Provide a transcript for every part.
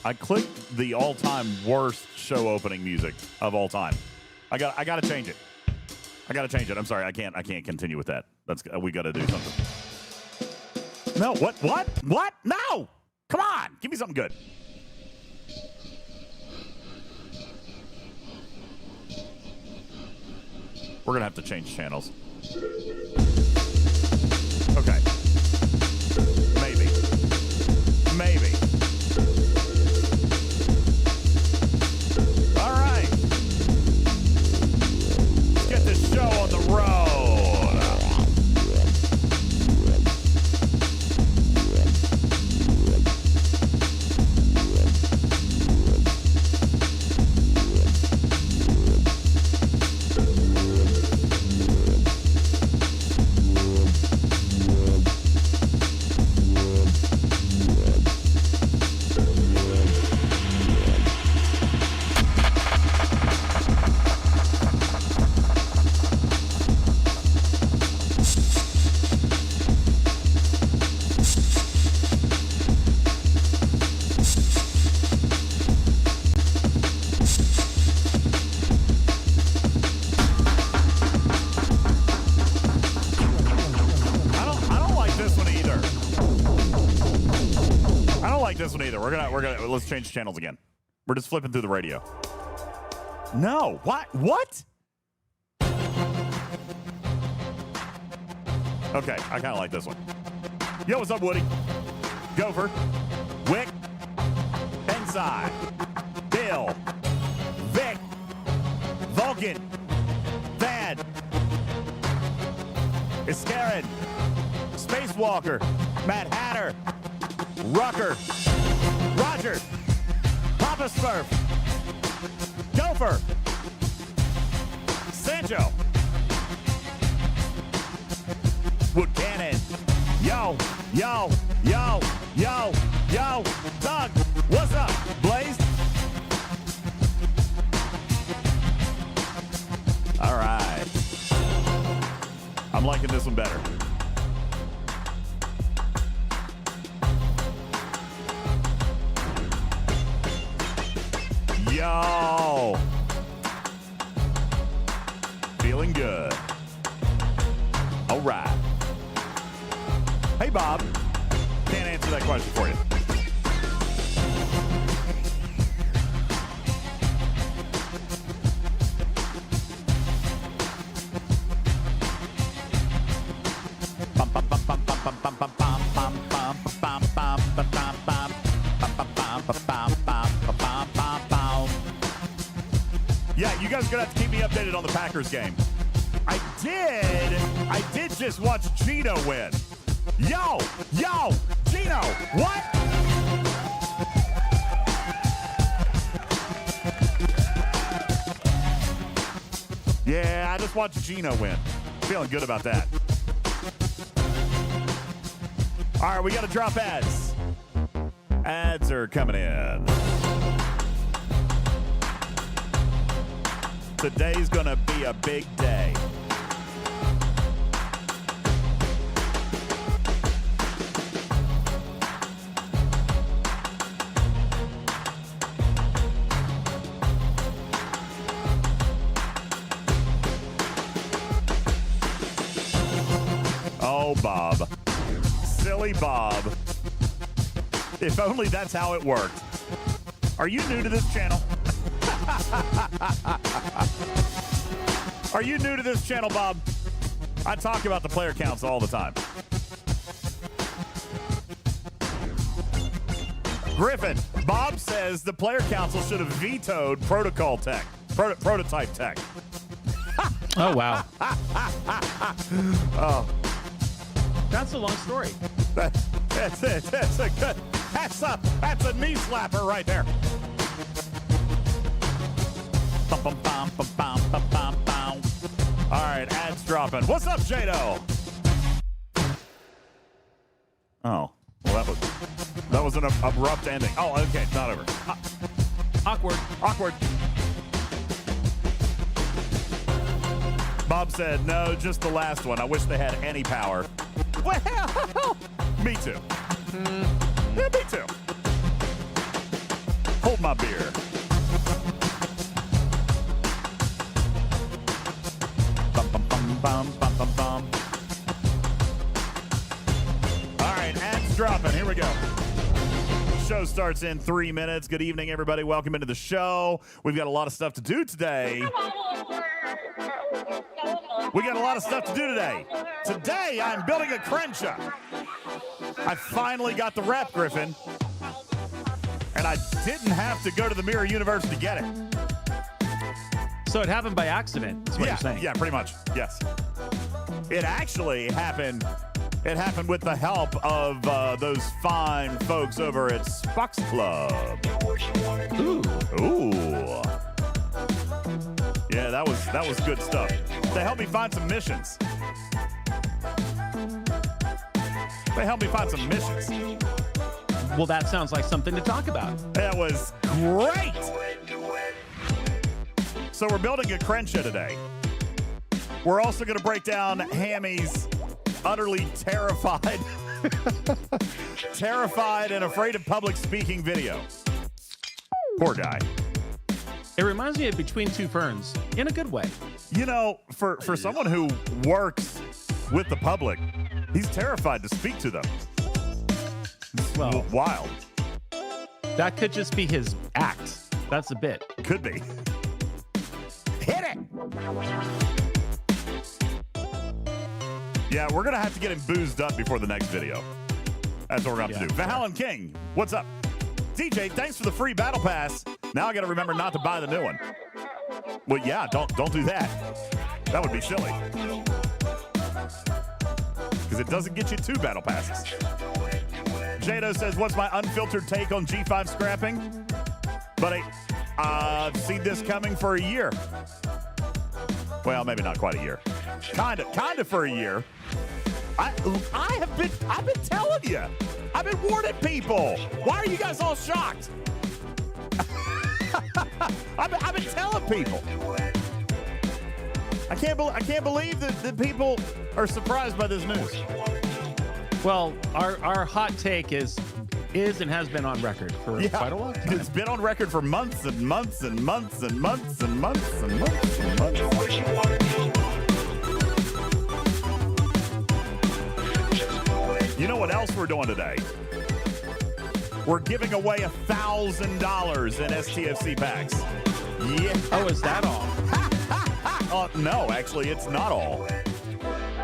I clicked the all-time worst show opening music of all time. I got to change it. I got to change it. I'm sorry. I can't continue with that. We got to do something. No. What? No. Come on. Give me something good. We're going to have to change channels. Okay. Maybe. All right. Let's get this show on the road. We're gonna let's change channels again. We're just flipping through the radio. No, what? Okay, I kind of like this one. Yo, what's up, Woody? Gopher, Wick, Inside, Bill, Vic, Vulcan, Thad, Iscarin, Spacewalker, Mad Hatter, Rucker, Roger, Papa Smurf, Gopher, Sancho, Wood Cannon, yo, Doug, what's up, Blaze? All right. I'm liking this one better. Yo! Feeling good. All right. Hey, Bob. Can't answer that question for you. Yeah, you guys are gonna have to keep me updated on the Packers game. I did just watch Gino win. Yo, Gino, what? Yeah, I just watched Gino win. Feeling good about that. All right, we got to drop ads. Ads are coming in. Today's gonna be a big day. Oh, Bob. Silly Bob. If only that's how it worked. Are you new to this channel? Are you new to this channel, Bob? I talk about the player counts all the time. Griffin, Bob says the player council should have vetoed protocol tech, prototype tech. Oh, wow. Oh. That's a long story. That's it. That's a knee slapper right there. All right, ads dropping. What's up, Jado? Oh, well, that was an abrupt ending. Oh, okay, it's not over. Awkward. Bob said, no, just the last one. I wish they had any power. Well, me too. Yeah, me too. Hold my beer. Bum, bum, bum, bum, bum, bum, bum. All right, ads dropping. Here we go. Show starts in 3 minutes. Good evening, everybody. Welcome into the show. We've got a lot of stuff to do today. Today, I'm building a Krencha. I finally got the rep, Griffin. And I didn't have to go to the Mirror Universe to get it. So it happened by accident, is what you're saying. Yeah, pretty much. Yes. It actually happened. It happened with the help of those fine folks over at Spock's Club. Ooh. Yeah, that was good stuff. They helped me find some missions. Well, that sounds like something to talk about. That was great. So we're building a Krencha today. We're also going to break down Hammy's utterly terrified and afraid of public speaking video. Poor guy. It reminds me of Between Two Ferns in a good way. You know, for someone who works with the public, he's terrified to speak to them. Well, wild. That could just be his act. That's a bit. Could be. Hit it! Yeah, we're going to have to get him boozed up before the next video. That's what we're going to have to do. Valhalla King, what's up? DJ, thanks for the free battle pass. Now I got to remember not to buy the new one. Well, yeah, don't do that. That would be silly. Because it doesn't get you 2 battle passes. Jado says, what's my unfiltered take on G5 scrapping? Buddy, I've seen this coming for a year. Well, maybe not quite a year. Kind of for a year. I've been telling you. I've been warning people. Why are you guys all shocked? I've been telling people. I can't believe that people are surprised by this news. Well, our hot take is and has been on record for quite a long time. It's been on record for months and months and months and months and months and months and months. You know what else we're doing today? We're giving away $1,000 in STFC packs. Yeah. Oh, is that all? No, actually, it's not all.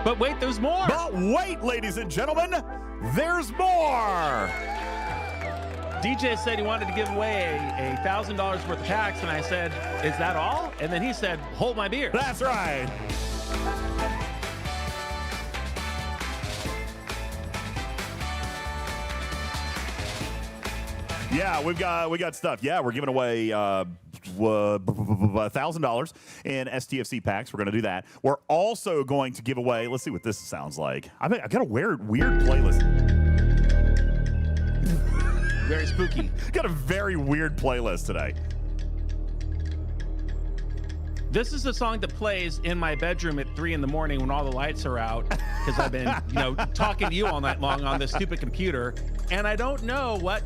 But wait, there's more. But wait, ladies and gentlemen, there's more. DJ said he wanted to give away a $1,000 worth of packs, and I said, is that all? And then he said, hold my beer. That's right. Yeah, we got stuff. Yeah, we're giving away $1,000 in STFC packs. We're going to do that. We're also going to give away. Let's see what this sounds like. I've got a weird playlist. Very spooky. Got a very weird playlist today. This is a song that plays in my bedroom at 3 in the morning when all the lights are out, because I've been, talking to you all night long on this stupid computer, and I don't know what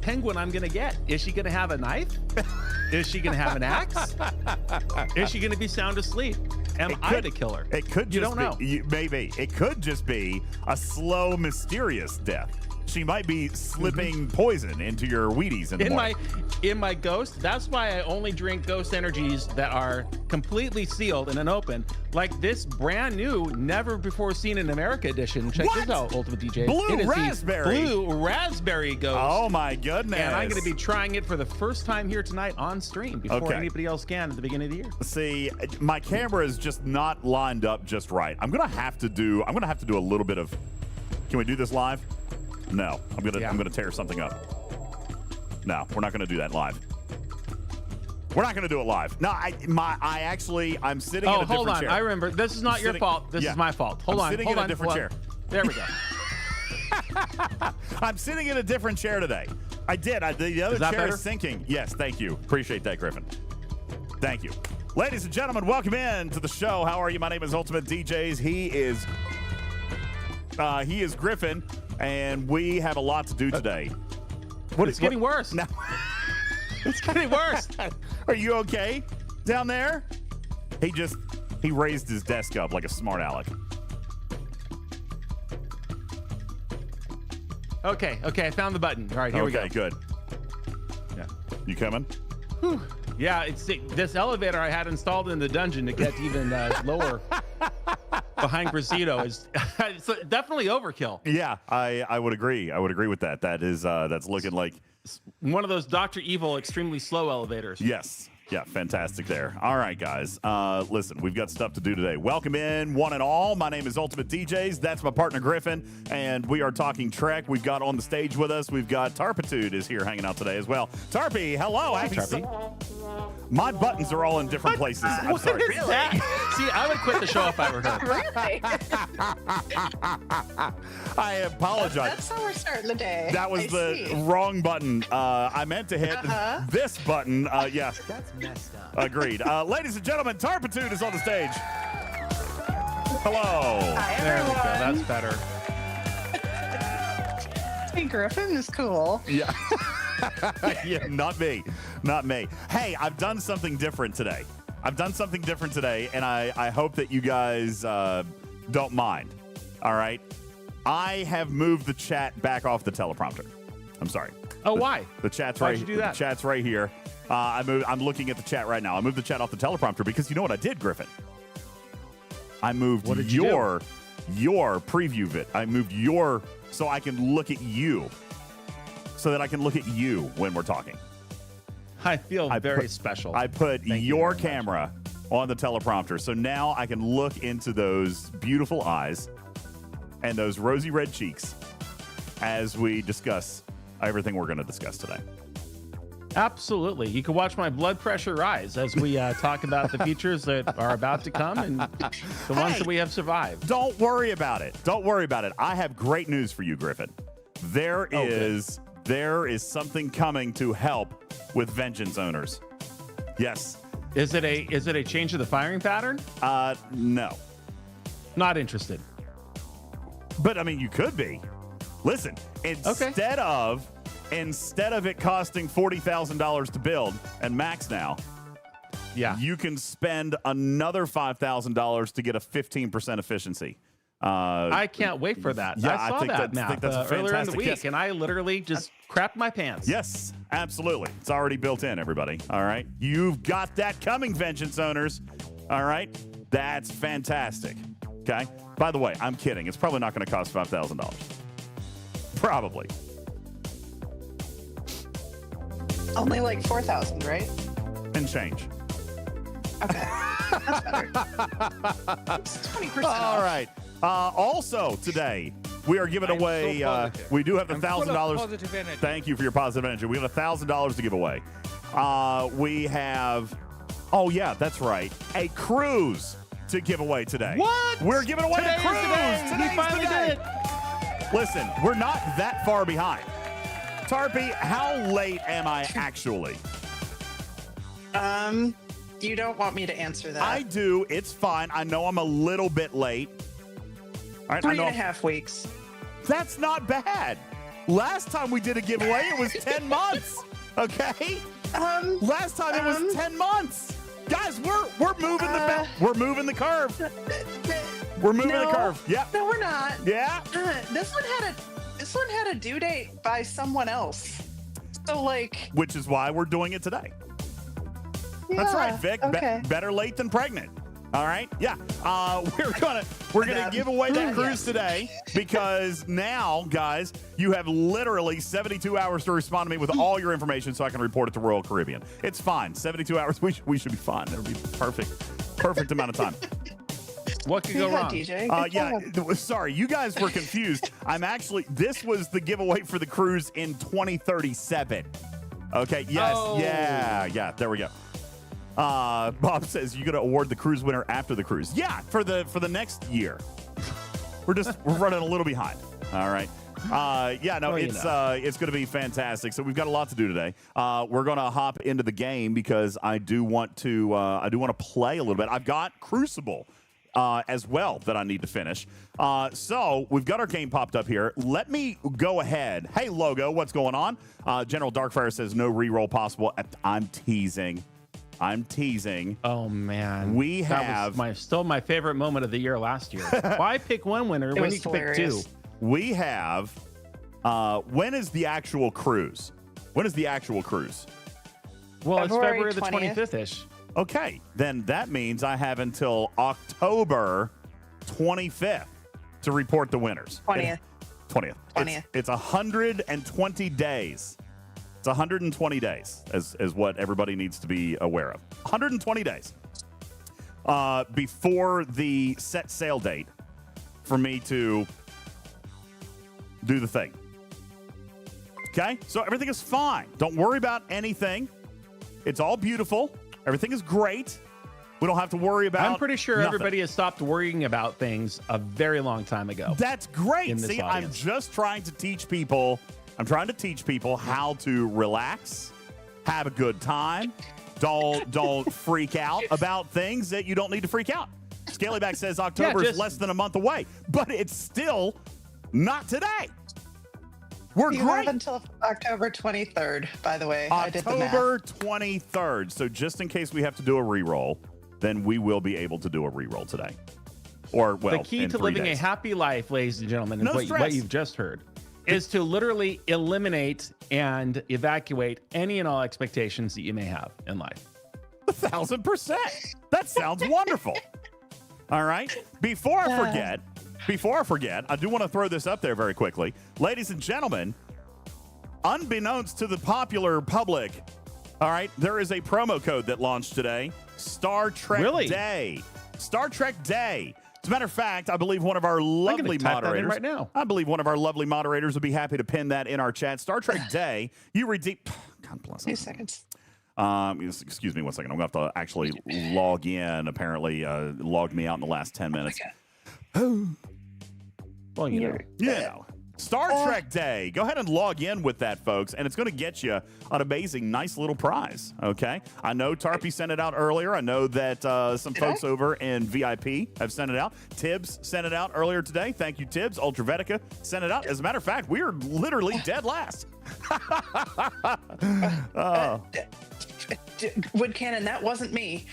penguin I'm gonna get. Is she gonna have a knife? Is she gonna have an axe? Is she gonna be sound asleep? Am I the killer? It could just you don't know. Maybe it could just be a slow, mysterious death. She might be slipping poison into your Wheaties in the morning. In my Ghost, that's why I only drink Ghost Energies that are completely sealed and unopened. Like this brand new, never before seen in America edition. Check this out, UltimatDJz. Blue raspberry. Blue raspberry Ghost. Oh my goodness. And I'm going to be trying it for the first time here tonight on stream before anybody else can at the beginning of the year. See, my camera is just not lined up just right. I'm going to have to do a little bit of. Can we do this live? No, I'm gonna tear something up. No, we're not gonna do that live. We're not gonna do it live. No, I'm sitting in a different chair. Oh, hold on. I remember. This is not your fault. This is my fault. Hold on. Sitting in a different chair. There we go. I'm sitting in a different chair today. I did. The other chair is sinking. Yes, thank you. Appreciate that, Griffin. Thank you. Ladies and gentlemen, welcome in to the show. How are you? My name is UltimatDJz. He is Griffin. And we have a lot to do today. It's getting worse. Now, It's getting worse. Are you okay down there? He raised his desk up like a smart aleck. Okay, I found the button. All right, here we go. Okay, good. Yeah. You coming? Whew. Yeah, it's this elevator I had installed in the dungeon to get even lower behind Gracito is it's definitely overkill. Yeah, I would agree. I would agree with that. That is that's looking like one of those Dr. Evil extremely slow elevators. yes. Yeah, fantastic there. All right, guys. Listen, we've got stuff to do today. Welcome in, one and all. My name is UltimatDJz. That's my partner, Griffin, and we are talking Trek. We've got on the stage with us, we've got Tarpitude is here hanging out today as well. Tarpy, hello. Hey, Tarpy. My buttons are all in different places. I'm sorry. What is that? See, I would quit the show if I were her. Really? I apologize. That's how we're starting the day. That was wrong button. I meant to hit this button. Yeah. That's messed up. Agreed. Ladies and gentlemen, Tarpitude is on the stage. Hello. Hi, There we go. everyone. That's better. Hey, Griffin is cool. Yeah. Yeah, not me. Not me. Hey, I've done something different today. And I hope that you guys don't mind. All right? I have moved the chat back off the teleprompter. I'm sorry. Oh, why? The chat's Why'd right. you do that? The chat's right here. I'm looking at the chat right now. I moved the chat off the teleprompter because you know what I did, Griffin? I moved What did you your preview vid. I moved your so I can look at you. So that I can look at you when we're talking. I feel very special. I put Thank you your very much. camera on the teleprompter. So now I can look into those beautiful eyes and those rosy red cheeks as we discuss everything we're going to discuss today. Absolutely. You can watch my blood pressure rise as we talk about the features that are about to come and the ones that we have survived. Don't worry about it. I have great news for you, Griffin. There is something coming to help with Vengeance owners. Yes. Is it a change of the firing pattern? No. Not interested. But I mean, you could be. Listen, instead of it costing $40,000 to build and max now, Yeah. you can spend another $5,000 to get a 15% efficiency. I can't wait for that. Yeah, I saw think that that's map earlier in the fantastic. week, Yes. and I literally just crapped my pants. Yes, absolutely. It's already built in, everybody. All right. You've got that coming, Vengeance owners. All right. That's fantastic. Okay. By the way, I'm kidding. It's probably not going to cost $5,000. Probably. Only like 4,000, right? And change. Okay. That's better. It's 20% All off. right. Also today, we are giving I'm away. so positive. We do have the I'm full of $1,000. positive energy. Thank you for your positive energy. We have $1,000 to give away. We have. Oh yeah, that's right. A cruise to give away today. What? We're giving away Today a is cruise. the day. Today's We finally the day. did it. Listen, we're not that far behind. Tarpy, how late am I actually? You don't want me to answer that. I do. It's fine. I know I'm a little bit late. All right, I Three know. and a half weeks. That's not bad. Last time we did a giveaway, it was 10 months. Okay? Last time it was 10 months. Guys, we're moving we're moving the curve. We're moving the curve. Yep. No, we're not. Yeah. This one had a due date by someone else. So like, Which is why we're doing it today. That's yeah, right, Vic. Okay. Better late than pregnant. All right. Yeah. We're gonna give away that cruise today because now, guys, you have literally 72 hours to respond to me with all your information so I can report it to Royal Caribbean. It's fine. 72 hours. We should be fine. That'll be perfect amount of time. What could go wrong? DJ. Good job. Sorry, you guys were confused. This was the giveaway for the cruise in 2037. Okay. Yes. Oh. Yeah. There we go. Bob says you're gonna award the cruise winner after the cruise. Yeah, for the next year. We're running a little behind. All right. It's gonna be fantastic. So we've got a lot to do today. We're gonna hop into the game because I do want to play a little bit. I've got Crucible as well that I need to finish. So we've got our game popped up here. Let me go ahead. Hey, Logo, what's going on? General Darkfire says no reroll possible. I'm teasing. Oh man, That was still my favorite moment of the year last year. Why pick one winner when you can pick two? We have. When is the actual cruise? Well, it's February the 25th ish. Okay, then that means I have until October 25th to report the winners. 20th. It's 120 days. It's 120 days is what everybody needs to be aware of. 120 days before the set sail date for me to do the thing. Okay, so everything is fine. Don't worry about anything. It's all beautiful. Everything is great. We don't have to worry about I'm pretty sure nothing. everybody has stopped worrying about things a very long time ago. That's great. See, audience. I'm just trying to teach people. I'm trying to teach people how to relax, have a good time. Don't freak out about things that you don't need to freak out. Scalyback says October is less than a month away, but it's still not today. We're You great. have until October 23rd, by the way. October 23rd. So just in case we have to do a reroll, then we will be able to do a reroll today. Or, well, the key in to 3 living days. a happy life, ladies and gentlemen, No is stress. what you've just heard, is to literally eliminate and evacuate any and all expectations that you may have in life. 1,000%. That sounds wonderful. All right. Before I forget, I do want to throw this up there very quickly. Ladies and gentlemen, unbeknownst to the popular public, all right, there is a promo code that launched today. Star Trek Day. Star Trek Day. As a matter of fact, I believe one of our lovely moderators right now. I believe one of our lovely moderators would be happy to pin that in our chat. Star Trek Day. You redeem. God bless 2 seconds. Excuse me 1 second. I'm going to have to actually log in. Apparently, logged me out in the last 10 minutes. Well, you know. Star Trek Day. Go ahead and log in with that, folks, and it's going to get you an amazing, nice little prize, okay? I know Tarpy sent it out earlier. I know that some folks over in VIP have sent it out. Tibbs sent it out earlier today. Thank you, Tibbs. Ultravetica sent it out. As a matter of fact, we are literally dead last. Wood Cannon, that wasn't me.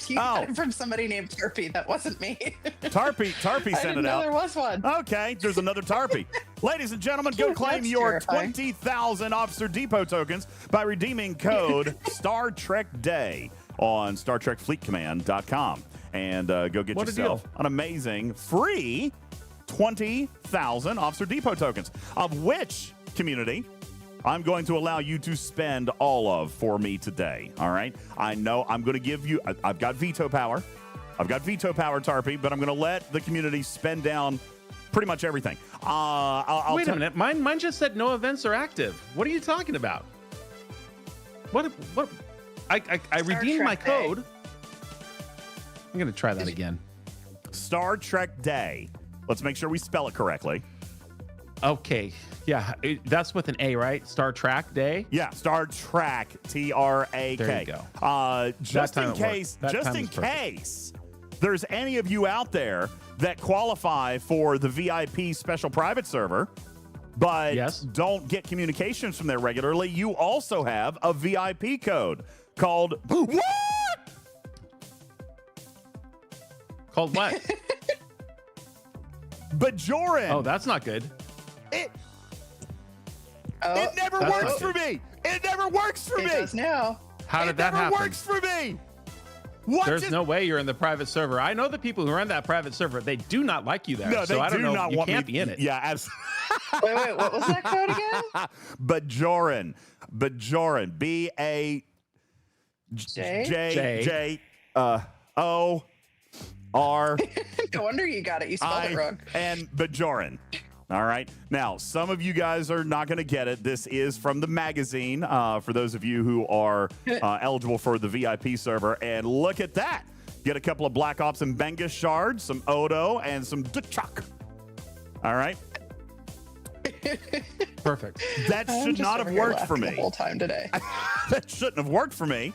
You got it from somebody named Tarpy. That wasn't me. Tarpy sent it out. There was one. Okay, there's another Tarpy. Ladies and gentlemen, go claim That's your terrifying. 20,000 Officer Depot tokens by redeeming code Star Trek Day on StarTrekFleetCommand.com and go get What a yourself deal. an amazing free 20,000 Officer Depot tokens, of which, community, I'm going to allow you to spend all of for me today. All right. I know I'm going to give you, I've got veto power. Tarpy, but I'm going to let the community spend down pretty much everything. Wait a minute. Mine just said no events are active. What are you talking about? What? I redeemed my code. I'm going to try that again. Star Trek Day. Let's make sure we spell it correctly. Okay. Yeah, that's with an A, right? Star Trek Day? Yeah, Star Trek, T-R-A-K. There you go. Just in case there's any of you out there that qualify for the VIP special private server, but don't get communications from there regularly, you also have a VIP code called what? Called what? Bajoran. Oh, that's not good. It never works for me. It never works for me. It does now. How did that happen? It never works for me. What? There's no way you're in the private server. I know the people who are in that private server. They do not like you there. No, so they I don't do know. not You want can't me. be in it. Yeah, absolutely. Wait, what was that code again? Bajoran. B-A-J-J-O-R. No wonder you got it. You spelled it wrong. And Bajoran. All right. Now, some of you guys are not going to get it. This is from the magazine for those of you who are eligible for the VIP server. And look at that. Get a couple of Black Ops and Benga shards, some Odo, and some Duchuk. All right. Perfect. That should not have worked for me. The whole time today. That shouldn't have worked for me.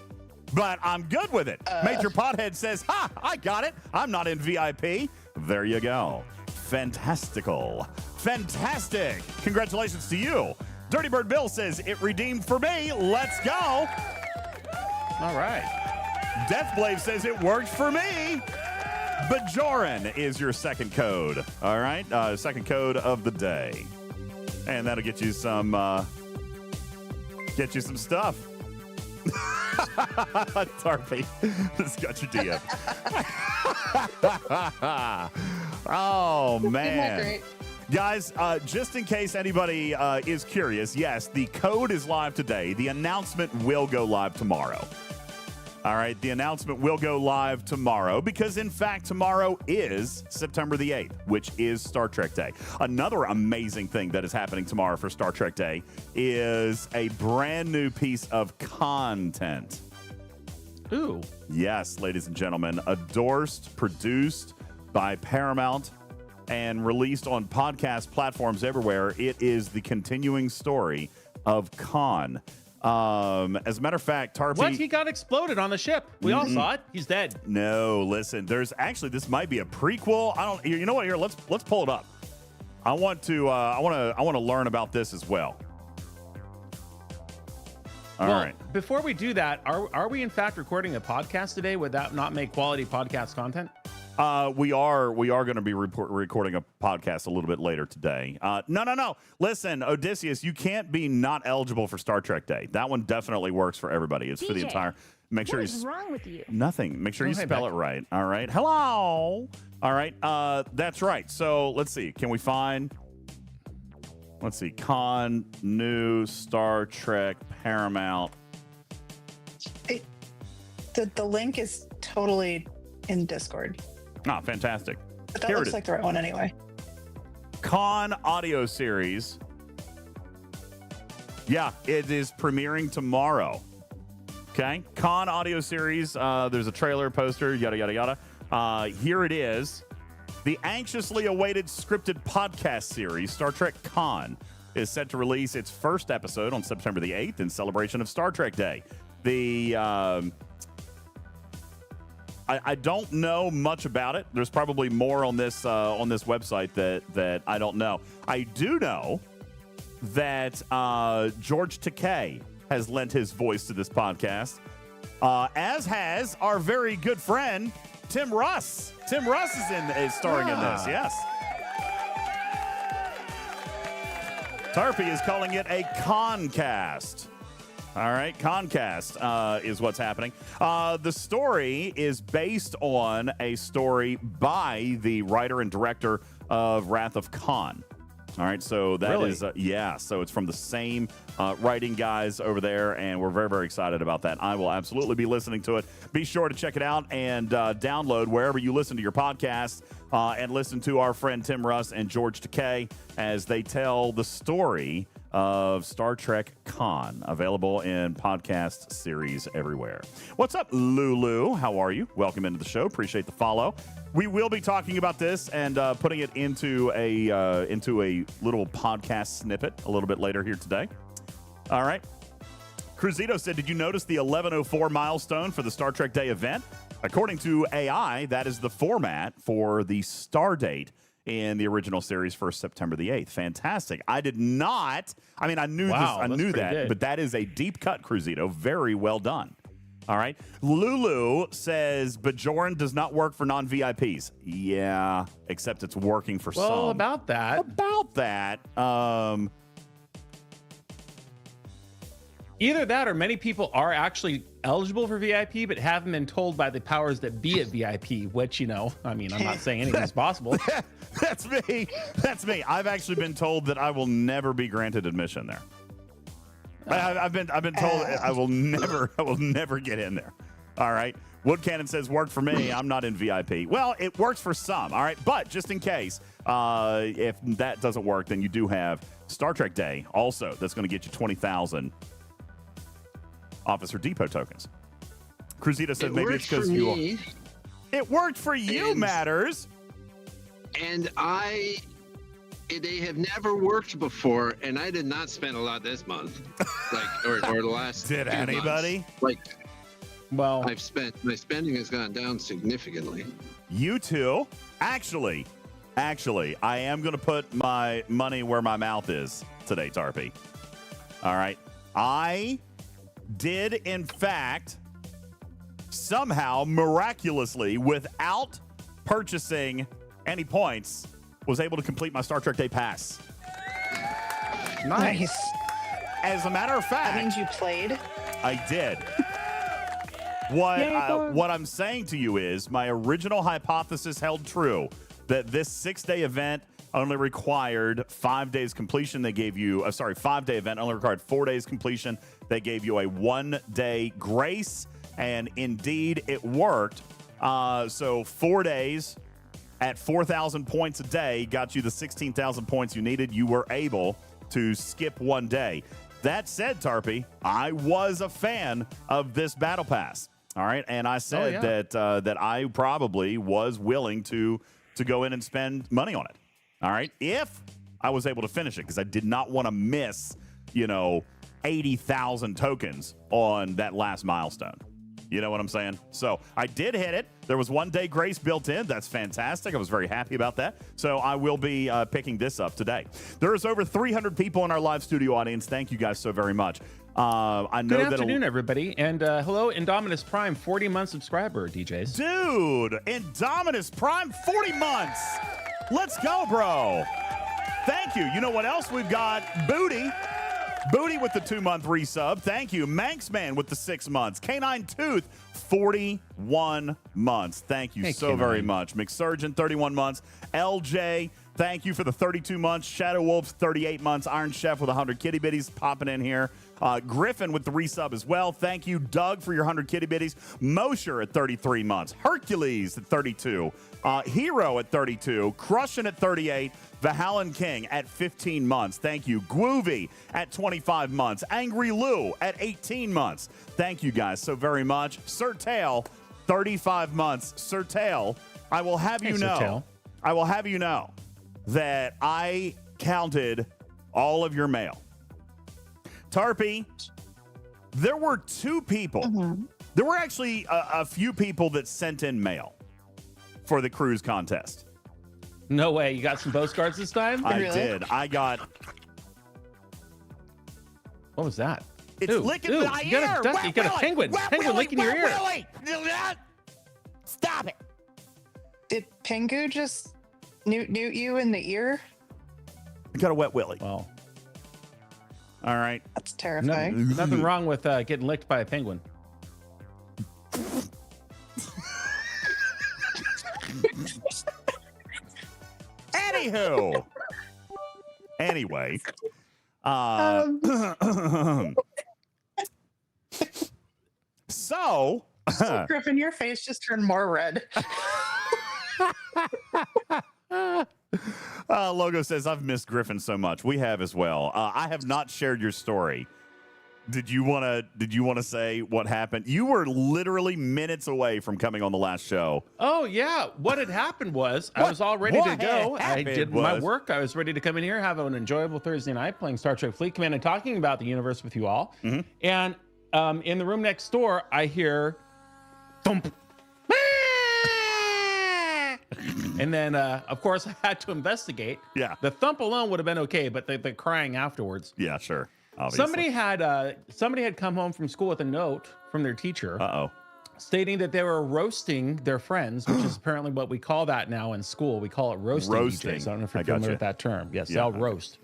but I'm good with it. Major Pothead says, ha, I got it. I'm not in VIP. There you go. Fantastical. Fantastic. Congratulations to you. Dirty Bird Bill says, it redeemed for me. Let's go. All right. Deathblade says, it worked for me. Bajoran is your second code. All right. Second code of the day. And that'll get you some stuff. Tarpy, this got your DM. Oh, man. Guys, just in case anybody is curious, yes, the code is live today. The announcement will go live tomorrow. All right, the announcement will go live tomorrow because, in fact, tomorrow is September the 8th, which is Star Trek Day. Another amazing thing that is happening tomorrow for Star Trek Day is a brand new piece of content. Ooh. Yes, ladies and gentlemen, endorsed, produced by Paramount, and released on podcast platforms everywhere. It is the continuing story of Khan. As a matter of fact, Tarpy... What? He got exploded on the ship. We all saw it. He's dead. No, listen. There's actually, this might be a prequel. I don't. You know what? Here, let's pull it up. I want to learn about this as well. All right. Before we do that, are we in fact recording a podcast today? Would that not make quality podcast content? We are going to be recording a podcast a little bit later today. No. Listen, Odysseus, you can't be not eligible for Star Trek Day. That one definitely works for everybody. It's for the entire. Make sure what is wrong with you? Nothing. Make sure you spell it right. All right. Hello. All right. That's right. So let's see. Can we find? Let's see. Con new Star Trek Paramount. The link is totally in Discord. Ah, fantastic. But that looks like the right one anyway. Con audio series. Yeah, it is premiering tomorrow. Okay. Con audio series. There's a trailer, poster, yada, yada, yada. Here it is. The anxiously awaited scripted podcast series, Star Trek Con, is set to release its first episode on September the 8th in celebration of Star Trek Day. I don't know much about it. There's probably more on this website that I don't know. I do know that George Takei has lent his voice to this podcast, as has our very good friend Tim Russ. Tim Russ is starring in this. Yes. Tarpy is calling it a concast. All right, Concast is what's happening. The story is based on a story by the writer and director of Wrath of Khan. All right, so that is so it's from the same writing guys over there, and we're very, very excited about that. I will absolutely be listening to it. Be sure to check it out and download wherever you listen to your podcasts and listen to our friend Tim Russ and George Takei as they tell the story of Star Trek Con, available in podcast series everywhere. What's up, Lulu? How are you? Welcome into the show. Appreciate the follow. We will be talking about this and putting it into a little podcast snippet a little bit later here today. All right. Cruzito said, did you notice the 11:04 milestone for the Star Trek Day event? According to AI, that is the format for the star date in the original series for September the 8th. Fantastic. I did not. I mean, I knew this. I knew that, good. but that is a deep cut, Cruzito. Very well done. All right. Lulu says Bajoran does not work for non-VIPs. Yeah, except it's working for some. Well, about that. Either that or many people are actually eligible for VIP, but haven't been told by the powers that be at VIP, which, I mean, I'm not saying anything's possible. That's me. That's me. I've actually been told that I will never be granted admission there. I've been told I will never get in there. All right. Wood Cannon says worked for me. I'm not in VIP. Well, it works for some. All right. But just in case, if that doesn't work, then you do have Star Trek Day also. That's going to get you 20,000 Officer Depot tokens. Cruzita said maybe it's because you are. It worked for you, Matters. And they have never worked before, and I did not spend a lot this month, or the last. Did anybody? Months. Well, my spending has gone down significantly. You too. Actually, I am going to put my money where my mouth is today, Tarpy. All right. I did, in fact, somehow, miraculously, without purchasing any points, was able to complete my Star Trek Day Pass. nice. As a matter of fact, That means you played. I did. What I'm saying to you is my original hypothesis held true that this 6-day event only required 5 days completion. They gave you 5-day event only required 4 days completion. They gave you a 1-day grace, and indeed it worked. So 4 days at 4,000 points a day got you the 16,000 points you needed. You were able to skip 1 day. That said, Tarpy, I was a fan of this battle pass. All right, and I said that I probably was willing to go in and spend money on it. All right, if I was able to finish it, because I did not want to miss, 80,000 tokens on that last milestone. You know what I'm saying? So I did hit it. There was 1 day grace built in. That's fantastic. I was very happy about that. So I will be picking this up today. There's over 300 people in our live studio audience. Thank you guys so very much. I know Good afternoon, everybody. And hello, Indominus Prime, 40-month subscriber, DJs. Dude, Indominus Prime, 40 months. Let's go, bro. Thank you. You know what else we've got? Booty with the 2-month resub. Thank you. Manxman with the 6 months. Canine Tooth, 41 months. Thank you so very much. McSurgeon, 31 months. LJ, thank you for the 32 months. Shadow Wolves, 38 months. Iron Chef with 100 kitty bitties popping in here. Griffin with the resub as well. Thank you, Doug, for your 100 kitty bitties. Mosher at 33 months. Hercules at 32. Hero at 32. Crushin' at 38. Vahalan King at 15 months. Thank you. Groovy at 25 months. Angry Lou at 18 months. Thank you guys so very much. Sir Tail, 35 months. Sir Tail, I will have you know that I counted all of your mail. Tarpy, there were 2 people. Mm-hmm. There were actually a few people that sent in mail for the cruise contest. No way. You got some postcards this time? I did. I got... What was that? It's licking my ear. You got a penguin. Penguin licking your ear. Stop it. Did Pingu just newt you in the ear? I got a wet willy. Well, all right. That's terrifying. Nothing wrong with getting licked by a penguin. Anywho. Anyway. So. Griffin, your face just turned more red. Logo says, I've missed Griffin so much. We have as well. I have not shared your story. Did you want to say what happened? You were literally minutes away from coming on the last show. Oh, yeah. What had happened was I was all ready to go. I did my work. I was ready to come in here, have an enjoyable Thursday night playing Star Trek Fleet Command and talking about the universe with you all. Mm-hmm. And in the room next door, I hear thump. And then, of course, I had to investigate. Yeah. The thump alone would have been okay, but the crying afterwards. Yeah, sure. Obviously. Somebody had come home from school with a note from their teacher. Stating that they were roasting their friends, which is apparently what we call that now in school. We call it roasting. DJs. I don't know if you're familiar with that term. Yes, they'll roast.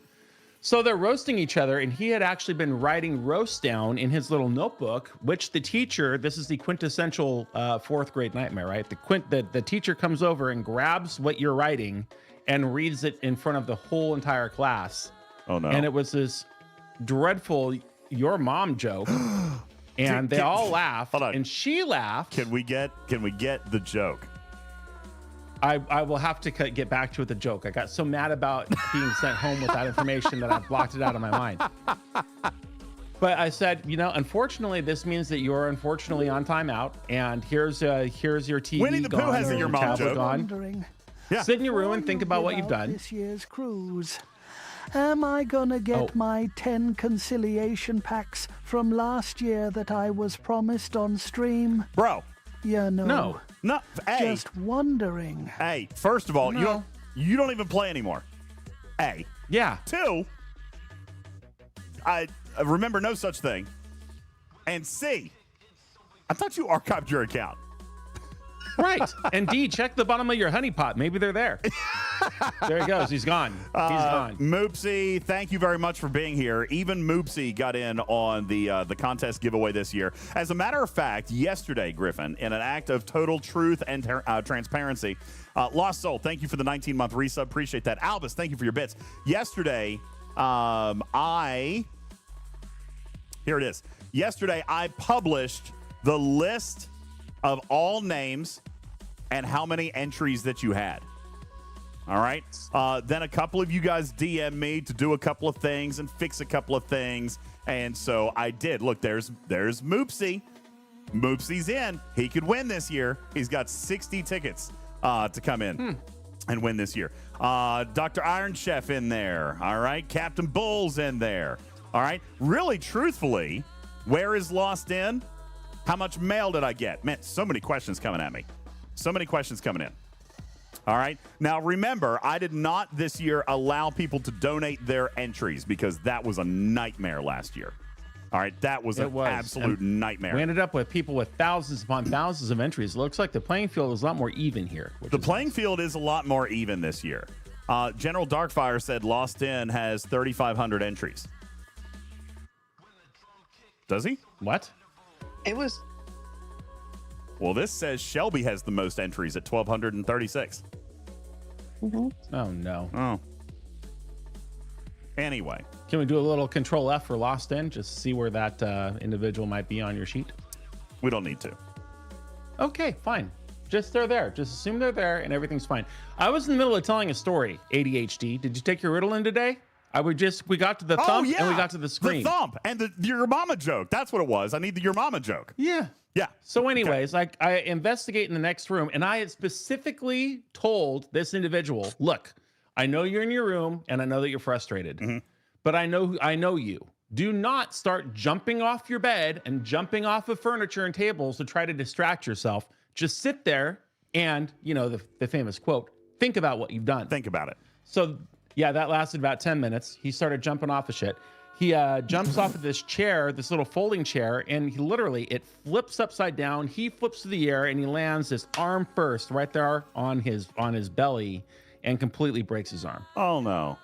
So they're roasting each other, and he had actually been writing roast down in his little notebook, which the teacher, this is the quintessential 4th grade nightmare, right? The teacher comes over and grabs what you're writing and reads it in front of the whole entire class. Oh, no. And it was this dreadful your mom joke. And they all laughed, and she laughed. Can we get the joke? I will have to get back to the joke. I got so mad about being sent home with that information that I blocked it out of my mind. But I said, unfortunately, this means that you're unfortunately on timeout, and here's your TV Winnie the Pooh has your mom joke. Gone. Yeah. Sit in your room and think about what you've done. This year's cruise. Am I gonna get Oh. my 10 conciliation packs from last year that I was promised on stream? Bro, Yeah, No. no, hey, Just wondering. hey, first of all, No. you don't even play anymore. A. Yeah. 2, I remember no such thing. And C, I thought you archived your account. Right. And D, check the bottom of your honeypot. Maybe they're there. There he goes. He's gone. He's gone. Moopsy, thank you very much for being here. Even Moopsy got in on the contest giveaway this year. As a matter of fact, yesterday, Griffin, in an act of total truth and transparency, Lost Soul, thank you for the 19-month resub. Appreciate that. Albus, thank you for your bits. Yesterday, here it is. Yesterday, I published the list of all names and how many entries that you had. All right. Then a couple of you guys DM me to do a couple of things and fix a couple of things. And so I did. Look, there's Moopsy. Moopsy's in. He could win this year. He's got 60 tickets to come in and win this year. Dr. Iron Chef in there. All right. Captain Bull's in there. All right. Really, truthfully, where is Lost in? How much mail did I get? Man, so many questions coming at me. So many questions coming in. All right. Now, remember, I did not this year allow people to donate their entries because that was a nightmare last year. All right. That was an absolute nightmare. We ended up with people with thousands upon thousands of entries. It looks like the playing field is a lot more even here. The playing field is a lot more even this year. General Darkfire said Lost In has 3,500 entries. Does he? What? It was. Well, this says Shelby has the most entries at 1,236. Oh, no. Oh. Anyway. Can we do a little Control F for Lost In? Just see where that individual might be on your sheet? We don't need to. Okay, fine. Just they're there. Just assume they're there and everything's fine. I was in the middle of telling a story, ADHD. Did you take your Ritalin today? We got to the thump and we got to the screen. The thump and the your mama joke. That's what it was. I need the your mama joke. Yeah. Yeah. So anyways, I investigate in the next room and I had specifically told this individual, look, I know you're in your room and I know that you're frustrated, but I know you. Do not start jumping off your bed and jumping off of furniture and tables to try to distract yourself. Just sit there and, you know, the famous quote, think about what you've done. Think about it. So yeah, that lasted about 10 minutes. He started jumping off of shit. He jumps off of this chair, this little folding chair, and he literally, it flips upside down. He flips to the air and he lands his arm first right there on his belly and completely breaks his arm. Oh, no.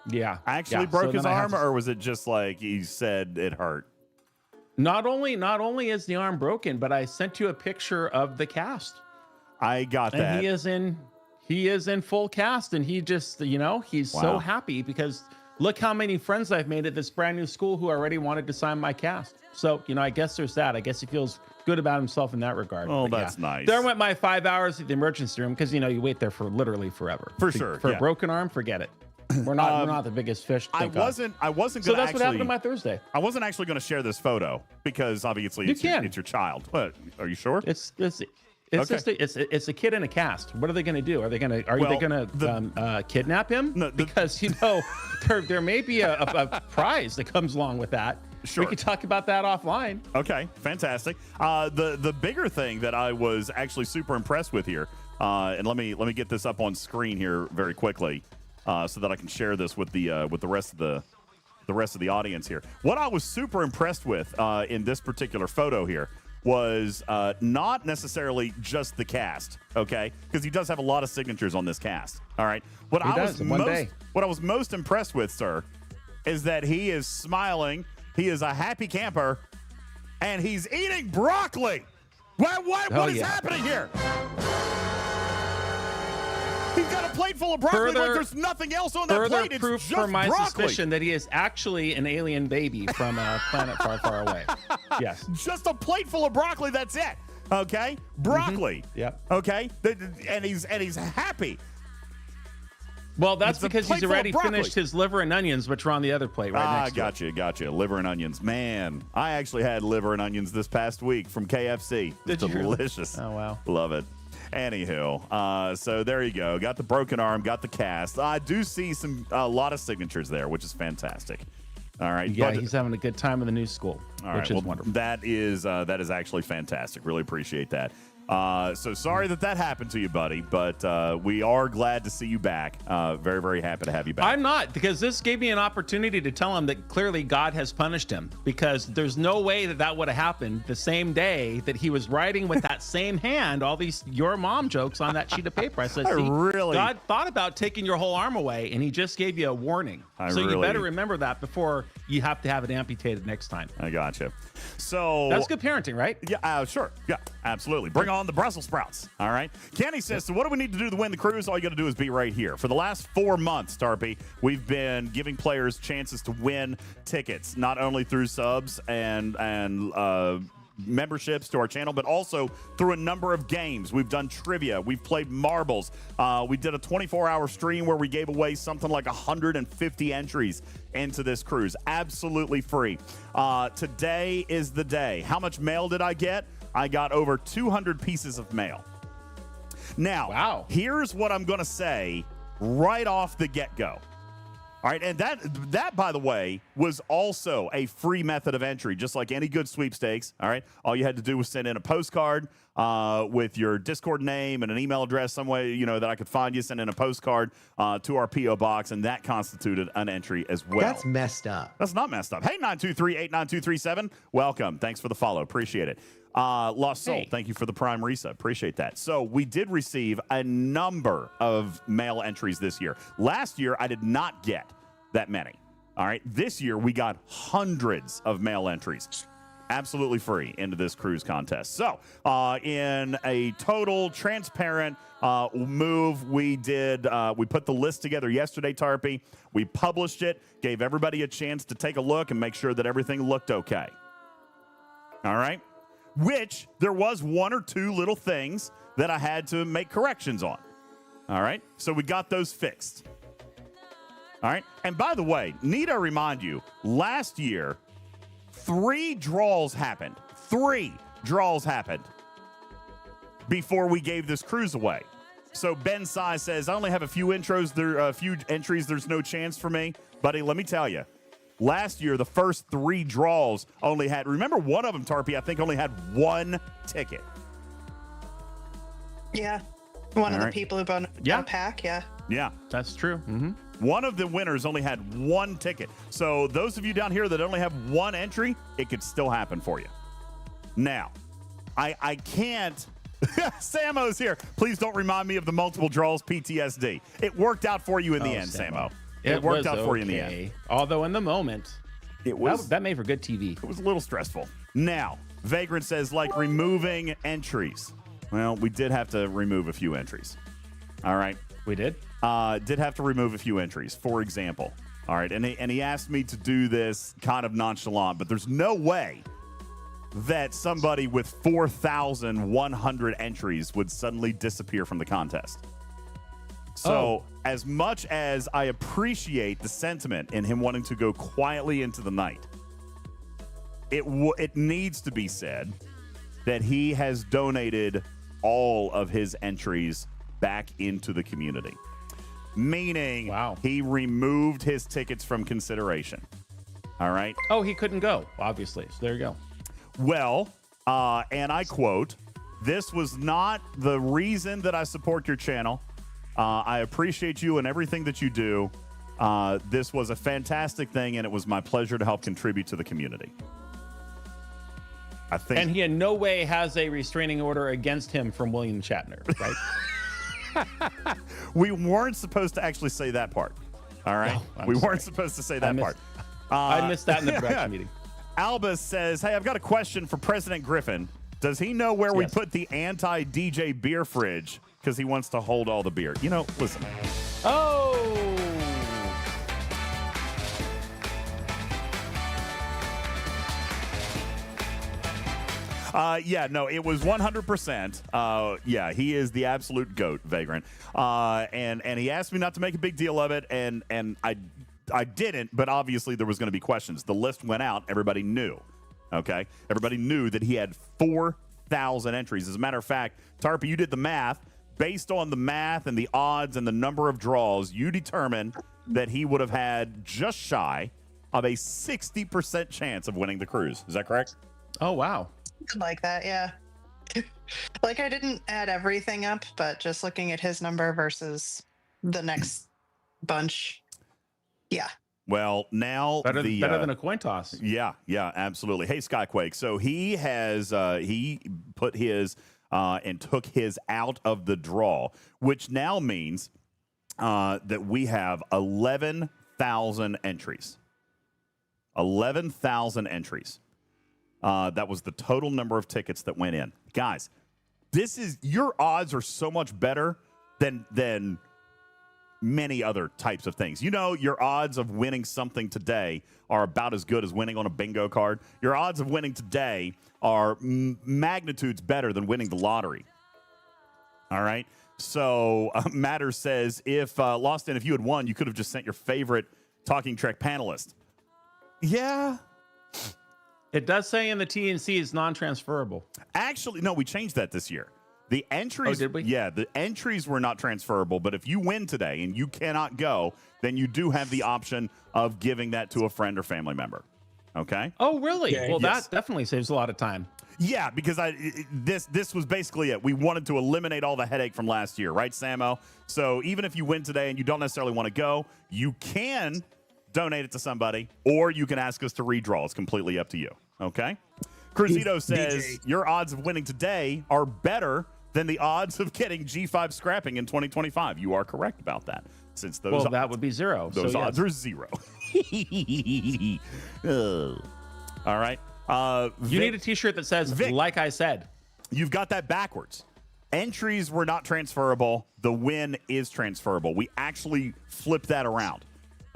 Yeah. Actually broke his arm, or was it just like he said it hurt? Not only is the arm broken, but I sent you a picture of the cast. I got that. And he is in full cast, and he just, you know, he's so happy because look how many friends I've made at this brand new school who already wanted to sign my cast. So, you know, I guess there's that. I guess he feels good about himself in that regard. Oh, that's nice. There went my 5 hours at the emergency room because, you know, you wait there for literally forever. For sure. For a broken arm, forget it. We're not the biggest fish. I wasn't So going to that's what happened on my Thursday. I wasn't actually going to share this photo because obviously it's your child. But are you sure? It's just it's a kid in a cast. What are they going to do? Are they going to kidnap him? No, because you know there may be a prize that comes along with that. Sure. We could talk about that offline. Okay, fantastic. The bigger thing that I was actually super impressed with here, and let me get this up on screen here very quickly, so that I can share this with the rest of the audience here. What I was super impressed with in this particular photo here was not necessarily just the cast, okay? Because he does have a lot of signatures on this cast. All right. What I was most impressed with, sir, is that he is smiling. He is a happy camper, and he's eating broccoli. What is happening here? He's got a plate full of broccoli like there's nothing else on that plate. It's proof just for my broccoli. suspicion that he is actually an alien baby from a planet far, far away. Yes. Just a plate full of broccoli, that's it. Okay? Broccoli. Yep. Okay? And he's happy. Well, that's It's a because plate he's full of already broccoli. finished his liver and onions, which are on the other plate right next to it. Gotcha. Liver and onions. Man, I actually had liver and onions this past week from KFC. Did you really? Delicious. Oh, wow. Love it. Anywho, so there you go. Got the broken arm, got the cast. I do see a lot of signatures there, which is fantastic. All right. Yeah, he's having a good time in the new school, which is wonderful. That is actually fantastic. Really appreciate that. So sorry that happened to you, buddy, but we are glad to see you back. Very, very happy to have you back. I'm not, because this gave me an opportunity to tell him that clearly God has punished him, because there's no way that would have happened the same day that he was writing with that same hand all these your mom jokes on that sheet of paper. I said, God thought about taking your whole arm away, and he just gave you a warning. You better remember that before you have to have it amputated next time. I gotcha. So that's good parenting, right? Yeah, sure. Yeah, absolutely. Bring on the Brussels sprouts. All right. Kenny says, so what do we need to do to win the cruise? All you got to do is be right here. For the last 4 months, Tarpy, we've been giving players chances to win tickets, not only through subs and memberships to our channel, but also through a number of games. We've done trivia. We've played marbles. We did a 24-hour stream where we gave away something like 150 entries into this cruise. Absolutely free. Today is the day. How much mail did I get? I got over 200 pieces of mail. Now, here's what I'm going to say right off the get-go. All right, and that, by the way, was also a free method of entry, just like any good sweepstakes. All right, all you had to do was send in a postcard with your Discord name and an email address, some way that I could find you. Send in a postcard to our PO box, and that constituted an entry as well. That's messed up. That's not messed up. Hey, 923-89237, welcome. Thanks for the follow. Appreciate it. Lost Soul, thank you for the Prime Reset. Appreciate that. So we did receive a number of mail entries this year. Last year, I did not get that many. All right. This year, we got hundreds of mail entries. Absolutely free into this cruise contest. So in a total transparent move, we put the list together yesterday, Tarpy. We published it, gave everybody a chance to take a look and make sure that everything looked okay. All right. Which there was one or two little things that I had to make corrections on. All right. So we got those fixed. All right. And by the way, need I remind you, last year, 3 draws happened. 3 draws happened before we gave this cruise away. So Ben Sai says, I only have a few entries. There's no chance for me. Buddy, let me tell you. Last year, the first 3 draws only had, remember one of them, Tarpy, I think only had 1 ticket. Yeah. One of the people who bought a pack, yeah. Yeah. That's true. Mm-hmm. One of the winners only had 1 ticket. So those of you down here that only have 1 entry, it could still happen for you. Now, I can't. Samo's here. Please don't remind me of the multiple draws PTSD. It worked out for you in the end, Samo. It worked out for you in the end. Although in the moment, it was that made for good TV. It was a little stressful. Now, Vagrant says, like removing entries. Well, we did have to remove a few entries. All right. We did? Did have to remove a few entries, for example. All right. And he asked me to do this kind of nonchalant, but there's no way that somebody with 4,100 entries would suddenly disappear from the contest. So as much as I appreciate the sentiment in him wanting to go quietly into the night, it needs to be said that he has donated all of his entries back into the community. Meaning he removed his tickets from consideration. All right? Oh, he couldn't go, obviously. So there you go. Well, and I quote, "This was not the reason that I support your channel. I appreciate you and everything that you do. This was a fantastic thing, and it was my pleasure to help contribute to the community." I think, and he in no way has a restraining order against him from William Shatner, right? We weren't supposed to actually say that part. All right, we weren't supposed to say that part. I missed that in the production meeting. Alba says, "Hey, I've got a question for President Griffin. Does he know where we put the anti-DJ beer fridge? Because he wants to hold all the beer." You know, listen. Yeah, no, it was 100%. Yeah, he is the absolute GOAT, Vagrant. And he asked me not to make a big deal of it, and I didn't, but obviously there was going to be questions. The list went out. Everybody knew. Okay? Everybody knew that he had 4 11,000 entries. As a matter of fact, Tarpy, you did the math. Based on the math and the odds and the number of draws, you determined that he would have had just shy of a 60% chance of winning the cruise. Is that correct? Oh, wow. Something like that, yeah. Like, I didn't add everything up, but just looking at his number versus the next bunch, yeah. Well, now Better than a coin toss. Yeah, absolutely. Hey, Skyquake. So he has he put his and took his out of the draw, which now means that we have 11,000 entries. 11,000 entries. That was the total number of tickets that went in. Guys, your odds are so much better than many other types of things. You know, your odds of winning something today are about as good as winning on a bingo card. Your odds of winning today are magnitudes better than winning the lottery. All right? So Matter says, if Lost In, if you had won, you could have just sent your favorite Talking Trek panelist. Yeah. It does say in the TNC it's non-transferable. Actually, no, we changed that this year. The entries, did we? Yeah, the entries were not transferable, but if you win today and you cannot go, then you do have the option of giving that to a friend or family member. Okay? Oh, really? Yeah, Well, yes. that definitely saves a lot of time. Yeah, because this was basically it. We wanted to eliminate all the headache from last year, right, Samo? So even if you win today and you don't necessarily want to go, you can donate it to somebody, or you can ask us to redraw. It's completely up to you. Okay? Cruzito says DJ. your odds of winning today are better than the odds of getting G5 scrapping in 2025. You are correct about that. Since those Well, odds, that would be zero. those so, odds yes. are zero. All right. You need a T-shirt that says, Vic. like I said. You've got that backwards. Entries were not transferable. The win is transferable. We actually flipped that around.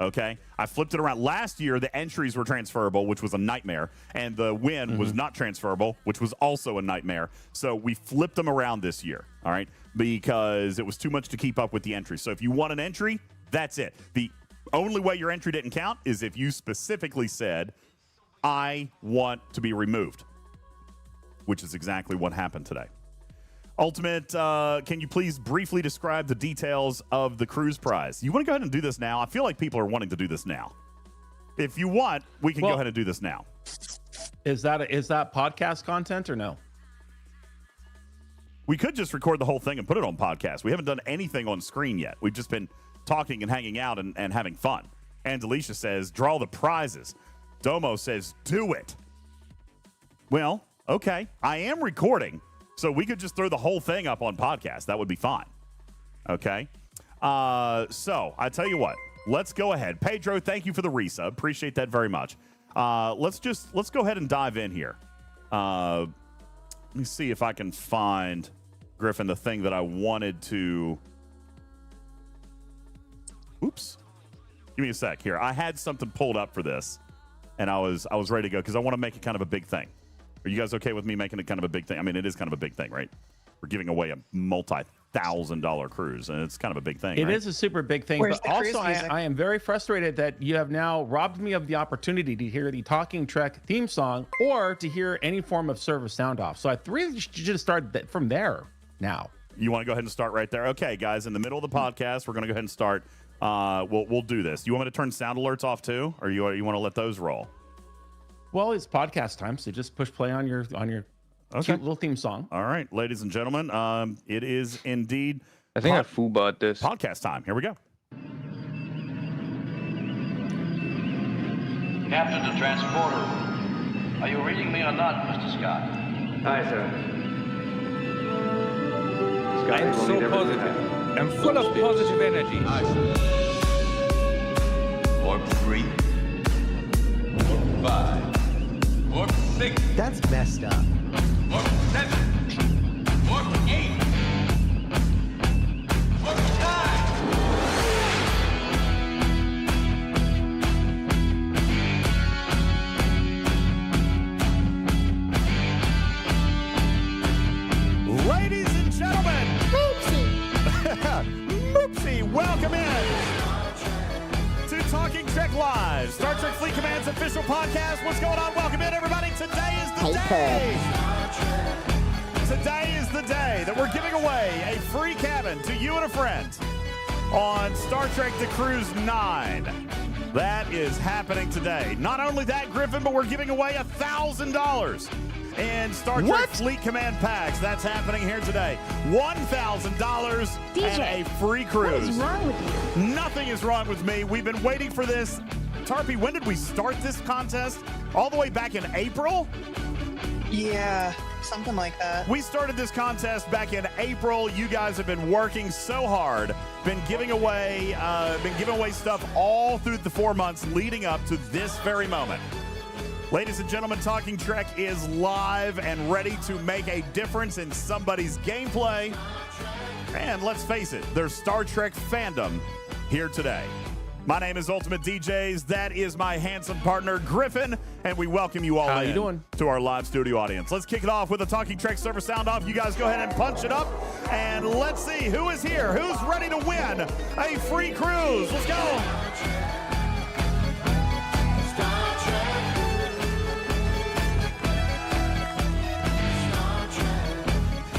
Okay? I flipped it around. Last year, the entries were transferable, which was a nightmare, and the win was not transferable, which was also a nightmare. So we flipped them around this year, all right? Because it was too much to keep up with the entries. So if you want an entry, that's it. The only way your entry didn't count is if you specifically said, I want to be removed, which is exactly what happened today. Ultimate, can you please briefly describe the details of the cruise prize? You want to go ahead and do this now? I feel like people are wanting to do this now. If you want, we can go ahead and do this now. Is that podcast content or no? We could just record the whole thing and put it on podcast. We haven't done anything on screen yet. We've just been talking and hanging out and having fun. And Delisha says, draw the prizes. Domo says, do it. Well, okay. I am recording, so we could just throw the whole thing up on podcast. That would be fine. Okay? So, I tell you what. Let's go ahead. Pedro, thank you for the resub. Appreciate that very much. Let's go ahead and dive in here. Let me see if I can find, Griffin, the thing that I wanted to... Oops. Give me a sec here. I had something pulled up for this, and I was ready to go because I want to make it kind of a big thing. Are you guys okay with me making it kind of a big thing? I mean, it is kind of a big thing, right? We're giving away a multi-$1,000 cruise, and it's kind of a big thing. It right? is a super big thing, Where's but the cruise also music? I am very frustrated that you have now robbed me of the opportunity to hear the Talking Trek theme song or to hear any form of server sound off. So I really should start from there now. You want to go ahead and start right there? Okay, guys, in the middle of the podcast, we're going to go ahead and start. We'll do this. You want me to turn sound alerts off too, or you want to let those roll? Well, it's podcast time, so just push play on your cute little theme song. All right, ladies and gentlemen, it is indeed I think I foo-bought this. podcast time. Here we go. Captain to transporter. Are you reading me or not, Mr. Scott? Hi, sir. I'm so positive. I'm full of positive energy. Warp 3. Warp 5. Warp 6. That's messed up. Warp 7. Warp 8. Warp 9. Ladies and gentlemen, Moopsie, welcome in to Talking Trek Live, Star Trek Fleet Command's official podcast. What's going on? Welcome in, everybody. Today is the day. Today is the day that we're giving away a free cabin to you and a friend on Star Trek The Cruise 9. That is happening today. Not only that, Griffin, but we're giving away $1,000 in Star Trek Fleet Command packs. That's happening here today. $1,000 and a free cruise. What is wrong with you? Nothing is wrong with me. We've been waiting for this. Tarpy, when did we start this contest? All the way back in April? Yeah, something like that. We started this contest back in April. You guys have been working so hard, been giving away stuff all through the 4 months leading up to this very moment. Ladies and gentlemen, Talking Trek is live and ready to make a difference in somebody's gameplay. And let's face it, there's Star Trek fandom here today. My name is UltimatDJz. That is my handsome partner, Griffin, and we welcome you all to our live studio audience. Let's kick it off with a Talking Trek server sound off. You guys go ahead and punch it up, and let's see who is here, who's ready to win a free cruise. Let's go.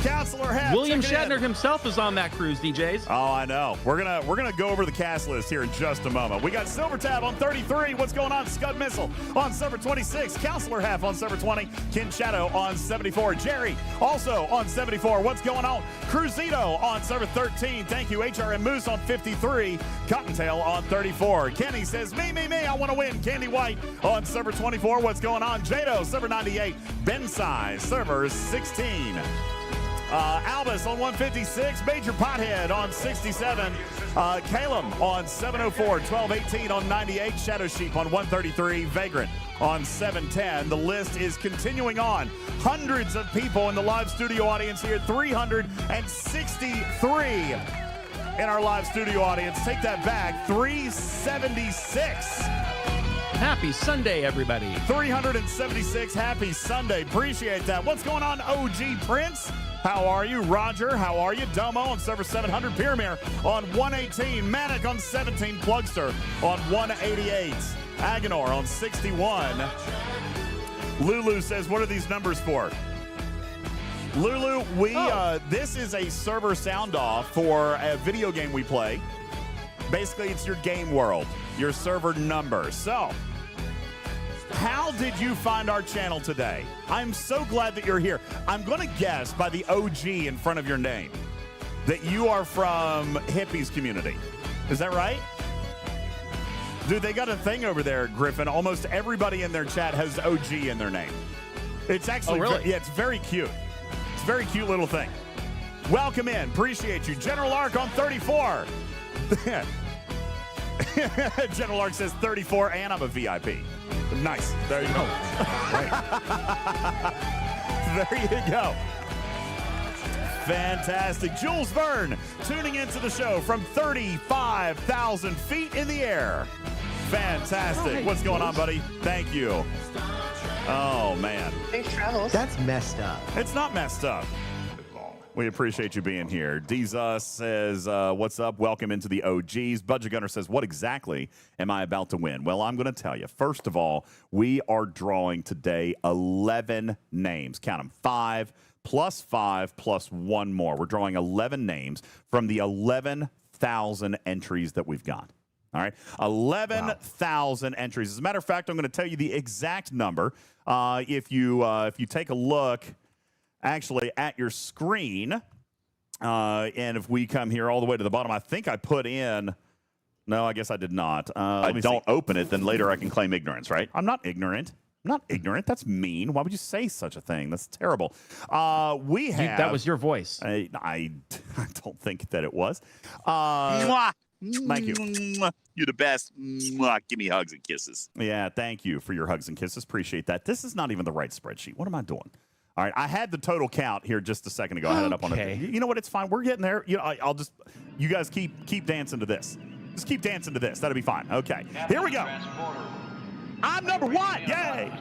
Counselor Hep, William Shatner himself is on that cruise, DJs. Oh, I know. We're gonna go over the cast list here in just a moment. We got Silver Tab on 33. What's going on? Scud Missile on server 26. Counselor Hef on server 20. Ken Shadow on 74. Jerry also on 74. What's going on? Cruzito on server 13. Thank you. HRM Moose on 53. Cottontail on 34. Kenny says, me, I want to win. Candy White on server 24. What's going on? Jado, server 98. Ben Size, server 16. Albus on 156, Major Pothead on 67, Calum on 704, 1218 on 98, Shadow Sheep on 133, Vagrant on 710. The list is continuing on. Hundreds of people in the live studio audience here, 363 in our live studio audience. Take that back, 376. Happy Sunday, everybody. 376, happy Sunday. Appreciate that. What's going on, OG Prince? How are you? Roger, how are you? Domo on server 700. Pyramir on 118. Manic on 17. Plugster on 188. Agonor on 61. Lulu says, what are these numbers for? Lulu, this is a server sound off for a video game we play. Basically, it's your game world, your server number. So, how did you find our channel today? I'm so glad that you're here. I'm going to guess by the OG in front of your name that you are from Hippies community. Is that right? Dude, they got a thing over there, Griffin. Almost everybody in their chat has OG in their name. It's actually, it's very cute. It's a very cute little thing. Welcome in. Appreciate you. General Arc on 34. General Arc says 34, and I'm a VIP. Nice. There you go. There you go. Fantastic. Jules Verne tuning into the show from 35,000 feet in the air. Fantastic. What's going on, buddy? Thank you. Oh, man. Safe travels. That's messed up. It's not messed up. We appreciate you being here. Diza says, what's up? Welcome into the OGs. Budget Gunner says, what exactly am I about to win? Well, I'm going to tell you. First of all, we are drawing today 11 names. Count them. 5 plus 5 plus 1 more. We're drawing 11 names from the 11,000 entries that we've got. All right, 11,000 entries. As a matter of fact, I'm going to tell you the exact number. If you take a look, actually, at your screen, and if we come here all the way to the bottom, I think I put in. No, I guess I did not. I don't open it, then later I can claim ignorance, right? I'm not ignorant. I'm not ignorant. That's mean. Why would you say such a thing? That's terrible. We have. That was your voice. I don't think that it was. Mwah. Thank you. You're the best. Mwah. Give me hugs and kisses. Yeah, thank you for your hugs and kisses. Appreciate that. This is not even the right spreadsheet. What am I doing? All right, I had the total count here just a second ago. I had it up on it. You know what? It's fine. We're getting there. You know, I'll just. You guys keep dancing to this. Just keep dancing to this. That'll be fine. Okay, here we go. I'm number 1. Yay!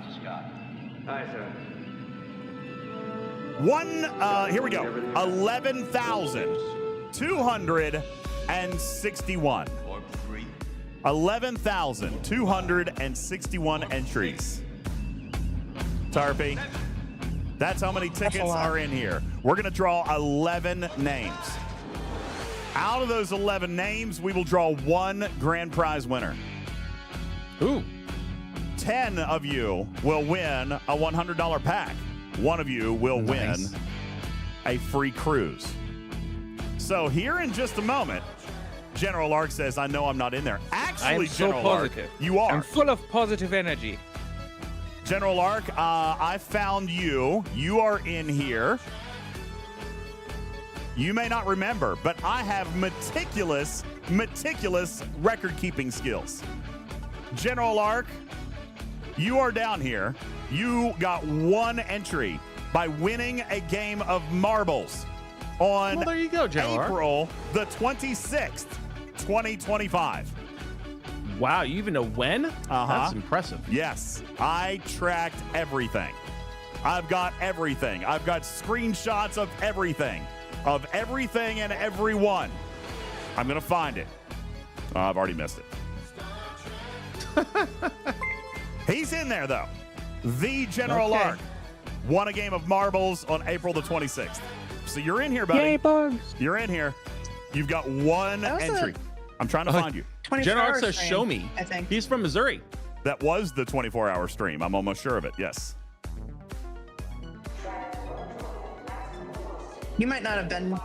Hi, sir. Here we go. 11,261. 11,261 entries. Tarpy. That's how many tickets lot. are in here. We're going to draw 11 names. Out of those 11 names, we will draw one grand prize winner. Ooh. 10 of you will win a $100 pack. One of you will win a free cruise. So here in just a moment, General Lark says, I know I'm not in there. Actually, I'm so General Lark, positive. you are. I'm full of positive energy. General Lark, I found you. You are in here. You may not remember, but I have meticulous record-keeping skills. General Lark, you are down here. You got one entry by winning a game of marbles on Well, there you go, General Lark. April the 26th, 2025. Wow, you even know when? Uh-huh. That's impressive. Yes, I tracked everything. I've got everything. I've got screenshots of everything and everyone. I'm going to find it. I've already missed it. He's in there, though. The General Lark won a game of marbles on April the 26th. So you're in here, buddy. Yay, bugs. You're in here. You've got one That was entry. I'm trying to find you. 24 General Lark hour says, stream, show me. I think. He's from Missouri. That was the 24-hour stream. I'm almost sure of it. Yes. You might not have been.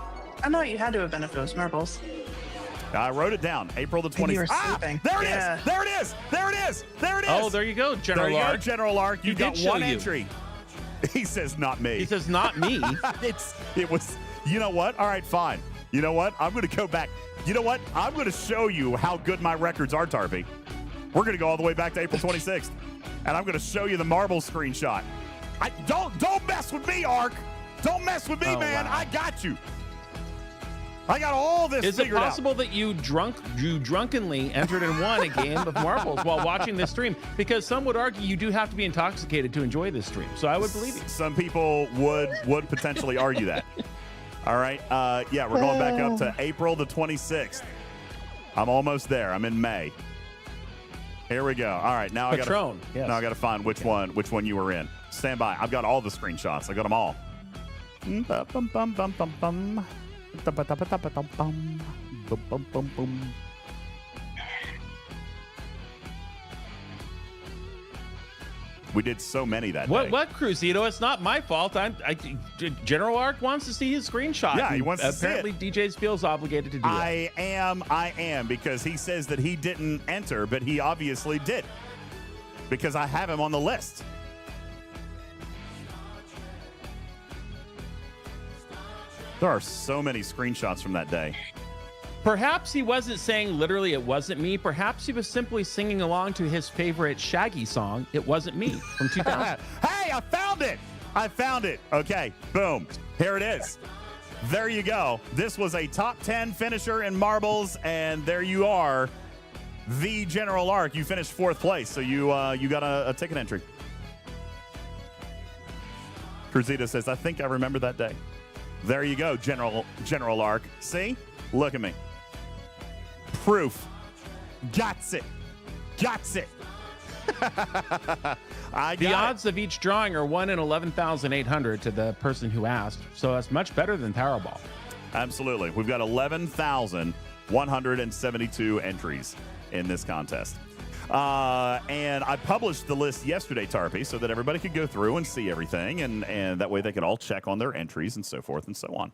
Oh no, you had to have been if it was marbles. I wrote it down. April the 20th. You were sleeping. There it Yeah. is. There it is. There it is. There it is. Oh, there you go, General There you Lark. go, General Lark. You He got did show one you. entry. He says, not me. He says, not me. It was, you know what? All right, fine. You know what? I'm going to go back. You know what? I'm going to show you how good my records are, Tarpy. We're going to go all the way back to April 26th. And I'm going to show you the marble screenshot. Don't mess with me, Ark. Don't mess with me, man. Wow. I got you. I got all this Is it figured out. possible that you drunkenly entered and won a game of marbles while watching this stream? Because some would argue you do have to be intoxicated to enjoy this stream. So I would believe you. Some people would potentially argue that. All right. Yeah, we're going back up to April the 26th. I'm almost there. I'm in May. Here we go. All right. Now Patron. Yes. Now I got to find which one you were in. Stand by. I've got all the screenshots. I got them all. We did so many that day. What, Cruzito? It's not my fault. General Lark wants to see his screenshot. Yeah, he wants to see it. Apparently, DJz feels obligated to do that. I am, because he says that he didn't enter, but he obviously did. Because I have him on the list. There are so many screenshots from that day. Perhaps he wasn't saying literally it wasn't me. Perhaps he was simply singing along to his favorite Shaggy song, It Wasn't Me, from 2000. Hey, I found it. I found it. Okay, boom. Here it is. There you go. This was a top 10 finisher in marbles, and there you are, the General Lark. You finished 4th place, so you got a ticket entry. Cruzita says, I think I remember that day. There you go, General Lark. See? Look at me. Proof. Gots it. The odds of each drawing are 1 in 11,800 to the person who asked, so that's much better than Powerball. Absolutely. We've got 11,172 entries in this contest. And I published the list yesterday, Tarpy, so that everybody could go through and see everything, and that way they could all check on their entries and so forth and so on.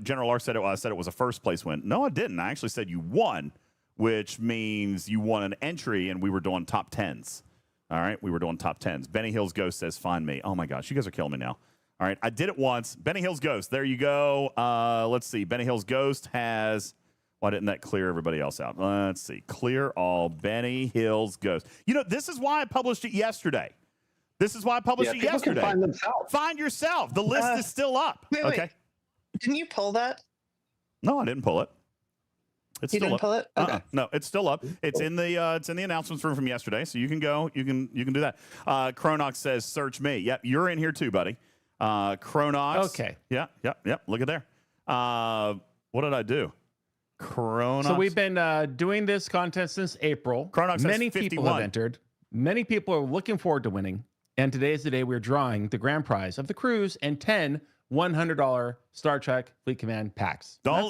General Lark said I said it was a first place win. No, I didn't. I actually said you won, which means you won an entry, and we were doing top 10s. All right, we were doing top 10s. Benny Hill's Ghost says, find me. Oh, my gosh, you guys are killing me now. All right, I did it once. Benny Hill's Ghost, there you go. Let's see. Benny Hill's Ghost has... Why didn't that clear everybody else out? Let's see. Clear all Benny Hill's Ghost. You know, this is why I published it yesterday. People can find themselves. Find yourself. The list is still up. Wait. Didn't you pull that? No, I didn't pull it. It's You still didn't up. pull it? Okay. No, it's still up. It's in the announcements room from yesterday, so you can go. You can do that. Chronox says, "Search me." Yep, you're in here too, buddy. Chronox. Okay. Yep. Look at there. What did I do? Chronox. So we've been doing this contest since April. Chronox has Many 51. people have entered. Many people are looking forward to winning. And today is the day we're drawing the grand prize of the cruise and 10 $100 Star Trek Fleet Command packs. No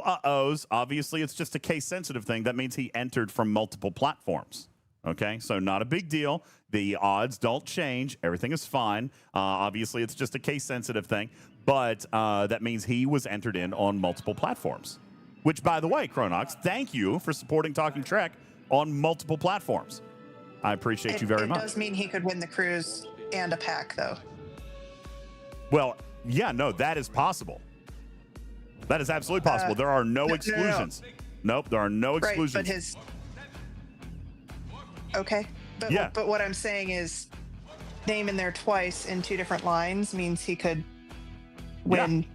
uh-ohs. Obviously, it's just a case-sensitive thing. That means he entered from multiple platforms. Okay, so not a big deal. The odds don't change. Everything is fine. Obviously, it's just a case-sensitive thing. But that means he was entered in on multiple platforms. Which, by the way, Chronox, thank you for supporting Talking Trek on multiple platforms. I appreciate you very much. It does mean he could win the cruise and a pack, though. Well, yeah, no, that is possible. That is absolutely possible. There are no exclusions. Nope, there are no exclusions. Right, but his... Okay. But, yeah. But what I'm saying is name in there twice in 2 different lines means he could win. Yeah.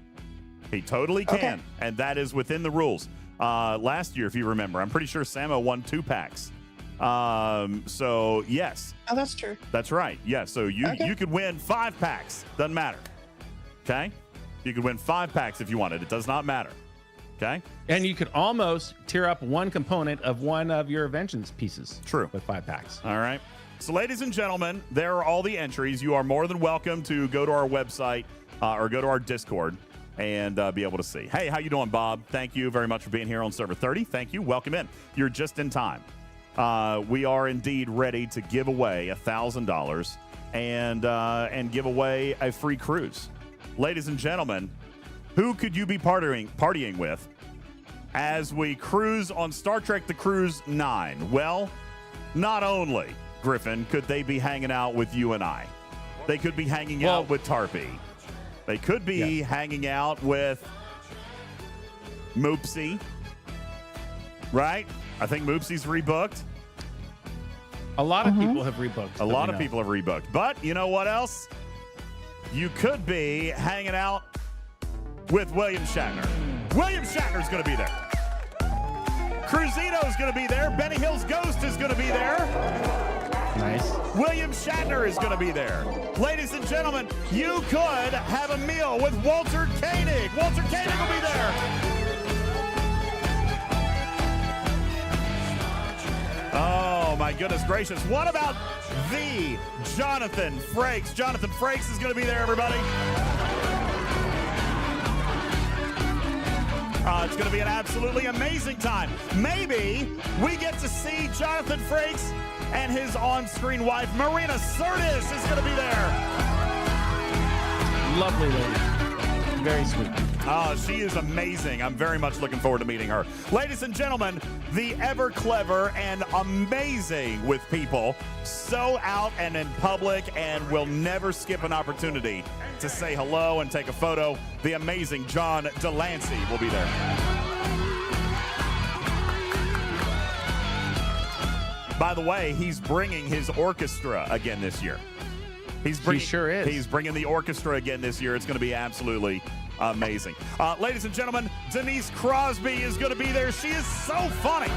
He totally can. Okay. And that is within the rules. Last year, if you remember, I'm pretty sure Samo won 2 packs. So, yes. Oh, that's true. That's right. Yeah, so you could win 5 packs. Doesn't matter. Okay? You could win 5 packs if you wanted. It does not matter. Okay? And you could almost tear up one component of one of your Vengeance pieces. True. With 5 packs. All right. So, ladies and gentlemen, there are all the entries. You are more than welcome to go to our website or go to our Discord and be able to see. Hey, how you doing, Bob? Thank you very much for being here on Server 30. Thank you. Welcome in. You're just in time. We are indeed ready to give away $1,000 and give away a free cruise. Ladies and gentlemen, who could you be partying with as we cruise on Star Trek The Cruise 9? Well, not only, Griffin, could they be hanging out with you and I. They could be hanging out with Tarpy. They could be hanging out with Moopsy. Right? I think Moopsy's rebooked. A lot of people have rebooked. A lot of people have rebooked. But you know what else? You could be hanging out with William Shatner. William Shatner's going to be there. Cruzito's going to be there. Benny Hill's Ghost is going to be there. Nice. William Shatner is going to be there. Ladies and gentlemen, you could have a meal with Walter Koenig. Walter Koenig will be there. Oh, my goodness gracious. What about the Jonathan Frakes? Jonathan Frakes is going to be there, everybody. It's going to be an absolutely amazing time. Maybe we get to see Jonathan Frakes and his on-screen wife, Marina Sirtis, is going to be there. Lovely lady. Very sweet. She is amazing. I'm very much looking forward to meeting her. Ladies and gentlemen, the ever clever and amazing with people, so out and in public and will never skip an opportunity to say hello and take a photo, the amazing John Delancey will be there. By the way, he's bringing his orchestra again this year. He sure is. He's bringing the orchestra again this year. It's going to be absolutely amazing. Ladies and gentlemen, Denise Crosby is going to be there. She is so funny.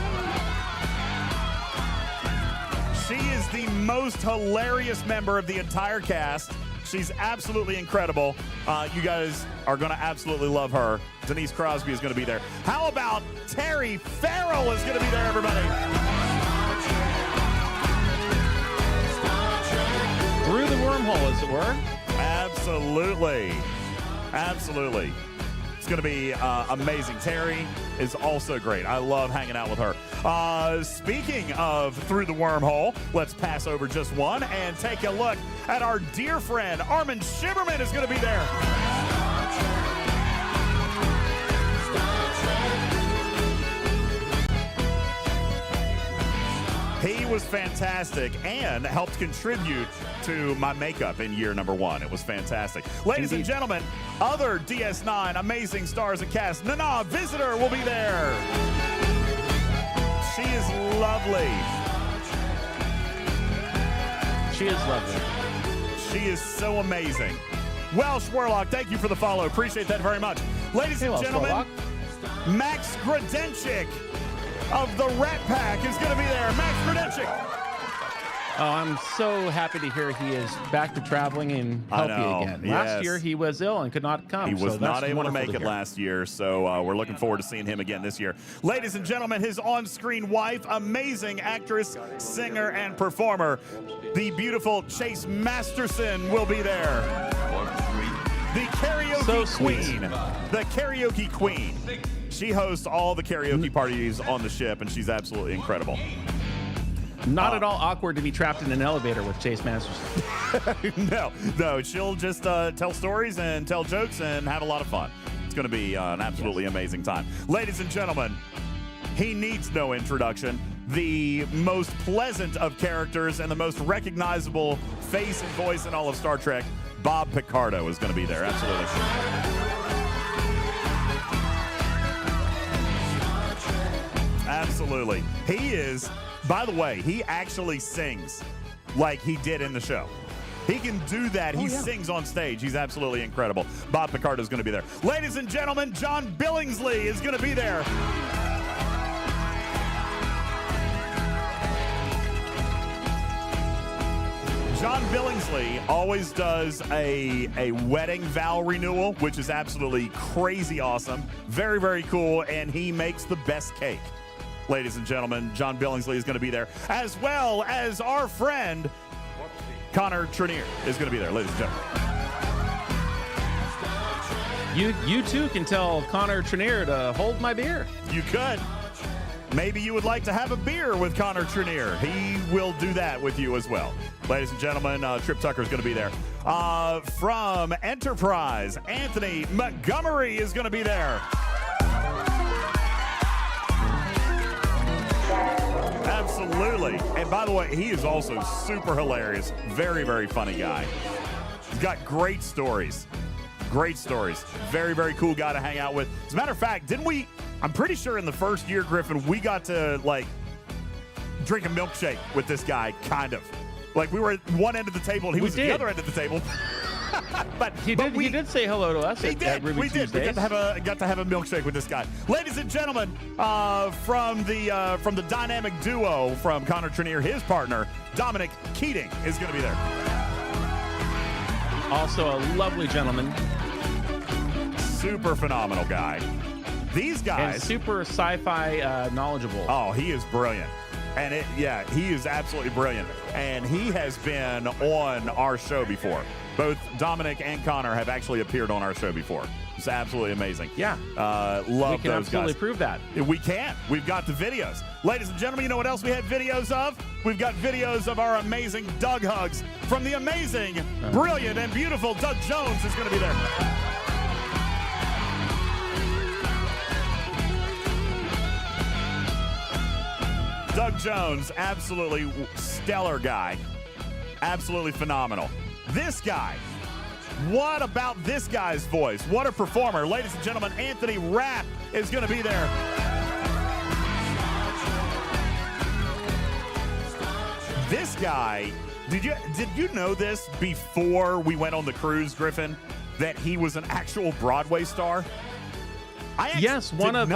She is the most hilarious member of the entire cast. She's absolutely incredible. You guys are going to absolutely love her. Denise Crosby is going to be there. How about Terry Farrell is going to be there, everybody? Through the wormhole, as it were. Absolutely. Absolutely. It's going to be amazing. Terry is also great. I love hanging out with her. Speaking of Through the Wormhole, let's pass over just one and take a look at our dear friend Armin Shiberman is going to be there. He was fantastic and helped contribute to my makeup in year number 1. It was fantastic. Ladies and gentlemen, other DS9 amazing stars and cast. Nana Visitor will be there. She is lovely. She is lovely. She is so amazing. Welsh Warlock, thank you for the follow. Appreciate that very much. Ladies and gentlemen, Max Gradenchik of the Rat Pack is going to be there. Max Gradenchik. Oh, I'm so happy to hear he is back to traveling and I healthy know, again. yes. Last year he was ill and could not come. He was so not that's able to wonderful make it hear. last year, so we're looking forward to seeing him again this year. Ladies and gentlemen, his on-screen wife, amazing actress, singer, and performer, the beautiful Chase Masterson will be there. The karaoke queen. The karaoke queen. She hosts all the karaoke parties on the ship, and she's absolutely incredible. Not at all awkward to be trapped in an elevator with Chase Masterson. No, she'll just tell stories and tell jokes and have a lot of fun. It's going to be an absolutely amazing time. Ladies and gentlemen, he needs no introduction. The most pleasant of characters and the most recognizable face and voice in all of Star Trek, Bob Picardo, is going to be there. Absolutely. Absolutely. He is, by the way, he actually sings like he did in the show. He can do that. He sings on stage. He's absolutely incredible. Bob Picardo is going to be there. Ladies and gentlemen, John Billingsley is going to be there. John Billingsley always does a wedding vow renewal, which is absolutely crazy awesome. Very, very cool, and he makes the best cake. Ladies and gentlemen, John Billingsley is going to be there, as well as our friend Connor Trenier is going to be there, ladies and gentlemen. You too can tell Connor Trenier to hold my beer. You could. Maybe you would like to have a beer with Connor Trenier. He will do that with you as well. Ladies and gentlemen, Trip Tucker is going to be there. From Enterprise, Anthony Montgomery is going to be there. Absolutely. And by the way, he is also super hilarious. Very, very funny guy. He's got great stories. Great stories. Very, very cool guy to hang out with. As a matter of fact, didn't we, I'm pretty sure in the first year, Griffin, we got to like drink a milkshake with this guy, kind of. Like we were at one end of the table and he was at the other end of the table. He did say hello to us. At Ruby We did. We got to have a milkshake with this guy. Ladies and gentlemen, from the dynamic duo from Connor Trenier, his partner Dominic Keating is going to be there. Also a lovely gentleman. Super phenomenal guy. These guys. And super sci-fi knowledgeable. Oh, he is brilliant. And he is absolutely brilliant. And he has been on our show before. Both Dominic and Connor have actually appeared on our show before. It's absolutely amazing. Yeah. Love those guys. We can absolutely prove that. We can. We've got the videos. Ladies and gentlemen, you know what else we have videos of? We've got videos of our amazing Doug hugs from the amazing, brilliant, and beautiful Doug Jones is going to be there. Doug Jones, absolutely stellar guy. Absolutely phenomenal. This guy, what about this guy's voice? What a performer. Ladies and gentlemen, Anthony Rapp is going to be there. This guy, did you know this before we went on the cruise, Griffin, that he was an actual Broadway star? Yes, one of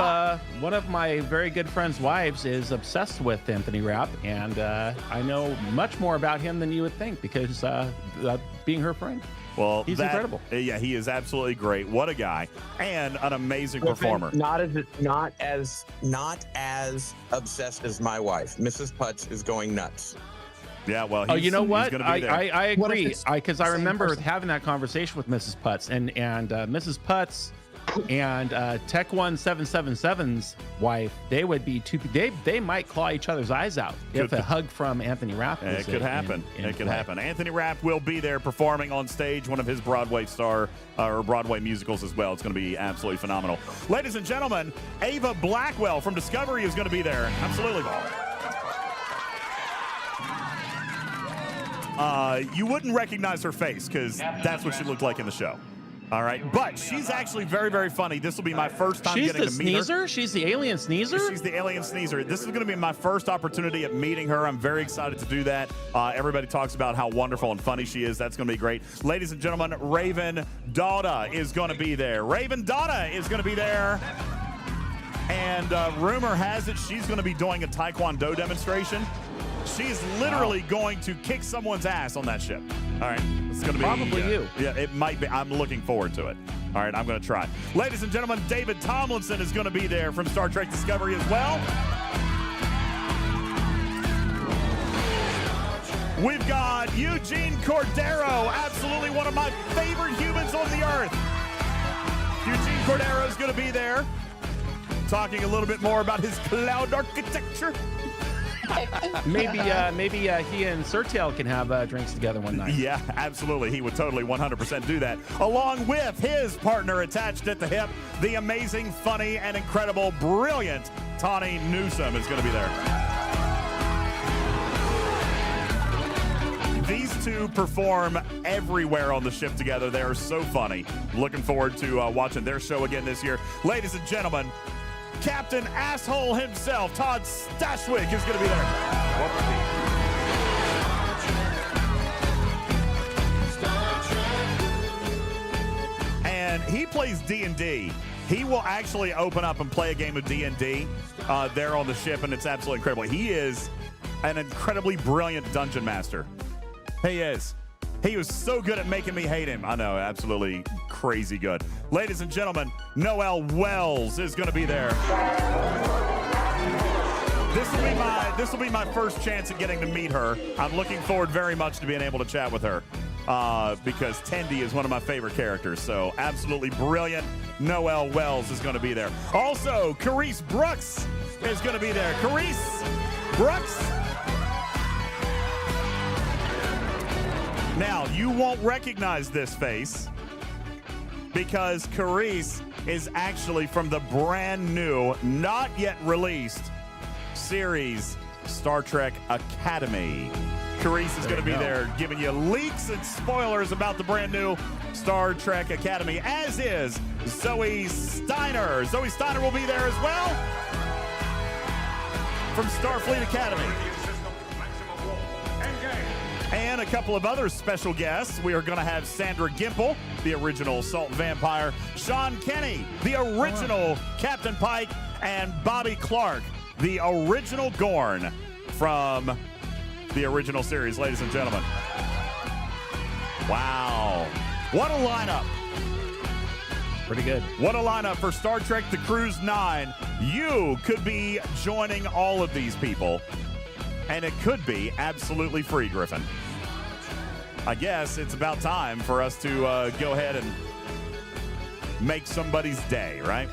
my very good friend's wives is obsessed with Anthony Rapp, and I know much more about him than you would think because being her friend. Well, he's incredible. Yeah, he is absolutely great. What a guy, and an amazing performer. Not as obsessed as my wife. Mrs. Putz is going nuts. Yeah, well, you know what? I agree because I remember having that conversation with Mrs. Putz and Mrs. Putz. And Tech 1777's wife, they would be they might claw each other's eyes out if a hug from Anthony Rapp was It could happen. It could happen. Anthony Rapp will be there performing on stage, one of his Broadway or Broadway musicals as well. It's going to be absolutely phenomenal. Ladies and gentlemen, Ava Blackwell from Discovery is going to be there. Absolutely. You wouldn't recognize her face because that's what she looked like in the show. All right, but she's actually very, very funny. This will be my first time getting to meet her. She's the sneezer? She's the alien sneezer? She's the alien sneezer. This is going to be my first opportunity at meeting her. I'm very excited to do that. Everybody talks about how wonderful and funny she is. That's going to be great. Ladies and gentlemen, Raven Dada is going to be there. Raven Dada is going to be there. And rumor has it she's going to be doing a Taekwondo demonstration. She is literally going to kick someone's ass on that ship. All right. It's going to be Probably you. Yeah, it might be. I'm looking forward to it. All right, I'm going to try. Ladies and gentlemen, David Tomlinson is going to be there from Star Trek Discovery as well. We've got Eugene Cordero, absolutely one of my favorite humans on the earth. Eugene Cordero is going to be there, talking a little bit more about his cloud architecture. Maybe he and Sertail can have drinks together one night. Yeah, absolutely. He would totally 100% do that. Along with his partner attached at the hip, the amazing, funny, and incredible, brilliant Tawny Newsome is going to be there. These two perform everywhere on the ship together. They are so funny. Looking forward to watching their show again this year. Ladies and gentlemen, Captain Asshole himself, Todd Stashwick, is going to be there. And he plays D&D. He will actually open up and play a game of D&D there on the ship, and it's absolutely incredible. He is an incredibly brilliant dungeon master. He is. He was so good at making me hate him. I know, absolutely crazy good. Ladies and gentlemen, Noelle Wells is going to be there. This will be my first chance at getting to meet her. I'm looking forward very much to being able to chat with her because Tendi is one of my favorite characters. So absolutely brilliant. Noelle Wells is going to be there. Also, Carice Brooks is going to be there. Carice Brooks. Now, you won't recognize this face because Carice is actually from the brand new, not yet released series Star Trek Academy. Carice is going to be there giving you leaks and spoilers about the brand new Star Trek Academy, as is Zoe Steiner. Zoe Steiner will be there as well from Starfleet Academy. And a couple of other special guests. We are going to have Sandra Gimple, the original Salt Vampire, Sean Kenny, the original Captain Pike, and Bobby Clark, the original Gorn from the original series, ladies and gentlemen. Wow. What a lineup. Pretty good. What a lineup for Star Trek The Cruise 9. You could be joining all of these people. And it could be absolutely free, Griffin. I guess it's about time for us to go ahead and make somebody's day, right?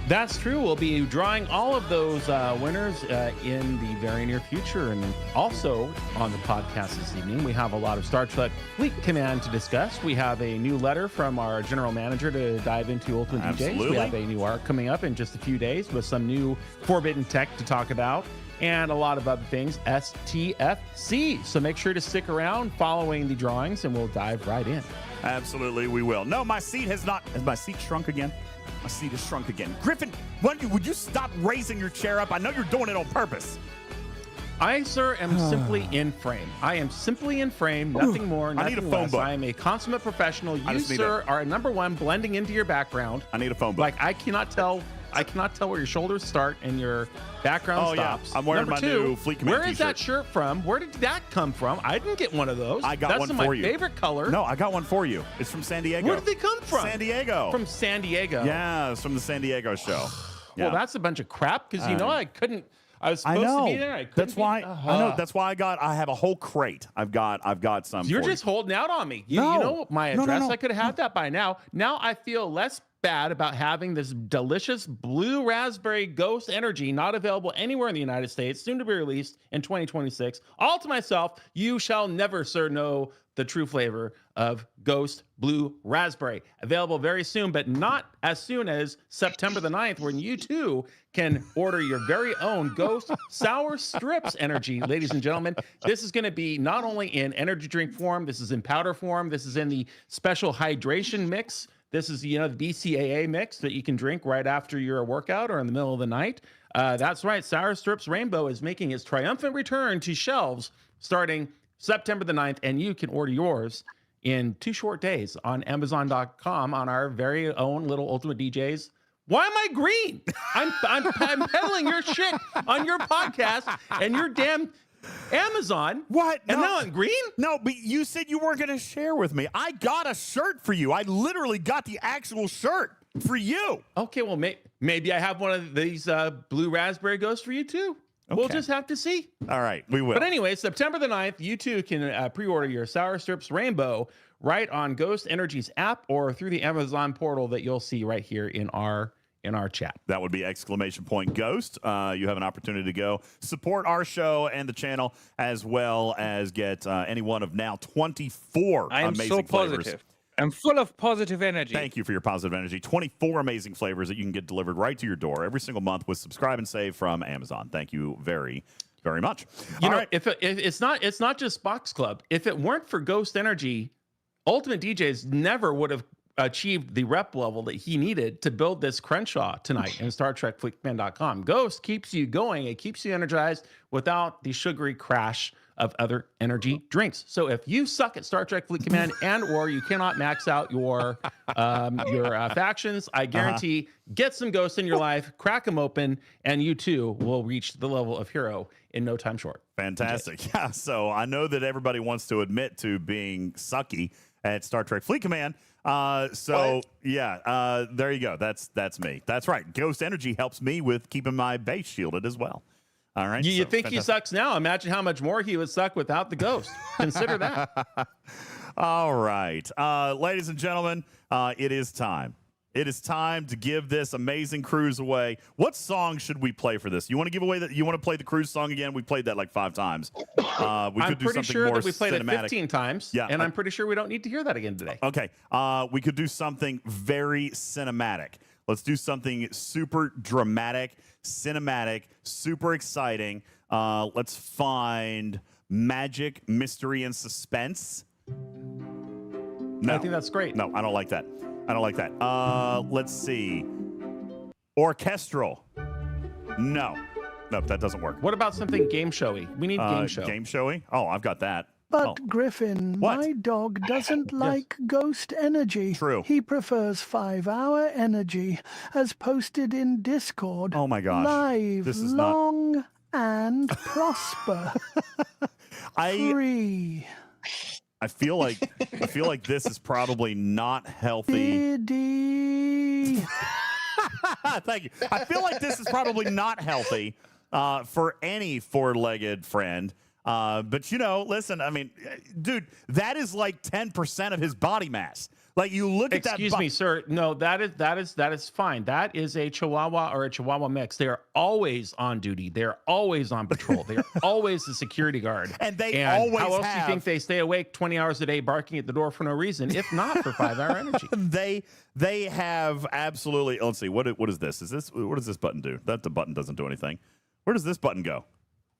That's true. We'll be drawing all of those winners in the very near future. And also on the podcast this evening, we have a lot of Star Trek Fleet Command to discuss. We have a new letter from our general manager to dive into UltimatDJz. We have a new arc coming up in just a few days with some new forbidden tech to talk about. And a lot of other things, STFC. So make sure to stick around following the drawings, and we'll dive right in. Absolutely, we will. No, my seat has not. Has my seat shrunk again? My seat has shrunk again. Griffin, would you stop raising your chair up? I know you're doing it on purpose. I, sir, am simply in frame. I am simply in frame, nothing more, nothing I need a phone less. book. I am a consummate professional. You, sir, are number one, blending into your background. I need a phone book. Like, I cannot tell where your shoulders start and your background stops. Yeah. I'm wearing my new Fleet Command Where is that shirt from? Where did that come from? I didn't get one of those. I got one for you. That's my favorite color. No, I got one for you. It's from San Diego. Where did they come from? San Diego. From San Diego. Yeah, it's from the San Diego show. Well, that's a bunch of crap because I couldn't. I was supposed to be there. I couldn't. That's why. I know. That's why I have a whole crate. I've got some. You're just holding out on me. You know my address. No. I could have had that by now. Now I feel less bad about having this delicious blue raspberry ghost energy not available anywhere in the United States, soon to be released in 2026. All to myself, you shall never, sir, know the true flavor of ghost blue raspberry. Available very soon, but not as soon as September the 9th, when you too can order your very own ghost sour strips energy. Ladies and gentlemen, this is going to be not only in energy drink form, this is in powder form, this is in the special hydration mix. This is, the BCAA mix that you can drink right after your workout or in the middle of the night. That's right. Sour Strips Rainbow is making its triumphant return to shelves starting September the 9th, and you can order yours in 2 short days on Amazon.com on our very own little UltimatDJz Why am I green? I'm peddling your shit on your podcast and your damn Amazon. What? And No. now I'm green? No, but you said you weren't going to share with me. I got a shirt for you. I literally got the actual shirt for you. Okay, well, maybe I have one of these blue raspberry ghosts for you too. We'll Okay. just have to see. All right, we will. But anyway, September the 9th, you too can pre-order your Sour Strips Rainbow right on Ghost Energy's app or through the Amazon portal that you'll see right here in our chat. That would be !Ghost. You have an opportunity to go support our show and the channel, as well as get any one of now 24 I am amazing so flavors. positive. I'm full of positive energy. Thank you for your positive energy. 24 amazing flavors that you can get delivered right to your door every single month with Subscribe and Save from Amazon. Thank you very, very much. You All know, right. if it's not just Box Club. If it weren't for Ghost Energy, UltimatDJz never would have achieved the rep level that he needed to build this Krencha tonight in StarTrekFleetCommand.com. Ghost keeps you going. It keeps you energized without the sugary crash of other energy drinks. So if you suck at Star Trek Fleet Command and or you cannot max out your factions, I guarantee get some Ghosts in your life, crack them open, and you too will reach the level of hero in no time short. Fantastic. Yeah, so I know that everybody wants to admit to being sucky at Star Trek Fleet Command. There you go. That's me. That's right. Ghost Energy helps me with keeping my base shielded as well. All right. You so think fantastic. he sucks now? Imagine how much more he would suck without the ghost. Consider that. All right. Ladies and gentlemen, it is time. It is time to give this amazing cruise away. What song should we play for this? You want to give away that? You want to play the cruise song again? We played that like 5 times. We I'm could do pretty something sure more that we played cinematic. it 15 times. Yeah, and I'm pretty sure we don't need to hear that again today. Okay. We could do something very cinematic. Let's do something super dramatic, cinematic, super exciting. Let's find magic, mystery, and suspense. No. I think that's great. No, I don't like that. I don't like that. Let's see. Orchestral. No. Nope, that doesn't work. What about something game showy? We need game show. Game showy? Oh, I've got that. But Griffin, What? my dog doesn't like ghost energy. True. He prefers 5-hour energy, as posted in Discord. Oh my gosh. Live, This is not- long, and prosper. Free. I feel like this is probably not healthy. Biddy. Thank you. I feel like this is probably not healthy for any 4-legged friend. But listen, I mean, dude, that is like 10% of his body mass. Like you look at that. Excuse me, sir. No, that is fine. That is a Chihuahua or a Chihuahua mix. They are always on duty. They are always on patrol. They are always the security guard. And they how always else do you have- think they stay awake 20 hours a day barking at the door for no reason, if not for 5-hour energy? They have absolutely. Let's see. What is this? What does this button do? That the button doesn't do anything. Where does this button go?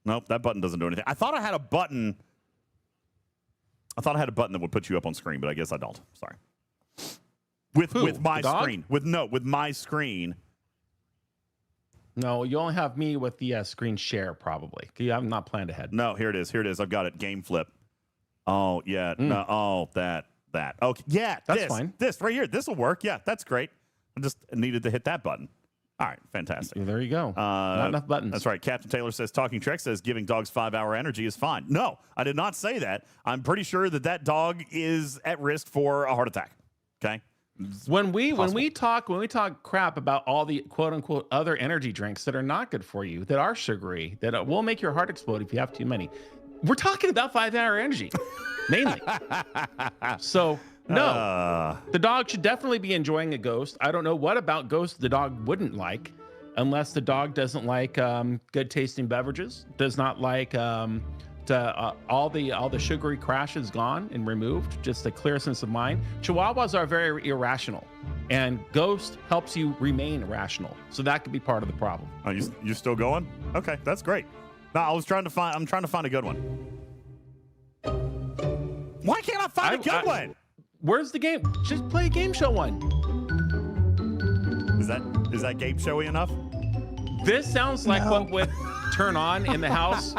Nope, that button doesn't do anything. I thought I had a button. That would put you up on screen, but I guess I don't. Sorry. With my The dog? screen. With my screen. No, you only have me with the screen share, probably. I'm not planned ahead. No, here it is. I've got it. Game flip. Oh yeah. No. Oh, that. Okay. Yeah. That's fine. This right here. This will work. Yeah, that's great. I just needed to hit that button. All right, fantastic. There you go. Not enough buttons. That's right. Captain Taylor says, Talking Trek says giving dogs 5-hour energy is fine. No, I did not say that. I'm pretty sure that dog is at risk for a heart attack. Okay. When we talk crap about all the quote unquote other energy drinks that are not good for you, that are sugary, that will make your heart explode if you have too many, we're talking about 5-hour energy mainly. So no, the dog should definitely be enjoying a ghost. I don't know what about ghost the dog wouldn't like, unless the dog doesn't like good tasting beverages, does not like all the sugary crash is gone and removed, just a clear sense of mind. Chihuahuas are very irrational, and ghost helps you remain rational. So that could be part of the problem. Oh, you still going? Okay, that's great. No, I'm trying to find a good one. Why can't I find a good one? Where's the game? Just play a game show one. Is that game showy enough? This sounds like what would turn on in the house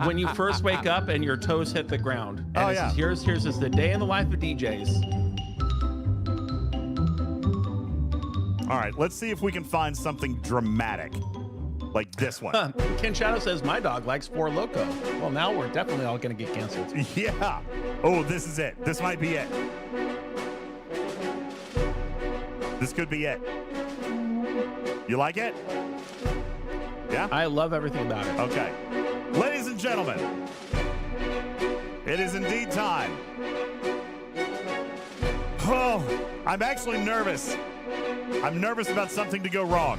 when you first wake up and your toes hit the ground. And Oh, it yeah. says, here's just the day in the life of DJs. All right, let's see if we can find something dramatic like this one. Ken Shadow says, my dog likes Four Loko. Well, now we're definitely all going to get canceled. Yeah. Oh, this is it. This might be it. This could be it. You like it? Yeah? I love everything about it. Okay. Ladies and gentlemen, it is indeed time. Oh, I'm actually nervous. I'm nervous about something to go wrong.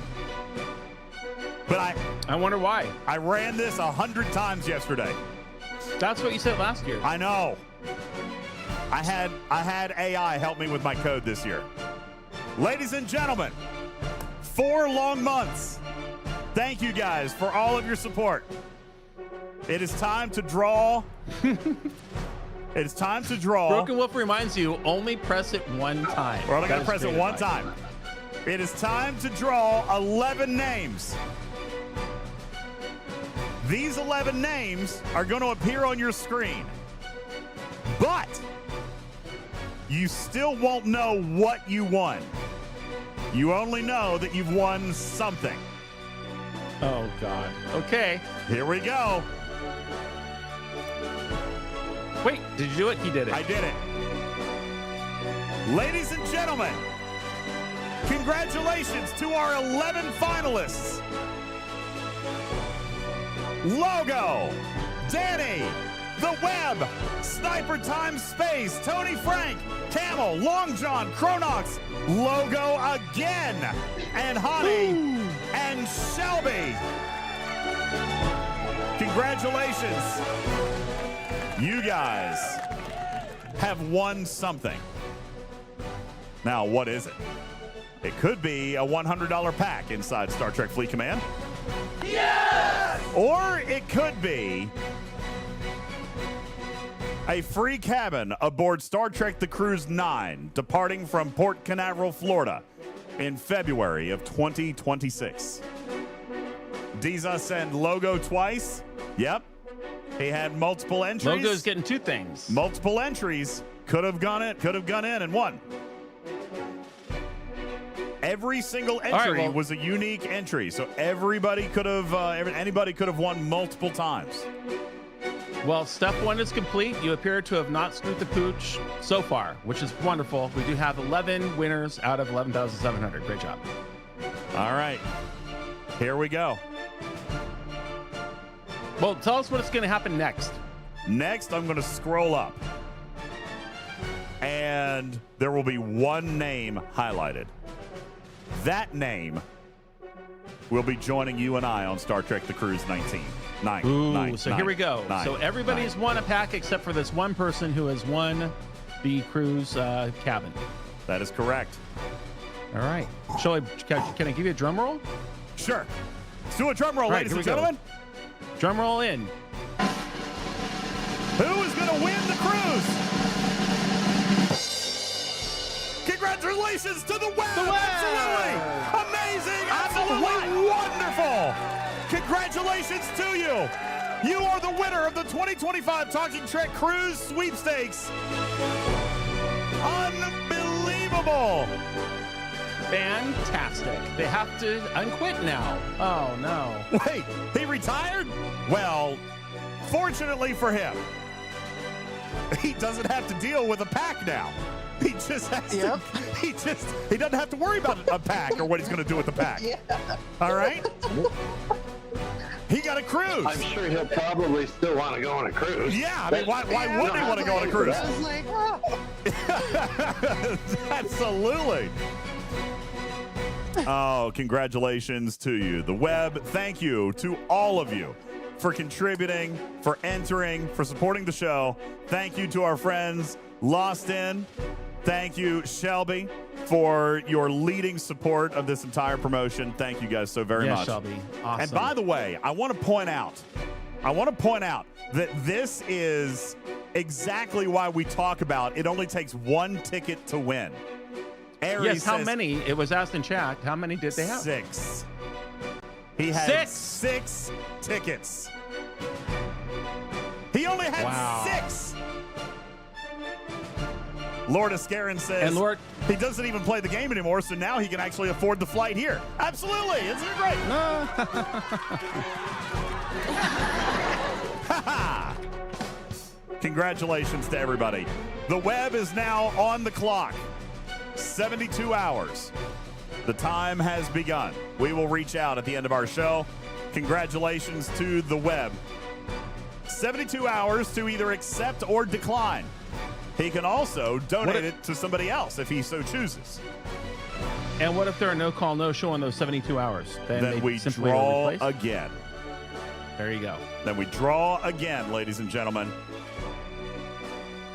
But I wonder why. I ran this 100 times yesterday. That's what you said last year. I know. I had AI help me with my code this year. Ladies and gentlemen, 4 long months. Thank you guys for all of your support. It is time to draw. It is time to draw. Broken Wolf reminds you, only press it one time. We're only going to press it one time. It is time to draw 11 names. These 11 names are going to appear on your screen. But you still won't know what you won. You only know that you've won something. Oh, God. Okay. Here we go. Wait, did you do it? He did it. I did it. Ladies and gentlemen, congratulations to our 11 finalists. Logo, Danny, The Web, Sniper Times Space, Tony Frank, Camel, Long John, Chronox, Logo again, and Honey, and Shelby. Congratulations. You guys have won something. Now, what is it? It could be a $100 pack inside Star Trek Fleet Command. Yes! Or it could be a free cabin aboard Star Trek The Cruise 9, departing from Port Canaveral, Florida, in February of 2026. Deeza sent Logo twice. Yep. He had multiple entries. Logo's getting 2 things. Multiple entries. Could have gone in and won. Every single entry was a unique entry, so everybody could have, anybody could have won multiple times. Well, step 1 is complete. You appear to have not screwed the pooch so far, which is wonderful. We do have 11 winners out of 11,700. Great job. All right. Here we go. Well, tell us what's going to happen next. Next, I'm going to scroll up. And there will be one name highlighted. That name will be joining you and I on Star Trek The Cruise 19. Here we go. So everybody's won a pack except for this one person who has won the cruise cabin. That is correct. All right. Can I give you a drum roll? Sure. Let's do a drum roll, ladies and gentlemen. Drum roll in. Who is going to win the cruise? Congratulations to the Web! Absolutely amazing! Absolutely wonderful! Congratulations to you! You are the winner of the 2025 Talking Trek Cruise Sweepstakes. Unbelievable! Fantastic. They have to unquit now. Oh, no. Wait, he retired? Well, fortunately for him, he doesn't have to deal with a pack now. He just has to, he doesn't have to worry about a pack or what he's going to do with the pack. Yeah. All right? He got a cruise. I'm sure he'll probably still want to go on a cruise. Yeah, I mean, why wouldn't he want to go on a cruise? I was like, oh. Absolutely. Oh, congratulations to you. The Web, thank you to all of you for contributing, for entering, for supporting the show. Thank you to our friends Lost In. Thank you, Shelby, for your leading support of this entire promotion. Thank you guys so very much. Shelby. Awesome. And by the way, I want to point out that this is exactly why we talk about it only takes one ticket to win. Aries yes, how says, many? It was asked in chat. How many did they have? 6. He had 6 tickets. He only had 6. Lord Ascarin says And Lord, he doesn't even play the game anymore, so now he can actually afford the flight here. Absolutely. Isn't it great? Congratulations to everybody. The web is now on the clock. 72 hours. The time has begun. We will reach out at the end of our show. Congratulations to the web. 72 hours to either accept or decline. He can also donate it to somebody else if he so chooses. and what if there are no call, no show in those 72 hours? Then we draw again. There you go. Then we draw again, ladies and gentlemen.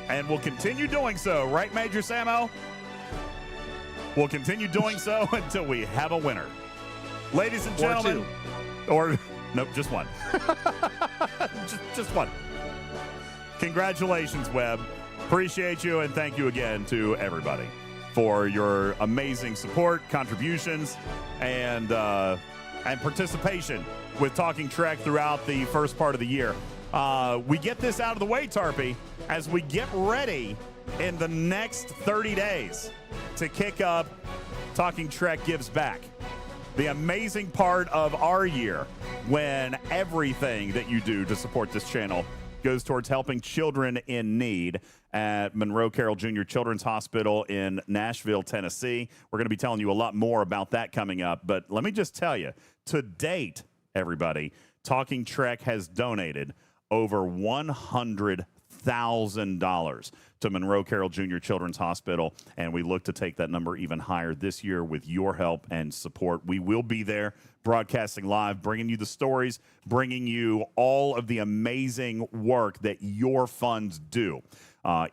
And we'll continue doing so, right, Major Samo? We'll continue doing so until we have a winner. Ladies and gentlemen. Or nope, just one. just one. Congratulations, Webb. Appreciate you, and thank you again to everybody for your amazing support, contributions, and participation with Talking Trek throughout the first part of the year. We get this out of the way, Tarpy, as we get ready in the next 30 days to kick up Talking Trek Gives Back. The amazing part of our year when everything that you do to support this channel goes towards helping children in need at Monroe Carroll Jr. Children's Hospital in Nashville, Tennessee. We're going to be telling you a lot more about that coming up. But let me just tell you, to date, everybody, Talking Trek has donated over $100,000 to Monroe Carroll Jr. Children's Hospital, and we look to take that number even higher this year with your help and support. We will be there broadcasting live, bringing you the stories, bringing you all of the amazing work that your funds do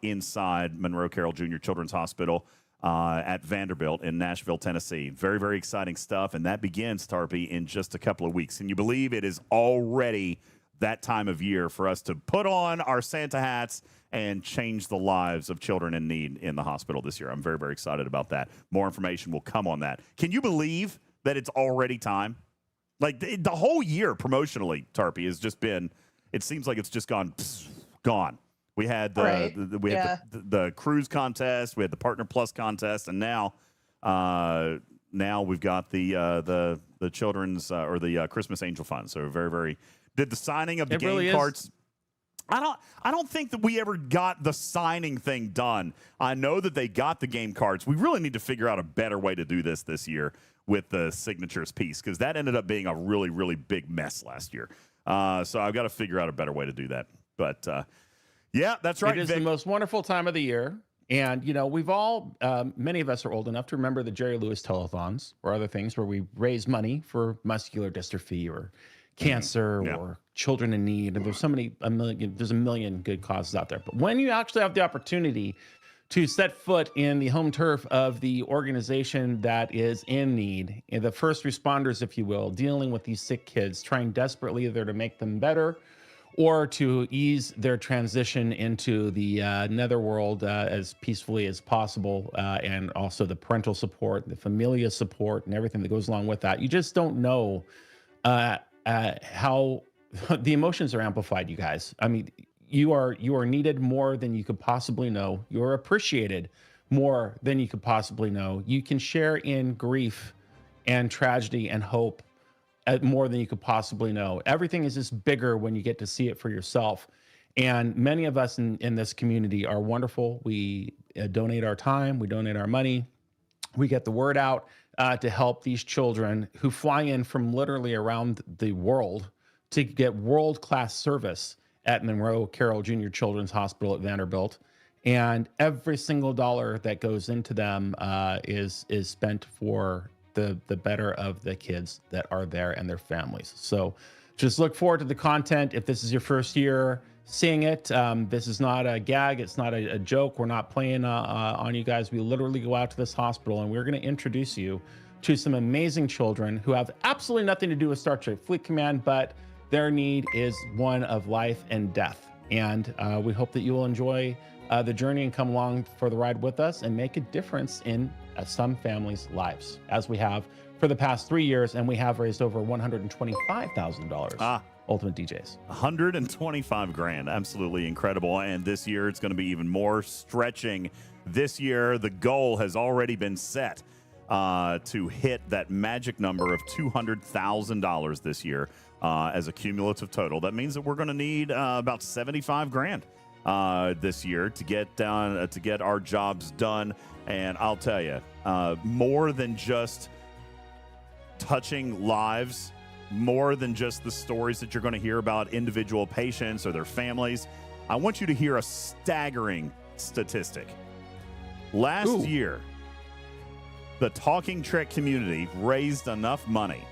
inside Monroe Carroll Jr. Children's Hospital at Vanderbilt in Nashville, Tennessee. Very, very exciting stuff, and that begins, Tarpy, in just a couple of weeks. Can you believe it is already that time of year for us to put on our Santa hats and change the lives of children in need in the hospital this year? I'm very, very excited about that. More information will come on that. Can you believe that it's already time? Like the whole year promotionally, Tarpy, has just been, it seems like it's just gone. We had the cruise contest, we had the Partner Plus contest, and now we've got the children's or the Christmas Angel Fund. So very, very did the signing of the game cards. I don't think that we ever got the signing thing done. I know that they got the game cards. We really need to figure out a better way to do this year with the signatures piece, because that ended up being a really, really big mess last year. So I've got to figure out a better way to do that. But yeah, that's right. It is the most wonderful time of the year. And, you know, we've all, many of us are old enough to remember the Jerry Lewis telethons or other things where we raise money for muscular dystrophy or cancer or children in need. And there's there's a million good causes out there. But when you actually have the opportunity to set foot in the home turf of the organization that is in need, and the first responders, if you will, dealing with these sick kids, trying desperately either to make them better or to ease their transition into the netherworld as peacefully as possible, and also the parental support, the familia support, and everything that goes along with that. You just don't know how the emotions are amplified, you guys. I mean, you are needed more than you could possibly know. You're appreciated more than you could possibly know. You can share in grief and tragedy and hope more than you could possibly know. Everything is just bigger when you get to see it for yourself. And many of us in this community are wonderful. We donate our time, we donate our money, we get the word out to help these children who fly in from literally around the world to get world-class service at Monroe Carroll Jr. Children's Hospital at Vanderbilt. And every single dollar that goes into them is spent for the better of the kids that are there and their families. So just look forward to the content. If this is your first year seeing it, this is not a gag. It's not a joke. We're not playing on you guys. We literally go out to this hospital and we're going to introduce you to some amazing children who have absolutely nothing to do with Star Trek Fleet Command, but their need is one of life and death. And we hope that you will enjoy the journey and come along for the ride with us and make a difference in some families' lives, as we have for the past 3 years, and we have raised over $125,000. Ultimate DJs. 125 grand. Absolutely incredible. And this year it's going to be even more stretching. This year, the goal has already been set to hit that magic number of $200,000 this year as a cumulative total. That means that we're going to need about 75 grand this year to get our jobs done. And I'll tell you, more than just touching lives, more than just the stories that you're going to hear about individual patients or their families, I want you to hear a staggering statistic. Last year, the Talking Trek community raised enough money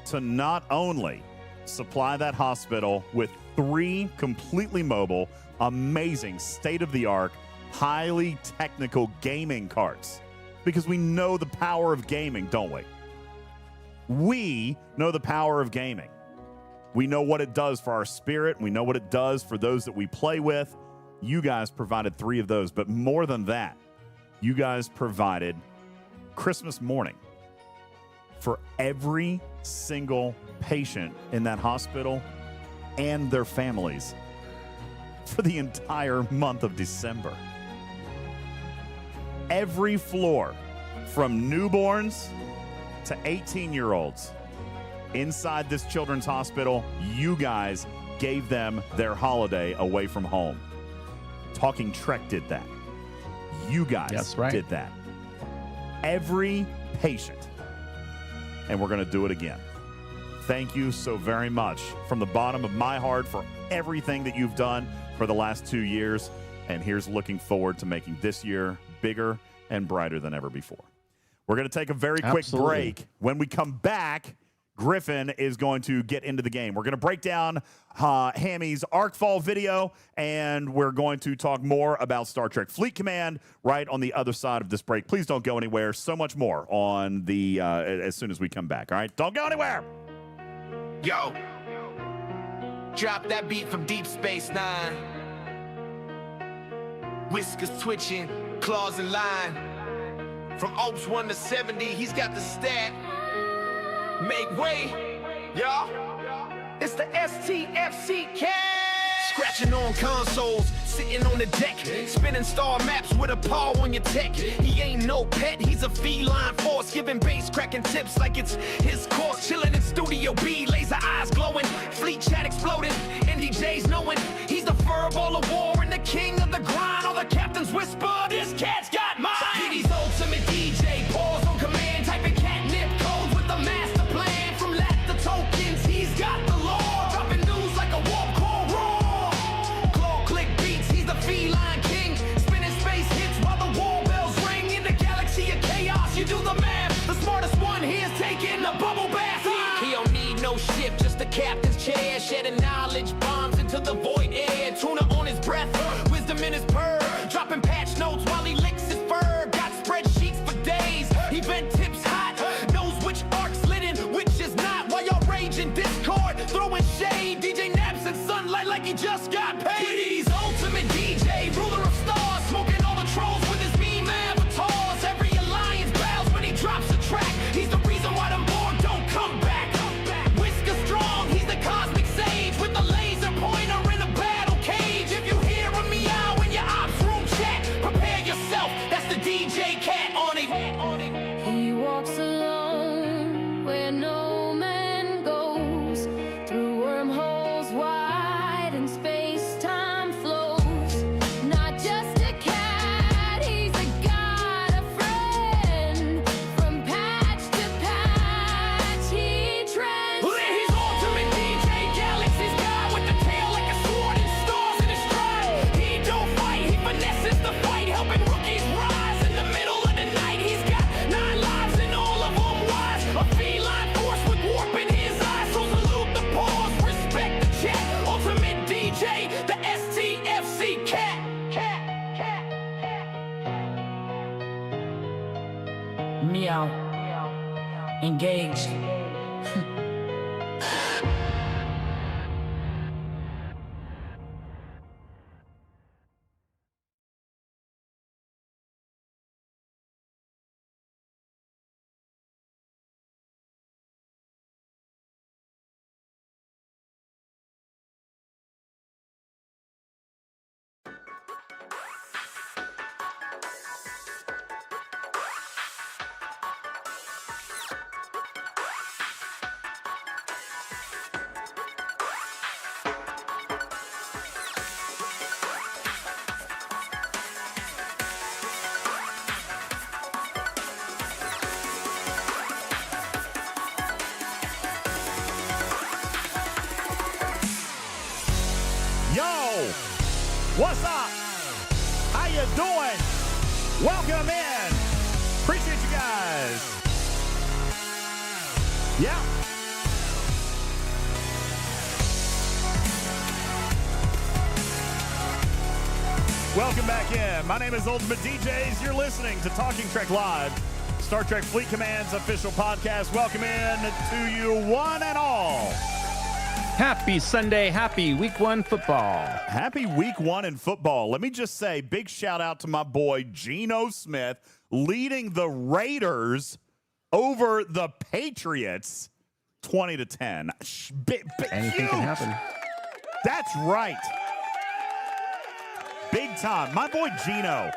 to not only supply that hospital with 3 completely mobile, amazing, state-of-the-art, highly technical gaming carts, because we know the power of gaming, don't we? We know the power of gaming. We know what it does for our spirit. We know what it does for those that we play with. You guys provided 3 of those, but more than that, you guys provided Christmas morning for every single patient in that hospital and their families for the entire month of December. Every floor, from newborns to 18-year-olds inside this children's hospital, you guys gave them their holiday away from home. Talking Trek did that. You guys did that. Every patient. And we're going to do it again. Thank you so very much from the bottom of my heart for everything that you've done for the last 2 years. And here's looking forward to making this year bigger and brighter than ever before. We're going to take a very quick break. When we come back, Griffin is going to get into the game. We're going to break down Hammy's Arcfall video, and we're going to talk more about Star Trek Fleet Command right on the other side of this break. Please don't go anywhere. So much more on the as soon as we come back. All right? Don't go anywhere. Yo. Drop that beat from Deep Space Nine. Whiskers twitching, claws in line. From Ops 1 to 70, he's got the stat. Make way, y'all. It's the STFC cat. Scratching on consoles, sitting on the deck, spinning star maps with a paw on your tech. He ain't no pet, he's a feline force, giving bass, cracking tips like it's his course. Chilling in Studio B, laser eyes glowing, fleet chat exploding, NDJs knowing he's the furball of war and the king of the grind. All the captains whisper, this cat's got mine. He's ultimate DJ, pause on command, typing catnip codes with the master plan. From left the tokens, he's got the law, dropping news like a warp core roar. Claw click beats, he's the feline king, spinning space hits while the war bells ring. In the galaxy of chaos, you do the math. The smartest one here's taking a bubble bath. He don't need no ship, just the captain's chair, shedding knowledge bombs into the void air. Tuna on his breath, wisdom in his purr, dropping patch notes while he licks his fur. Got spreadsheets for days, event tips hot, knows which arc's lit in, which is not. While y'all rage in Discord, throwing shade, DJ naps in sunlight like he just got paid. He's ultimate DJ, ruler of stars, smoking all the trolls with his meme avatars. Every alliance bows when he drops a track. He's the reason why them Borg don't come back. Whisker strong, he's the cosmic sage with the laser pointer in a battle cage. If you hear a meow in your ops room chat, prepare yourself, that's the DJ cat on it. He walks alone where no man goes, through wormholes wide and space-time flows. Not just a cat, he's a god, a friend. From patch to patch, he trends. He's ultimate DJ, galaxy's god with the tail like a sword and stars in his stride. He don't fight, he finesses the fight, helping rookies rise in the middle of the night. He's got 9 lives and all of them wise. A feline force with warp in his eyes. So salute the pause, respect the chat. Ultimate DJ, the STFC cat. Meow. Engaged. What's up? How you doing? Welcome in. Appreciate you guys. Yeah. Welcome back in. My name is UltimatDJz. You're listening to Talking Trek Live, Star Trek Fleet Command's official podcast. Welcome in to you one and all. Happy Sunday. Happy Week 1 football. Happy Week 1 in football. Let me just say, big shout out to my boy Geno Smith leading the Raiders over the Patriots 20-10. Anything can happen. That's right. Big time. My boy Geno.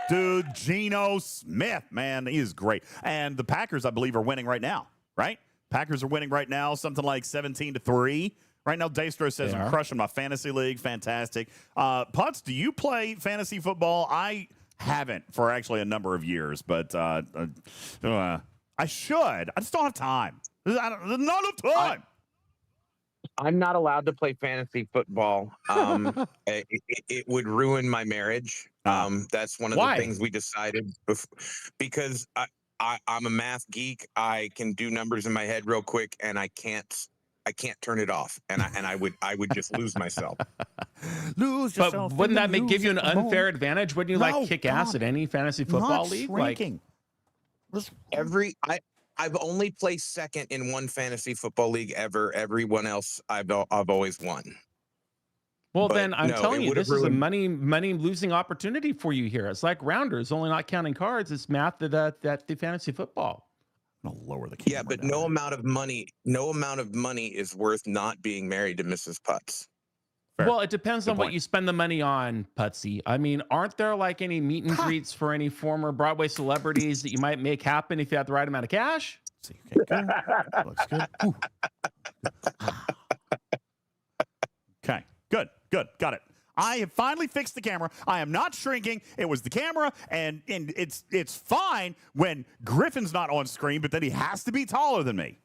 Dude, Geno Smith, man, he is great. And the Packers, I believe, are winning right now, right? Packers are winning right now, something like 17-3. Right now, Dastro says I'm crushing my fantasy league. Fantastic. Putz, do you play fantasy football? I haven't for actually a number of years, but I should. I just don't have time. There's not enough time. I'm not allowed to play fantasy football. It would ruin my marriage. That's one of the things we decided because I'm a math geek. I can do numbers in my head real quick, and I can't turn it off. And I would just lose myself. Lose yourself. But wouldn't that give you an unfair advantage? Wouldn't you kick ass at any fantasy football league? Shrinking. I've only placed second in one fantasy football league ever. Everyone else I've always won. Well, then I'm telling you, this is a money losing opportunity for you here. It's like Rounders, only not counting cards. It's math that the fantasy football. I'll lower the camera. Yeah, but no amount of money is worth not being married to Mrs. Putz. Fair. Well, it depends on what you spend the money on, Putsy. I mean, aren't there like any meet and greets for any former Broadway celebrities that you might make happen if you have the right amount of cash? See, okay, good. Looks good. Ooh. Okay, good. Got it. I have finally fixed the camera. I am not shrinking. It was the camera, and it's fine when Griffin's not on screen, but then he has to be taller than me.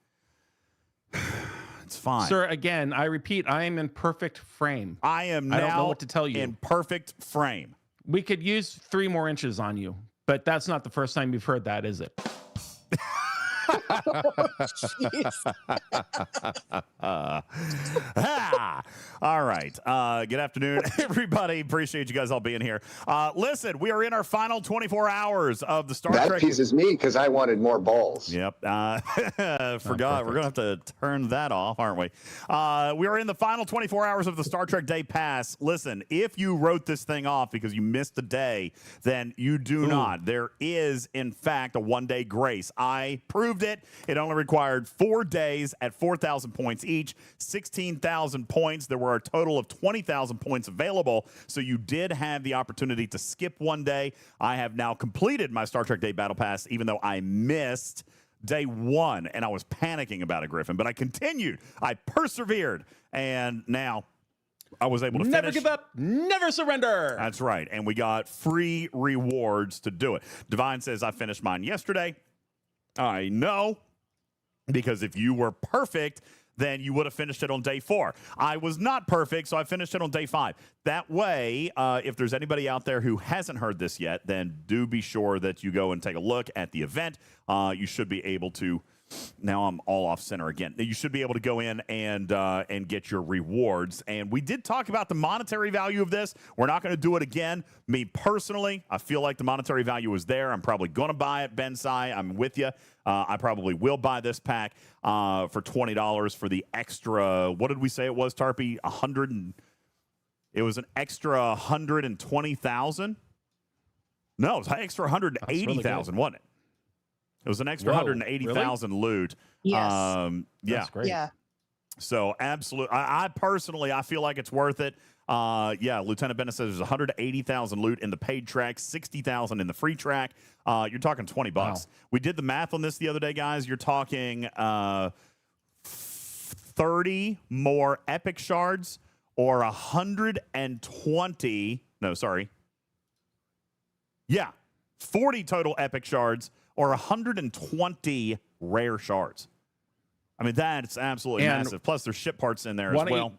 It's fine. Sir, again, I repeat, I am in perfect frame. I am now I don't know what to tell you. In perfect frame. We could use 3 more inches on you, but that's not the first time you've heard that, is it? All right. Good afternoon, everybody. Appreciate you guys all being here. Listen, we are in our final 24 hours of the Star Trek. That teases me because I wanted more balls. Yep. Forgot. We're going to have to turn that off, aren't we? We are in the final 24 hours of the Star Trek Day Pass. Listen, if you wrote this thing off because you missed a day, then you do not. There is, in fact, a one-day grace. I proved it. It only required 4 days at 4,000 points each, 16,000 points. There were a total of 20,000 points available, so you did have the opportunity to skip one day. I have now completed my Star Trek Day Battle Pass, even though I missed day 1, and I was panicking about it, Griffin, but I continued. I persevered, and now I was able to finish. Never give up, never surrender. That's right, and we got free rewards to do it. Divine says, I finished mine yesterday. I know, because if you were perfect, then you would have finished it on day 4. I was not perfect, so I finished it on day 5. That way, if there's anybody out there who hasn't heard this yet, then do be sure that you go and take a look at the event. You should be able to. Now I'm all off center again. You should be able to go in and get your rewards. And we did talk about the monetary value of this. We're not going to do it again. Me personally, I feel like the monetary value is there. I'm probably going to buy it, Bensai. I'm with you. I probably will buy this pack for $20 for the extra. What did we say it was, Tarpy? It was an extra 120,000. No, it was an extra 180,000, wasn't it? It was an extra 180,000 loot. Yes. Yeah. That's great. Yeah. So absolutely, I personally, I feel like it's worth it. Yeah, Lieutenant Bennett says there's 180,000 loot in the paid track, 60,000 in the free track. You're talking $20. Wow. We did the math on this the other day, guys. You're talking 30 more epic shards or 120. No, sorry. Yeah, 40 total epic shards or 120 rare shards. I mean, that's absolutely massive. Plus, there's ship parts in there as well.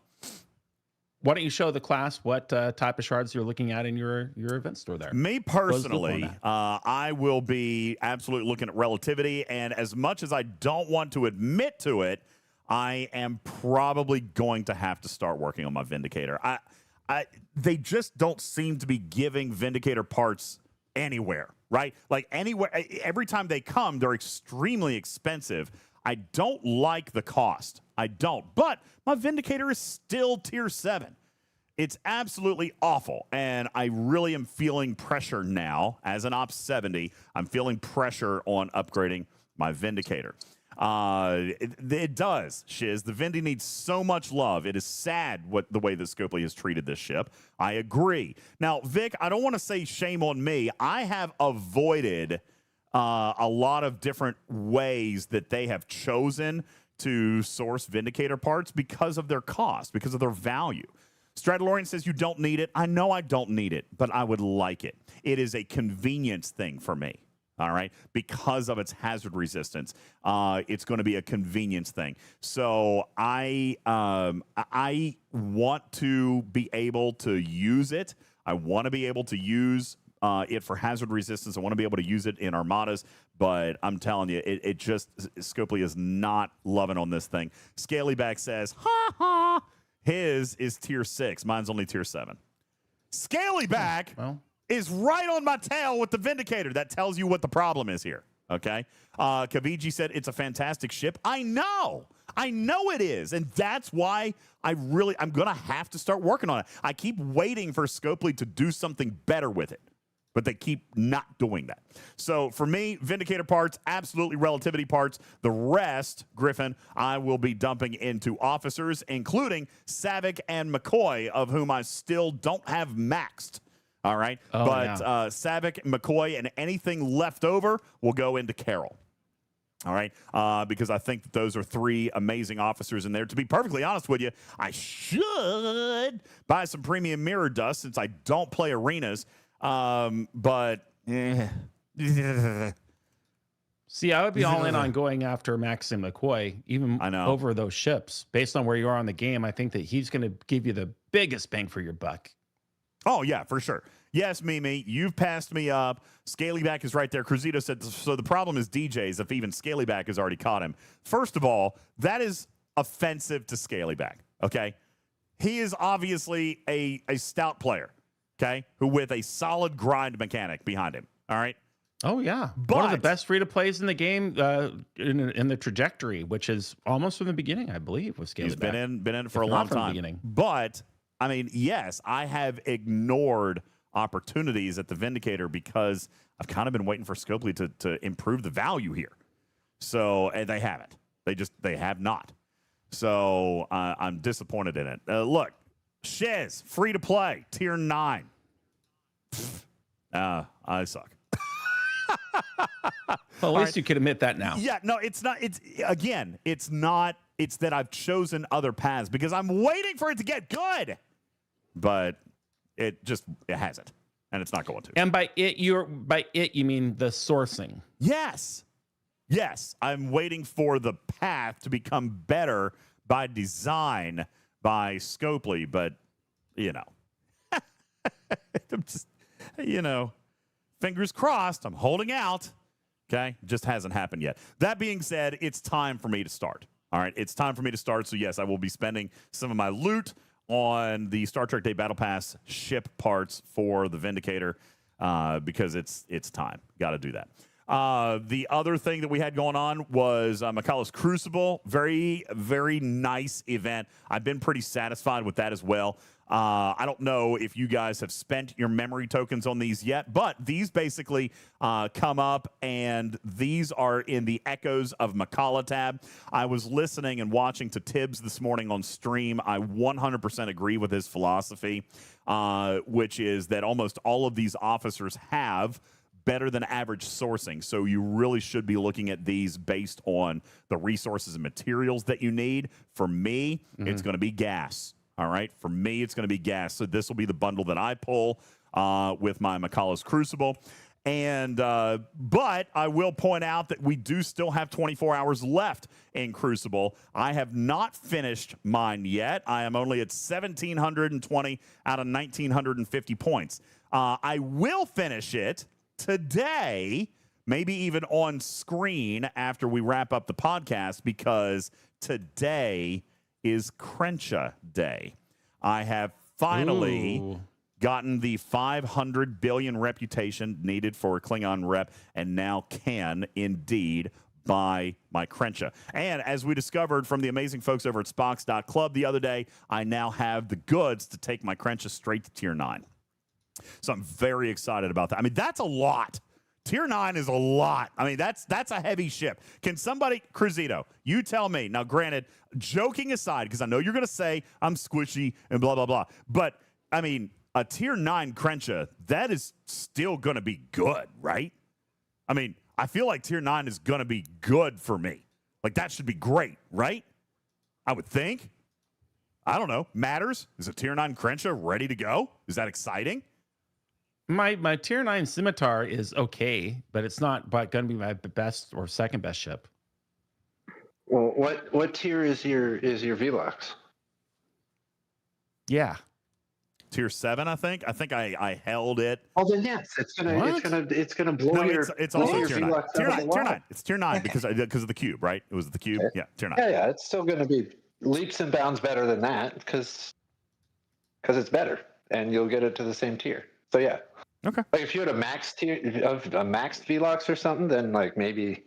Why don't you show the class what type of shards you're looking at in your event store there? Me personally, I will be absolutely looking at relativity, and as much as I don't want to admit to it, I am probably going to have to start working on my Vindicator. They just don't seem to be giving Vindicator parts anywhere, right? Like anywhere, every time they come, they're extremely expensive. I don't like the cost. I don't. But my Vindicator is still tier 7. It's absolutely awful. And I really am feeling pressure now. As an Ops 70, I'm feeling pressure on upgrading my Vindicator. It does, Shiz. The Vindy needs so much love. It is sad the way that Scopely has treated this ship. I agree. Now, Vic, I don't want to say shame on me. I have avoided a lot of different ways that they have chosen to source Vindicator parts because of their cost, because of their value. Stradalorian says you don't need it. I know I don't need it, but I would like it. It is a convenience thing for me. All right, because of its hazard resistance, it's going to be a convenience thing. So I want to be able to use it. I want to be able to use it for hazard resistance. I want to be able to use it in armadas. But I'm telling you, it just Scopely is not loving on this thing. Scalyback says, "Ha ha, his is tier 6. Mine's only tier 7." Scalyback. Well. Is right on my tail with the Vindicator. That tells you what the problem is here, okay? Kaviji said it's a fantastic ship. I know it is, and that's why I'm going to have to start working on it. I keep waiting for Scopely to do something better with it, but they keep not doing that. So for me, Vindicator parts, absolutely relativity parts. The rest, Griffin, I will be dumping into officers, including Savick and McCoy, of whom I still don't have maxed. All right. Savick, McCoy, and anything left over will go into Carol. All right. Because I think that those are 3 amazing officers in there. To be perfectly honest with you, I should buy some premium mirror dust since I don't play arenas. See, I would be all in on going after Max and McCoy, even over those ships. Based on where you are on the game, I think that he's going to give you the biggest bang for your buck. Oh, yeah, for sure. Yes, Mimi, you've passed me up. Scalyback is right there. Cruzito said, so the problem is DJs if even Scalyback has already caught him. First of all, that is offensive to Scalyback, okay? He is obviously a stout player, okay, who with a solid grind mechanic behind him, all right? Oh, yeah. One of the best free-to-plays in the game in the trajectory, which is almost from the beginning, I believe, with Scalyback. He's been in it for a long time. But I mean, yes, I have ignored opportunities at the Vindicator because I've kind of been waiting for Scopely to improve the value here. So, and they haven't. They have not. So I'm disappointed in it. Look, Shiz, free to play, tier 9. I suck. Well, at least you could admit that now. Yeah, no, it's not. It's not. It's that I've chosen other paths because I'm waiting for it to get good. But it hasn't, and it's not going to. And by it you mean the sourcing. Yes, I'm waiting for the path to become better by design by Scopely, but I'm just fingers crossed. I'm holding out. Okay, just hasn't happened yet. That being said, it's time for me to start. All right, it's time for me to start. So yes, I will be spending some of my loot on the Star Trek Day Battle Pass ship parts for the Vindicator because it's time. Got to do that. The other thing that we had going on was McCullough's Crucible. Very, very nice event. I've been pretty satisfied with that as well. I don't know if you guys have spent your memory tokens on these yet, but these basically come up, and these are in the Echoes of McCullough tab. I was listening and watching to Tibbs this morning on stream. I 100% agree with his philosophy, which is that almost all of these officers have better than average sourcing. So you really should be looking at these based on the resources and materials that you need. For me, it's going to be gas. All right. For me, it's going to be gas. So this will be the bundle that I pull with my McCullough's Crucible. And but I will point out that we do still have 24 hours left in Crucible. I have not finished mine yet. I am only at 1,720 out of 1,950 points. I will finish it today, maybe even on screen after we wrap up the podcast, because today is Krencha Day. I have finally gotten the 500 billion reputation needed for a Klingon rep, and now can indeed buy my Krencha. And as we discovered from the amazing folks over at Spox.club the other day, I now have the goods to take my Krencha straight to Tier 9. So I'm very excited about that. I mean, that's a lot. Tier 9 is a lot. I mean, that's a heavy ship. Can somebody, Cruzito, you tell me. Now, granted, joking aside, because I know you're going to say I'm squishy and blah, blah, blah. But, I mean, a Tier 9 Krencha, that is still going to be good, right? I mean, I feel like Tier 9 is going to be good for me. Like, that should be great, right? I would think. I don't know. Matters? Is a Tier 9 Krencha ready to go? Is that exciting? My Tier 9 Scimitar is okay, but it's not going to be my best or second best ship. Well, what tier is your Velox? Yeah. Tier 7, I think. I think I held it. Oh, then yes, it's gonna blow your. It's also your Tier 9. Velox Tier out of 9. the Tier water. 9. It's Tier 9 because of the cube, right? It was the cube. Yeah, Tier 9. Yeah, it's still gonna be leaps and bounds better than that because it's better, and you'll get it to the same tier. So yeah. Okay. Like if you had a max tier of a maxed Velox or something, then like maybe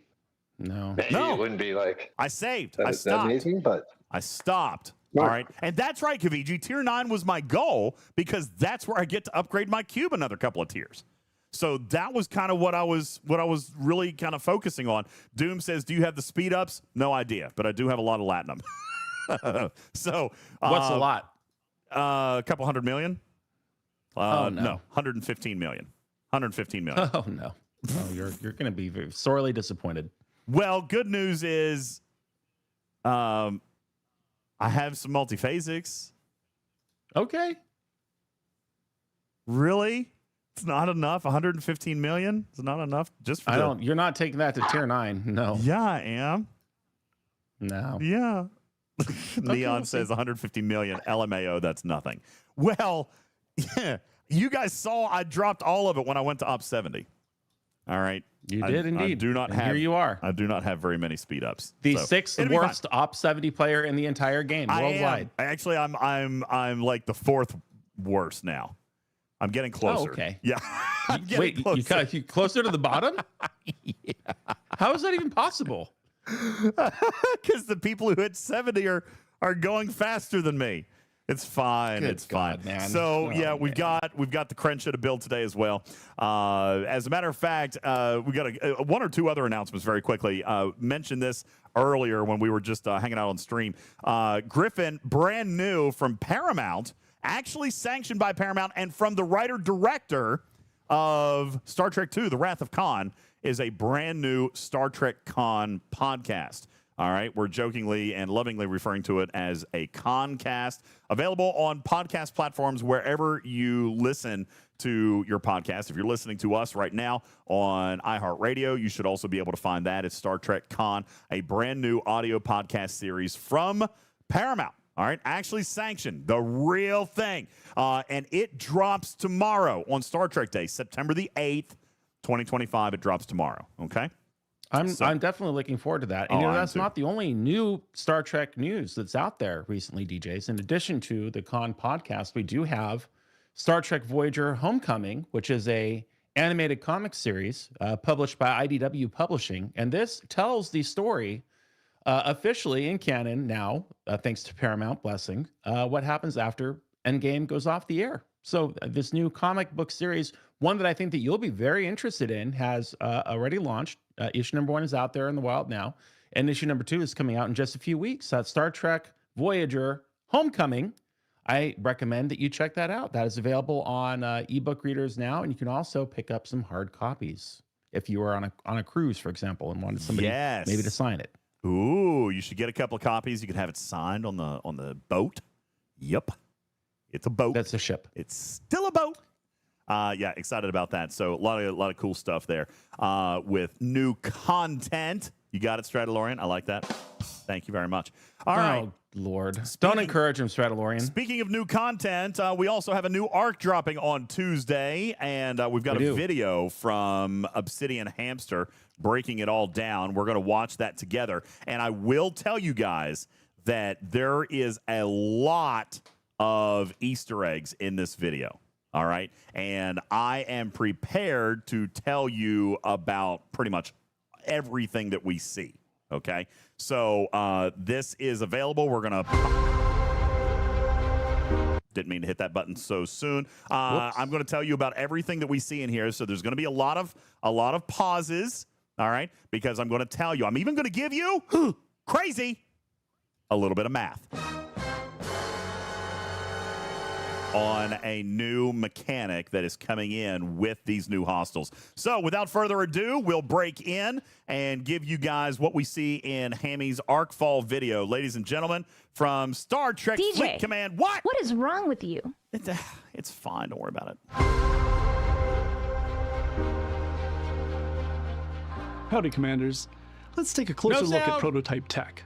it wouldn't be like I saved. That, I stopped. amazing, but I stopped. No. All right. And that's right, Kaviji. Tier 9 was my goal because that's where I get to upgrade my cube another couple of tiers. So that was kind of what I was really kind of focusing on. Doom says, "Do you have the speed ups?" No idea, but I do have a lot of Latinum. So what's a lot? A couple hundred million. No. 115 million. 115 million. Oh no. Oh, you're going to be very sorely disappointed. Well, good news is I have some multiphasics. Okay. Really? It's not enough. 115 million? It's not enough just for you're not taking that to Tier 9. No. Yeah, I am. No. Yeah. Neon says 150 million. LMAO, that's nothing. Well, yeah, you guys saw I dropped all of it when I went to Op 70. All right. You did indeed. I do not and have. Here you are. I do not have very many speed ups. The so sixth worst Op 70 player in the entire game worldwide. Actually, I'm like the fourth worst now. I'm getting closer. Oh, okay. Yeah. Wait, closer. you closer to the bottom? Yeah. How is that even possible? Because the people who hit 70 are going faster than me. It's fine. Good it's God, fine. man. So we've got the Krencha to build today as well. As a matter of fact, we got one or two other announcements very quickly. Mentioned this earlier when we were just hanging out on stream. Griffin, brand new from Paramount, actually sanctioned by Paramount, and from the writer-director of Star Trek II, The Wrath of Khan, is a brand new Star Trek Con podcast. All right, we're jokingly and lovingly referring to it as a Concast, available on podcast platforms wherever you listen to your podcast. If you're listening to us right now on iHeartRadio, you should also be able to find that. It's Star Trek Con, a brand new audio podcast series from Paramount. All right, actually sanctioned, the real thing. And it drops tomorrow on Star Trek Day, September the 8th, 2025. It drops tomorrow, okay? I'm definitely looking forward to that. And that's not the only new Star Trek news that's out there recently, DJs. In addition to the Con podcast, we do have Star Trek Voyager Homecoming, which is a animated comic series published by IDW Publishing. And this tells the story officially in canon now, thanks to Paramount blessing, what happens after Endgame goes off the air. So this new comic book series, one that I think that you'll be very interested in, has already launched. Issue number 1 is out there in the wild now, and issue number 2 is coming out in just a few weeks. That's Star Trek Voyager Homecoming. I recommend that you check that out. That is available on ebook readers now, and you can also pick up some hard copies if you are on a cruise, for example, and wanted somebody maybe to sign it. Ooh, you should get a couple of copies. You can have it signed on the boat. Yep. It's a boat. That's a ship. It's still a boat. Yeah, excited about that. So a lot of cool stuff there with new content. You got it, Stradalorian. I like that. Thank you very much. All right. Oh, Lord. Don't encourage him, Stradalorian. Speaking of new content, we also have a new arc dropping on Tuesday, and we've got a video from Obsidian Hamster breaking it all down. We're going to watch that together, and I will tell you guys that there is a lot of Easter eggs in this video. All right. And I am prepared to tell you about pretty much everything that we see. Okay. So this is available. We're going to. Didn't mean to hit that button so soon. I'm going to tell you about everything that we see in here. So there's going to be a lot of pauses. All right. Because I'm going to tell you. I'm even going to give you crazy a little bit of math on a new mechanic that is coming in with these new hostiles. So without further ado, we'll break in and give you guys what we see in Hammy's Arcfall video. Ladies and gentlemen, from Star Trek DJ, Fleet Command. What is wrong with you? It's fine. Don't worry about it. Howdy, Commanders. Let's take a closer look at prototype tech.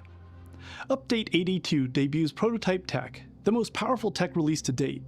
Update 82 debuts prototype tech, the most powerful tech released to date.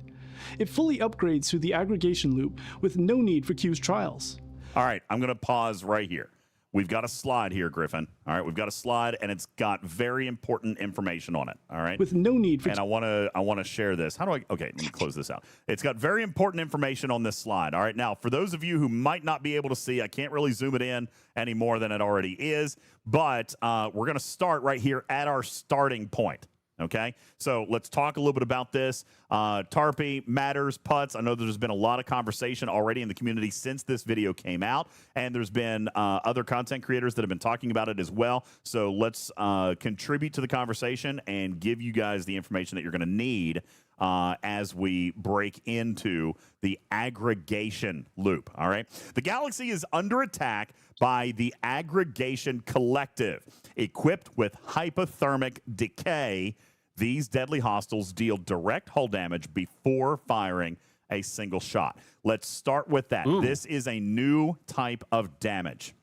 It fully upgrades through the aggregation loop with no need for Q's trials. All right, I'm going to pause right here. We've got a slide here, Griffin. All right, we've got a slide, and it's got very important information on it. All right, with no need for. And I want to share this. How do I? Okay, let me close this out. It's got very important information on this slide. All right, now for those of you who might not be able to see, I can't really zoom it in any more than it already is. But we're going to start right here at our starting point. Okay, so let's talk a little bit about this. Tarpy, Matters, Putz. I know there's been a lot of conversation already in the community since this video came out, and there's been other content creators that have been talking about it as well. So let's contribute to the conversation and give you guys the information that you're going to need as we break into the aggregation loop. All right, the galaxy is under attack by the Aggregation Collective, equipped with hypothermic decay. These deadly hostiles deal direct hull damage before firing a single shot. Let's start with that. Ooh. This is a new type of damage.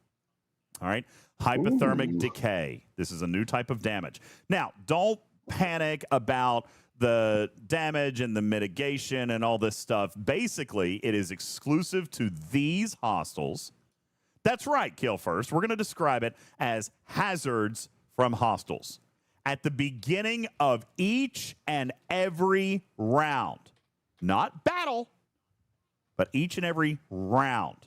All right, hypothermic decay. This is a new type of damage. Now, don't panic about the damage and the mitigation and all this stuff. Basically, it is exclusive to these hostiles. That's right, Kill First. We're going to describe it as hazards from hostiles. At the beginning of each and every round, not battle, but each and every round,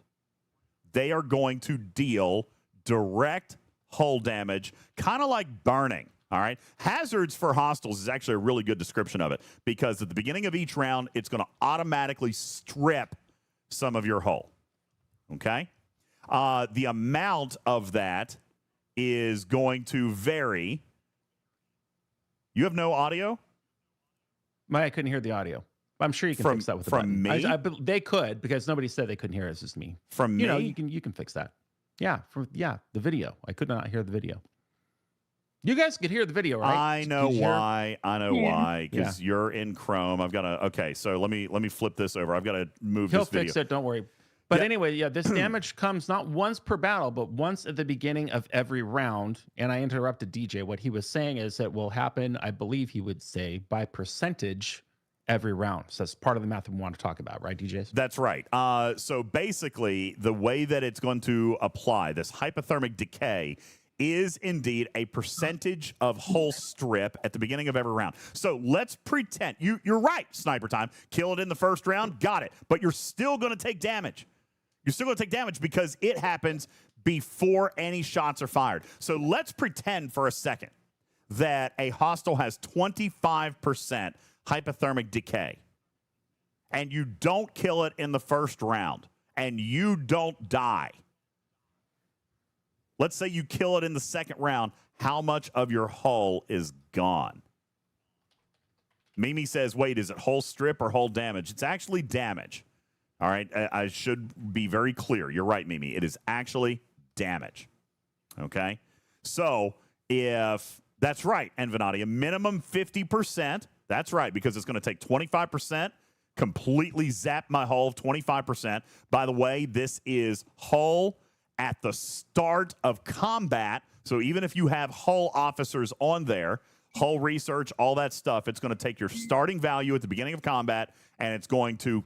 they are going to deal direct hull damage, kind of like burning. All right. Hazards for hostiles is actually a really good description of it, because at the beginning of each round, it's going to automatically strip some of your hull. Okay. The amount of that is going to vary. You have no audio? I couldn't hear the audio. I'm sure you can fix that with the button. Me? They could, because nobody said they couldn't hear it. It's just me. From me? You can fix that. Yeah, the video. I could not hear the video. You guys could hear the video, right? I know why. Why. Because you're in Chrome. I've got to. Okay, so let me flip this over. I've got to move this video. He'll fix it. Don't worry. But anyway, this damage comes not once per battle, but once at the beginning of every round. And I interrupted DJ. What he was saying is that will happen, I believe he would say, by percentage every round. So that's part of the math we want to talk about, right, DJs? That's right. So basically, the way that it's going to apply this hypothermic decay is indeed a percentage of hull strip at the beginning of every round. So let's pretend you're right, Sniper Time. Kill it in the first round, got it. But you're still going to take damage. You're still going to take damage because it happens before any shots are fired. So let's pretend for a second that a hostile has 25% hypothermic decay, and you don't kill it in the first round, and you don't die. Let's say you kill it in the second round. How much of your hull is gone? Mimi says, wait, is it hull strip or hull damage? It's actually damage. All right, I should be very clear. You're right, Mimi. It is actually damage. Okay? So if that's right, Envenati, a minimum 50%. That's right, because it's going to take 25% completely zap my hull 25%. By the way, this is hull at the start of combat. So even if you have hull officers on there, hull research, all that stuff, it's going to take your starting value at the beginning of combat, and it's going to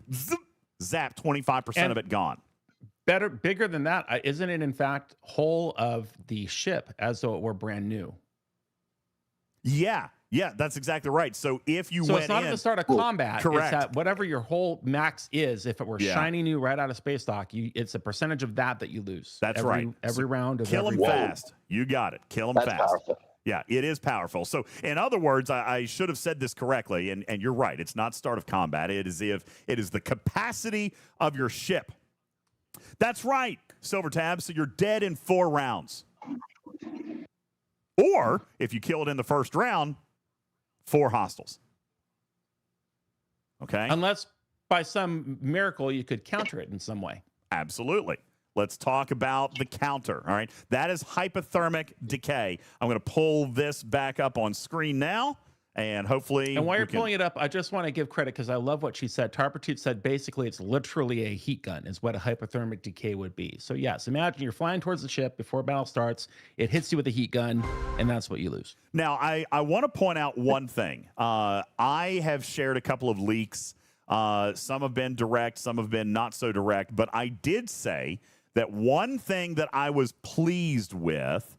zap 25% of it gone. Bigger than that, isn't it, in fact, whole of the ship as though it were brand new? Yeah, that's exactly right. So if you so went it's not in, at the start of combat. correct. It's at whatever your whole max is. If it were shiny new right out of space dock, it's a percentage of that you lose. That's right. Every round of kill them fast. You got it. Kill them fast. That's powerful. Yeah, it is powerful. So, in other words, I should have said this correctly, and you're right. It's not start of combat. It is the capacity of your ship. That's right, Silver Tab. So you're dead in 4 rounds. Or if you kill it in the first round, 4 hostiles. Okay? Unless by some miracle you could counter it in some way. Absolutely. Let's talk about the counter. All right. That is hypothermic decay. I'm going to pull this back up on screen now, and hopefully. And while you're pulling it up, I just want to give credit because I love what she said. Tarpatute said basically it's literally a heat gun, is what a hypothermic decay would be. So, yes, imagine you're flying towards the ship before battle starts. It hits you with a heat gun, and that's what you lose. Now, I want to point out one thing. I have shared a couple of leaks. Some have been direct, some have been not so direct. But I did say that one thing that I was pleased with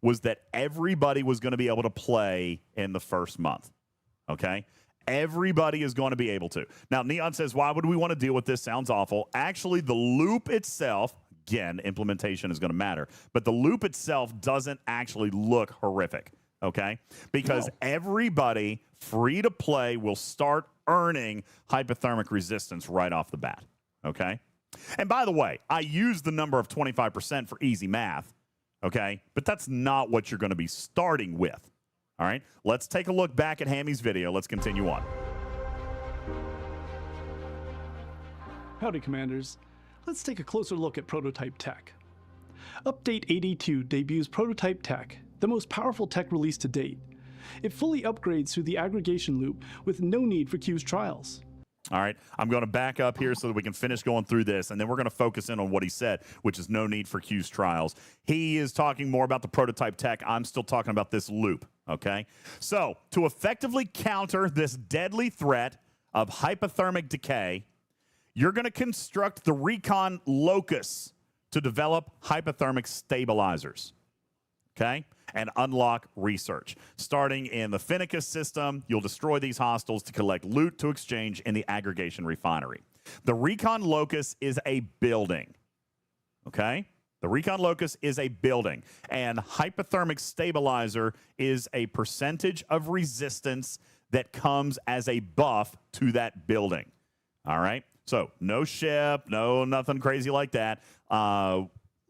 was that everybody was going to be able to play in the first month. Okay? Everybody is going to be able to. Now, Neon says, why would we want to deal with this? Sounds awful. Actually, the loop itself, again, implementation is going to matter, but the loop itself doesn't actually look horrific. Okay? Because everybody free to play will start earning hypothermic resistance right off the bat. Okay? And by the way, I use the number of 25% for easy math, okay? But that's not what you're going to be starting with, all right? Let's take a look back at Hammy's video. Let's continue on. Howdy, Commanders. Let's take a closer look at prototype tech. Update 82 debuts prototype tech, the most powerful tech released to date. It fully upgrades through the aggregation loop with no need for Q's trials. All right, I'm going to back up here so that we can finish going through this, and then we're going to focus in on what he said, which is no need for Q's trials. He is talking more about the prototype tech. I'm still talking about this loop, okay? So, to effectively counter this deadly threat of hypothermic decay, you're going to construct the recon locus to develop hypothermic stabilizers, okay? And unlock research. Starting in the Finicus system, you'll destroy these hostiles to collect loot to exchange in the aggregation refinery. The Recon Locus is a building, okay? The Recon Locus is a building, and hypothermic stabilizer is a percentage of resistance that comes as a buff to that building, all right? So no ship, no nothing crazy like that.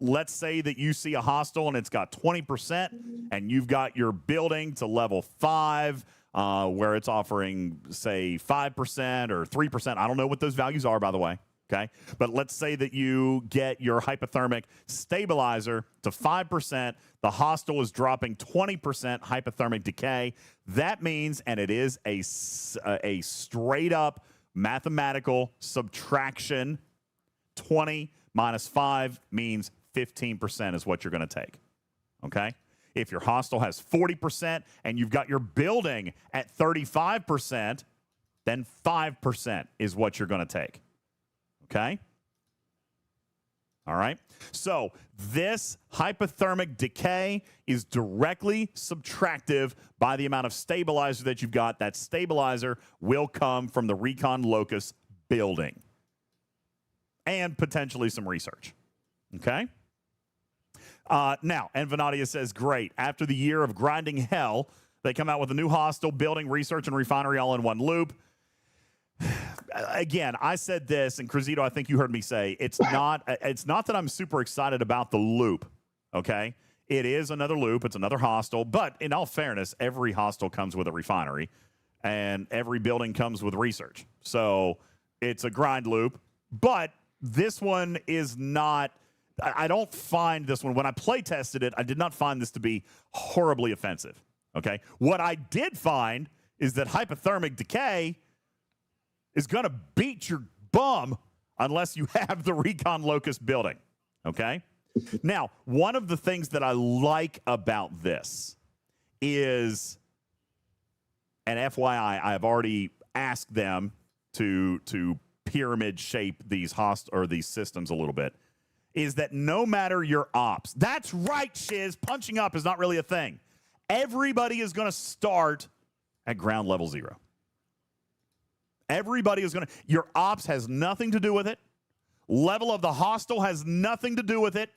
Let's say that you see a hostile and it's got 20%, and you've got your building to level 5, where it's offering, say, 5% or 3%. I don't know what those values are, by the way. Okay. But let's say that you get your hypothermic stabilizer to 5%. The hostile is dropping 20% hypothermic decay. That means, and it is a straight up mathematical subtraction, 20 minus 5 means 15% is what you're going to take, okay? If your hostile has 40% and you've got your building at 35%, then 5% is what you're going to take, okay? All right? So this hypothermic decay is directly subtractive by the amount of stabilizer that you've got. That stabilizer will come from the Recon Locus building and potentially some research, okay? Now, Envenadia says, great. After the year of grinding hell, they come out with a new hostile, building, research, and refinery all in one loop. Again, I said this, and Cruzito, I think you heard me say, it's not that I'm super excited about the loop, okay? It is another loop. It's another hostile. But in all fairness, every hostile comes with a refinery, and every building comes with research. So it's a grind loop. But this one is not... I don't find this one, when I play tested it, I did not find this to be horribly offensive, okay? What I did find is that hypothermic decay is going to beat your bum unless you have the recon locust building. Okay? Now, one of the things that I like about this is, and FYI, I have already asked them to pyramid shape these these systems a little bit, is that no matter your ops, that's right, Shiz, punching up is not really a thing. Everybody is going to start at ground level 0. Everybody is going to, your ops has nothing to do with it. Level of the hostile has nothing to do with it.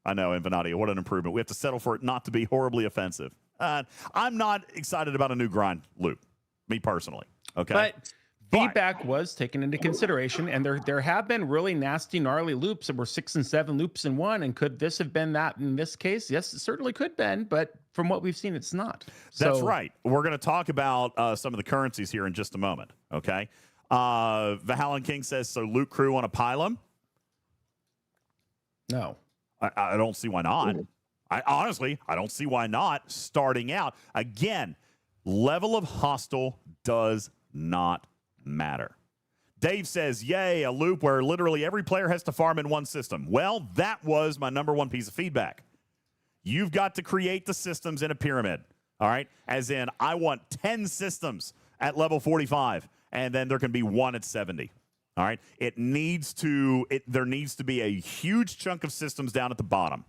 I know, Infinati, what an improvement. We have to settle for it not to be horribly offensive. I'm not excited about a new grind loop, me personally. Okay. But feedback was taken into consideration, and there have been really nasty, gnarly loops that were 6 and 7 loops in one. And could this have been that in this case? Yes, it certainly could have been, but from what we've seen, it's not. That's right. We're going to talk about some of the currencies here in just a moment. Okay. Vahalan King says, so loot crew on a pylum? No. I don't see why not. I don't see why not. Starting out, again, level of hostile does not matter. Dave says, yay, a loop where literally every player has to farm in one system. Well, that was my number one piece of feedback. You've got to create the systems in a pyramid, all right? As in, I want 10 systems at level 45, and then there can be one at 70. All right, there needs to be a huge chunk of systems down at the bottom,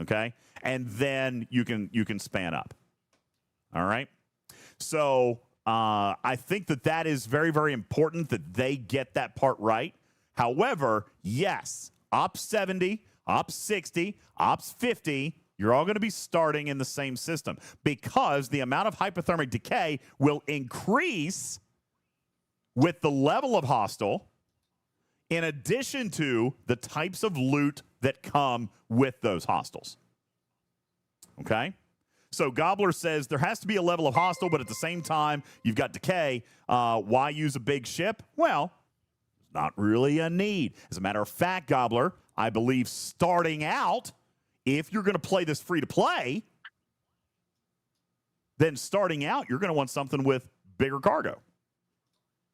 okay, and then you can span up. All right, so I think that is very, very important that they get that part right. However, yes, Ops 70, Ops 60, Ops 50, you're all going to be starting in the same system because the amount of hypothermic decay will increase with the level of hostile, in addition to the types of loot that come with those hostiles. Okay? So Gobbler says there has to be a level of hostile, but at the same time, you've got decay. Why use a big ship? Well, not really a need. As a matter of fact, Gobbler, I believe starting out, if you're going to play this free to play, then starting out, you're going to want something with bigger cargo.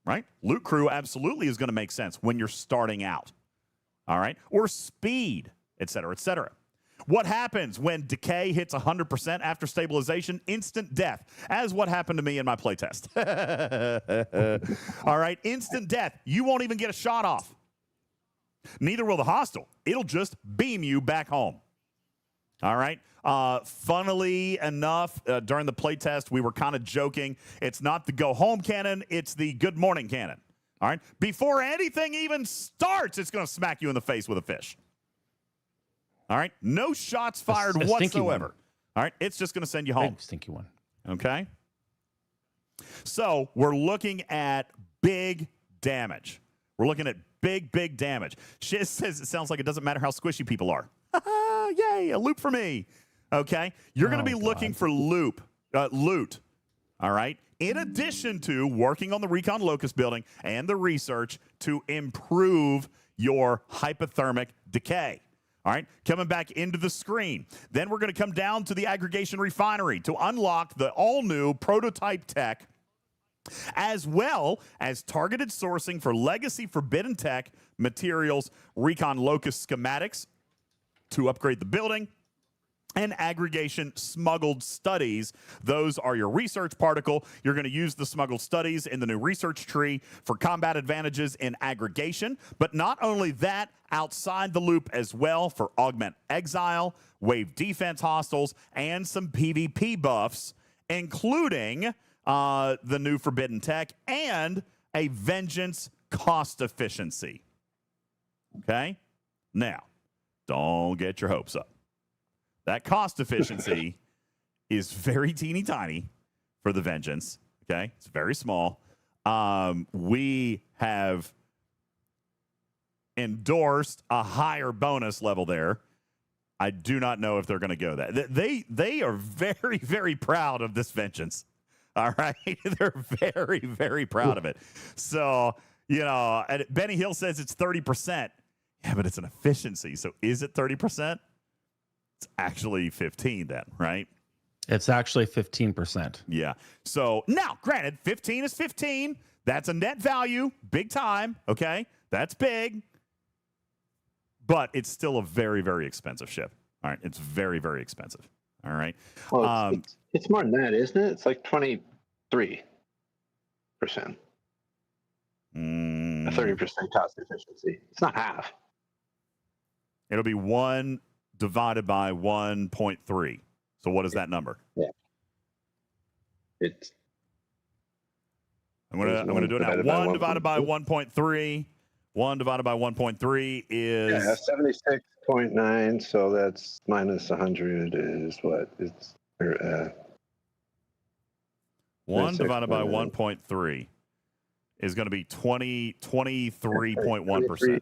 Right? Loot crew absolutely is going to make sense when you're starting out. All right? Or speed, et cetera, et cetera. What happens when decay hits 100% after stabilization? Instant death, as what happened to me in my playtest. All right? Instant death. You won't even get a shot off. Neither will the hostile. It'll just beam you back home. All right? Funnily enough, during the playtest, we were kind of joking. It's not the go home cannon, it's the good morning cannon. All right? Before anything even starts, it's going to smack you in the face with a fish. All right? No shots fired whatsoever. All right? It's just going to send you home. Big stinky one. Okay? So we're looking at big damage. We're looking at big damage. Shiz says it sounds like it doesn't matter how squishy people are. Yay, a loop for me. Okay? You're going to be looking for loot. All right? In addition to working on the Recon Locust building and the research to improve your hypothermic decay. All right? Coming back into the screen. Then we're going to come down to the aggregation refinery to unlock the all-new prototype tech, as well as targeted sourcing for legacy forbidden tech, materials, Recon Locust schematics to upgrade the building, and aggregation smuggled studies. Those are your research particle. You're going to use the smuggled studies in the new research tree for combat advantages in aggregation. But not only that, outside the loop as well for augment exile, wave defense hostiles, and some PvP buffs, including the new forbidden tech and a vengeance cost efficiency. Okay? Now, don't get your hopes up. That cost efficiency is very teeny tiny for the vengeance. Okay? It's very small. We have endorsed a higher bonus level there. I do not know if they're going to go that. They are very, very proud of this vengeance. All right? They're very, very proud of it. So, you know, Benny Hill says it's 30%. Yeah, but it's an efficiency. So is it 30%? It's actually 15 then, right? It's actually 15%. Yeah. So now, granted, 15 is 15. That's a net value, big time. Okay, that's big, but it's still a very, very expensive ship. All right, it's very, very expensive. All right. Well, it's more than that, isn't it? It's like 23%. A 30% cost efficiency. It's not half. It'll be 1 divided by 1.3. So what is that number? Yeah. It's. I'm gonna do it now. 1 divided by 1.3. 1 divided by 1.3 is 76.9. So that's minus 100 is what? It's 1 divided by 1.3 is going to be 23.1%.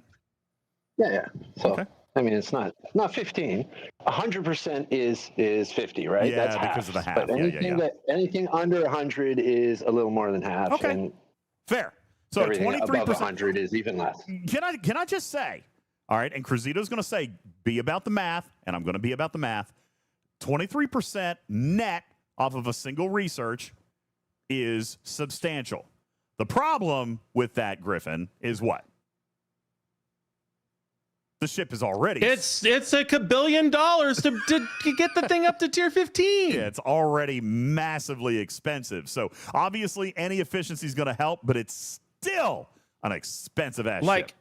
Yeah. So okay. I mean, it's not 15. 100% is 50, right? Yeah, that's because half. of the half. But anything under 100 is a little more than half. Okay. And fair. So 23% above 100 is even less. Can I just say, all right, and Cruzito's going to say, be about the math, and I'm going to be about the math. 23% net off of a single research is substantial. The problem with that, Griffin, is what? The ship is already... It's $1 billion to get the thing up to tier 15. Yeah, it's already massively expensive. So obviously any efficiency is going to help, but it's still an expensive ass ship.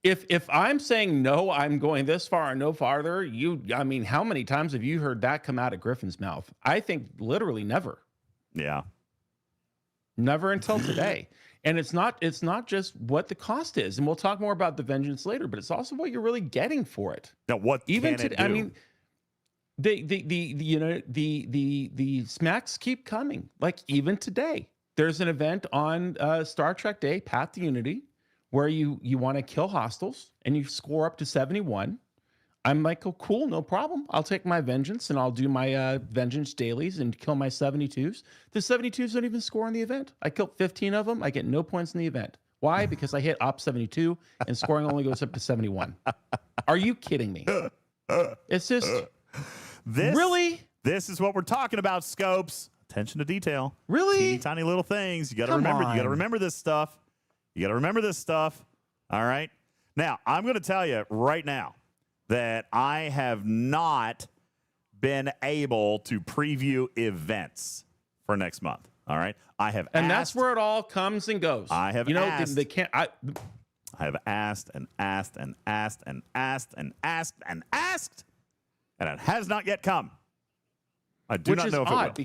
If I'm saying no, I'm going this far and no farther, I mean, how many times have you heard that come out of Griffin's mouth? I think literally never. Yeah. Never until today. And it's not just what the cost is, and we'll talk more about the Vengeance later, but it's also what you're really getting for it. Now, what even can it do? do? I mean, the smacks keep coming. Like even today, there's an event on Star Trek Day, Path to Unity, where you want to kill hostiles and you score up to 71. I'm like, oh, cool, no problem. I'll take my Vengeance and I'll do my Vengeance dailies and kill my 72s. The 72s don't even score in the event. I killed 15 of them. I get no points in the event. Why? Because I hit op 72 and scoring only goes up to 71. Are you kidding me? It's just really. This is what we're talking about, Scopes. Attention to detail. Really? Teeny tiny little things. You got to remember. You got to remember this stuff. You got to remember this stuff. All right. Now, I'm going to tell you right now that I have not been able to preview events for next month. All right. I have and that's where it all comes and goes. I have asked. They can't. I have asked and asked and asked and asked and asked and asked, and it has not yet come. I do not know if it will. Which is odd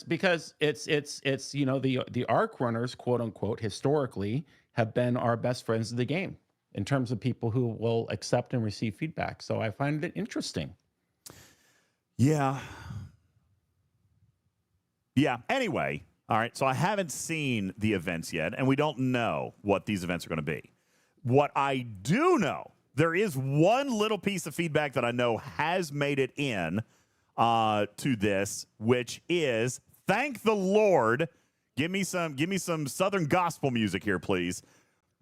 because it's the arc runners, quote unquote, historically have been our best friends of the game in terms of people who will accept and receive feedback. So I find it interesting. Yeah. Yeah. Anyway, all right. So I haven't seen the events yet, and we don't know what these events are going to be. What I do know, there is one little piece of feedback that I know has made it in to this, which is, thank the Lord. Give me some Southern gospel music here, please.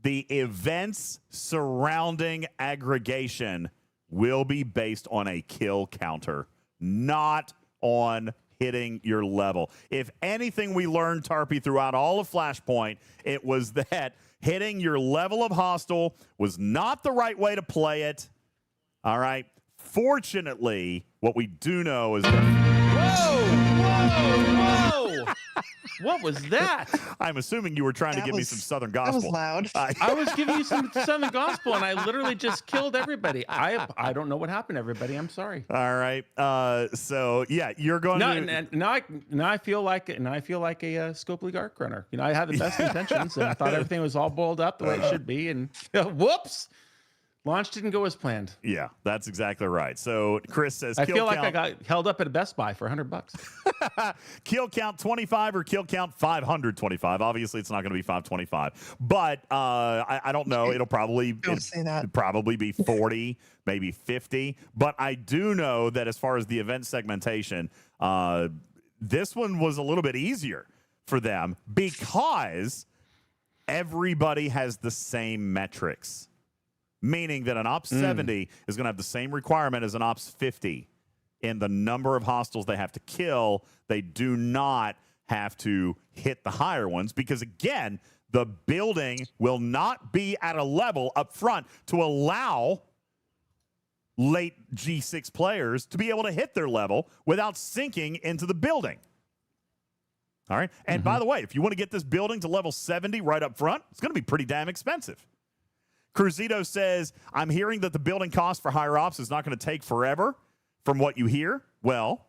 The events surrounding aggregation will be based on a kill counter, not on hitting your level. If anything we learned, Tarpy, throughout all of Flashpoint, it was that hitting your level of hostile was not the right way to play it. All right. Fortunately, what we do know is that... Whoa! What was that? I'm assuming you were trying to give me some Southern gospel. That was loud. I was giving you some Southern gospel, and I literally just killed everybody. I don't know what happened, everybody. I'm sorry. All right. So yeah, you're going to now I feel like a Scope League arc runner. I had the best intentions, and I thought everything was all balled up the way it should be, and whoops. Launch didn't go as planned. Yeah, that's exactly right. So Chris says, I feel like I got held up at a Best Buy for $100. Kill count 25 or kill count 525. Obviously, it's not going to be 525, but I don't know. It'll probably probably be 40, maybe 50. But I do know that as far as the event segmentation, this one was a little bit easier for them because everybody has the same metrics. Meaning that an Ops 70 is going to have the same requirement as an Ops 50 in the number of hostiles they have to kill. They do not have to hit the higher ones because, again, the building will not be at a level up front to allow late G6 players to be able to hit their level without sinking into the building. All right. And by the way, if you want to get this building to level 70 right up front, it's going to be pretty damn expensive. Cruzito says, I'm hearing that the building cost for higher ops is not going to take forever from what you hear. Well,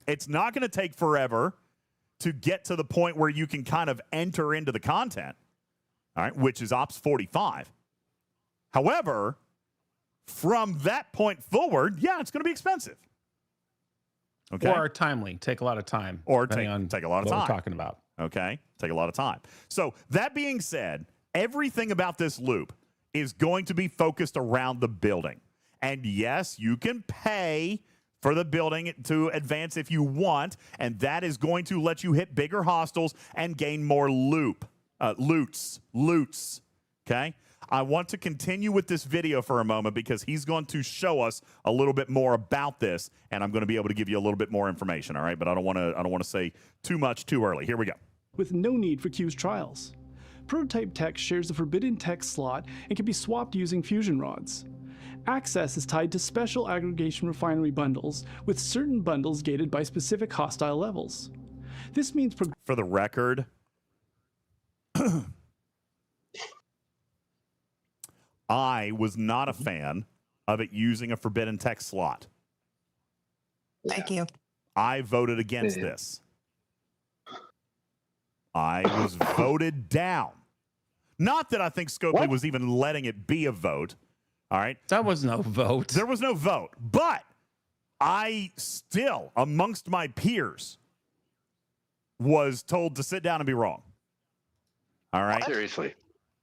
it's not going to take forever to get to the point where you can kind of enter into the content, all right, which is Ops 45. However, from that point forward, yeah, it's going to be expensive. Okay. Or timely, take a lot of time. Or take a lot of time. What we're talking about. Okay, take a lot of time. So that being said, everything about this loop is going to be focused around the building. And yes, you can pay for the building to advance if you want, and that is going to let you hit bigger hostiles and gain more loots. Okay? I want to continue with this video for a moment because he's going to show us a little bit more about this, and I'm going to be able to give you a little bit more information, all right? But I don't want to say too much too early. Here we go. With no need for Q's trials. Prototype Tech shares a forbidden tech slot and can be swapped using fusion rods. Access is tied to special aggregation refinery bundles, with certain bundles gated by specific hostile levels. This means for the record, I was not a fan of it using a forbidden tech slot. Thank you. I voted against this. I was voted down. Not that I think Scopely was even letting it be a vote. All right. That was no vote. There was no vote. But I still, amongst my peers, was told to sit down and be wrong. All right. Seriously.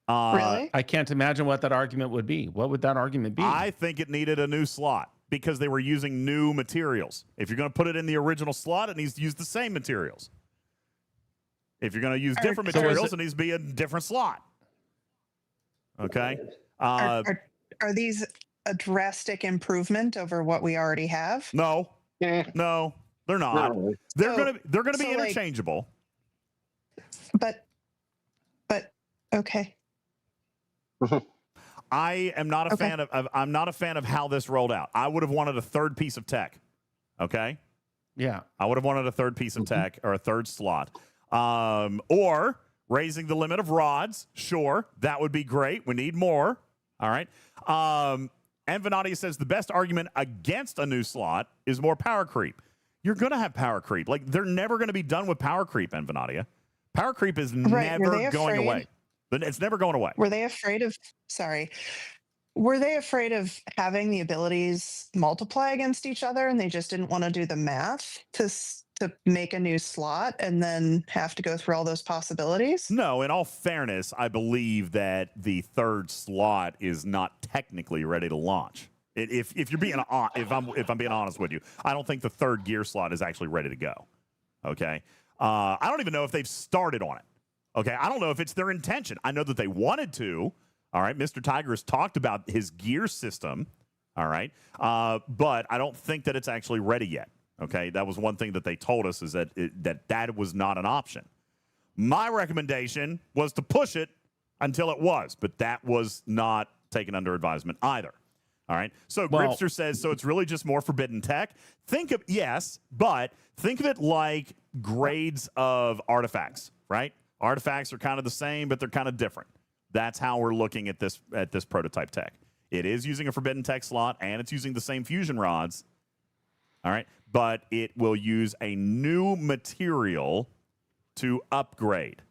Really? I can't imagine what that argument would be. What would that argument be? I think it needed a new slot because they were using new materials. If you're going to put it in the original slot, it needs to use the same materials. If you're going to use different materials, it needs to be a different slot. Okay. Are these a drastic improvement over what we already have? No. No, they're not. No. They're gonna be so, interchangeable. But okay. I am not a fan of I'm not a fan of how this rolled out. I would have wanted a third piece of tech. Okay? Yeah. I would have wanted a third piece of tech or a third slot. Or raising the limit of rods. Sure, that would be great. We need more. All right. And Venadia says the best argument against a new slot is more power creep. You're going to have power creep. Like, they're never going to be done with power creep, Venadia. Power creep is never going away. It's never going away. Were they afraid of having the abilities multiply against each other and they just didn't want to do the math to make a new slot and then have to go through all those possibilities? No, in all fairness, I believe that the third slot is not technically ready to launch. If you're being if I'm being honest with you, I don't think the third gear slot is actually ready to go. Okay, I don't even know if they've started on it. Okay, I don't know if it's their intention. I know that they wanted to. All right, Mr. Tiger has talked about his gear system. All right, but I don't think that it's actually ready yet. Okay, that was one thing that they told us is that that was not an option. My recommendation was to push it until it was, but that was not taken under advisement either. All right, so Gripster says, so it's really just more forbidden tech. Think of it like grades of artifacts, right? Artifacts are kind of the same, but they're kind of different. That's how we're looking at this prototype tech. It is using a forbidden tech slot, and it's using the same fusion rods. All right, but it will use a new material to upgrade.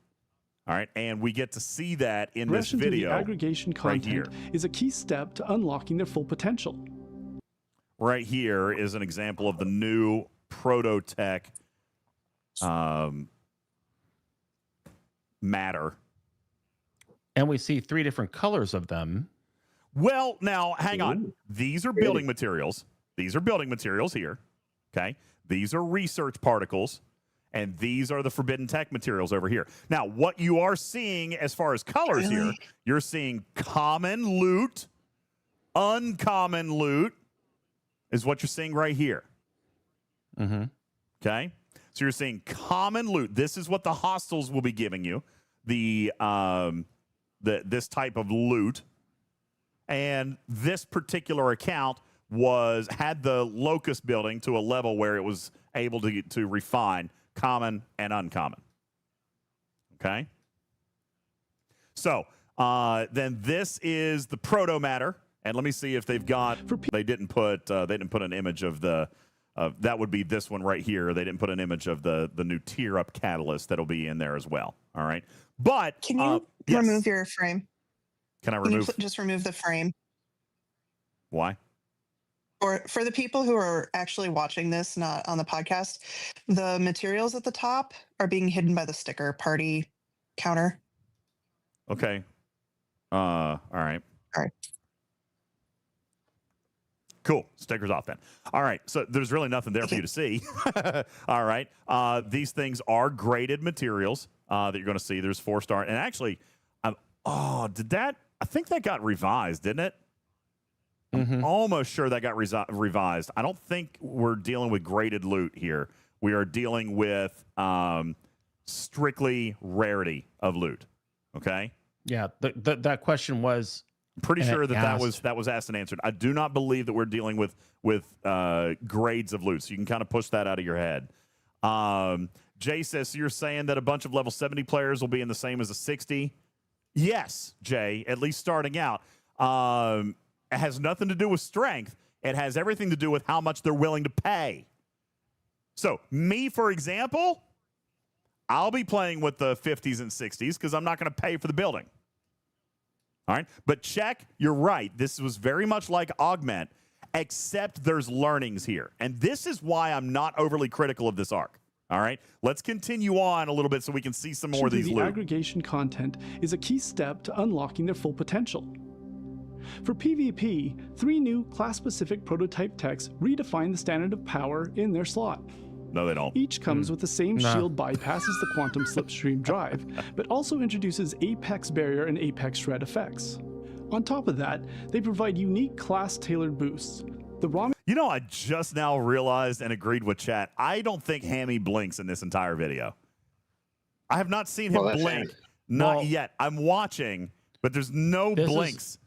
All right, and we get to see that in this video. The aggregation content right here is a key step to unlocking their full potential. Right here is an example of the new prototech matter. And we see 3 different colors of them. Well, now, hang on. These are building materials. These are building materials here. Okay? These are research particles. And these are the forbidden tech materials over here. Now, what you are seeing as far as colors here, you're seeing common loot, uncommon loot is what you're seeing right here. Mm-hmm. Okay, so you're seeing common loot. This is what the hostiles will be giving you. The this type of loot, and this particular account had the locust building to a level where it was able to refine common and uncommon. Okay. So then this is the proto matter, and let me see if they've got. They didn't put an image of the. That would be this one right here. They didn't put an image of the new tier up catalyst that'll be in there as well. All right, but can you remove your frame? Can I remove? Just remove the frame. Why? Or for the people who are actually watching this, not on the podcast, the materials at the top are being hidden by the sticker party counter. Okay. All right. All right. Cool. Stickers off then. All right. So there's really nothing there for you to see. All right. These things are graded materials that you're going to see. There's 4-star. And actually, I think that got revised, didn't it? I'm almost sure that got revised. I don't think we're dealing with graded loot here. We are dealing with strictly rarity of loot. Okay. Yeah. That question was. Pretty sure that was asked and answered. I do not believe that we're dealing with grades of loot. So you can kind of push that out of your head. Jay says, so you're saying that a bunch of level 70 players will be in the same as a 60? Yes, Jay. At least starting out. It has nothing to do with strength. It has everything to do with how much they're willing to pay. So me, for example, I'll be playing with the 50s and 60s because I'm not going to pay for the building. All right. But check, you're right. This was very much like Augment, except there's learnings here. And this is why I'm not overly critical of this arc. All right. Let's continue on a little bit so we can see some more of these loot. Aggregation content is a key step to unlocking their full potential. For PvP, 3 new class-specific prototype techs redefine the standard of power in their slot. No, they don't. Each comes with the same shield bypasses the quantum slipstream drive, but also introduces Apex Barrier and Apex Shred effects. On top of that, they provide unique class-tailored boosts. I just now realized and agreed with chat. I don't think Hammy blinks in this entire video. I have not seen him blink. Not yet. I'm watching, but there's no blinks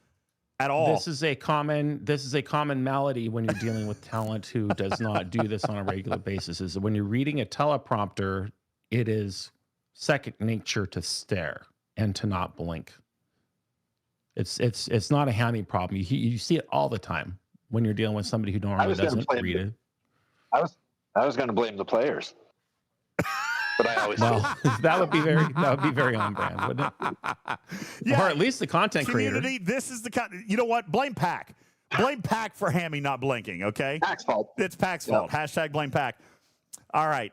at all. This is a common malady when you're dealing with talent who does not do this on a regular basis. Is when you're reading a teleprompter, it is second nature to stare and to not blink. It's not a Hammy problem. You see it all the time when you're dealing with somebody who normally doesn't read it. I was going to blame the players. But I always that would be very on brand, wouldn't it? Yeah, or at least the content community. creator. This is you know what? Blame Pack. Blame Pack for Hammy not blinking. Okay, Pack's fault. It's Pack's fault. Hashtag blame Pack. All right,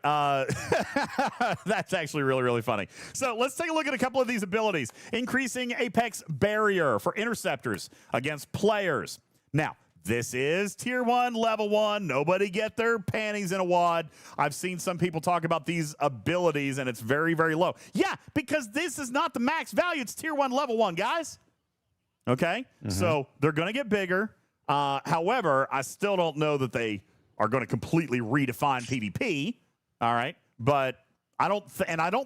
that's actually really, really funny. So let's take a look at a couple of these abilities. Increasing Apex Barrier for interceptors against players. Now, this is tier 1, level 1. Nobody get their panties in a wad. I've seen some people talk about these abilities, and it's very, very low. Yeah, because this is not the max value. It's tier 1, level 1, guys. Okay? So they're going to get bigger. However, I still don't know that they are going to completely redefine PvP. All right? But I don't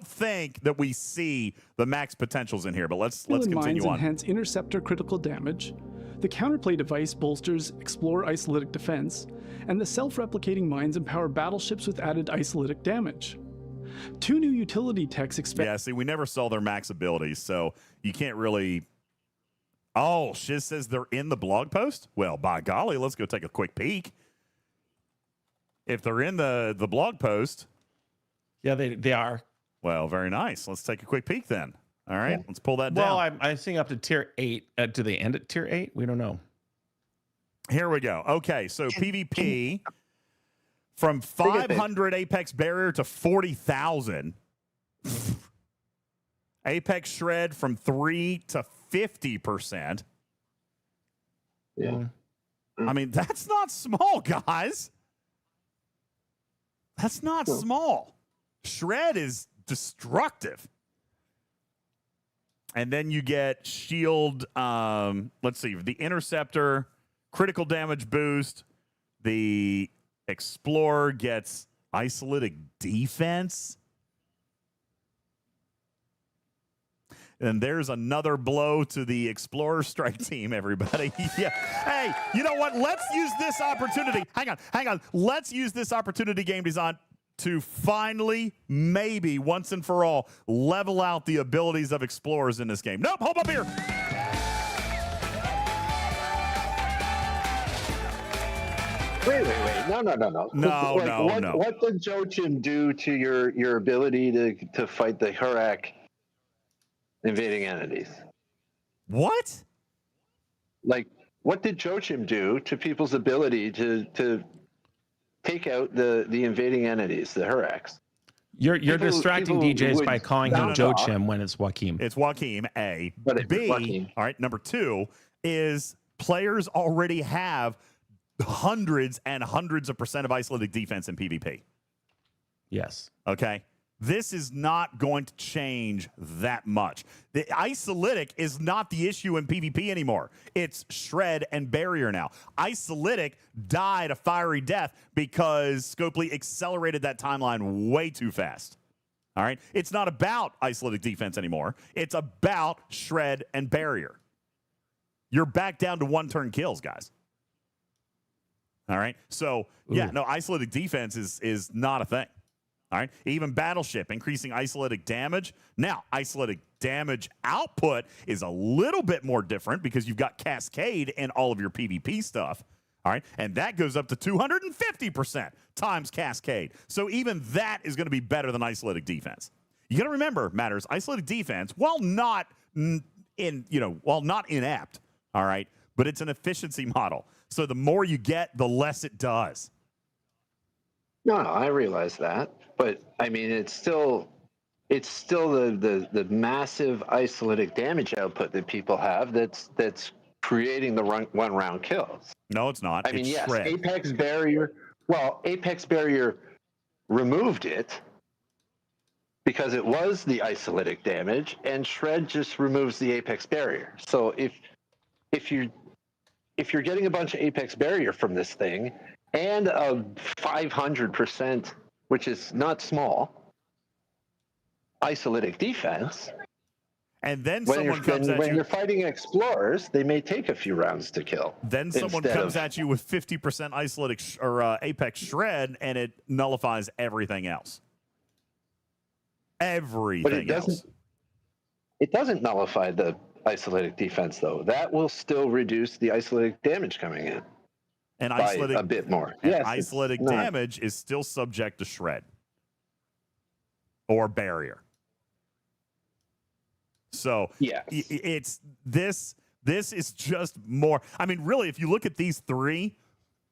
think that we see the max potentials in here. But let's continue on. Enhance interceptor critical damage. The counterplay device bolsters Explore Isolytic Defense, and the self-replicating mines empower battleships with added isolytic damage. 2 new utility techs expect. Yeah, see, we never saw their max abilities, so you can't really. Oh, Shiz says they're in the blog post? Well, by golly, let's go take a quick peek. If they're in the blog post. Yeah, they are. Well, very nice. Let's take a quick peek then. All right, let's pull that down. Well, I'm seeing up to tier 8. Do they end at tier 8? We don't know. Here we go. Okay, so PvP from 500 Apex Barrier to 40,000. Apex Shred from 3 to 50%. Yeah. I mean, that's not small, guys. That's not small. Shred is destructive. And then you get shield, let's see, the interceptor, critical damage boost, the Explorer gets isolated defense. And there's another blow to the Explorer strike team, everybody. Yeah. Hey, you know what? Let's use this opportunity. Hang on. Let's use this opportunity, Game Design, to finally, maybe once and for all, level out the abilities of Explorers in this game. Nope, hold up here. Wait. No. No. What did Joachim do to your ability to fight the Hurak invading entities? What? Like, what did Joachim do to people's ability to take out the invading entities, the Huraks? You're distracting DJs by calling him Joachim when it's Joachim. It's Joachim, A. But it's B, Joachim. all right, number 2 is players already have hundreds and hundreds of % of isolated defense in PvP. Yes. Okay? This is not going to change that much. The isolytic is not the issue in PvP anymore. It's shred and barrier now. Isolytic died a fiery death because Scopely accelerated that timeline way too fast. All right? It's not about isolytic defense anymore. It's about shred and barrier. You're back down to one-turn kills, guys. All right? So, yeah, no, isolytic defense is not a thing. All right. Even Battleship increasing isolytic damage. Now, isolytic damage output is a little bit more different because you've got Cascade in all of your PvP stuff. All right. And that goes up to 250% times Cascade. So even that is going to be better than isolytic defense. You got to remember, Matters, isolytic defense, while not inept, all right, but it's an efficiency model. So the more you get, the less it does. No, I realize that, but I mean, it's still the massive isolytic damage output that people have that's creating the one round kills. No, it's not. I mean, yes, shred. Apex Barrier. Well, Apex Barrier removed it because it was the isolytic damage, and Shred just removes the Apex Barrier. So if you're getting a bunch of Apex Barrier from this thing, and a 500%, which is not small, isolytic defense. And then someone comes at you. When you're fighting Explorers, they may take a few rounds to kill. Then someone comes at you with 50% isolytic or Apex Shred, and it nullifies everything else. Everything else. It doesn't nullify the isolytic defense, though. That will still reduce the isolytic damage coming in. And by isolytic, a bit more. And yes, isolytic damage is still subject to shred or barrier. So it's this is just more. I mean, really, if you look at these three,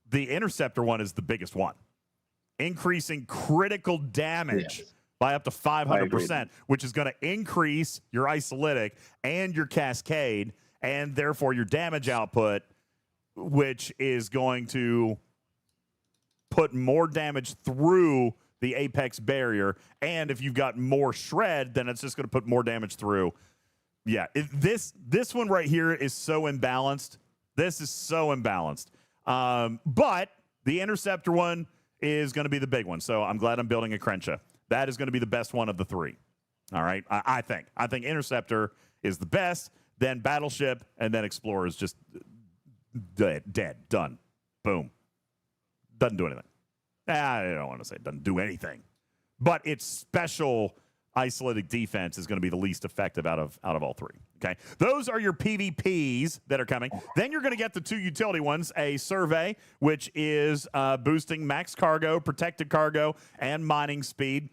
the Interceptor one is the biggest one, increasing critical damage by up to 500%, which is going to increase your isolytic and your cascade, and therefore your damage output, which is going to put more damage through the Apex Barrier. And if you've got more shred, then it's just going to put more damage through. Yeah, this one right here is so imbalanced. This is so imbalanced. But the Interceptor one is going to be the big one. So I'm glad I'm building a Krencha. That is going to be the best one of the three. All right, I think. I think Interceptor is the best, then Battleship, and then Explorer is just dead, done, boom. Doesn't do anything. I don't want to say it doesn't do anything, but its special isolated defense is going to be the least effective out of all three. Okay, those are your PvPs that are coming. Then you're going to get the two utility ones: a survey, which is boosting max cargo, protected cargo, and mining speed,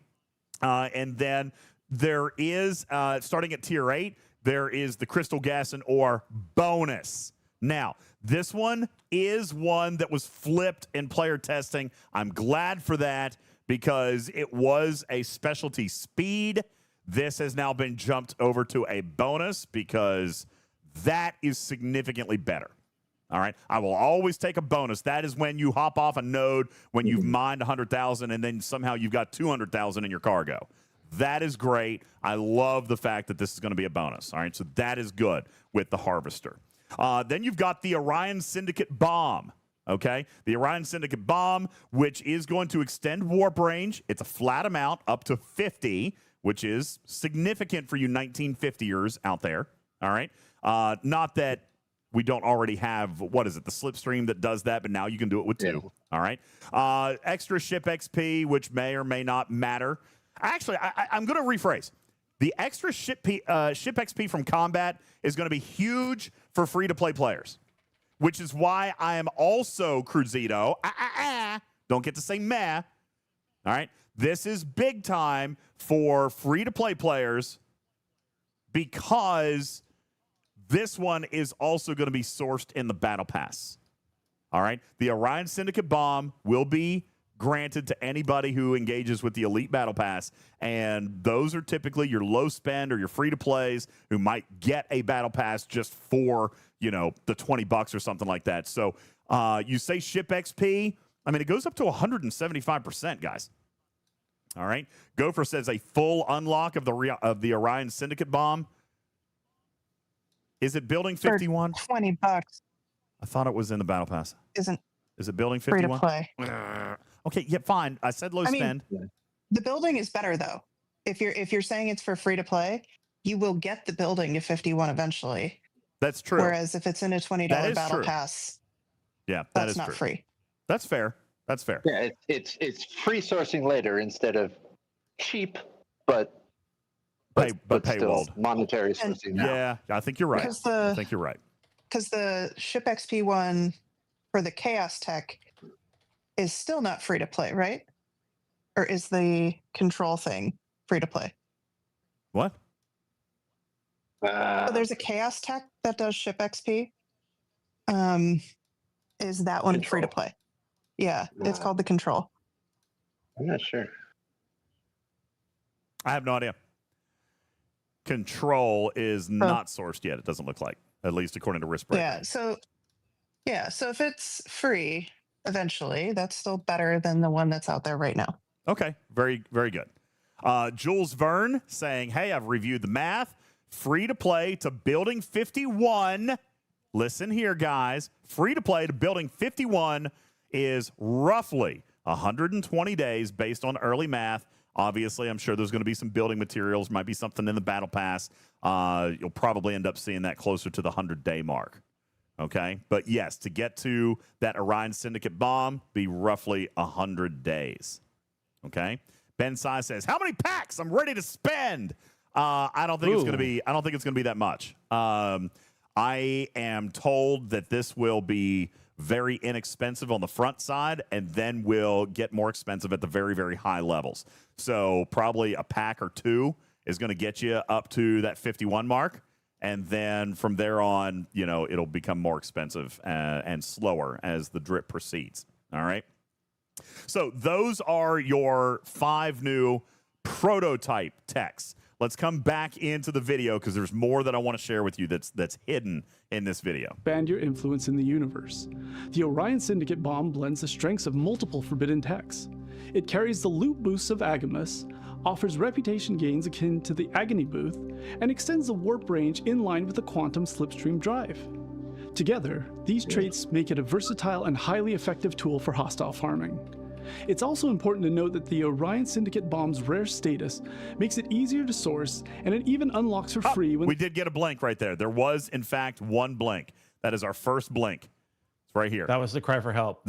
and then there is starting at tier 8. There is the crystal gas and ore bonus. Now, this one is one that was flipped in player testing. I'm glad for that because it was a specialty speed. This has now been jumped over to a bonus because that is significantly better. All right. I will always take a bonus. That is when you hop off a node when you've mined 100,000 and then somehow you've got 200,000 in your cargo. That is great. I love the fact that this is going to be a bonus. All right. So that is good with the harvester. Then you've got the Orion Syndicate bomb. Okay, the Orion Syndicate bomb, which is going to extend warp range. It's a flat amount up to 50, which is significant for you 1950ers out there. All right, not that we don't already have, what is it, the slipstream that does that, but now you can do it with 2. Yeah. All right, extra ship XP, which may or may not matter. Actually, I'm going to rephrase. The extra ship XP from combat is going to be huge for free-to-play players, which is why I am also Cruzito. Don't get to say meh. All right. This is big time for free-to-play players because this one is also going to be sourced in the Battle Pass. All right. The Orion Syndicate bomb will be granted to anybody who engages with the Elite Battle Pass, and those are typically your low spend or your free-to-plays who might get a Battle Pass just for, the $20 or something like that. So you say ship XP, I mean, it goes up to 175%, guys. All right. Gopher says a full unlock of the Orion Syndicate bomb. Is it building 51? $20. I thought it was in the Battle Pass. Is it building 51? Free to play. Okay, yeah, fine. I said low spend. The building is better though. If you're saying it's for free to play, you will get the building to 51 eventually. That's true. Whereas if it's in a $20 battle pass, that's not free. That's fair. That's fair. Yeah, it's free sourcing later instead of cheap, but paywalled. Monetary sourcing now. Yeah, I think you're right. I think you're right. Because the ship XP one for the Chaos Tech is still not free to play, right? Or is the control thing free to play? What? So there's a Chaos Tech that does ship XP. Is that one free to play? Yeah, it's called the Control. I'm not sure. I have no idea. Control is not sourced yet. It doesn't look like, at least according to Riskbreaker. So if it's free eventually, that's still better than the one that's out there right now. Okay, very, very good. Jules Verne saying, hey, I've reviewed the math. Free to play to building 51. Listen here, guys. Free to play to building 51 is roughly 120 days based on early math. Obviously, I'm sure there's going to be some building materials, might be something in the Battle Pass. You'll probably end up seeing that closer to the 100-day mark. Okay? But yes, to get to that Orion Syndicate bomb, be roughly 100 days. Okay? Ben Sai says, how many packs? I'm ready to spend. I don't think it's going to be that much. I am told that this will be very inexpensive on the front side and then will get more expensive at the very, very high levels. So probably a pack or 2 is going to get you up to that 51 mark. And then from there on, it'll become more expensive and slower as the drip proceeds. All right. So those are your 5 new prototype techs. Let's come back into the video because there's more that I want to share with you that's hidden in this video. Expand your influence in the universe. The Orion Syndicate bomb blends the strengths of multiple forbidden techs. It carries the loot boosts of Agamus, offers reputation gains akin to the Agony Booth, and extends the warp range in line with the Quantum Slipstream drive. Together, these traits make it a versatile and highly effective tool for hostile farming. It's also important to note that the Orion Syndicate bomb's rare status makes it easier to source, and it even unlocks for free when... We did get a blink right there. There was, in fact, one blink. That is our first blink. It's right here. That was the cry for help.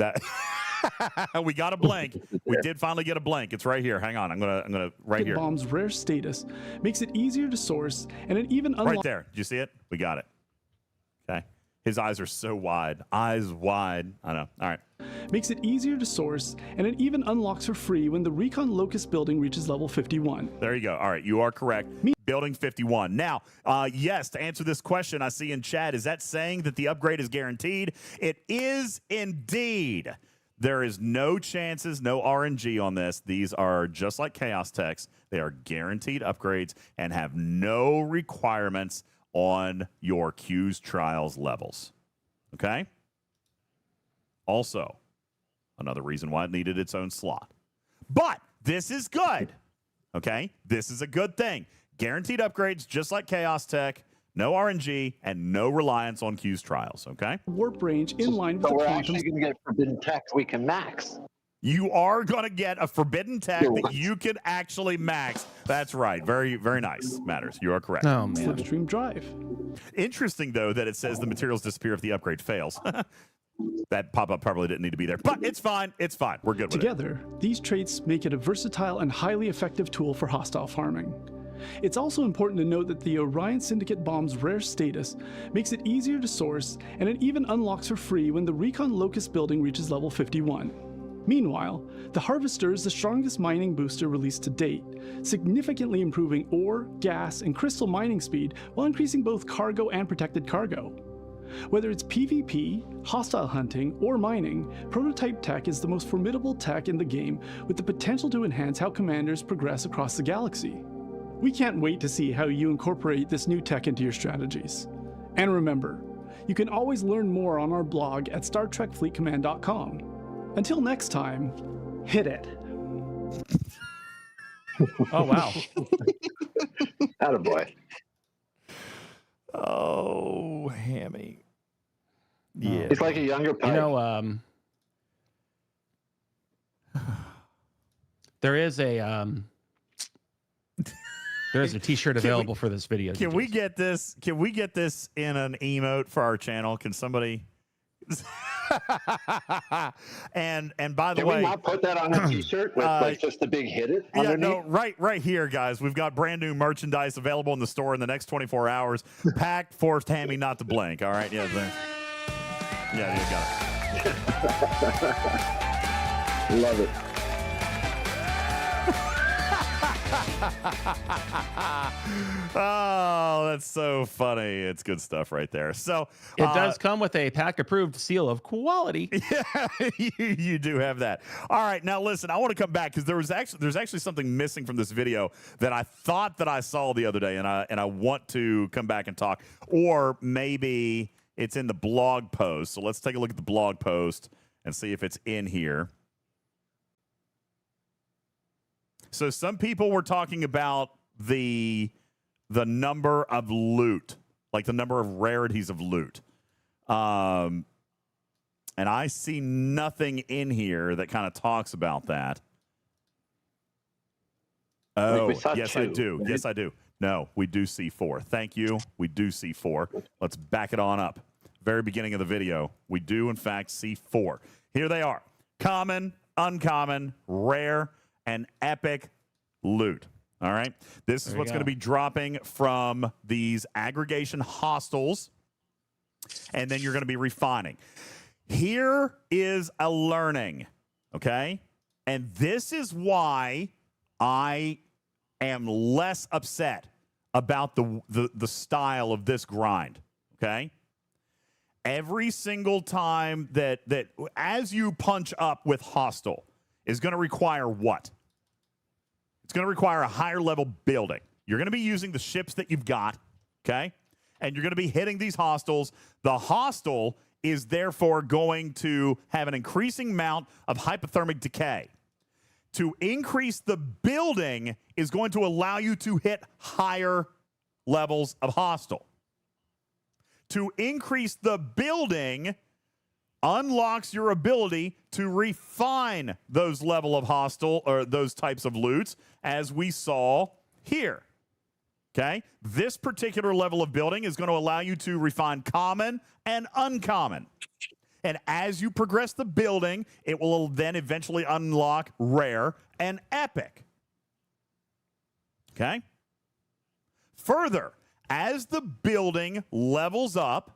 We got a blink. We did finally get a blink. It's right here. Hang on. I'm gonna right here. The bomb's rare status makes it easier to source, and it even unlocks... Right there. Did you see it? We got it. Okay. His eyes are so wide. Eyes wide. I know. All right. Makes it easier to source, and it even unlocks for free when the Recon Locust building reaches level 51. There you go. All right, you are correct. Building 51. Now, yes, to answer this question I see in chat, is that saying that the upgrade is guaranteed? It is indeed. There is no chances, no RNG on this. These are just like Chaos Techs. They are guaranteed upgrades and have no requirements on your Q's trials levels. Okay? Also, another reason why it needed its own slot. But this is good. Okay? This is a good thing. Guaranteed upgrades just like Chaos Tech. No RNG and no reliance on Q's trials, okay? Warp range in line with So the we're quantum. actually going to get forbidden tech we can max. You are going to get a forbidden tech that you can actually max. That's right. Very, very nice. Matters. You are correct. Oh, man. Slipstream drive. Interesting, though, that it says the materials disappear if the upgrade fails. That pop-up probably didn't need to be there. But it's fine. It's fine. We're good with it. Together, these traits make it a versatile and highly effective tool for hostile farming. It's also important to note that the Orion Syndicate bomb's rare status makes it easier to source, and it even unlocks for free when the Recon Locust building reaches level 51. Meanwhile, the Harvester is the strongest mining booster released to date, significantly improving ore, gas, and crystal mining speed while increasing both cargo and protected cargo. Whether it's PvP, hostile hunting, or mining, prototype tech is the most formidable tech in the game with the potential to enhance how commanders progress across the galaxy. We can't wait to see how you incorporate this new tech into your strategies. And remember, you can always learn more on our blog at StarTrekFleetCommand.com. Until next time, hit it. Oh, wow. Attaboy. Oh, Hammy. Yeah. It's like a younger pipe. You know, there is a T-shirt available for this video. Can we get this? Can we get this in an emote for our channel? Can somebody? and by the Can way, we not put that on a T-shirt with like just the big hit it underneath? Yeah, no, right here, guys. We've got brand new merchandise available in the store in the next 24 hours. Packed, forced Hammy not to blink. All right, yeah, there. Yeah, you got it. Love it. Oh, that's so funny. It's good stuff right there. So it does come with a pack approved seal of quality. Yeah, you do have that. All right, now listen, I want to come back because there's actually something missing from this video that I thought that I saw the other day, and I want to come back and talk, or maybe it's in the blog post. So let's take a look at the blog post and see if it's in here. So some people were talking about the number of loot, like the number of rarities of loot. And I see nothing in here that kind of talks about that. Oh, yes, I do. Right? Yes, I do. No, we do see 4. Thank you. We do see 4. Let's back it on up. Very beginning of the video, we do, in fact, see 4. Here they are. Common, uncommon, rare, and epic loot. All right. This is what's going to be dropping from these aggregation hostels. And then you're going to be refining. Here is a learning. Okay. And this is why I am less upset about the style of this grind. Okay. Every single time that as you punch up with hostile is going to require what? It's going to require a higher level building. You're going to be using the ships that you've got, okay? And you're going to be hitting these hostiles. The hostile is therefore going to have an increasing amount of hypothermic decay. To increase the building is going to allow you to hit higher levels of hostile. To increase the building unlocks your ability to refine those level of hostile or those types of loots as we saw here. Okay? This particular level of building is going to allow you to refine common and uncommon. And as you progress the building, it will then eventually unlock rare and epic. Okay? Further, as the building levels up,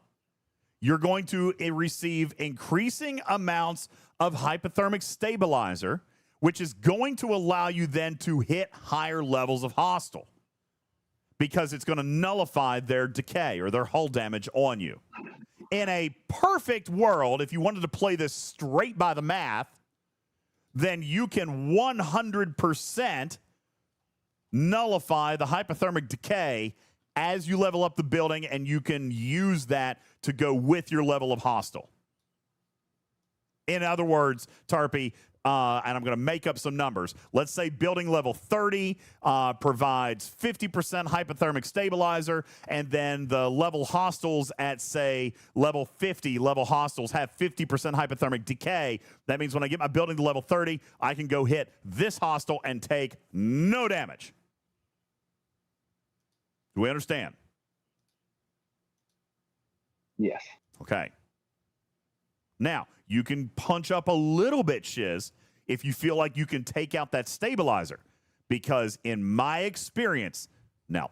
you're going to receive increasing amounts of hypothermic stabilizer, which is going to allow you then to hit higher levels of hostile because it's going to nullify their decay or their hull damage on you. In a perfect world, if you wanted to play this straight by the math, then you can 100% nullify the hypothermic decay as you level up the building, and you can use that to go with your level of hostile. In other words, Tarpy, and I'm going to make up some numbers. Let's say building level 30 provides 50% hypothermic stabilizer, and then the level hostiles at, say, level 50, level hostiles have 50% hypothermic decay. That means when I get my building to level 30, I can go hit this hostile and take no damage. Do we understand? Yes. Okay. Now, you can punch up a little bit, Shiz, if you feel like you can take out that stabilizer. Because in my experience, now,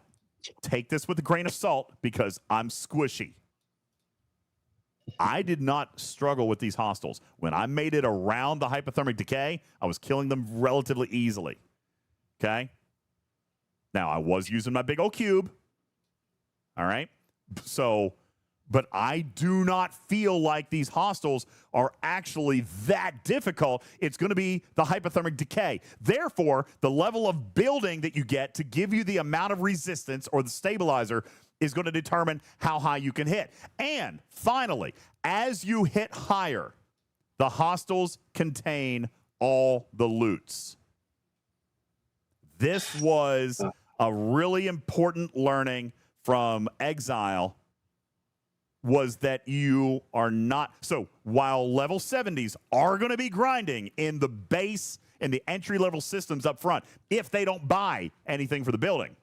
take this with a grain of salt because I'm squishy. I did not struggle with these hostiles. When I made it around the hypothermic decay, I was killing them relatively easily. Okay? Now, I was using my big old cube. All right? So, but I do not feel like these hostiles are actually that difficult. It's going to be the hypothermic decay. Therefore, the level of building that you get to give you the amount of resistance or the stabilizer is going to determine how high you can hit. And finally, as you hit higher, the hostiles contain all the loots. This was a really important learning from Exile, was that you are not. So while level 70s are going to be grinding in the base and the entry level systems up front, if they don't buy anything for the building,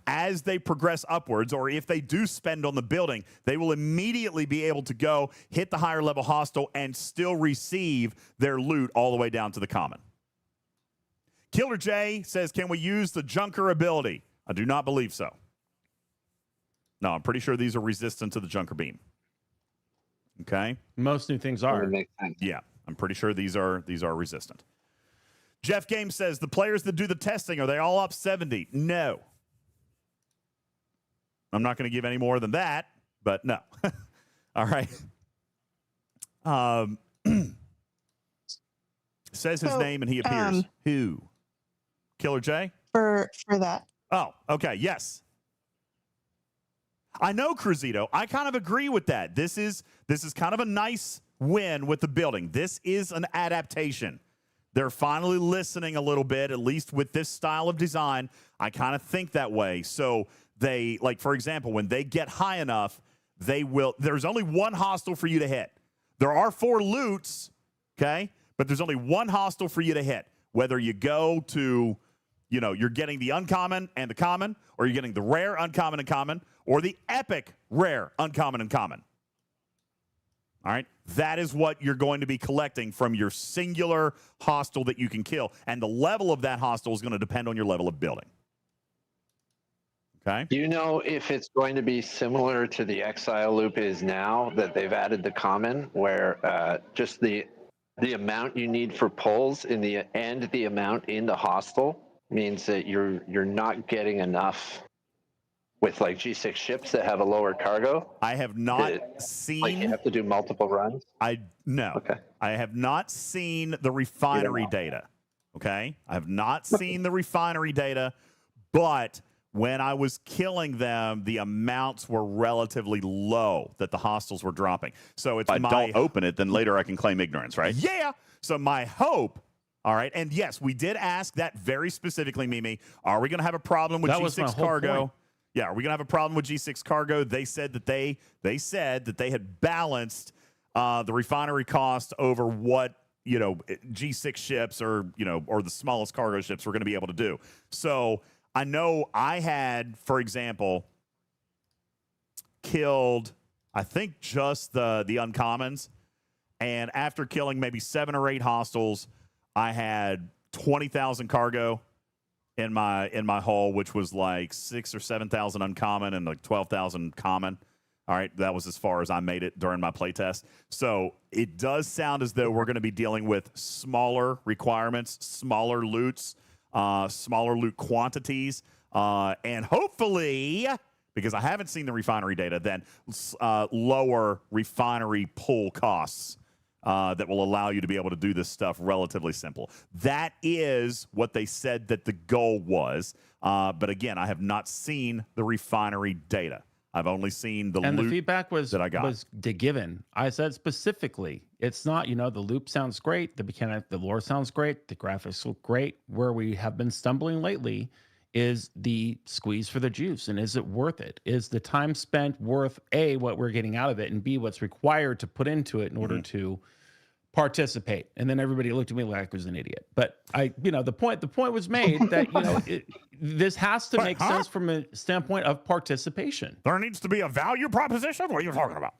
as they progress upwards, or if they do spend on the building, they will immediately be able to go hit the higher level hostile and still receive their loot all the way down to the common. Killer J says, can we use the Junker ability? I do not believe so. No, I'm pretty sure these are resistant to the Junker beam. Okay? Most new things are. Yeah, I'm pretty sure these are resistant. Jeff Game says, the players that do the testing, are they all up 70? No. I'm not going to give any more than that, but no. All right. Says his name and he appears. Who? Killer J? For that. Oh, okay. Yes. I know, Cruzito. I kind of agree with that. This is kind of a nice win with the building. This is an adaptation. They're finally listening a little bit, at least with this style of design. I kind of think that way. So they, like, for example, when they get high enough, they will. There's only one hostile for you to hit. There are 4 loots, okay? But there's only one hostile for you to hit. Whether you go to, you know, you're getting the uncommon and the common, or you're getting the rare, uncommon, and common, or the epic, rare, uncommon, and common. All right? That is what you're going to be collecting from your singular hostile that you can kill. And the level of that hostile is going to depend on your level of building. Okay? Do you know if it's going to be similar to the Exile loop is now, that they've added the common, where just the amount you need for pulls and the amount in the hostile means that you're not getting enough with like G6 ships that have a lower cargo? I have not seen. Like you have to do multiple runs? No. Okay. I have not seen the refinery data. Okay? I have not seen the refinery data, but when I was killing them, the amounts were relatively low that the hostiles were dropping. So it's if I don't open it, then later I can claim ignorance, right? Yeah. So my hope, all right, and yes, we did ask that very specifically, Mimi. Are we going to have a problem with G6 cargo? Point. Yeah, are we going to have a problem with G6 cargo? They said that they said that they had balanced the refinery cost over what, you know, G6 ships or, you know, or the smallest cargo ships were going to be able to do. So I know I had, for example, killed, I think, just the uncommons. And after killing maybe 7 or 8 hostiles, I had 20,000 cargo in my hull, which was like 6,000 or 7,000 uncommon and like 12,000 common. All right, that was as far as I made it during my playtest. So it does sound as though we're going to be dealing with smaller requirements, smaller loots, smaller loot quantities, and hopefully, because I haven't seen the refinery data, then lower refinery pull costs that will allow you to be able to do this stuff relatively simple. That is what they said that the goal was. But again, I have not seen the refinery data. I've only seen the and loot the feedback was that I got. was given. I said specifically, it's not, the loop sounds great, the lore sounds great, the graphics look great. Where we have been stumbling lately is the squeeze for the juice, and is it worth it? Is the time spent worth A, what we're getting out of it, and B, what's required to put into it in order to participate? And then everybody looked at me like I was an idiot. But the point was made that this has to make sense from a standpoint of participation. There needs to be a value proposition. What are you talking about?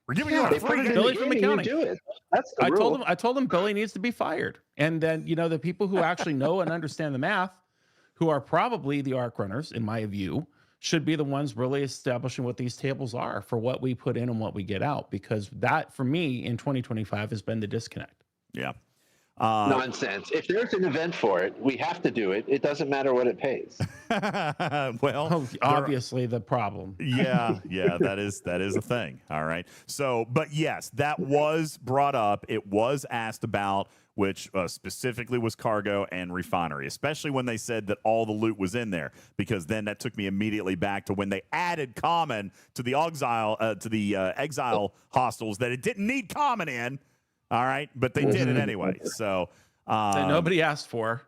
We're giving you a free game. Billy from accounting. Do it. That's the I rule. told him Billy needs to be fired. And then the people who actually know and understand the math, who are probably the arc runners, in my view, should be the ones really establishing what these tables are for what we put in and what we get out. Because that, for me, in 2025 has been the disconnect. Yeah. Nonsense. If there's an event for it, we have to do it. It doesn't matter what it pays. Well, obviously the problem. Yeah, that is a thing. All right. So, but yes, that was brought up. It was asked about, which specifically was cargo and refinery, especially when they said that all the loot was in there, because then that took me immediately back to when they added common to the exile hostels that it didn't need common in. All right, but they did it anyway. So that nobody asked for.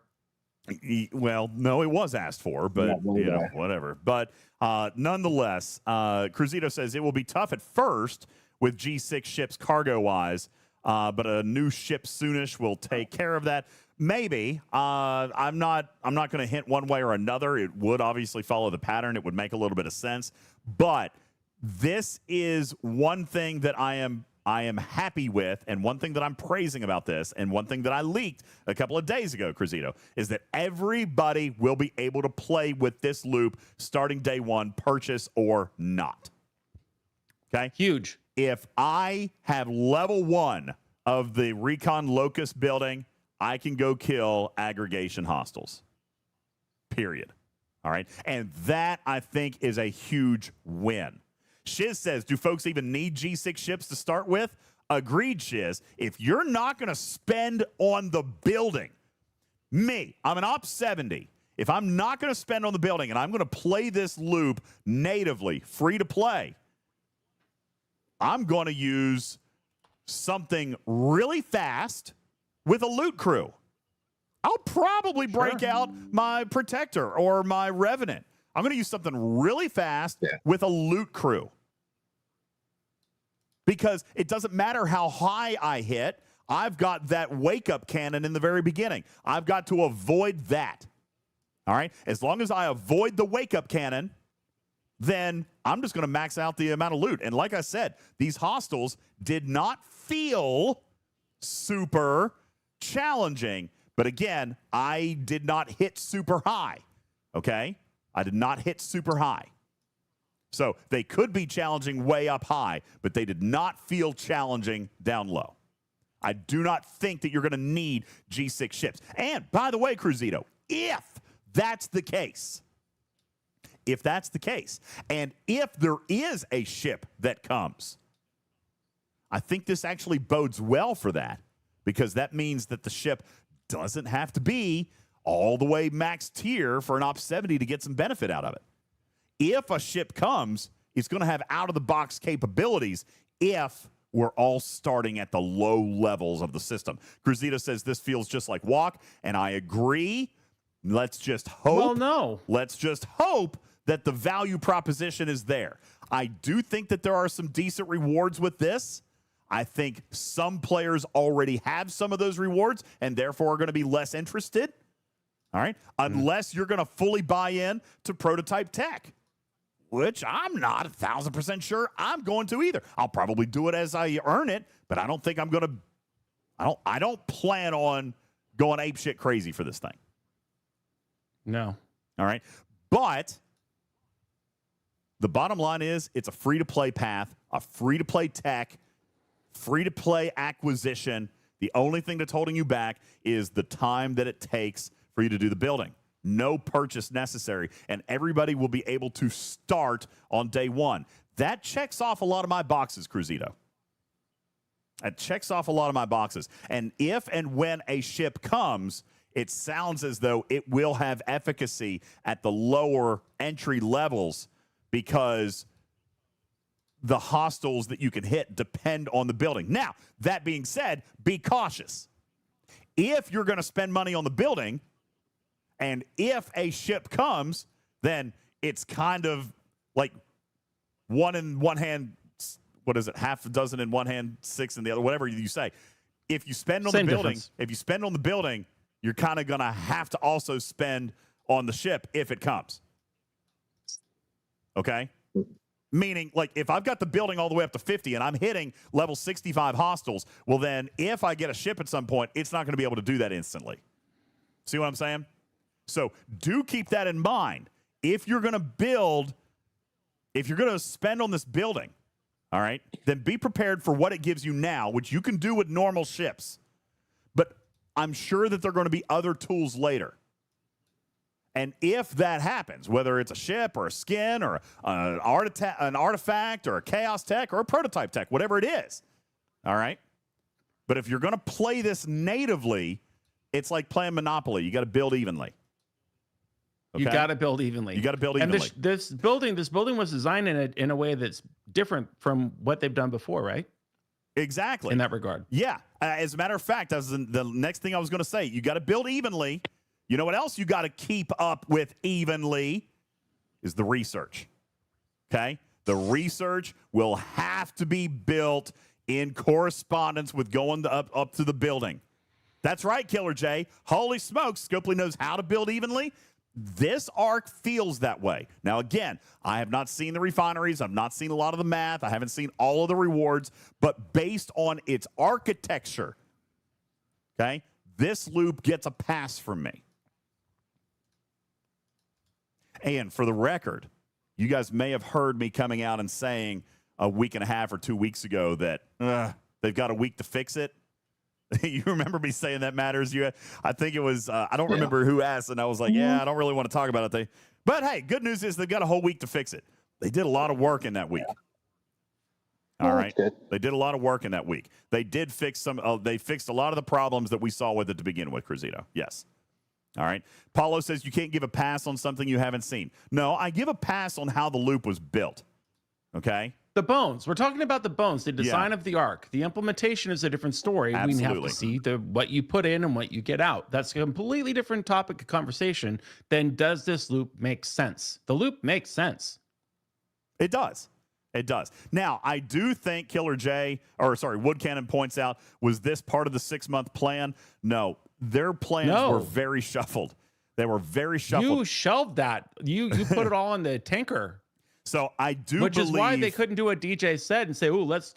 Well, no, it was asked for, but whatever. But nonetheless, Cruzito says it will be tough at first with G6 ships cargo wise, but a new ship soonish will take care of that. Maybe. I'm not going to hint one way or another. It would obviously follow the pattern. It would make a little bit of sense. But this is one thing that I am happy with, and one thing that I'm praising about this, and one thing that I leaked a couple of days ago, Cruzito, is that everybody will be able to play with this loop starting day one, purchase or not. Okay? Huge. If I have level 1 of the Recon Locust building, I can go kill aggregation hostiles. Period. All right? And that, I think, is a huge win. Shiz says, do folks even need G6 ships to start with? Agreed, Shiz. If you're not going to spend on the building, I'm an Ops 70. If I'm not going to spend on the building and I'm going to play this loop natively, free to play, I'm going to use something really fast with a loot crew. I'll probably break out my Protector or my Revenant. I'm going to use something really fast with a loot crew. Because it doesn't matter how high I hit, I've got that wake-up cannon in the very beginning. I've got to avoid that. All right? As long as I avoid the wake-up cannon, then I'm just going to max out the amount of loot. And like I said, these hostels did not feel super challenging. But again, I did not hit super high. Okay? I did not hit super high. So they could be challenging way up high, but they did not feel challenging down low. I do not think that you're going to need G6 ships. And by the way, Cruzito, if that's the case, and if there is a ship that comes, I think this actually bodes well for that, because that means that the ship doesn't have to be all the way max tier for an Op 70 to get some benefit out of it. If a ship comes, it's going to have out-of-the-box capabilities if we're all starting at the low levels of the system. Cruzito says this feels just like Walk, and I agree. Let's just hope. Well, no. Let's just hope that the value proposition is there. I do think that there are some decent rewards with this. I think some players already have some of those rewards and therefore are going to be less interested. All right? Unless you're going to fully buy in to prototype tech, which I'm not 1,000% sure I'm going to either. I'll probably do it as I earn it, but I don't think I'm going to. I don't plan on going apeshit crazy for this thing. No. All right? But the bottom line is it's a free-to-play path, a free-to-play tech, free-to-play acquisition. The only thing that's holding you back is the time that it takes for you to do the building. No purchase necessary, and everybody will be able to start on day one. That checks off a lot of my boxes, Cruzito. That checks off a lot of my boxes. And if and when a ship comes, it sounds as though it will have efficacy at the lower entry levels because the hostiles that you can hit depend on the building. Now, that being said, be cautious. If you're going to spend money on the building, and if a ship comes, then it's kind of like one in one hand, what is it, half a dozen in one hand, six in the other, whatever you say. If you spend on the building, you're kind of going to have to also spend on the ship if it comes. Okay? Meaning, like, if I've got the building all the way up to 50 and I'm hitting level 65 hostiles, well, then if I get a ship at some point, it's not going to be able to do that instantly. See what I'm saying? So do keep that in mind. If you're going to build, if you're going to spend on this building, all right, then be prepared for what it gives you now, which you can do with normal ships. But I'm sure that there are going to be other tools later. And if that happens, whether it's a ship or a skin or an artifact or a chaos tech or a prototype tech, whatever it is, all right? But if you're going to play this natively, it's like playing Monopoly. You got to build evenly. Okay? You got to build evenly. You got to build evenly. And this building was designed in a way that's different from what they've done before, right? Exactly. In that regard. Yeah. As a matter of fact, that's the next thing I was going to say. You got to build evenly. You know what else you got to keep up with evenly is the research. Okay? The research will have to be built in correspondence with going up to the building. That's right, Killer J. Holy smokes, Scopely knows how to build evenly. This arc feels that way. Now, again, I have not seen the refineries. I've not seen a lot of the math. I haven't seen all of the rewards. But based on its architecture, okay, this loop gets a pass from me. And for the record, you guys may have heard me coming out and saying a week and a half or 2 weeks ago that they've got a week to fix it. You remember me saying that matters? I think it was, I don't remember who asked, and I was like, I don't really want to talk about it. But hey, good news is they've got a whole week to fix it. They did a lot of work in that week. All right. They did a lot of work in that week. They did fix they fixed a lot of the problems that we saw with it to begin with, Cruzito. Yes. All right. Paulo says you can't give a pass on something you haven't seen. No, I give a pass on how the loop was built. Okay. The bones. We're talking about the bones, the design of the arc. The implementation is a different story. Absolutely. We have to see what you put in and what you get out. That's a completely different topic of conversation than does this loop make sense? The loop makes sense. It does. It does. Now, I do think Wood Cannon points out, was this part of the 6-month plan? No. Their plans were very shuffled. They were very shuffled. You shelved that. You put it all in the tanker. So I do Which believe... is why they couldn't do what DJ said and say, let's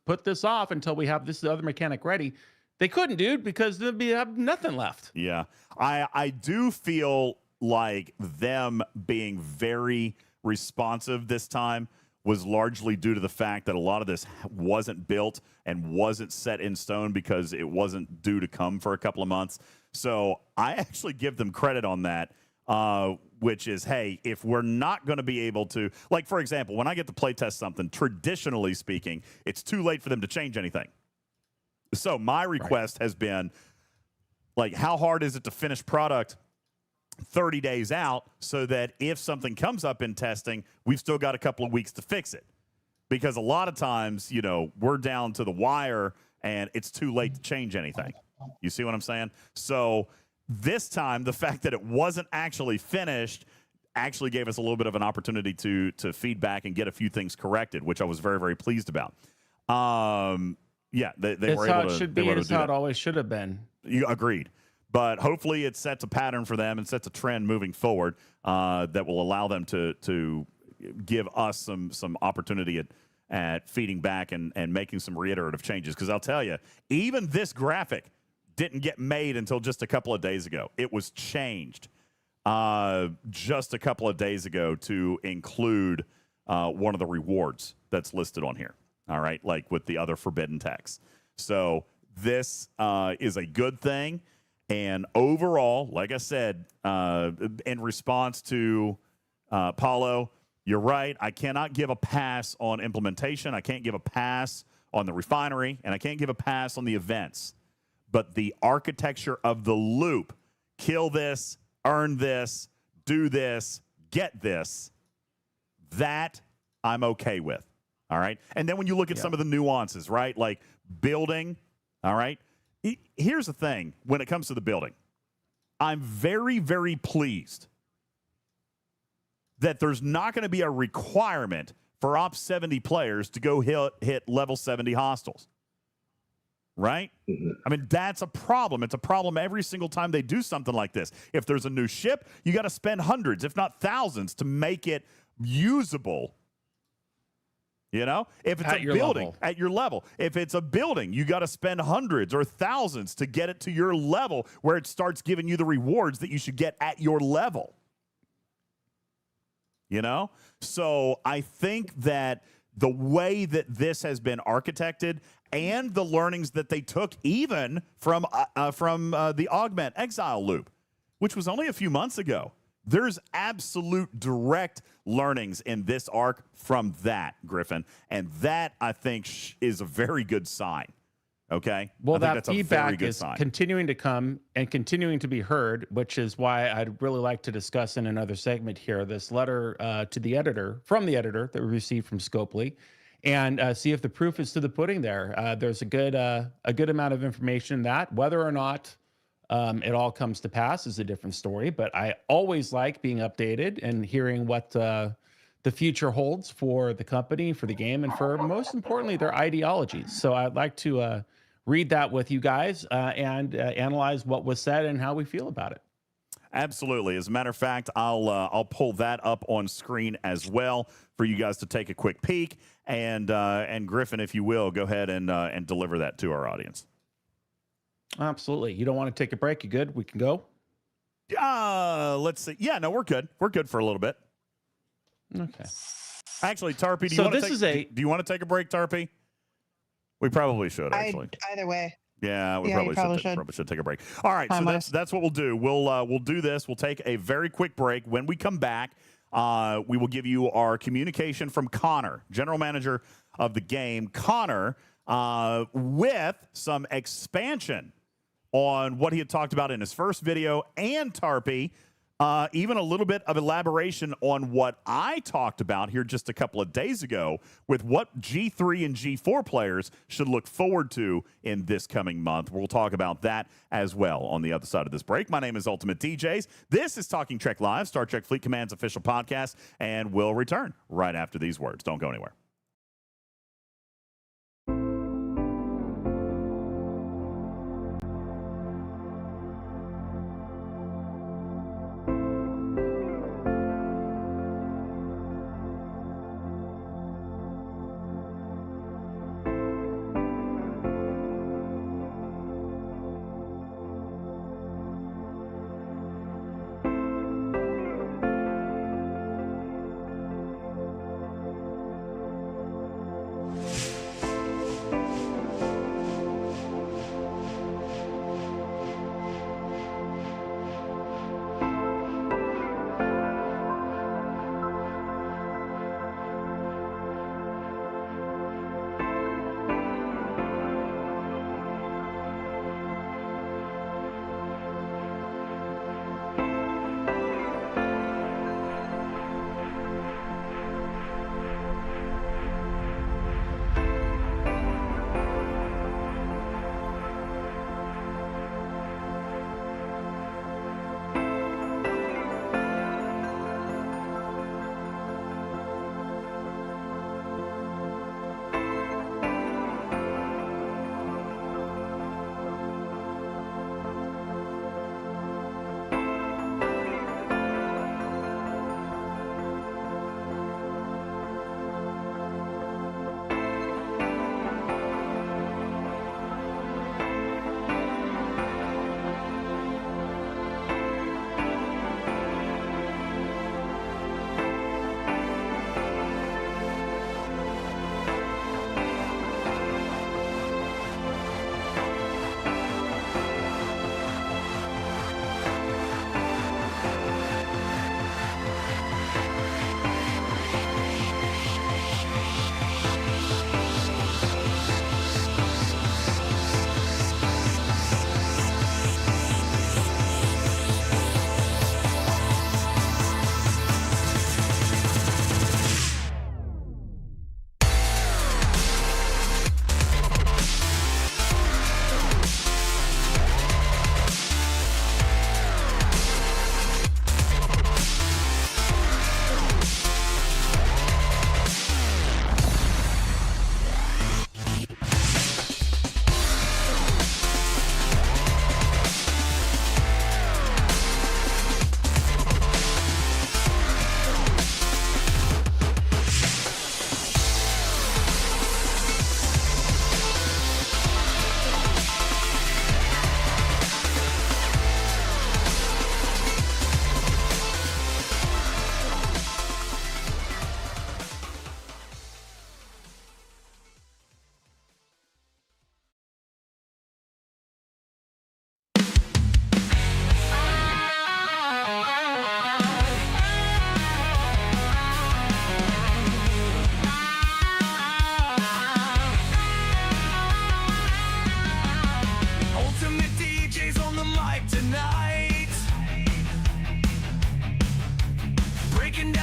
put this off until we have this other mechanic ready. They couldn't, dude, because they'd have nothing left. Yeah. I do feel like them being very responsive this time was largely due to the fact that a lot of this wasn't built and wasn't set in stone because it wasn't due to come for a couple of months. So I actually give them credit on that. Which is, hey, if we're not going to be able to, like, for example, when I get to play test something, traditionally speaking, it's too late for them to change anything. So my request has been, like, how hard is it to finish product 30 days out so that if something comes up in testing, we've still got a couple of weeks to fix it? Because a lot of times, we're down to the wire and it's too late to change anything. You see what I'm saying? So this time, the fact that it wasn't actually finished actually gave us a little bit of an opportunity to feedback and get a few things corrected, which I was very, very pleased about. They were able to. It should be. It's how it always should have been. You agreed. But hopefully it sets a pattern for them and sets a trend moving forward that will allow them to give us some opportunity at feeding back and making some reiterative changes. Because I'll tell you, even this graphic didn't get made until just a couple of days ago. It was changed just a couple of days ago to include one of the rewards that's listed on here. All right, like with the other forbidden techs. So this is a good thing. And overall, like I said, in response to Paulo, you're right. I cannot give a pass on implementation. I can't give a pass on the refinery, and I can't give a pass on the events. But the architecture of the loop, kill this, earn this, do this, get this, That I'm okay with. All right. And then when you look at some of the nuances, right? Like building. All right. Here's the thing when it comes to the building. I'm very, very pleased that there's not going to be a requirement for Ops 70 players to go hit level 70 hostiles. Right? I mean, that's a problem. It's a problem every single time they do something like this. If there's a new ship, you got to spend hundreds, if not thousands, to make it usable. You know, if it's a building at your level, if it's a building, you got to spend hundreds or thousands to get it to your level where it starts giving you the rewards that you should get at your level. You know, so I think that the way that this has been architected and the learnings that they took even from the Augment Exile loop, which was only a few months ago. There's absolute direct learnings in this arc from that, Griffin. And that, I think, is a very good sign. Okay? Well, I think that that's a very feedback good is sign. continuing to come and continuing to be heard, which is why I'd really like to discuss in another segment here this letter to the editor, from the editor that we received from Scopely, and see if the proof is to the pudding there. There's a good amount of information in that. Whether or not it all comes to pass is a different story, but I always like being updated and hearing what the future holds for the company, for the game, and for, most importantly, their ideologies. So I'd like to read that with you guys and analyze what was said and how we feel about it. Absolutely. As a matter of fact, I'll pull that up on screen as well for you guys to take a quick peek. And Griffin, if you will, go ahead and deliver that to our audience. Absolutely. You don't want to take a break? You good? We can go? Let's see. Yeah, no, we're good. We're good for a little bit. Okay. Actually, Tarpy, do you want to take a break, Tarpy? We probably should, actually. Either way. Yeah, we probably should take a break. All right, so that's what we'll do. We'll do this. We'll take a very quick break. When we come back, we will give you our communication from Connor, general manager of the game. Connor, with some expansion on what he had talked about in his first video, and Tarpy, even a little bit of elaboration on what I talked about here just a couple of days ago with what G3 and G4 players should look forward to in this coming month. We'll talk about that as well on the other side of this break. My name is UltimatDJz. This is Talking Trek Live, Star Trek Fleet Command's official podcast, and we'll return right after these words. Don't go anywhere.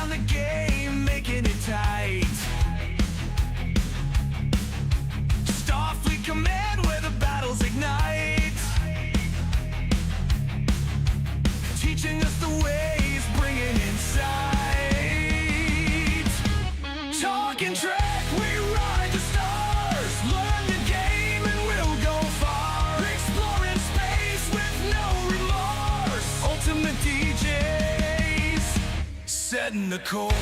down the game, making it tight. Starfleet Command, where the battles ignite. Teaching us the ways, bringing insight. Talking track, we ride the stars. Learn the game and we'll go far. Exploring space with no remorse. Ultimate DJs, setting the course.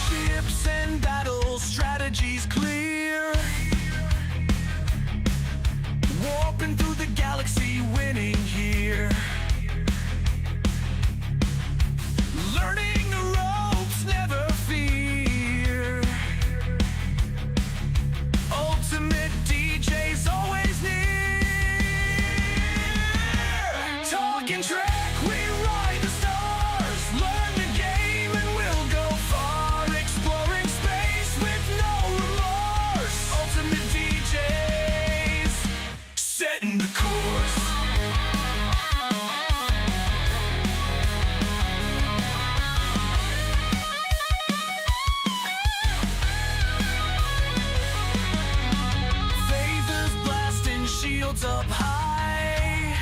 Ships and battle strategies clear. Warping through the galaxy, winning here. Learning the ropes, never fear. Ultimate DJs always near. Talking track, we ride the stars. Learn the game and we'll go far. Exploring space with no remorse. Ultimate DJs, setting the course. Phasers blasting, shields up high.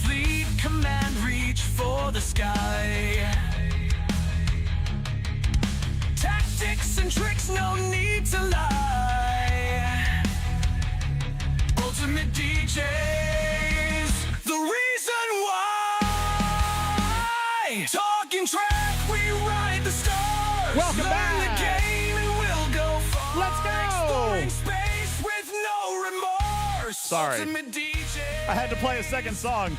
Fleet command, reach for the sky. Tactics and tricks, no need to lie. Ultimate DJs, the reason why. Talking track, we ride the stars. Welcome Learn back. the game and we'll go far. Let's go. Exploring space with no remorse. Sorry. Ultimate DJs. I had to play a second song.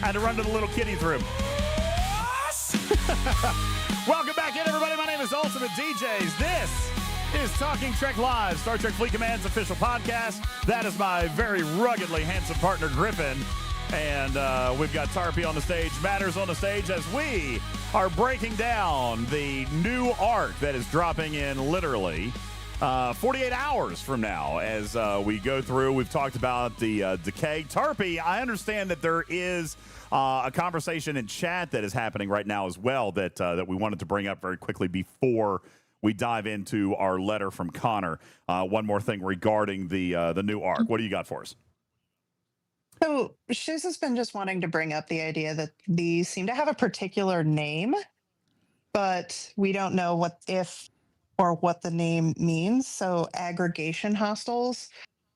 I had to run to the little kitty's room. Welcome back in, everybody. My name is UltimatDJz. This is Talking Trek Live, Star Trek Fleet Command's official podcast. That is my very ruggedly handsome partner, Griffin. And we've got Tarpy on the stage, Matters on the stage, as we are breaking down the new arc that is dropping in literally 48 hours from now. As we go through, we've talked about the decay. Tarpy, I understand that there is a conversation in chat that is happening right now as well that we wanted to bring up very quickly before we dive into our letter from Connor. One more thing regarding the new arc. What do you got for us? So Shiz has been just wanting to bring up the idea that these seem to have a particular name, but we don't know what the name means. So aggregation hostiles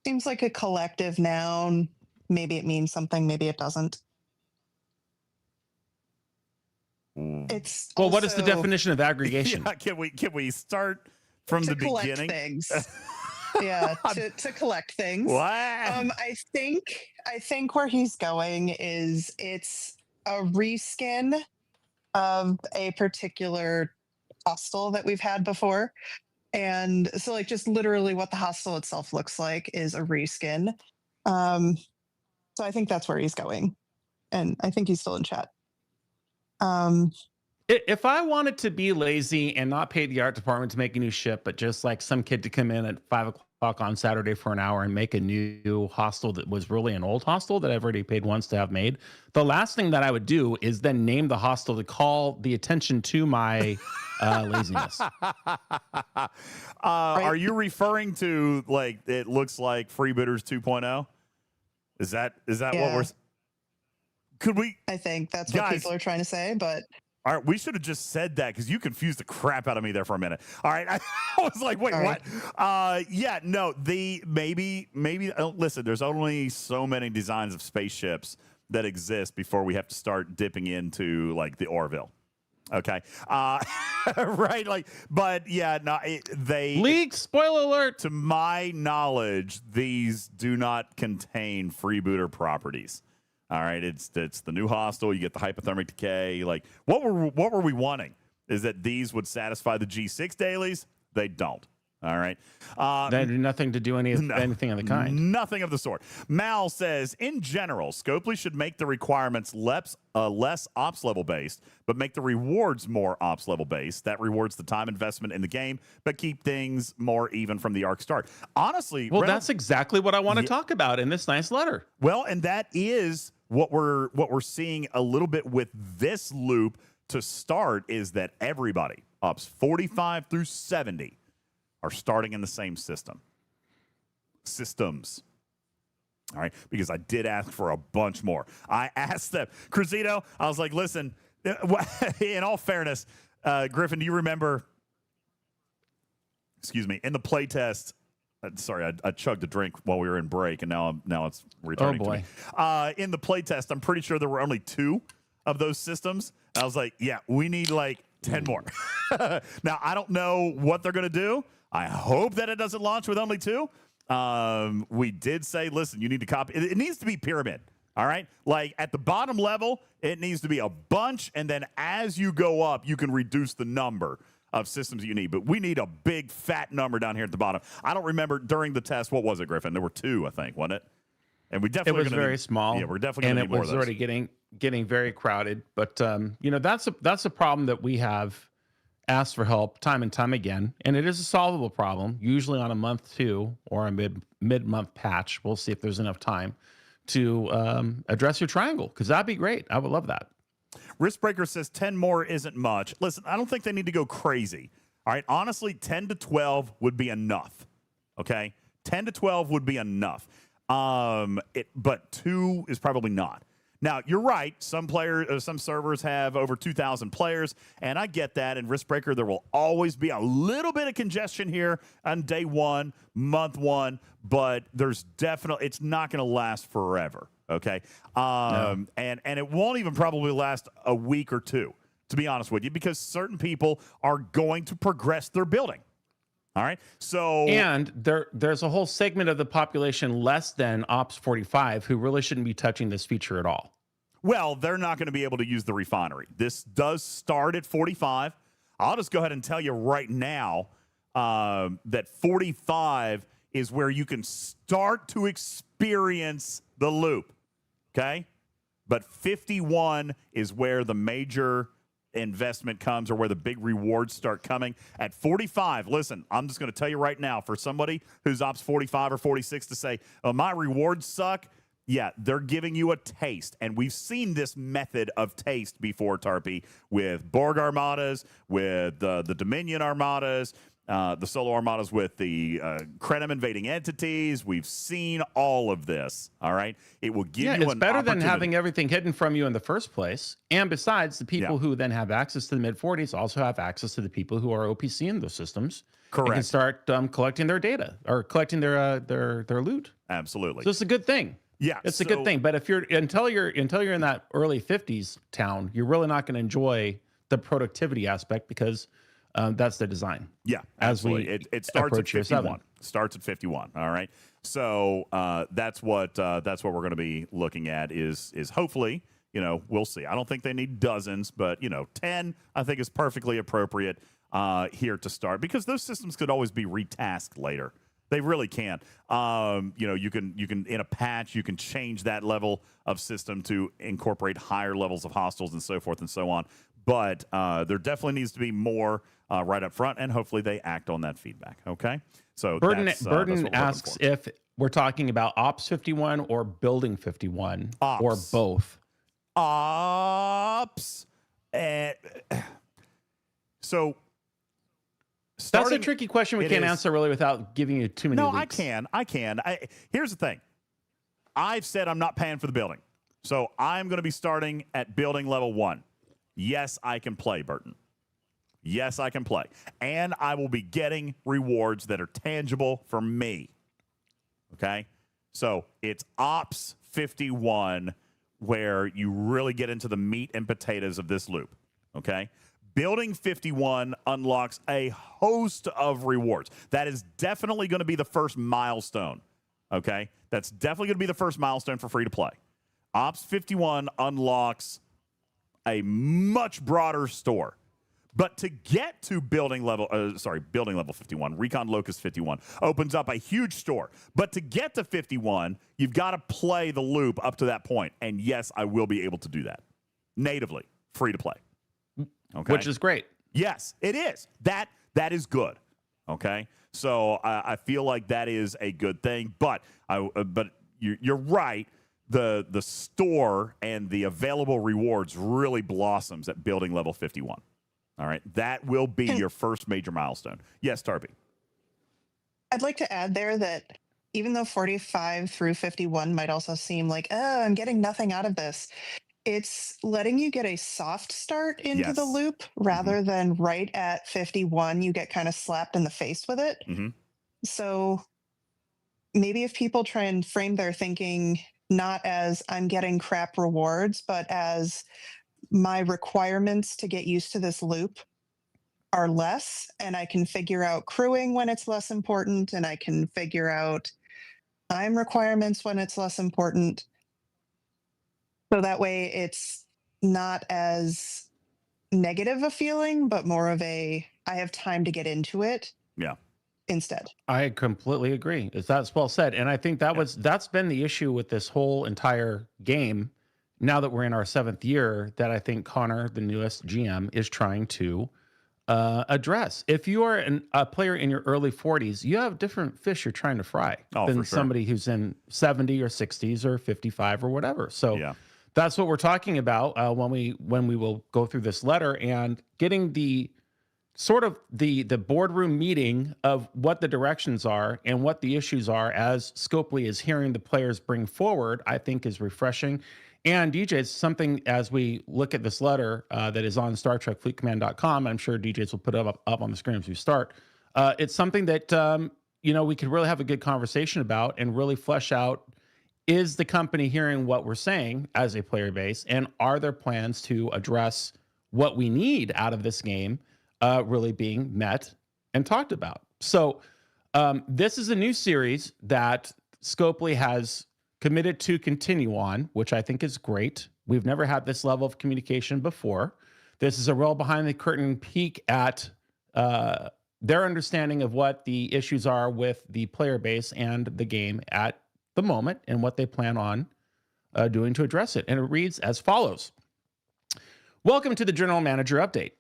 seems like a collective noun. Maybe it means something, maybe it doesn't. It's Well, what is the also definition of aggregation? Yeah, can we start from the collect beginning? things. Yeah, to collect things. What? I think where he's going is it's a reskin of a particular hostile that we've had before. And so like just literally what the hostile itself looks like is a reskin. So I think that's where he's going. And I think he's still in chat. If I wanted to be lazy and not pay the art department to make a new ship, but just like some kid to come in at 5 o'clock on Saturday for an hour and make a new hostile that was really an old hostile that I've already paid once to have made, the last thing that I would do is then name the hostile to call the attention to my laziness. Are you referring to like it looks like Freebooters 2.0? Is that what we're? Could we? I think that's what people are trying to say, but. All right, we should have just said that because you confused the crap out of me there for a minute. All right, I was like, wait, what? Yeah, no, maybe. Listen, there's only so many designs of spaceships that exist before we have to start dipping into like the Orville. Okay, right? Like, but yeah, no, they leak. Spoiler alert! To my knowledge, these do not contain freebooter properties. All right, it's the new hostile. You get the hypothermic decay. Like, what were we wanting? Is that these would satisfy the G6 dailies? They don't. All right. They had nothing to do anything of the kind. Nothing of the sort. Mal says, in general, Scopely should make the requirements less ops level based, but make the rewards more ops level based. That rewards the time investment in the game, but keep things more even from the arc start. Honestly, well, that's exactly what I want to talk about in this nice letter. Well, and that is what we're seeing a little bit with this loop to start, is that everybody ops 45 through 70 are starting in the same systems. All right, because I did ask for a bunch more. I asked them, Cruzito, I was like, listen, in all fairness, Griffin, do you remember, excuse me, in the playtest, sorry, I chugged a drink while we were in break, and now it's returning to me. In the playtest, I'm pretty sure there were only 2 of those systems. I was like, yeah, we need like 10 more. Now, I don't know what they're going to do. I hope that it doesn't launch with only 2. We did say, listen, you need to copy. It needs to be pyramid. All right. Like at the bottom level, it needs to be a bunch. And then as you go up, you can reduce the number of systems that you need. But we need a big fat number down here at the bottom. I don't remember during the test. What was it, Griffin? There were 2, I think, wasn't it? And we definitely it was very small. Yeah, we're definitely going to need more of those. And it was already getting very crowded. But that's a problem that we have asked for help time and time again, and it is a solvable problem, usually on a month 2 or a mid-month patch. We'll see if there's enough time to address your triangle, because that'd be great. I would love that. Riskbreaker says 10 more isn't much. Listen, I don't think they need to go crazy. All right, honestly, 10 to 12 would be enough. Okay, 10 to 12 would be enough. But 2 is probably not. Now, you're right. Some servers have over 2,000 players, and I get that. In Riskbreaker, there will always be a little bit of congestion here on day 1, month 1, but there's definitely, it's not going to last forever, okay? No. And it won't even probably last a week or 2, to be honest with you, because certain people are going to progress their building. All right. So, and there's a whole segment of the population less than Ops 45 who really shouldn't be touching this feature at all. Well, they're not going to be able to use the refinery. This does start at 45. I'll just go ahead and tell you right now that 45 is where you can start to experience the loop. Okay. But 51 is where the major investment comes, or where the big rewards start coming. At 45, listen, I'm just going to tell you right now, for somebody who's ops 45 or 46 to say, oh, my rewards suck, yeah, they're giving you a taste. And we've seen this method of taste before, Tarpy, with Borg armadas, with the Dominion armadas, the solo armadas with the Krenim invading entities. We've seen all of this, all right? It will give you it's better than having everything hidden from you in the first place. And besides, the people who then have access to the mid-40s also have access to the people who are OPC in those systems. Correct. And can start collecting their data, or collecting their loot. Absolutely. So it's a good thing. Yeah, it's a good thing. But if until you're in that early 50s town, you're really not going to enjoy the productivity aspect, because that's the design. Yeah, absolutely. It starts at 51. Starts at 51. All right. So that's what we're going to be looking at. Is hopefully, we'll see. I don't think they need dozens, but 10 I think is perfectly appropriate here to start, because those systems could always be retasked later. They really can. You can in a patch, you can change that level of system to incorporate higher levels of hostiles and so forth and so on. But there definitely needs to be more right up front, and hopefully they act on that feedback. Okay. So Burden asks if we're talking about Ops 51 or Building 51 or both. Ops. So. That's a tricky question we can't answer really without giving you too many leaks. I can. Here's the thing. I've said I'm not paying for the building. So I'm going to be starting at building level 1. Yes, I can play, Burton. Yes, I can play. And I will be getting rewards that are tangible for me. Okay? So it's Ops 51 where you really get into the meat and potatoes of this loop. Okay? Building 51 unlocks a host of rewards. That is definitely going to be the first milestone, okay? That's definitely going to be the first milestone for free to play. Ops 51 unlocks a much broader store. But to get to building level 51, Recon Locust 51 opens up a huge store. But to get to 51, you've got to play the loop up to that point. And yes, I will be able to do that natively, free to play. Okay, which is great. Yes, it is. That is good. Okay, so I feel like that is a good thing. But you're right. The store and the available rewards really blossoms at building level 51. All right, that will be your first major milestone. Yes, Tarby. I'd like to add there that even though 45 through 51 might also seem like, oh, I'm getting nothing out of this, it's letting you get a soft start into the loop rather than right at 51, you get kind of slapped in the face with it. So maybe if people try and frame their thinking not as I'm getting crap rewards, but as my requirements to get used to this loop are less, and I can figure out crewing when it's less important, and I can figure out time requirements when it's less important. So that way it's not as negative a feeling, but more of a, I have time to get into it. Yeah. Instead. I completely agree. That's well said. And I think that's been the issue with this whole entire game. Now that we're in our 7th year, that I think Connor, the newest GM, is trying to address. If you are a player in your early 40s, you have different fish you're trying to fry than somebody who's in 70 or 60s or 55 or whatever. So that's what we're talking about when we will go through this letter and getting the sort of the boardroom meeting of what the directions are and what the issues are as Scopely is hearing the players bring forward, I think is refreshing. And DJs, something as we look at this letter that is on StarTrekFleetCommand.com, I'm sure DJs will put it up on the screen as we start. It's something that, we could really have a good conversation about and really flesh out, is the company hearing what we're saying as a player base? And are there plans to address what we need out of this game really being met and talked about? So this is a new series that Scopely has committed to continue on, which I think is great. We've never had this level of communication before. This is a real behind the curtain peek at their understanding of what the issues are with the player base and the game at the moment and what they plan on doing to address it. And it reads as follows. Welcome to the General Manager Update.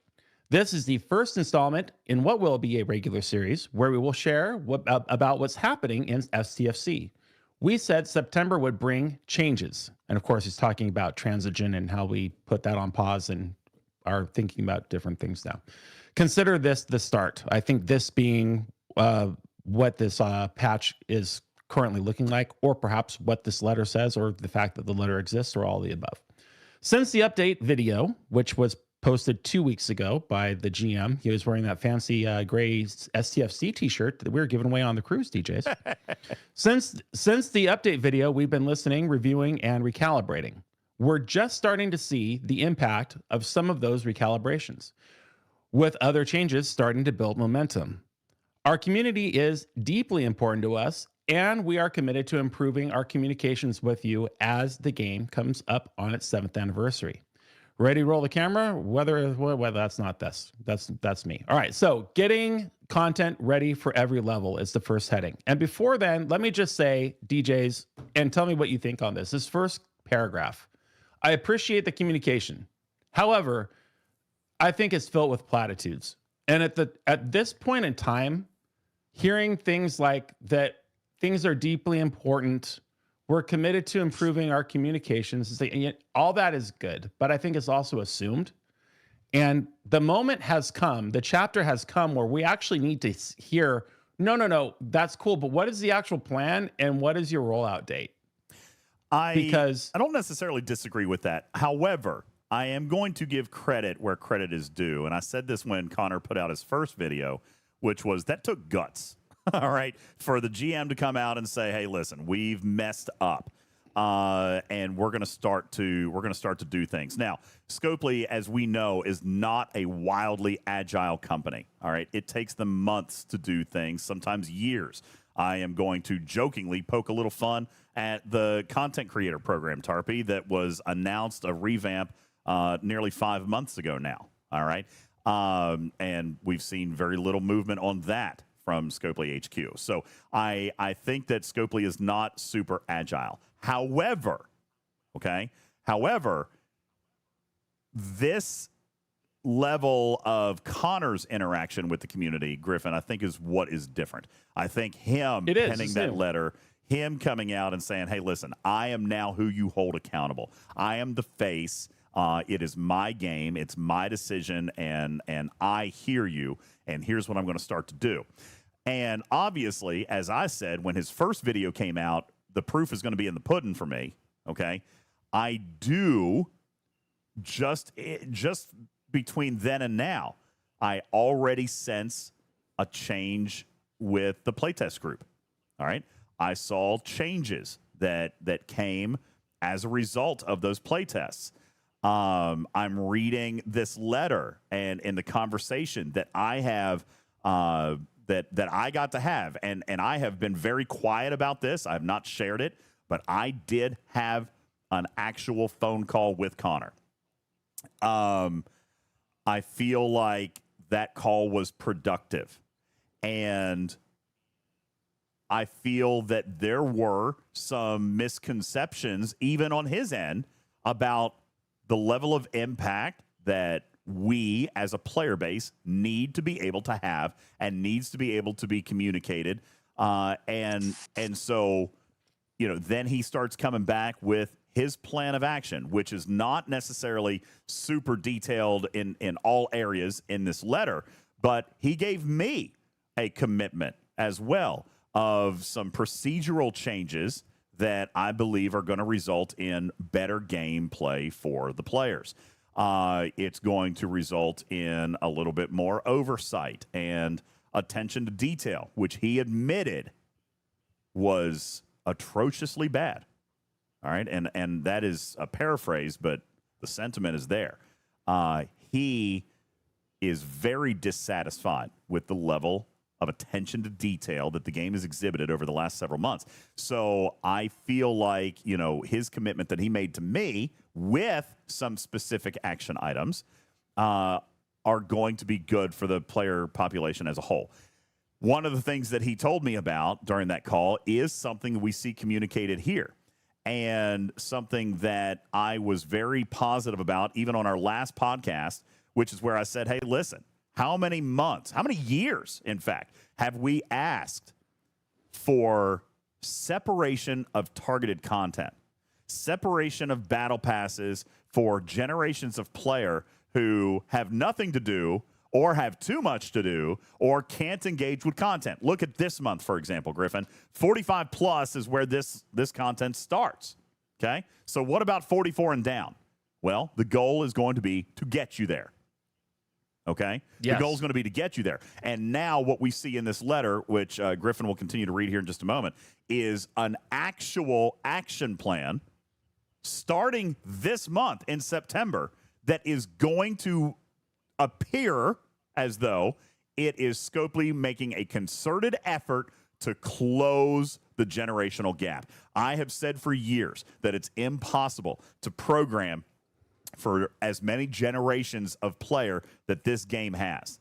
This is the first installment in what will be a regular series where we will share about what's happening in STFC. We said September would bring changes. And of course, he's talking about Transigen and how we put that on pause and are thinking about different things now. Consider this the start. I think this being what this patch is currently looking like, or perhaps what this letter says, or the fact that the letter exists, or all the above. Since the update video, which was posted 2 weeks ago by the GM, he was wearing that fancy gray STFC t-shirt that we were giving away on the cruise, DJs. Since the update video, we've been listening, reviewing, and recalibrating. We're just starting to see the impact of some of those recalibrations, with other changes starting to build momentum. Our community is deeply important to us, and we are committed to improving our communications with you as the game comes up on its 7th anniversary. Ready to roll the camera? Whether that's not this. That's me. All right. So getting content ready for every level is the first heading. And before then, let me just say, DJs, and tell me what you think on this. This first paragraph. I appreciate the communication. However, I think it's filled with platitudes. And at this point in time, hearing things like that things are deeply important, we're committed to improving our communications, all that is good, but I think it's also assumed. And the moment has come, the chapter has come where we actually need to hear, no, that's cool, but what is the actual plan and what is your rollout date? Because I don't necessarily disagree with that. However, I am going to give credit where credit is due. And I said this when Connor put out his first video, which was that took guts. All right, for the GM to come out and say, "Hey, listen, we've messed up, and we're going to start to do things." Now, Scopely, as we know, is not a wildly agile company. All right, it takes them months to do things, sometimes years. I am going to jokingly poke a little fun at the content creator program, Tarpy, that was announced a revamp nearly 5 months ago now. All right. And we've seen very little movement on that from Scopely HQ. So I think that Scopely is not super agile. However, this level of Connor's interaction with the community, Griffin, I think is what is different. I think him penning that letter, him coming out and saying, hey, listen, I am now who you hold accountable. I am the face. It is my game. It's my decision, and I hear you, and here's what I'm going to start to do. And obviously, as I said, when his first video came out, the proof is going to be in the pudding for me, okay? I do, just between then and now, I already sense a change with the playtest group, all right? I saw changes that came as a result of those playtests. I'm reading this letter and in the conversation that I have that I got to have, and I have been very quiet about this. I have not shared it, but I did have an actual phone call with Connor. I feel like that call was productive, and I feel that there were some misconceptions even on his end about the level of impact that we as a player base need to be able to have and needs to be able to be communicated. And so, then he starts coming back with his plan of action, which is not necessarily super detailed in all areas in this letter, but he gave me a commitment as well of some procedural changes that I believe are going to result in better gameplay for the players. It's going to result in a little bit more oversight and attention to detail, which he admitted was atrociously bad. All right, and that is a paraphrase, but the sentiment is there. He is very dissatisfied with the level of attention to detail that the game has exhibited over the last several months. So I feel like, his commitment that he made to me with some specific action items are going to be good for the player population as a whole. One of the things that he told me about during that call is something we see communicated here, and something that I was very positive about even on our last podcast, which is where I said, hey, listen, how many months, how many years, in fact, have we asked for separation of targeted content, separation of battle passes for generations of player who have nothing to do or have too much to do or can't engage with content? Look at this month, for example, Griffin. 45 plus is where this content starts, okay? So what about 44 and down? Well, the goal is going to be to get you there. Okay? Yes. The goal is going to be to get you there. And now what we see in this letter, which Griffin will continue to read here in just a moment, is an actual action plan starting this month in September that is going to appear as though it is Scopely making a concerted effort to close the generational gap. I have said for years that it's impossible to program for as many generations of player that this game has.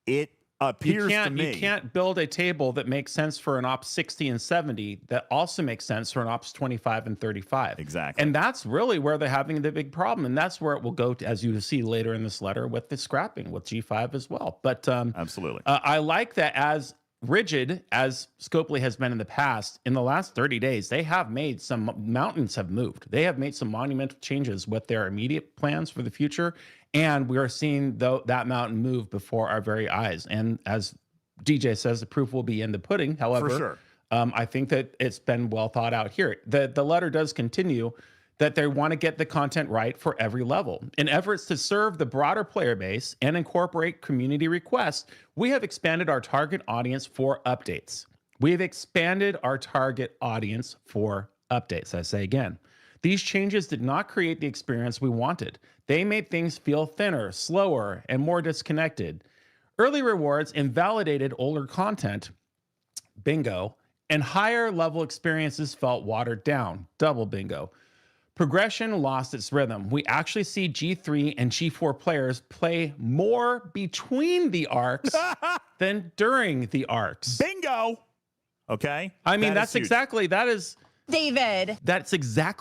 It appears to me you can't build a table that makes sense for an ops 60 and 70 that also makes sense for an ops 25 and 35. Exactly. And that's really where they're having the big problem. And that's where it will go to, as you see later in this letter, with the scrapping with G5 as well. But absolutely, I like that as rigid as Scopely has been in the past. In the last 30 days, they have made some mountains have moved. They have made some monumental changes with their immediate plans for the future. And we are seeing that mountain move before our very eyes. And as DJ says, the proof will be in the pudding. However, for sure. I think that it's been well thought out here. The letter does continue that they want to get the content right for every level. In efforts to serve the broader player base and incorporate community requests, we have expanded our target audience for updates. We have expanded our target audience for updates, I say again. These changes did not create the experience we wanted. They made things feel thinner, slower, and more disconnected. Early rewards invalidated older content, bingo, and higher level experiences felt watered down, double bingo. progression lost its rhythm. We actually see G3 and G4 players play more between the arcs than during the arcs. Bingo. Okay. I mean, That's exactly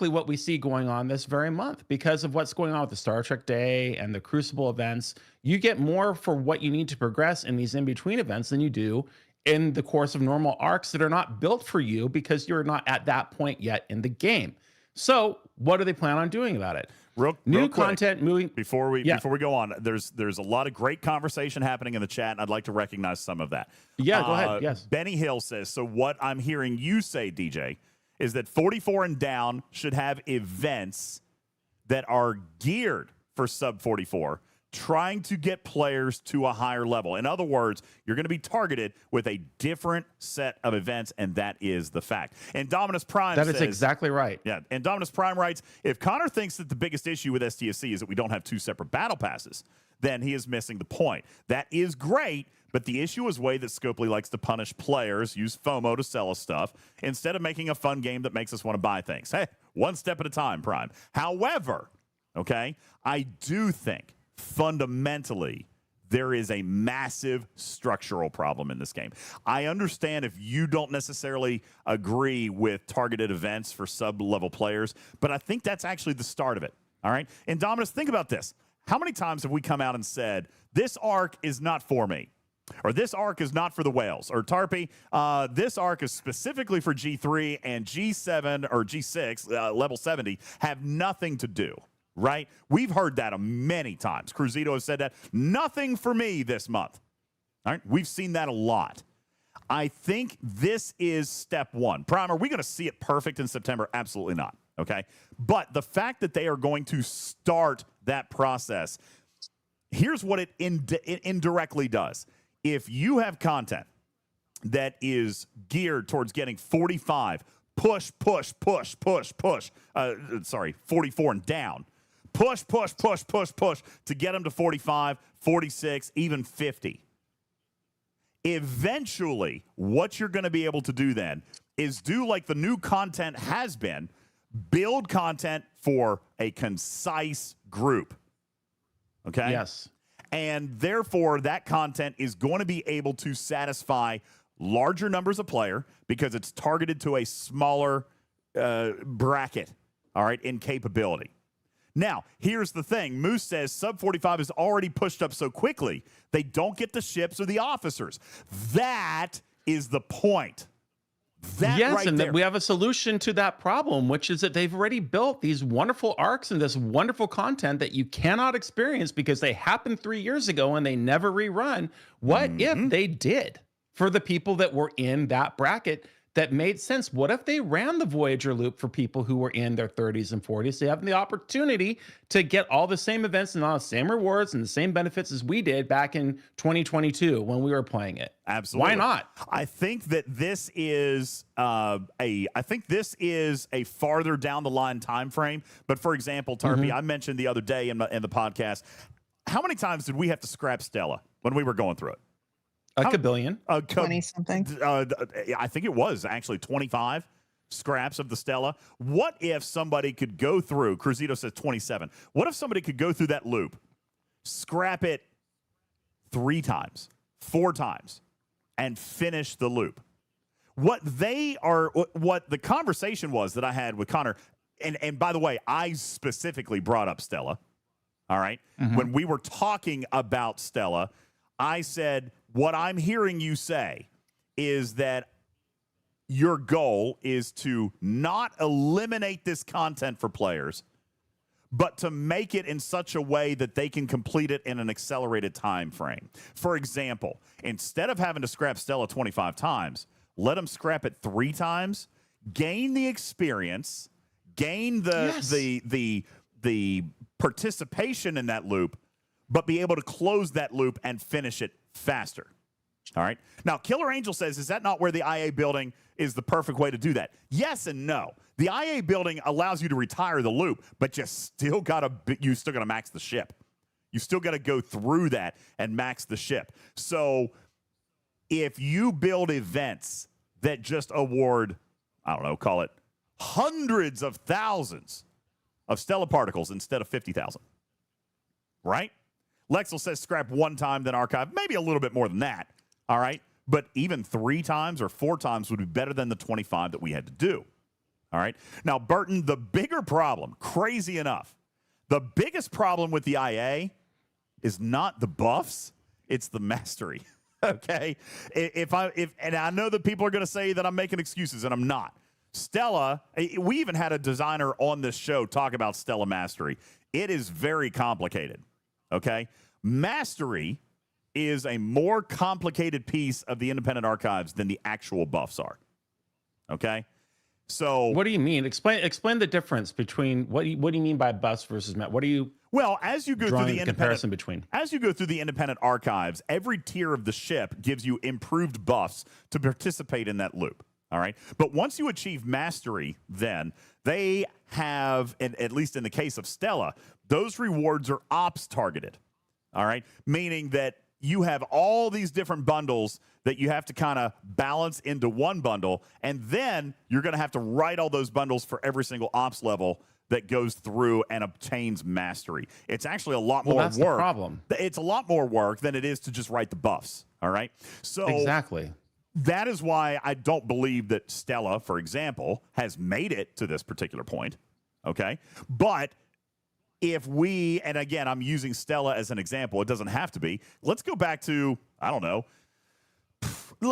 what we see going on this very month because of what's going on with the Star Trek Day and the Crucible events. You get more for what you need to progress in these in-between events than you do in the course of normal arcs that are not built for you because you're not at that point yet in the game. So what do they plan on doing about it? New content moving before we go on. There's a lot of great conversation happening in the chat, and I'd like to recognize some of that. Yeah, go ahead. Yes. Benny Hill says, so what I'm hearing you say, DJ, is that 44 and down should have events that are geared for sub 44, trying to get players to a higher level. In other words, you're going to be targeted with a different set of events, and that is the fact. And Dominus Prime says, exactly right. Yeah, and Dominus Prime writes, if Connor thinks that the biggest issue with STSC is that we don't have 2 separate battle passes, then he is missing the point. That is great, but the issue is way that Scopely likes to punish players, use FOMO to sell us stuff, instead of making a fun game that makes us want to buy things. Hey, one step at a time, Prime. However, okay, I do think fundamentally there is a massive structural problem in this game. I understand if you don't necessarily agree with targeted events for sub-level players, but I think that's actually the start of it, all right? And Dominus, think about this. How many times have we come out and said, this arc is not for me, or this arc is not for the whales, or Tarpy, this arc is specifically for G3 and G7 or G6, level 70, have nothing to do. Right? We've heard that many times. Cruzito has said that. Nothing for me this month. All right? We've seen that a lot. I think this is step one. Prime, are we going to see it perfect in September? Absolutely not. Okay? But the fact that they are going to start that process, here's what it indirectly does. If you have content that is geared towards getting 45, 44 and down, push to get them to 45, 46, even 50. Eventually, what you're going to be able to do then is do like the new content has been, build content for a concise group. Okay? Yes. And therefore, that content is going to be able to satisfy larger numbers of player because it's targeted to a smaller bracket, all right, in capability. Now, here's the thing. Moose says sub 45 is already pushed up so quickly, they don't get the ships or the officers. That is the point. We have a solution to that problem, which is that they've already built these wonderful arcs and this wonderful content that you cannot experience because they happened 3 years ago and they never rerun. What if they did for the people that were in that bracket? That made sense. What if they ran the Voyager loop for people who were in their 30s and 40s? They have the opportunity to get all the same events and all the same rewards and the same benefits as we did back in 2022 when we were playing it. Absolutely. Why not? I think that this is a farther down the line time frame. But for example, Tarpy, I mentioned the other day in the podcast, how many times did we have to scrap Stella when we were going through it? A kabillion. 20-something. I think it was actually 25 scraps of the Stella. What if somebody could go through, Cruzito says 27. What if somebody could go through that loop, scrap it 3 times, 4 times, and finish the loop? What the conversation was that I had with Connor, and by the way, I specifically brought up Stella, all right? When we were talking about Stella, I said, what I'm hearing you say is that your goal is to not eliminate this content for players, but to make it in such a way that they can complete it in an accelerated time frame. For example, instead of having to scrap Stella 25 times, let them scrap it 3 times, gain the experience, gain the participation in that loop, but be able to close that loop and finish it faster. All right. Now, Killer Angel says, is that not where the IA building is the perfect way to do that? Yes and no. The IA building allows you to retire the loop, but you still got to max the ship. You still got to go through that and max the ship. So if you build events that just award, I don't know, call it hundreds of thousands of stellar particles instead of 50,000. Right? Lexel says scrap 1 time, then archive. Maybe a little bit more than that. All right? But even 3 times or 4 times would be better than the 25 that we had to do. All right? Now, Burton, the bigger problem, crazy enough, the biggest problem with the IA is not the buffs, it's the mastery. Okay? And I know that people are going to say that I'm making excuses, and I'm not. Stella, we even had a designer on this show talk about Stella mastery. It is very complicated. Okay? Mastery is a more complicated piece of the independent archives than the actual buffs are. Okay? So what do you mean? Explain the difference between what do you mean by buffs versus what are you as you go through the comparison between? As you go through the independent archives, every tier of the ship gives you improved buffs to participate in that loop. All right. But once you achieve mastery, then they have, and at least in the case of Stella, those rewards are ops targeted. All right. Meaning that you have all these different bundles that you have to kind of balance into one bundle, and then you're going to have to write all those bundles for every single ops level that goes through and obtains mastery. It's actually a lot more work. That's the problem. It's a lot more work than it is to just write the buffs. All right. So exactly. That is why I don't believe that Stella, for example, has made it to this particular point. Okay. But if we, and again, I'm using Stella as an example, it doesn't have to be. Let's go back to, I don't know,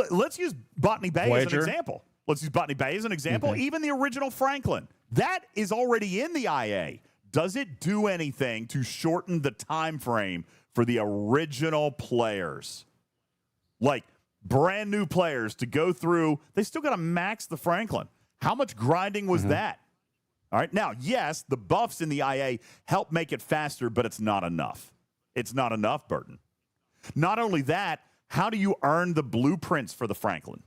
let's use Botany Bay as an example. Let's use Botany Bay as an example. Okay. Even the original Franklin, that is already in the IA. Does it do anything to shorten the time frame for the original players? Like brand new players to go through, they still got to max the Franklin. How much grinding was that? All right. Now, yes, the buffs in the IA help make it faster, but it's not enough. It's not enough, Burton. Not only that, how do you earn the blueprints for the Franklin?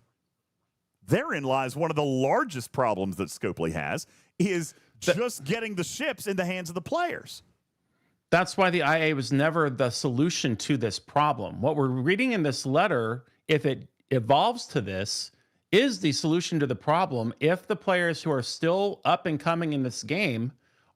Therein lies one of the largest problems that Scopely has, is just getting the ships in the hands of the players. That's why the IA was never the solution to this problem. What we're reading in this letter, if it evolves to this, is the solution to the problem if the players who are still up and coming in this game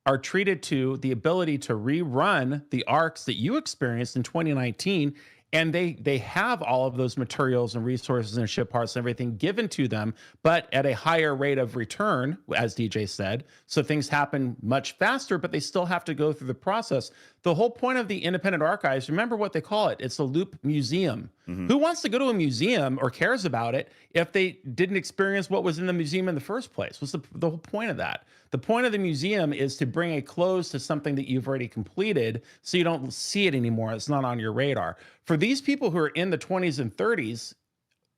are treated to the ability to rerun the arcs that you experienced in 2019, and they have all of those materials and resources and ship parts and everything given to them, but at a higher rate of return, as DJ said. So things happen much faster, but they still have to go through the process. The whole point of the independent archives, remember what they call it. It's a loop museum. Who wants to go to a museum or cares about it if they didn't experience what was in the museum in the first place? What's the whole point of that? The point of the museum is to bring a close to something that you've already completed so you don't see it anymore. It's not on your radar. For these people who are in the 20s and 30s,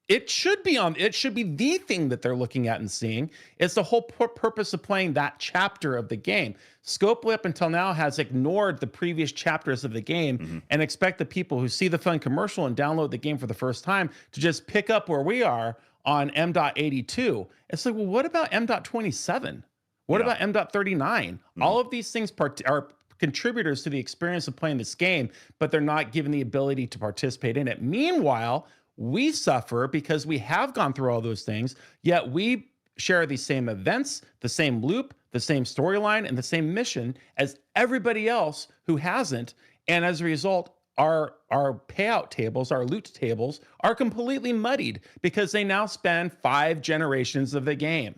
it should be the thing that they're looking at and seeing. It's the whole purpose of playing that chapter of the game. Scopely up until now has ignored the previous chapters of the game and expect the people who see the fun commercial and download the game for the first time to just pick up where we are on M.82. It's like, well, what about M.27? What about M.39? All of these things are contributors to the experience of playing this game, but they're not given the ability to participate in it. Meanwhile, we suffer because we have gone through all those things, yet we share the same events, the same loop, the same storyline, and the same mission as everybody else who hasn't. And as a result, our payout tables, our loot tables, are completely muddied because they now span 5 generations of the game.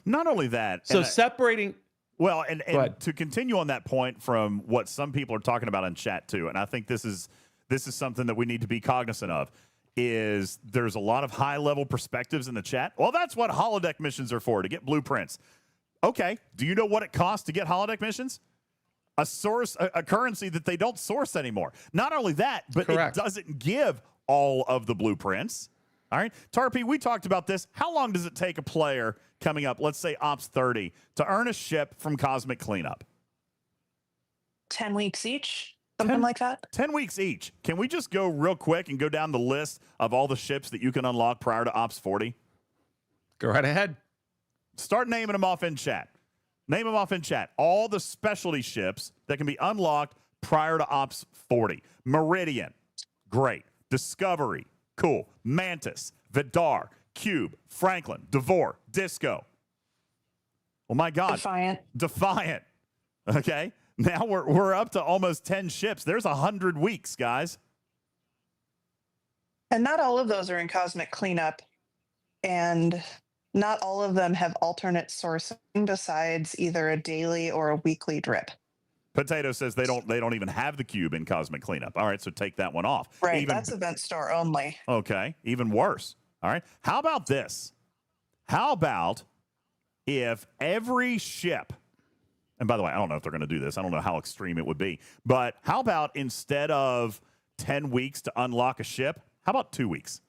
Not only that. So separating... Well, and to continue on that point from what some people are talking about in chat too, and I think this is something that we need to be cognizant of, is there's a lot of high-level perspectives in the chat. Well, that's what holodeck missions are for, to get blueprints. Okay, do you know what it costs to get holodeck missions? A currency that they don't source anymore. Not only that, but It doesn't give all of the blueprints. All right, Tarpy, we talked about this. How long does it take a player coming up, let's say Ops 30, to earn a ship from Cosmic Cleanup? 10 weeks each, something like that. 10 weeks each. Can we just go real quick and go down the list of all the ships that you can unlock prior to Ops 40? Go right ahead. Start naming them off in chat. Name them off in chat. All the specialty ships that can be unlocked prior to Ops 40. Meridian, great. Discovery, cool. Mantis, Vidar, Cube, Franklin, Devore, Disco. Oh my God. Defiant. Okay, now we're up to almost 10 ships. There's 100 weeks, guys. And not all of those are in cosmic cleanup, and not all of them have alternate sourcing besides either a daily or a weekly drip. Potato says they don't even have the cube in cosmic cleanup. All right, so take that one off. Right, that's event store only. Okay, even worse. All right, how about this? How about if every ship, and by the way, I don't know if they're going to do this. I don't know how extreme it would be, but how about instead of 10 weeks to unlock a ship, how about 2 weeks?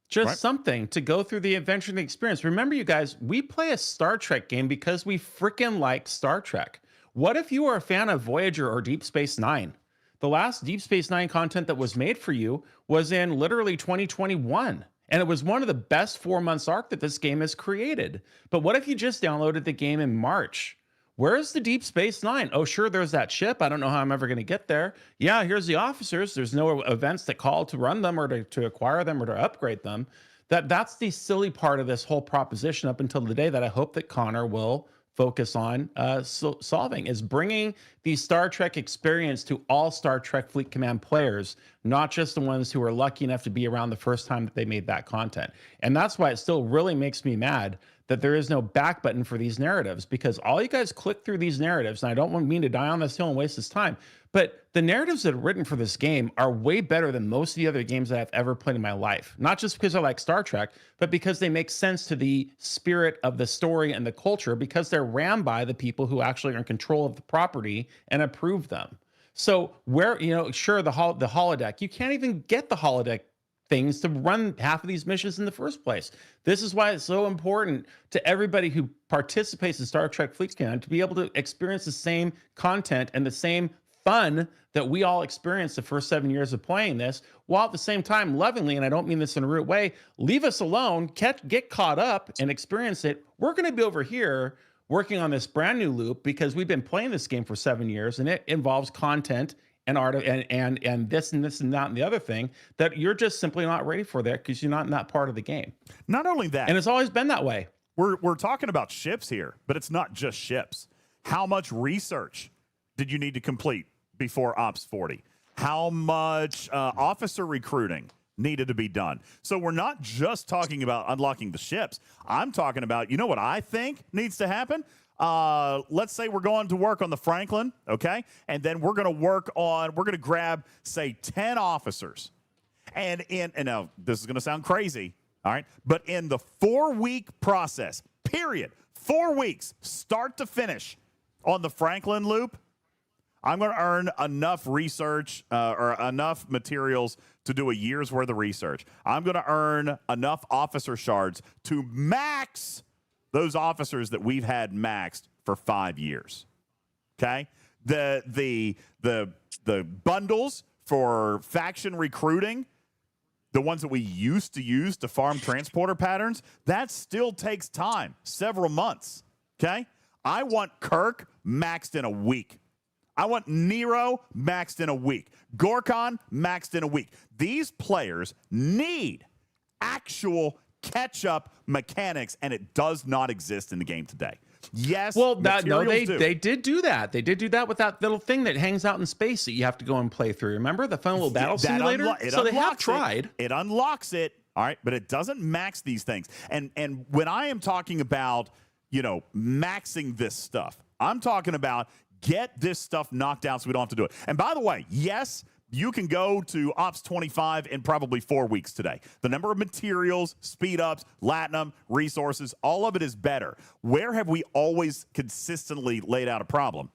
Just something to go through the adventure and the experience. Remember, you guys, we play a Star Trek game because we freaking like Star Trek. What if you are a fan of Voyager or Deep Space Nine? The last Deep Space Nine content that was made for you was in literally 2021. And it was one of the best 4 months arc that this game has created. But what if you just downloaded the game in March? Where's the Deep Space Nine? Oh, sure, there's that ship. I don't know how I'm ever going to get there. Yeah, here's the officers. There's no events that call to run them or to acquire them or to upgrade them. That's the silly part of this whole proposition up until the day that I hope that Connor will focus on solving, is bringing the Star Trek experience to all Star Trek Fleet Command players, not just the ones who are lucky enough to be around the first time that they made that content. And that's why it still really makes me mad that there is no back button for these narratives, because all you guys click through these narratives, and I don't mean to die on this hill and waste this time, but the narratives that are written for this game are way better than most of the other games that I've ever played in my life. Not just because I like Star Trek, but because they make sense to the spirit of the story and the culture, because they're ran by the people who actually are in control of the property and approve them. So where, sure, the holodeck, you can't even get the holodeck things to run half of these missions in the first place. This is why it's so important to everybody who participates in Star Trek Fleet Command to be able to experience the same content and the same fun that we all experienced the first 7 years of playing this, while at the same time lovingly, and I don't mean this in a rude way, leave us alone, get caught up and experience it. We're going to be over here working on this brand new loop because we've been playing this game for 7 years, and it involves content and art and this and this and that and the other thing that you're just simply not ready for that because you're not in that part of the game. Not only that, and it's always been that way. We're talking about ships here, but it's not just ships. How much research did you need to complete before Ops 40? How much officer recruiting needed to be done? So we're not just talking about unlocking the ships. I'm talking about, what I think needs to happen? Let's say we're going to work on the Franklin, okay? And then we're going to grab, say, 10 officers. And now this is going to sound crazy, all right? But in the 4-week process, period, 4 weeks, start to finish on the Franklin loop, I'm going to earn enough research or enough materials to do a year's worth of research. I'm going to earn enough officer shards to max those officers that we've had maxed for 5 years. Okay? The bundles for faction recruiting, the ones that we used to use to farm transporter patterns, that still takes time, several months. Okay? I want Kirk maxed in a week. I want Nero maxed in a week. Gorkon maxed in a week. These players need actual catch-up mechanics, and it does not exist in the game today. Yes, they did do that. They did do that with that little thing that hangs out in space that you have to go and play through. Remember the fun little battle simulator? So they have tried. It unlocks it, all right, but it doesn't max these things. And when I am talking about, maxing this stuff, I'm talking about get this stuff knocked out so we don't have to do it. And by the way, yes, you can go to Ops 25 in probably 4 weeks today. The number of materials, speed ups, latinum, resources, all of it is better. Where have we always consistently laid out a problem?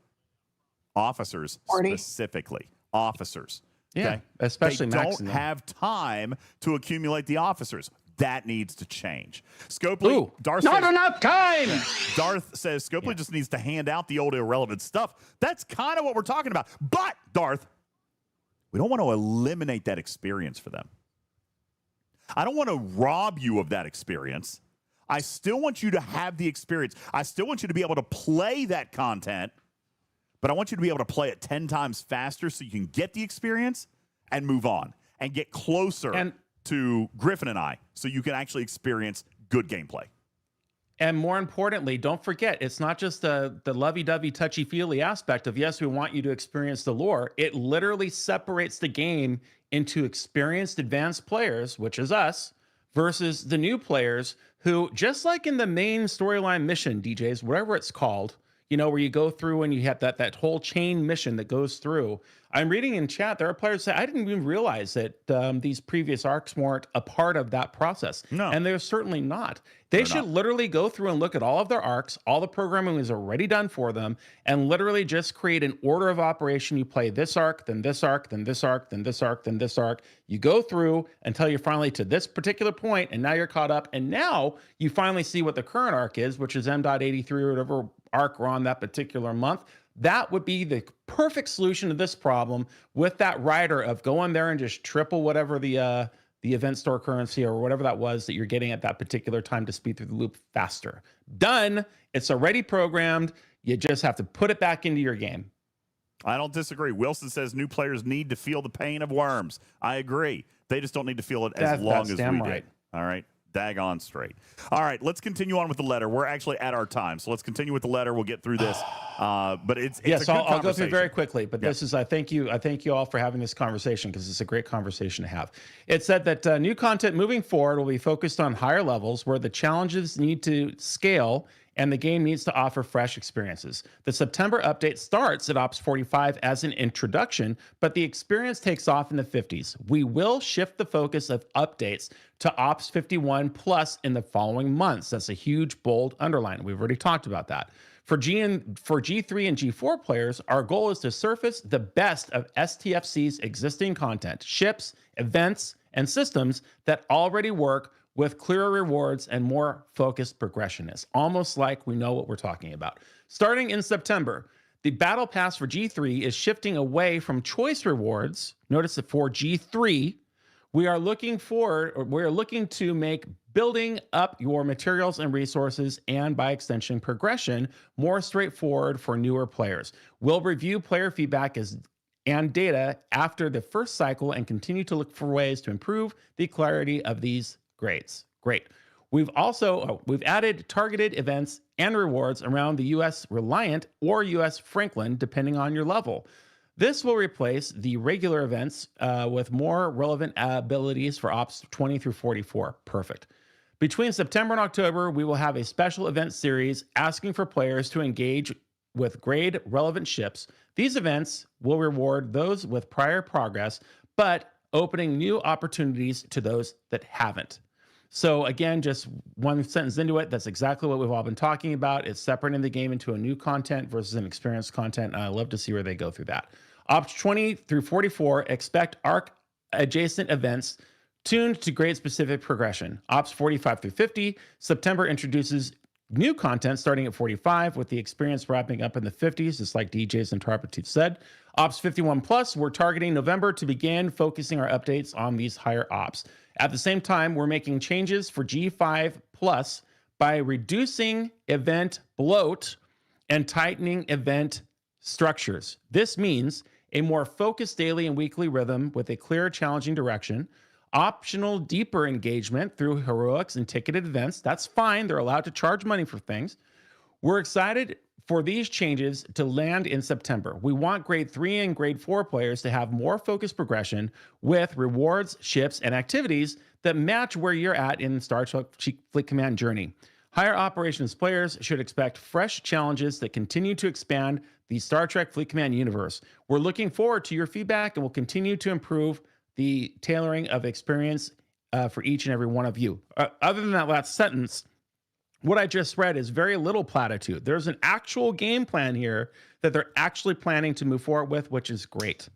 Officers, 40. Specifically. Officers. Yeah, okay? especially they don't have time to accumulate the officers. That needs to change. Scopely, Darth not enough time. Darth says Scopely just needs to hand out the old irrelevant stuff. That's kind of what we're talking about. But, Darth, we don't want to eliminate that experience for them. I don't want to rob you of that experience. I still want you to have the experience. I still want you to be able to play that content, but I want you to be able to play it 10 times faster so you can get the experience and move on and get closer to Griffin and I so you can actually experience good gameplay. And more importantly, don't forget, it's not just the lovey-dovey, touchy-feely aspect of, yes, we want you to experience the lore. It literally separates the game into experienced advanced players, which is us, versus the new players who, just like in the main storyline mission, DJs, whatever it's called, you know, where you go through and you have that whole chain mission that goes through. I'm reading in chat, there are players that I didn't even realize that these previous arcs weren't a part of that process. No. And they're certainly not. They should literally go through and look at all of their arcs. All the programming is already done for them, and literally just create an order of operation. You play this arc, then this arc, then this arc, then this arc, then this arc. You go through until you're finally to this particular point, and now you're caught up. And now you finally see what the current arc is, which is M.83 or whatever arc we're on that particular month. That would be the perfect solution to this problem, with that rider of go in there and just triple whatever the event store currency or whatever that was that you're getting at that particular time to speed through the loop faster. Done. It's already programmed. You just have to put it back into your game. I don't disagree. Wilson says new players need to feel the pain of worms. I agree. They just don't need to feel it as long as we did. All right. Daggone straight. All right, let's continue on with the letter. We're actually at our time, so let's continue with the letter. We'll get through this. But it's yes, a good I'll go through very quickly. But yeah. this is I thank you all for having this conversation, because it's a great conversation to have. It said that new content moving forward will be focused on higher levels where the challenges need to scale and the game needs to offer fresh experiences. The September update starts at Ops 45 as an introduction, but the experience takes off in the 50s. We will shift the focus of updates to Ops 51 plus in the following months. That's a huge, bold underline. We've already talked about that. For G3 and G4 players, our goal is to surface the best of STFC's existing content, ships, events, and systems that already work, with clearer rewards and more focused progression. It's almost like we know what we're talking about. Starting in September, the Battle Pass for G3 is shifting away from choice rewards. Notice that for G3, we are looking to make building up your materials and resources, and by extension progression, more straightforward for newer players. We'll review player feedback and data after the first cycle and continue to look for ways to improve the clarity of these grades. Great. We've added targeted events and rewards around the U.S. Reliant or U.S. Franklin, depending on your level. This will replace the regular events with more relevant abilities for Ops 20 through 44. Perfect. Between September and October, we will have a special event series asking for players to engage with grade relevant ships. These events will reward those with prior progress, but opening new opportunities to those that haven't. So again, just one sentence into it, that's exactly what we've all been talking about. It's separating the game into a new content versus an experienced content. And I love to see where they go through that. Ops 20 through 44, expect arc adjacent events tuned to grade specific progression. Ops 45 through 50, September introduces new content starting at 45, with the experience wrapping up in the 50s, just like DJs and Tarpatooth said. Ops 51 plus, we're targeting November to begin focusing our updates on these higher ops. At the same time, we're making changes for G5 plus by reducing event bloat and tightening event structures. This means a more focused daily and weekly rhythm with a clear, challenging direction. Optional deeper engagement through heroics and ticketed events. That's fine. They're allowed to charge money for things. We're excited for these changes to land in September. We want grade 3 and grade 4 players to have more focused progression with rewards, ships, and activities that match where you're at in Star Trek Fleet Command journey. Higher operations players should expect fresh challenges that continue to expand the Star Trek Fleet Command universe. We're looking forward to your feedback, and we'll continue to improve the tailoring of experience for each and every one of you. Other than that last sentence, what I just read is very little platitude. There's an actual game plan here that they're actually planning to move forward with, which is great.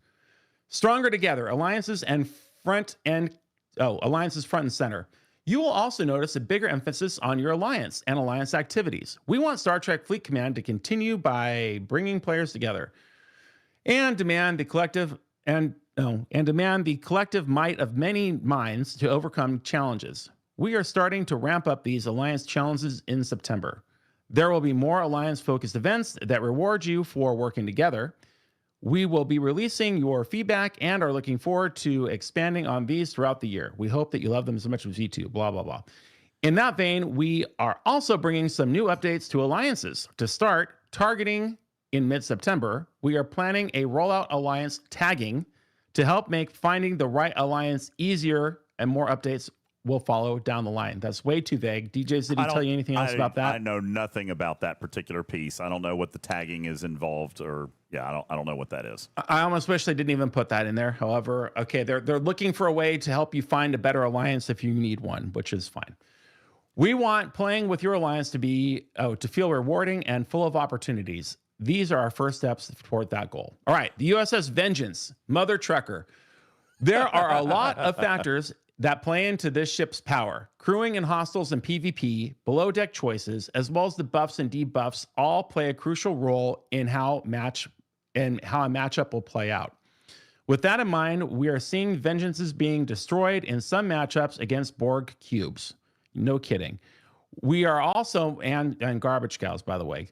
Stronger together, alliances front and center. You will also notice a bigger emphasis on your alliance and alliance activities. We want Star Trek Fleet Command to continue by bringing players together and demand the collective might of many minds to overcome challenges. We are starting to ramp up these alliance challenges in September. There will be more alliance-focused events that reward you for working together. We will be releasing your feedback and are looking forward to expanding on these throughout the year. We hope that you love them as much as we do, blah, blah, blah. In that vein, we are also bringing some new updates to alliances. To start, targeting in mid-September, we are planning a rollout alliance tagging to help make finding the right alliance easier, and more updates will follow down the line. That's way too vague. DJs, did he tell you anything else about that? I know nothing about that particular piece. I don't know what the tagging is involved, or I don't know what that is. I almost wish they didn't even put that in there. However, okay, they're looking for a way to help you find a better alliance if you need one, which is fine. We want playing with your alliance to feel rewarding and full of opportunities. These are our first steps toward that goal. All right, the USS Vengeance, Mother Trucker. There are a lot of factors that play into this ship's power. Crewing and hostiles and PvP, below deck choices, as well as the buffs and debuffs all play a crucial role in how a matchup will play out. With that in mind, we are seeing Vengeances being destroyed in some matchups against Borg cubes. No kidding. We are also, and garbage cows, by the way,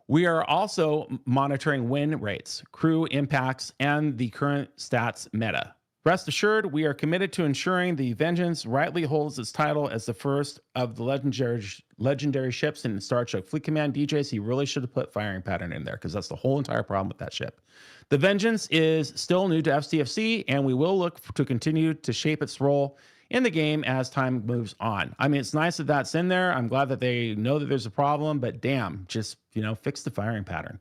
we are also monitoring win rates, crew impacts, and the current stats meta. Rest assured, we are committed to ensuring the Vengeance rightly holds its title as the first of the legendary ships in Star Trek Fleet Command. DJs, he really should have put firing pattern in there, because that's the whole entire problem with that ship. The Vengeance is still new to FCFC, and we will look to continue to shape its role in the game as time moves on. I mean, it's nice that that's in there. I'm glad that they know that there's a problem, but damn, just, fix the firing pattern.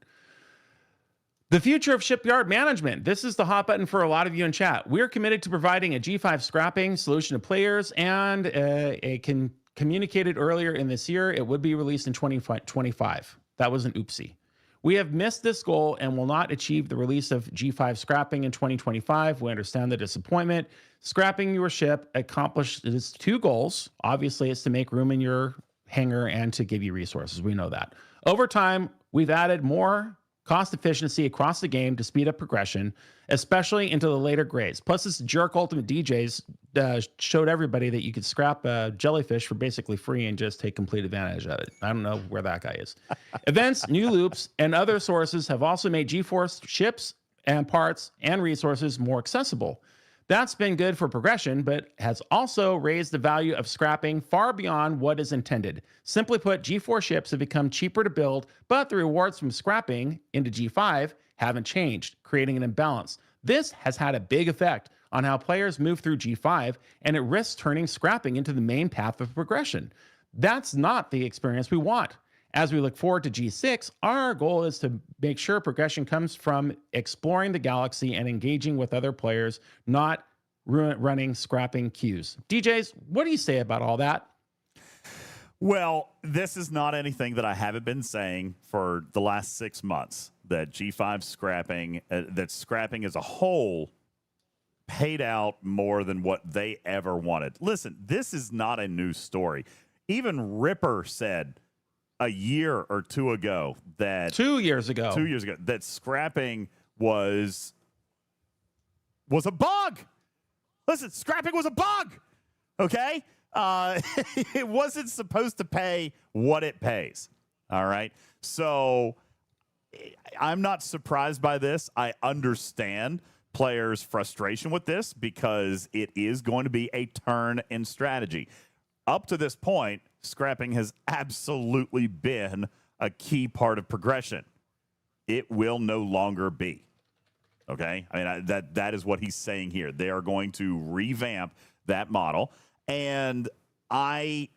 The future of shipyard management. This is the hot button for a lot of you in chat. We're committed to providing a G5 scrapping solution to players, and it communicated earlier in this year it would be released in 2025. That was an oopsie. We have missed this goal and will not achieve the release of G5 scrapping in 2025. We understand the disappointment. Scrapping your ship accomplishes two goals. Obviously, it's to make room in your hangar and to give you resources. We know that. Over time, we've added more cost efficiency across the game to speed up progression, especially into the later grades. Plus, this jerk UltimatDJz showed everybody that you could scrap a jellyfish for basically free and just take complete advantage of it. I don't know where that guy is. Events, new loops, and other sources have also made G-Force ships and parts and resources more accessible. That's been good for progression, but has also raised the value of scrapping far beyond what is intended. Simply put, G4 ships have become cheaper to build, but the rewards from scrapping into G5 haven't changed, creating an imbalance. This has had a big effect on how players move through G5, and it risks turning scrapping into the main path of progression. That's not the experience we want. As we look forward to G6, our goal is to make sure progression comes from exploring the galaxy and engaging with other players, not running scrapping queues. DJs, what do you say about all that? Well, this is not anything that I haven't been saying for the last 6 months, that G5 scrapping, that scrapping as a whole paid out more than what they ever wanted. Listen, this is not a new story. Even Ripper said a year or two ago that 2 years ago that scrapping was a bug. Listen, scrapping was a bug. Okay, it wasn't supposed to pay what it pays. All right, so I'm not surprised by this. I understand players' frustration with this because it is going to be a turn in strategy. Up to this point, scrapping has absolutely been a key part of progression. It will no longer be. Okay? I mean, that is what he's saying here. They are going to revamp that model. And I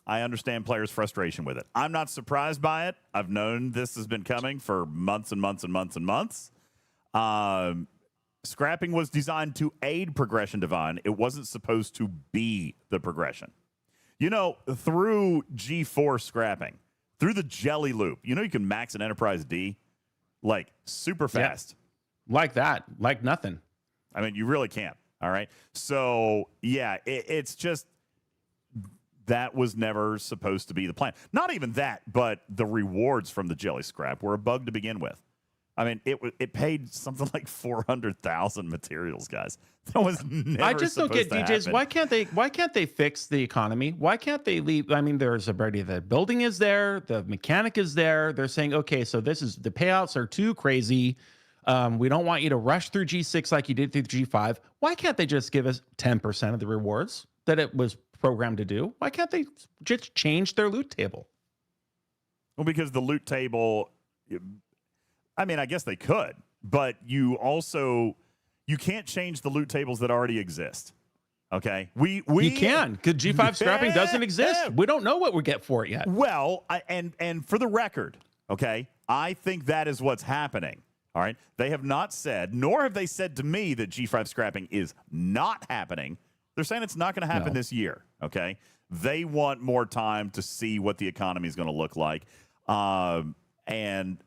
understand players' frustration with it. I'm not surprised by it. I've known this has been coming for months and months and months and months. Scrapping was designed to aid progression, Divine. It wasn't supposed to be the progression. Through G4 scrapping, through the jelly loop, you can max an Enterprise D like super fast. Yeah. Like that, like nothing. I mean, you really can't. All right. So, yeah, it's just that was never supposed to be the plan. Not even that, but the rewards from the jelly scrap were a bug to begin with. I mean, it paid something like 400,000 materials, guys. That was never. I just don't get DJs. Happen. Why can't they fix the economy? Why can't they leave? I mean, there's already the building is there, the mechanic is there. They're saying, okay, so the payouts are too crazy. We don't want you to rush through G6 like you did through G5. Why can't they just give us 10% of the rewards that it was programmed to do. Why can't they just change their loot table? Well, because the loot table, I mean, I guess they could, but you can't change the loot tables that already exist. Okay, you can, because G5 scrapping doesn't exist. We don't know what we get for it yet. Well, and for the record, okay, I think that is what's happening. All right, they have not said, nor have they said to me that G5 scrapping is not happening. They're saying it's not going to happen this year. Okay, they want more time to see what the economy is going to look like, and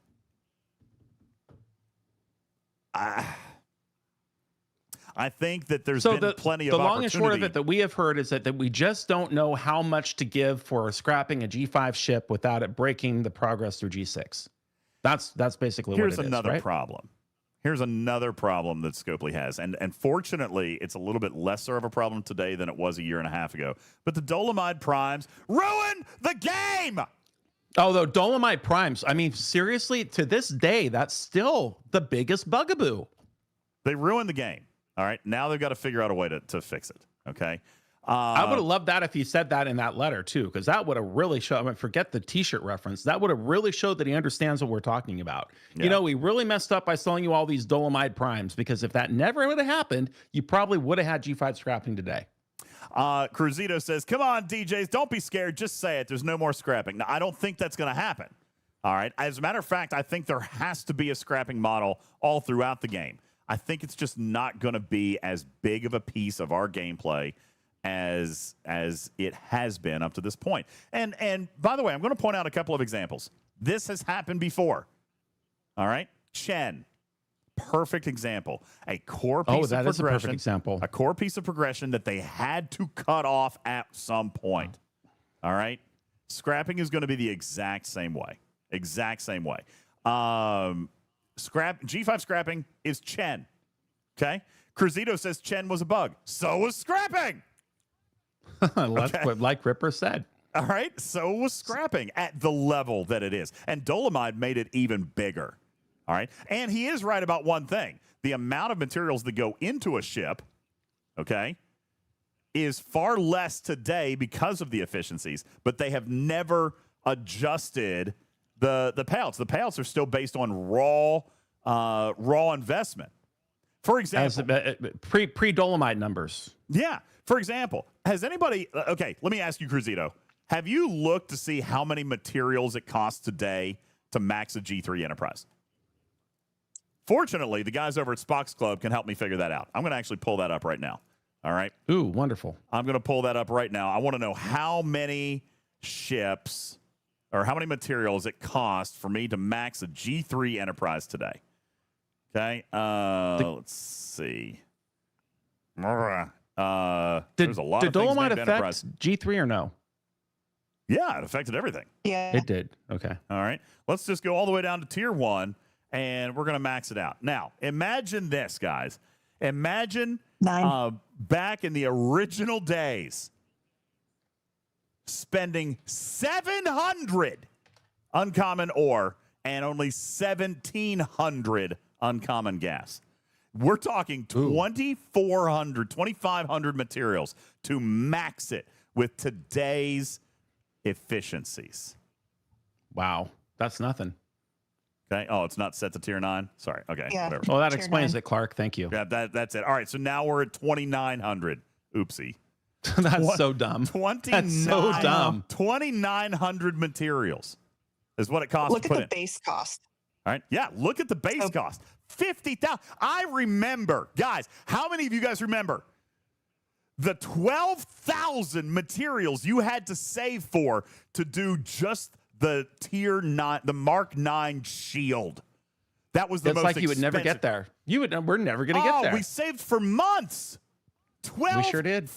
I think that there's been plenty of opportunity. The long and short of it that we have heard is that we just don't know how much to give for scrapping a G5 ship without it breaking the progress through G6. That's basically what it is. Here's another problem. Here's another problem that Scopely has. And fortunately, it's a little bit lesser of a problem today than it was a year and a half ago. But the Dolomite Primes ruin the game! Although Dolomite Primes, I mean, seriously, to this day, that's still the biggest bugaboo. They ruined the game. All right, now they've got to figure out a way to fix it, okay? I would have loved that if he said that in that letter, too, because that would have really showed, I mean, forget the T-shirt reference, that would have really showed that he understands what we're talking about. Yeah. You know, we really messed up by selling you all these Dolomite Primes, because if that never would have happened, you probably would have had G5 scrapping today. Cruzito says, come on, DJs, don't be scared, just say it, there's no more scrapping. Now, I don't think that's going to happen, all right? As a matter of fact, I think there has to be a scrapping model all throughout the game. I think it's just not going to be as big of a piece of our gameplay as it has been up to this point. And by the way, I'm going to point out a couple of examples. This has happened before. All right? Chen. Perfect example. A core piece of progression. Is a perfect example. A core piece of progression that they had to cut off at some point. All right? Scrapping is going to be the exact same way. Exact same way. G5 scrapping is Chen. Okay? Cruzito says Chen was a bug. So was scrapping. That's what like Ripper said. All right. So was scrapping at the level that it is. And Dolomite made it even bigger. All right. And he is right about one thing. The amount of materials that go into a ship, okay, is far less today because of the efficiencies, but they have never adjusted the payouts. The payouts are still based on raw investment. For example, pre-Dolomite numbers. Yeah. For example, has anybody? Okay, let me ask you, Cruzito. Have you looked to see how many materials it costs today to max a G3 Enterprise? Fortunately, the guys over at Spock's Club can help me figure that out. I'm going to actually pull that up right now. All right. Ooh, wonderful. I'm going to pull that up right now. I want to know how many ships or how many materials it costs for me to max a G3 Enterprise today. Okay. Let's see. There's a lot did of Dolomite things affect G3 or no? Yeah, it affected everything. Yeah. It did. Okay. All right. Let's just go all the way down to tier 1, and we're going to max it out. Now, imagine this, guys. Imagine back in the original days, spending 700 uncommon ore and only 1,700 uncommon gas. We're talking 2,400, 2,500 materials to max it with today's efficiencies. Wow. That's nothing. Okay. Oh, it's not set to tier 9? Sorry. Okay. Yeah. Whatever. Well, that explains it, Clark. Thank you. Yeah, that's it. All right. So now we're at 2,900. Oopsie. That's so dumb. 29, That's so dumb. 2,900 materials is what it costs. Look at the base cost. All right. Yeah. Look at the base cost. 50,000. I remember, guys, how many of you guys remember the 12,000 materials you had to save for to do just the tier 9, the Mark 9 shield? That was the most expensive. It's like you would never get there. We're never going to get there. We saved for months. 12,000 sure did.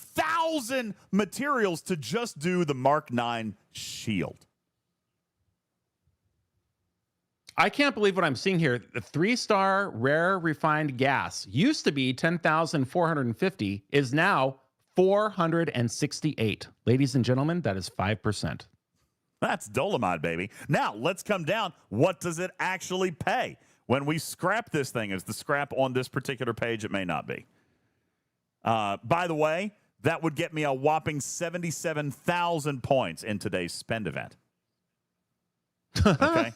materials to just do the Mark 9 shield. I can't believe what I'm seeing here. The 3-star rare refined gas used to be 10,450, is now 468. Ladies and gentlemen, that is 5%. That's Dolomite, baby. Now, let's come down. What does it actually pay? When we scrap this thing, is the scrap on this particular page? It may not be. By the way, That would get me a whopping 77,000 points in today's spend event. Okay?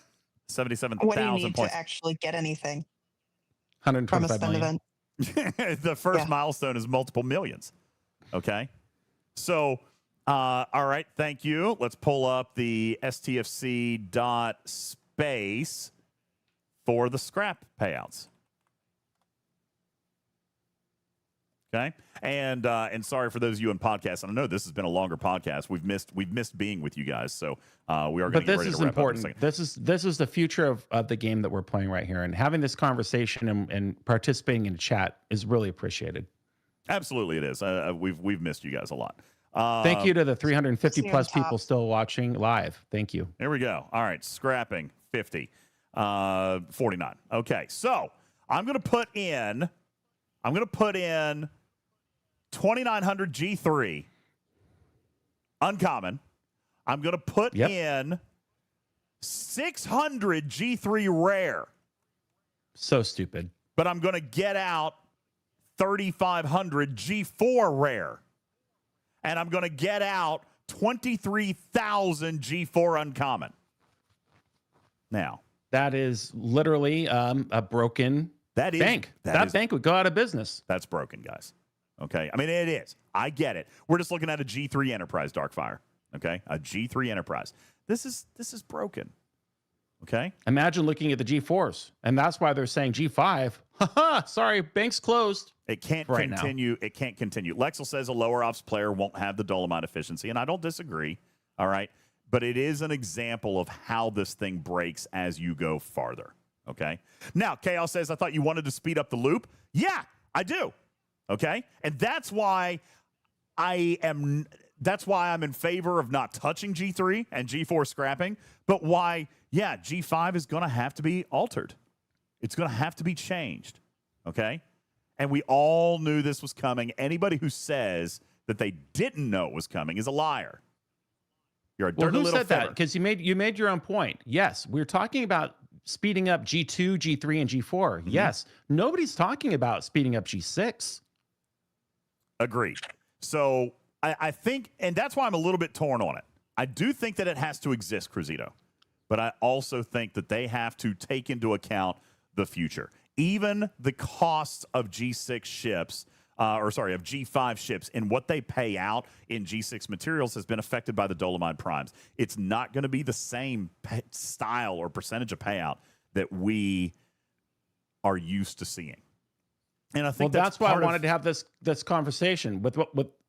77,000 What do you need points. to actually get anything 125 from a spend million. event? The first milestone is multiple millions. Okay? So, all right, thank you. Let's pull up the stfc.space for the scrap payouts. Okay, and sorry for those of you in podcasts. I know this has been a longer podcast. We've missed being with you guys, so we are going to get ready to wrap up in a second. This is the future of the game that we're playing right here, and having this conversation and participating in the chat is really appreciated. Absolutely, it is. We've missed you guys a lot. Thank you to the 350 plus people still watching live. Thank you. Here we go. All right, scrapping 50, 49. Okay, so I'm going to put in 2900 G3 uncommon. I'm going to put in 600 G3 rare. So stupid. But I'm going to get out 3500 G4 rare. And I'm going to get out 23,000 G4 uncommon. Now, that is literally a broken bank. That bank would go out of business. That's broken, guys. Okay. I mean, it is. I get it. We're just looking at a G3 Enterprise Darkfire. Okay. A G3 Enterprise. This is broken. Okay. Imagine looking at the G4s. And that's why they're saying G5. Haha, sorry, bank's closed. It can't continue. It can't continue. Lexel says a lower ops player won't have the Dolomite efficiency, and I don't disagree. All right. But it is an example of how this thing breaks as you go farther. Okay. Now, Chaos says, I thought you wanted to speed up the loop. Yeah, I do. Okay. And that's why I'm in favor of not touching G3 and G4 scrapping, but why, yeah, G5 is going to have to be altered. It's going to have to be changed. Okay. And we all knew this was coming. Anybody who says that they didn't know it was coming is a liar. You're a dirty little said fibber. that? Because you made your own point. Yes, we're talking about speeding up G2, G3, and G4. Mm-hmm. Yes. Nobody's talking about speeding up G6. Agreed. So I think, and that's why I'm a little bit torn on it. I do think that it has to exist, Cruzito, but I also think that they have to take into account the future. Even the costs of G6 ships, of G5 ships, and what they pay out in G6 materials has been affected by the Dolomite Primes. It's not going to be the same style or percentage of payout that we are used to seeing. And I think that's why I wanted to have this conversation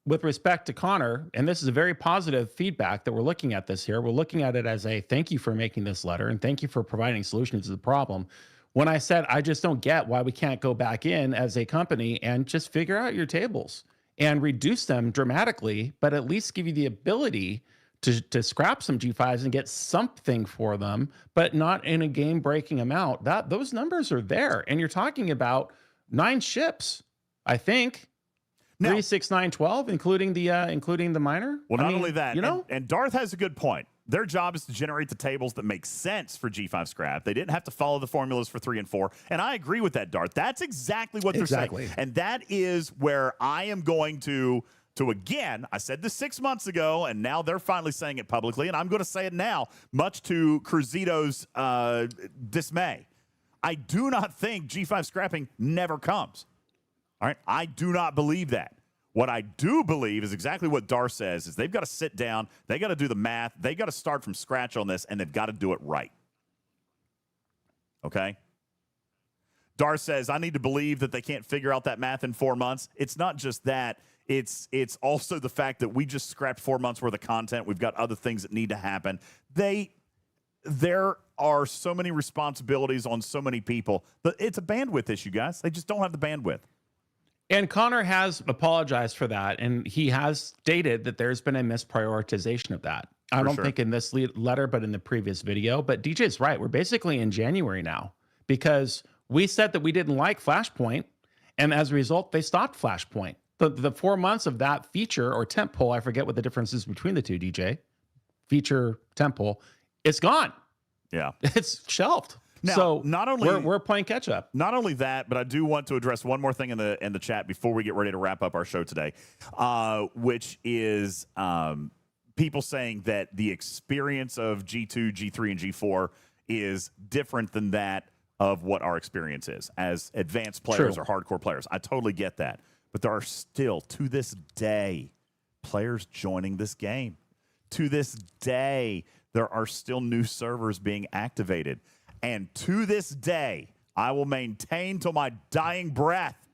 with respect to Connor. And this is a very positive feedback that we're looking at this here. We're looking at it as a thank you for making this letter and thank you for providing solutions to the problem. When I said, I just don't get why we can't go back in as a company and just figure out your tables and reduce them dramatically, but at least give you the ability to scrap some G5s and get something for them, but not in a game-breaking amount. Those numbers are there. And you're talking about 9 ships, I think. Now, 3, 6, 9, 12, including the minor. Well, not only that, and Darth has a good point. Their job is to generate the tables that make sense for G5 scrap. They didn't have to follow the formulas for 3 and 4. And I agree with that, Darth. That's exactly what they're saying. And that is where I am going to again, I said this 6 months ago, and now they're finally saying it publicly, and I'm going to say it now, much to Cruzito's dismay. I do not think G5 scrapping never comes. All right? I do not believe that. What I do believe is exactly what Dar says, is they've got to sit down, they got to do the math, they got to start from scratch on this, and they've got to do it right. Okay? Dar says, I need to believe that they can't figure out that math in 4 months. It's not just that. It's also the fact that we just scrapped 4 months worth of content. We've got other things that need to happen. There are so many responsibilities on so many people. It's a bandwidth issue, guys. They just don't have the bandwidth. And Connor has apologized for that, and he has stated that there's been a misprioritization of that. I don't think in this letter, but in the previous video. But DJ's right. We're basically in January now because we said that we didn't like Flashpoint, and as a result, they stopped Flashpoint. The 4 months of that feature or tentpole, I forget what the difference is between the two, DJ. Feature, tentpole, it's gone. Yeah. It's shelved. Now, so not only we're playing catch up. Not only that, but I do want to address one more thing in the chat before we get ready to wrap up our show today, which is people saying that the experience of G2, G3, and G4 is different than that of what our experience is as advanced players or hardcore players. I totally get that. But there are still, to this day, players joining this game. To this day, there are still new servers being activated. And to this day, I will maintain till my dying breath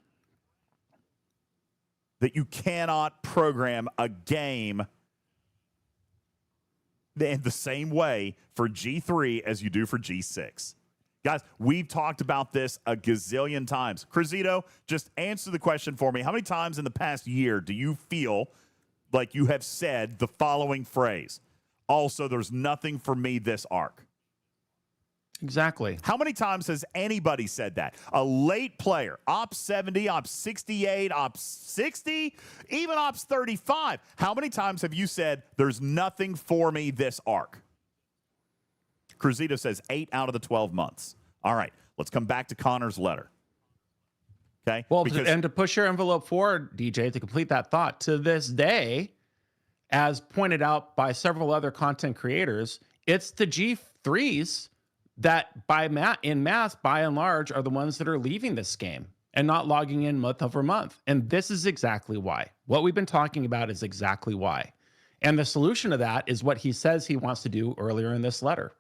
that you cannot program a game in the same way for G3 as you do for G6. Guys, we've talked about this a gazillion times. Cruzito, just answer the question for me. How many times in the past year do you feel like you have said the following phrase? Also, there's nothing for me this arc. Exactly. How many times has anybody said that? A late player, Ops 70, Ops 68, Ops 60, even Ops 35. How many times have you said, there's nothing for me this arc? Cruzito says 8 out of the 12 months. All right, let's come back to Connor's letter. Okay? Well, and to push your envelope forward, DJ, to complete that thought, to this day, as pointed out by several other content creators, it's the G3s that in mass, by and large, are the ones that are leaving this game and not logging in month over month. And this is exactly why. What we've been talking about is exactly why. And the solution to that is what he says he wants to do earlier in this letter.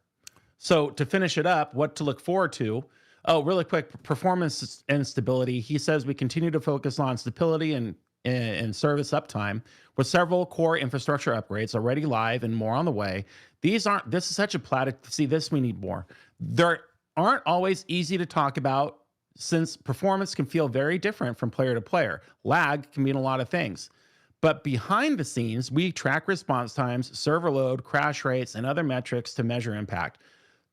So to finish it up, what to look forward to. Oh, really quick, performance and stability. He says we continue to focus on stability and service uptime with several core infrastructure upgrades already live and more on the way. This is such a platitude. See, this we need more. There aren't always easy to talk about since performance can feel very different from player to player. Lag can mean a lot of things. But behind the scenes, we track response times, server load, crash rates, and other metrics to measure impact.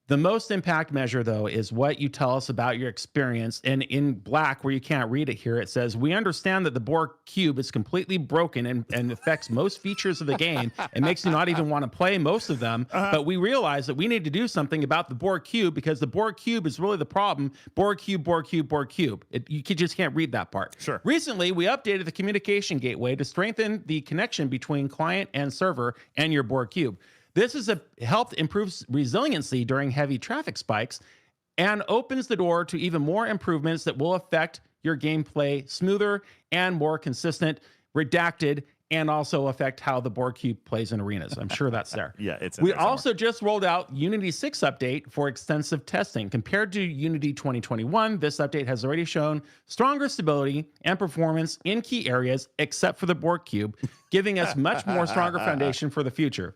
The most impact measure, though, is what you tell us about your experience. And in black, where you can't read it here, it says, we understand that the Borg cube is completely broken and affects most features of the game. It makes you not even want to play most of them. But we realize that we need to do something about the Borg cube because the Borg cube is really the problem. Borg cube, Borg cube, Borg cube. You just can't read that part. Sure. Recently, we updated the communication gateway to strengthen the connection between client and server and your Borg cube. This has helped improve resiliency during heavy traffic spikes and opens the door to even more improvements that will affect your gameplay smoother and more consistent, redacted, and also affect how the Borg cube plays in arenas. I'm sure that's there. Yeah, it's We also just rolled out Unity 6 update for extensive testing. Compared to Unity 2021, this update has already shown stronger stability and performance in key areas, except for the Borg cube, giving us much more stronger foundation for the future.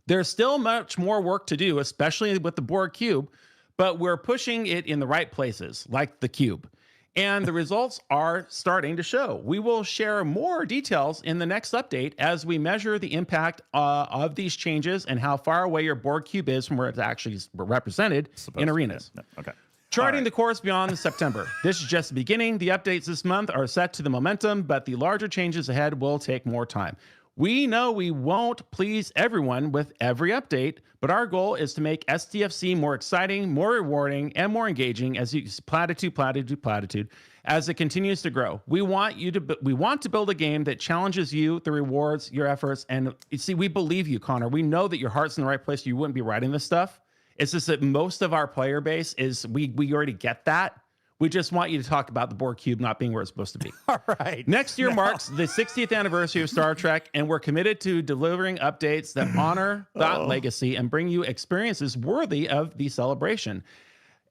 There's still much more work to do, especially with the Borg cube, but we're pushing it in the right places, like the cube. And the results are starting to show. We will share more details in the next update as we measure the impact of these changes and how far away your Borg cube is from where it's actually represented in arenas. Okay. Charting the course beyond September. This is just the beginning. The updates this month are set to the momentum, but the larger changes ahead will take more time. We know we won't please everyone with every update, but our goal is to make STFC more exciting, more rewarding, and more engaging as you platitude as it continues to grow. We want to build a game that challenges you, that rewards your efforts, and you see, we believe you, Connor. We know that your heart's in the right place. You wouldn't be writing this stuff. It's just that most of our player base is we already get that. We just want you to talk about the Borg cube not being where it's supposed to be. All right. Next year marks the 60th anniversary of Star Trek, and we're committed to delivering updates that honor that legacy and bring you experiences worthy of the celebration.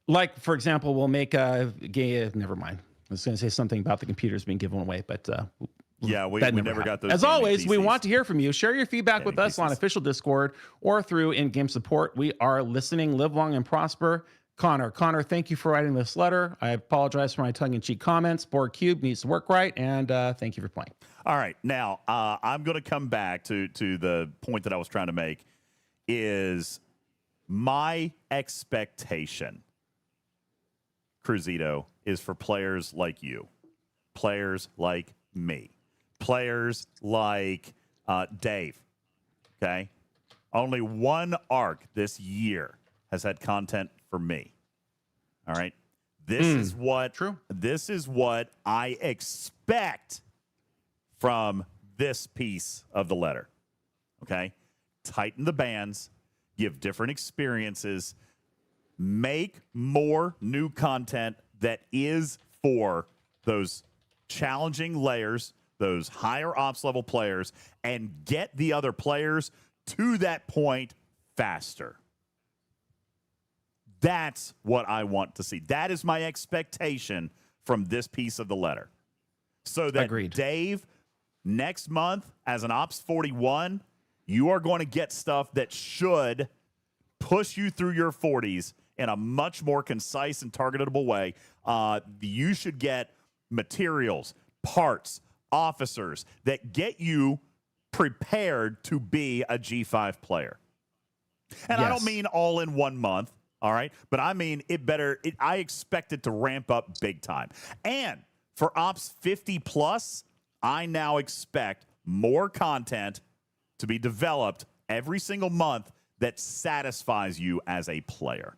Like, for example, we'll make a never mind. I was going to say something about the computers being given away, but yeah, we never got those. As always, we want to hear from you. Share your feedback with us on official Discord or through in-game support. We are listening. Live long and prosper. Connor, thank you for writing this letter. I apologize for my tongue-in-cheek comments. Borg cube needs to work right, and thank you for playing. All right, now I'm going to come back to the point that I was trying to make. Is my expectation, Cruzito, is for players like you, players like me, players like Dave. Okay, only one arc this year has had content for me. All right. This is what I expect from this piece of the letter. Okay? Tighten the bands, give different experiences, make more new content that is for those challenging layers, those higher ops level players, and get the other players to that point faster. That's what I want to see. That is my expectation from this piece of the letter. So that Dave, next month as an Ops 41, you are going to get stuff that should push you through your 40s in a much more concise and targetable way. You should get materials, parts, officers that get you prepared to be a G5 player. And I don't mean all in 1 month, all right? But I mean I expect it to ramp up big time. And for Ops 50 plus, I now expect more content to be developed every single month that satisfies you as a player.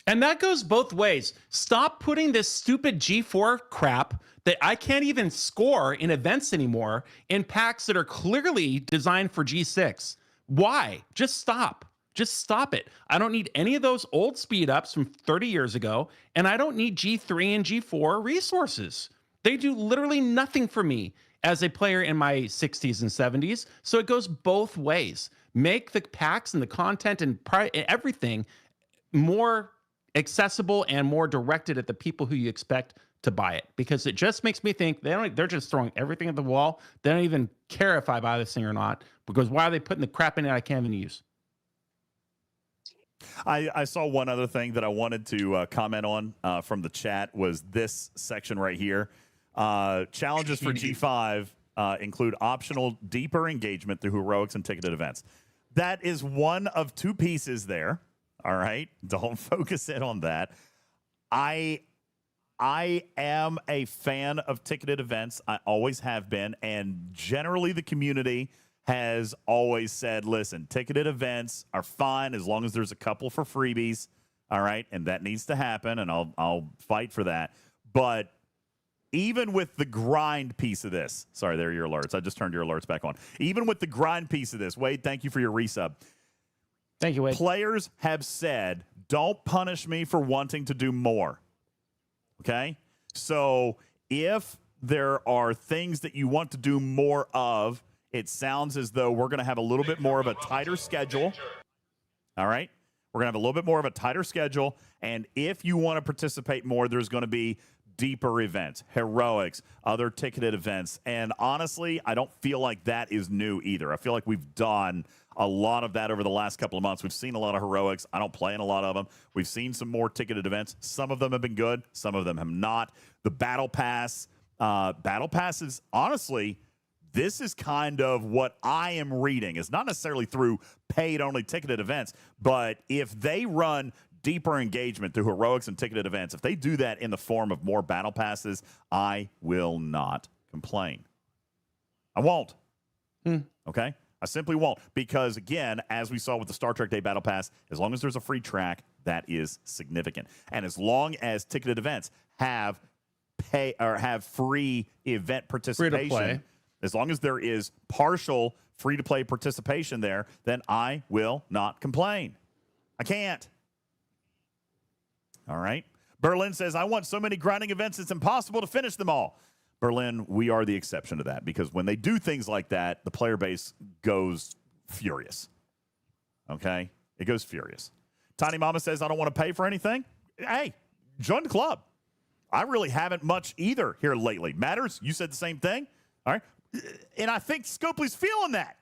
And that goes both ways. Stop putting this stupid G4 crap that I can't even score in events anymore in packs that are clearly designed for G6. Why? Just stop. Just stop it. I don't need any of those old speed ups from 30 years ago, and I don't need G3 and G4 resources. They do literally nothing for me as a player in my 60s and 70s. So it goes both ways. Make the packs and the content and everything more accessible and more directed at the people who you expect to buy it, because it just makes me think they're just throwing everything at the wall. They don't even care if I buy this thing or not, because why are they putting the crap in it I can't even use? I saw one other thing that I wanted to comment on from the chat was this section right here. Challenges for G5 include optional deeper engagement through heroics and ticketed events. That is one of two pieces there. All right. Don't focus in on that. I am a fan of ticketed events. I always have been. And generally the community has always said, listen, ticketed events are fine as long as there's a couple for freebies. All right. And that needs to happen. And I'll fight for that. But even with the grind piece of this, sorry, there are your alerts. I just turned your alerts back on. Even with the grind piece of this, Wade, thank you for your resub. Thank you, Wade. Players have said, don't punish me for wanting to do more. Okay? So if there are things that you want to do more of, it sounds as though we're going to have a little bit more of a tighter schedule. All right? We're going to have a little bit more of a tighter schedule. And if you want to participate more, there's going to be deeper events, heroics, other ticketed events. And honestly, I don't feel like that is new either. I feel like we've done a lot of that over the last couple of months. We've seen a lot of heroics. I don't play in a lot of them. We've seen some more ticketed events. Some of them have been good. Some of them have not. The Battle Pass. Battle Passes, honestly, this is kind of what I am reading. It's not necessarily through paid-only ticketed events, but if they run deeper engagement through heroics and ticketed events, if they do that in the form of more battle passes, I will not complain. I won't. Okay? I simply won't. Because, again, as we saw with the Star Trek Day Battle Pass, as long as there's a free track, that is significant. And as long as ticketed events have free event participation, as long as there is partial free-to-play participation there, then I will not complain. I can't. All right. Berlin says, I want so many grinding events, it's impossible to finish them all. Berlin, we are the exception to that, because when they do things like that, the player base goes furious. Okay? It goes furious. Tiny Mama says, I don't want to pay for anything. Hey, join the club. I really haven't much either here lately. Matters, you said the same thing. All right? And I think Scopely's feeling that.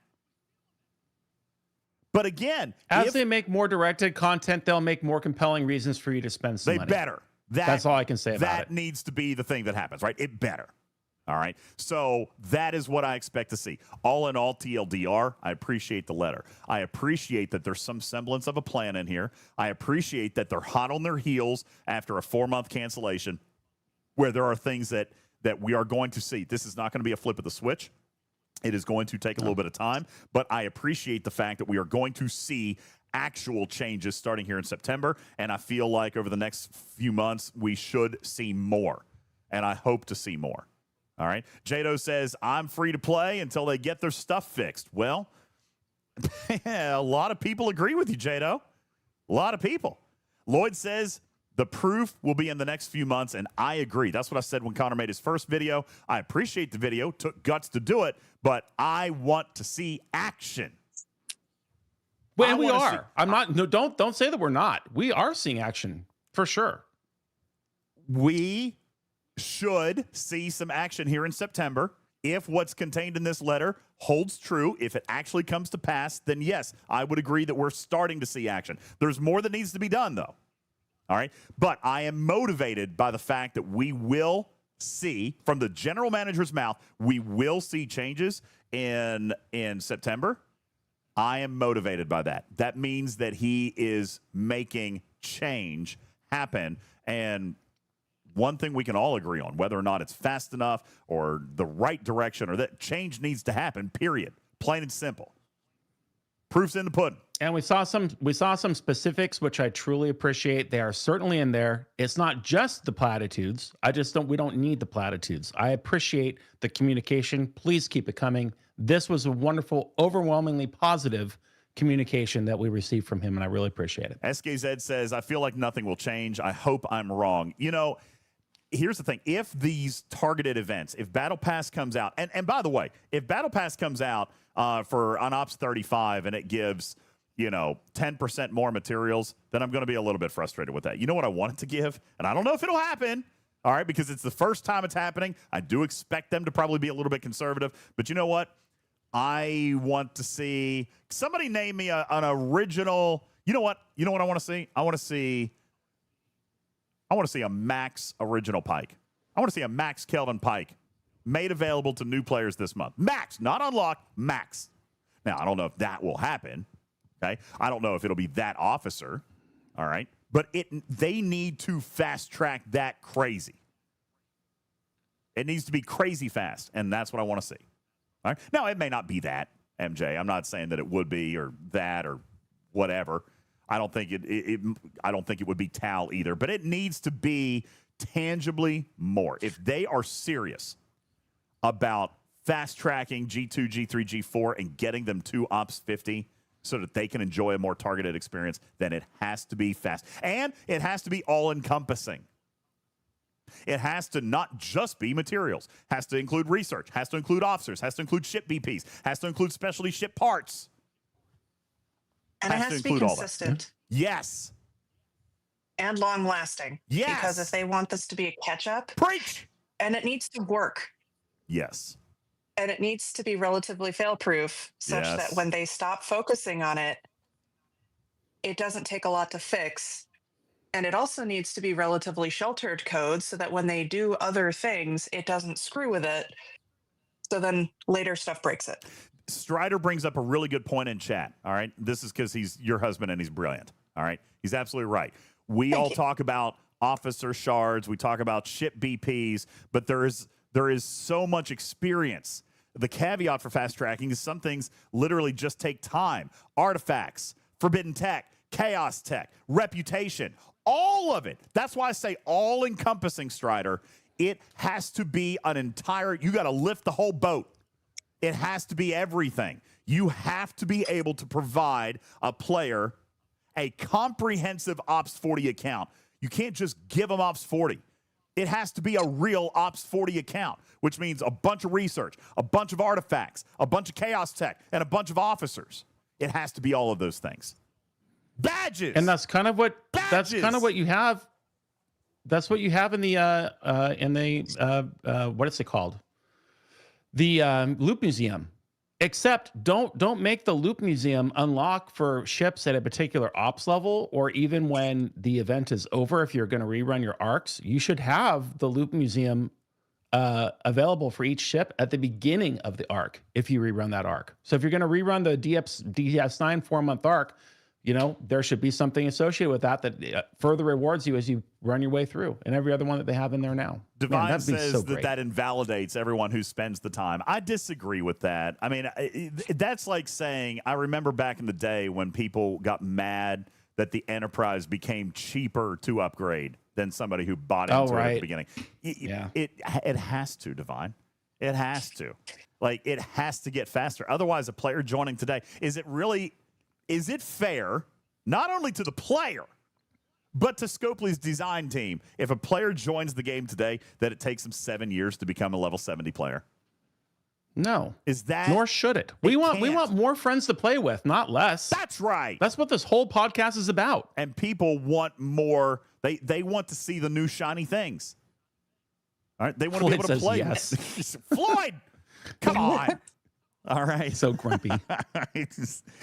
But again, as they make more directed content, they'll make more compelling reasons for you to spend some money. They better. That's all I can say about it. That needs to be the thing that happens, right? It better. All right. So that is what I expect to see. All in all, TLDR, I appreciate the letter. I appreciate that there's some semblance of a plan in here. I appreciate that they're hot on their heels after a 4-month cancellation, where there are things that we are going to see. This is not going to be a flip of the switch. It is going to take a little bit of time, but I appreciate the fact that we are going to see actual changes starting here in September. And I feel like over the next few months, we should see more. And I hope to see more. All right. Jado says, I'm free to play until they get their stuff fixed. Well, a lot of people agree with you, Jado. A lot of people. Lloyd says the proof will be in the next few months, and I agree. That's what I said when Connor made his first video. I appreciate the video. Took guts to do it, but I want to see action. Well, and we are. I'm not. No, don't say that we're not. We are seeing action for sure. We should see some action here in September. If what's contained in this letter holds true, if it actually comes to pass, then yes, I would agree that we're starting to see action. There's more that needs to be done, though. All right. But I am motivated by the fact that we will see, from the general manager's mouth, we will see changes in September. I am motivated by that. That means that he is making change happen. And one thing we can all agree on, whether or not it's fast enough or the right direction, or that change needs to happen, period. Plain and simple. Proof's in the pudding. And we saw some specifics, which I truly appreciate. They are certainly in there. It's not just the platitudes. We don't need the platitudes. I appreciate the communication. Please keep it coming. This was a wonderful, overwhelmingly positive communication that we received from him, and I really appreciate it. SKZ says, I feel like nothing will change. I hope I'm wrong. You know, here's the thing. If these targeted events, if Battle Pass comes out, and by the way, if Battle Pass comes out for on Ops 35 and it gives, 10% more materials, then I'm going to be a little bit frustrated with that. You know what I want it to give? And I don't know if it'll happen, all right, because it's the first time it's happening. I do expect them to probably be a little bit conservative. But you know what? I want to see somebody name me an original. You know what I want to see? I want to see a Max original Pike. I want to see a Max Kelvin Pike made available to new players this month. Max, not unlocked, Max. Now, I don't know if that will happen. Okay, I don't know if it'll be that officer. All right, but they need to fast track that crazy. It needs to be crazy fast, and that's what I want to see. All right. Now, it may not be that, MJ. I'm not saying that it would be or that or whatever. I don't think I don't think it would be Tal either, but it needs to be tangibly more. If they are serious about fast tracking G2, G3, G4 and getting them to Ops 50 so that they can enjoy a more targeted experience, then it has to be fast. And it has to be all encompassing. It has to not just be materials. Has to include research. Has to include officers. Has to include ship BPs. Has to include specialty ship parts. And it has to be consistent. Yes. And long lasting. Yes. Because if they want this to be a catch up, preach. And it needs to work. Yes. And it needs to be relatively fail proof such that when they stop focusing on it, it doesn't take a lot to fix. And it also needs to be relatively sheltered code so that when they do other things, it doesn't screw with it. So then later stuff breaks it. Strider brings up a really good point in chat. All right. This is because he's your husband and he's brilliant. All right. He's absolutely right. We all talk about officer shards. We talk about ship BPs, but there is so much experience. The caveat for fast tracking is some things literally just take time. Artifacts, forbidden tech, chaos tech, reputation, all of it. That's why I say all encompassing, Strider. It has to be an entire, you got to lift the whole boat. It has to be everything. You have to be able to provide a player a comprehensive Ops 40 account. You can't just give them Ops 40. It has to be a real Ops 40 account, which means a bunch of research, a bunch of artifacts, a bunch of chaos tech, and a bunch of officers. It has to be all of those things. Badges. And that's kind of what you have. That's what you have in the what is it called? The Loop Museum. Except don't make the Loop Museum unlock for ships at a particular ops level, or even when the event is over. If you're going to rerun your arcs, you should have the Loop Museum available for each ship at the beginning of the arc if you rerun that arc. So if you're going to rerun the DS9 4-month arc, there should be something associated with that further rewards you as you run your way through, and every other one that they have in there now. Divine says that invalidates everyone who spends the time. I disagree with that. I mean, that's like saying, I remember back in the day when people got mad that the Enterprise became cheaper to upgrade than somebody who bought into it at the beginning. It has to, Divine. It has to. Like, it has to get faster. Otherwise, a player joining today, is it fair, not only to the player, but to Scopely's design team, if a player joins the game today, that it takes them 7 years to become a level 70 player? No. Is that? Nor should it. We want more friends to play with, not less. That's right. That's what this whole podcast is about. And people want more. They want to see the new shiny things. All right. They want to be able to play. Yes. Floyd, come on. All right. So grumpy.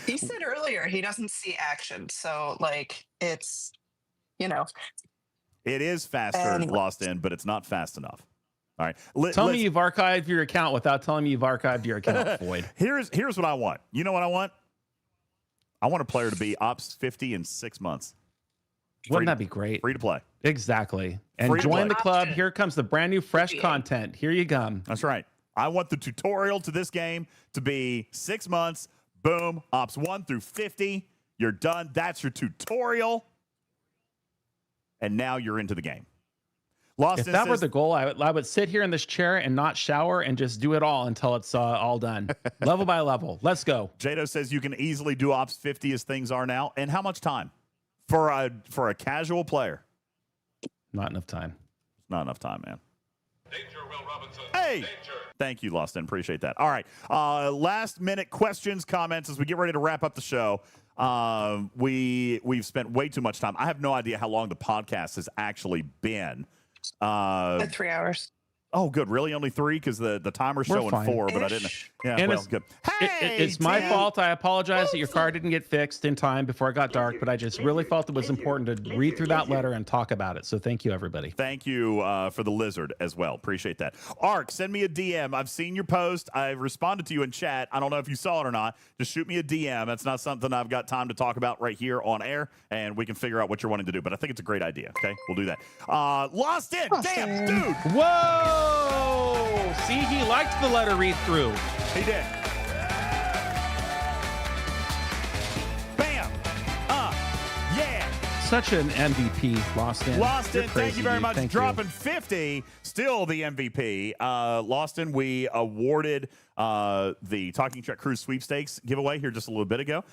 He said earlier he doesn't see action. So, like, it's, It is faster, Lost In, but it's not fast enough. All right. Tell me you've archived your account without telling me you've archived your account, Floyd. Here's what I want. You know what I want? I want a player to be Ops 50 in 6 months. Wouldn't that be great? Free to play. Exactly. And join the club. Here comes the brand new fresh content. Here you come. That's right. I want the tutorial to this game to be 6 months. Boom. Ops 1 through 50. You're done. That's your tutorial. And now you're into the game. If that were the goal, I would sit here in this chair and not shower and just do it all until it's all done. Level by level. Let's go. Jado says you can easily do Ops 50 as things are now. And how much time? For a casual player? Not enough time. It's not enough time, man. Danger, Will Robinson. Hey! Danger. Thank you, Lost In. Appreciate that. All right. Last minute questions, comments as we get ready to wrap up the show. We've spent way too much time. I have no idea how long the podcast has actually been. 3 hours. Oh, good. Really? Only 3? Because the timer's showing 4, but I didn't. Yeah, and well, good. Hey, it's my fault. I apologize that your car didn't get fixed in time before it got dark, but I just really felt it was important to read through that letter and talk about it. So thank you, everybody. Thank you for the lizard as well. Appreciate that. Ark, send me a DM. I've seen your post. I've responded to you in chat. I don't know if you saw it or not. Just shoot me a DM. That's not something I've got time to talk about right here on air, and we can figure out what you're wanting to do. But I think it's a great idea. Okay, we'll do that. Lost In. Damn, dude. Whoa. See, he liked the letter read through. He did. Bam. Yeah. Such an MVP, Lost In. Lost In, thank you very much. Thank Dropping 50, still the MVP. Lost In, we awarded the Talking Trek Cruise sweepstakes giveaway here just a little bit ago.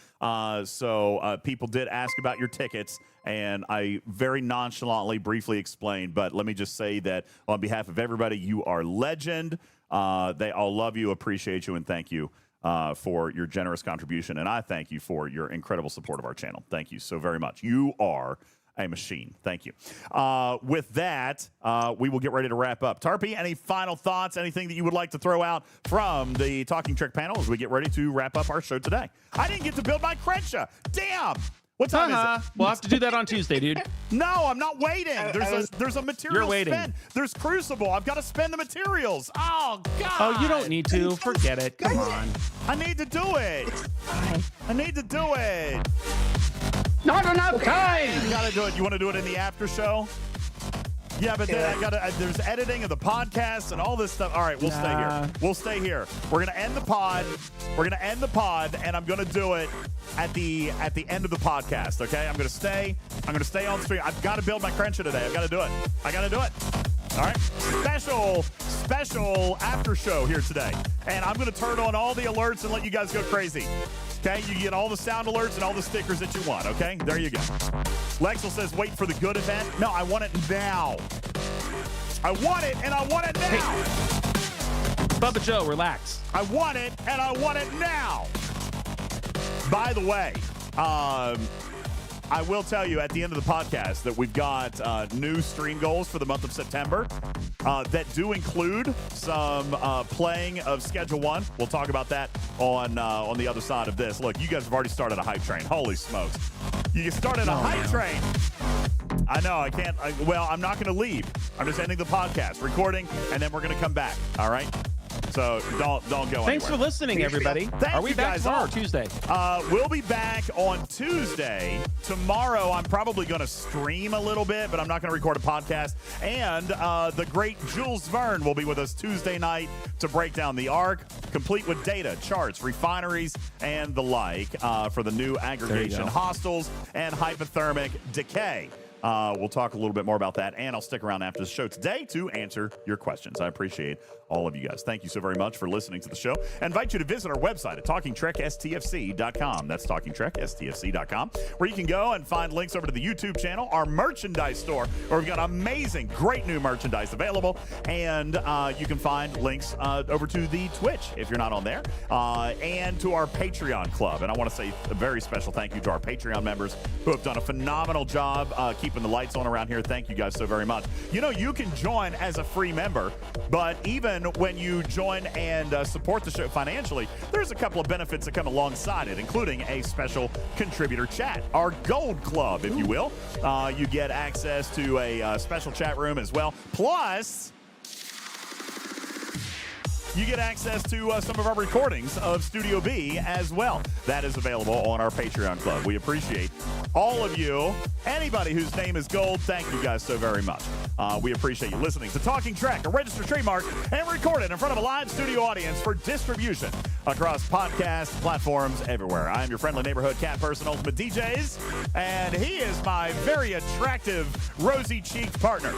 So people did ask about your tickets, and I very nonchalantly briefly explained, but let me just say that on behalf of everybody, you are legend. They all love you, appreciate you, and thank you for your generous contribution. And I thank you for your incredible support of our channel. Thank you so very much. You are a machine. Thank you. With that, we will get ready to wrap up. Tarpy, any final thoughts, anything that you would like to throw out from the Talking Trek panel as we get ready to wrap up our show today? I didn't get to build my Krencha. Damn. What time is it? We'll have to do that on Tuesday, dude. No, I'm not waiting. There's a material spend. There's Crucible. I've got to spend the materials. Oh, God. Oh, you don't need to. Forget it. Come on. I need to do it. I need to do it. Not enough time. You got to do it. You want to do it in the after show? Yeah, but then I gotta. There's editing of the podcast and all this stuff. All right, we'll stay here. We'll stay here. We're gonna end the pod. We're gonna end the pod, and I'm gonna do it at the end of the podcast. Okay, I'm gonna stay on stream. I've got to build my Krencha today. I've got to do it. I got to do it. All right, special after show here today, and I'm gonna turn on all the alerts and let you guys go crazy. Okay, you get all the sound alerts and all the stickers that you want, okay? There you go. Lexel says, wait for the good event. No, I want it now. I want it, and I want it now. Hey, Bubba Joe, relax. I want it, and I want it now. By the way, I will tell you at the end of the podcast that we've got new stream goals for the month of September that do include some playing of Schedule 1. We'll talk about that on the other side of this. Look, you guys have already started a hype train. Holy smokes. You started a hype train. I know, I can't. I'm not going to leave. I'm just ending the podcast, recording, and then we're going to come back. All right? So don't go anywhere. Thanks for listening, everybody. Are we back tomorrow or Tuesday? We'll be back on Tuesday. Tomorrow, I'm probably going to stream a little bit, but I'm not going to record a podcast. And the great Jules Verne will be with us Tuesday night to break down the arc, complete with data, charts, refineries, and the like for the new aggregation hostiles and hypothermic decay. We'll talk a little bit more about that, and I'll stick around after the show today to answer your questions. I appreciate all of you guys. Thank you so very much for listening to the show. I invite you to visit our website at TalkingTrekSTFC.com. That's TalkingTrekSTFC.com, where you can go and find links over to the YouTube channel, our merchandise store, where we've got amazing, great new merchandise available, and you can find links over to the Twitch if you're not on there, and to our Patreon club. And I want to say a very special thank you to our Patreon members who have done a phenomenal job keeping the lights on around here. Thank you guys so very much. You know, you can join as a free member, but even when you join and support the show financially, there's a couple of benefits that come alongside it, including a special contributor chat, our gold club, if you will. You get access to a special chat room as well. Plus, you get access to some of our recordings of Studio B as well. That is available on our Patreon club. We appreciate all of you. Anybody whose name is gold, thank you guys so very much. We appreciate you listening to Talking Trek, a registered trademark, and recorded in front of a live studio audience for distribution across podcast platforms everywhere. I am your friendly neighborhood cat person, UltimatDJz, and he is my very attractive, rosy-cheeked partner.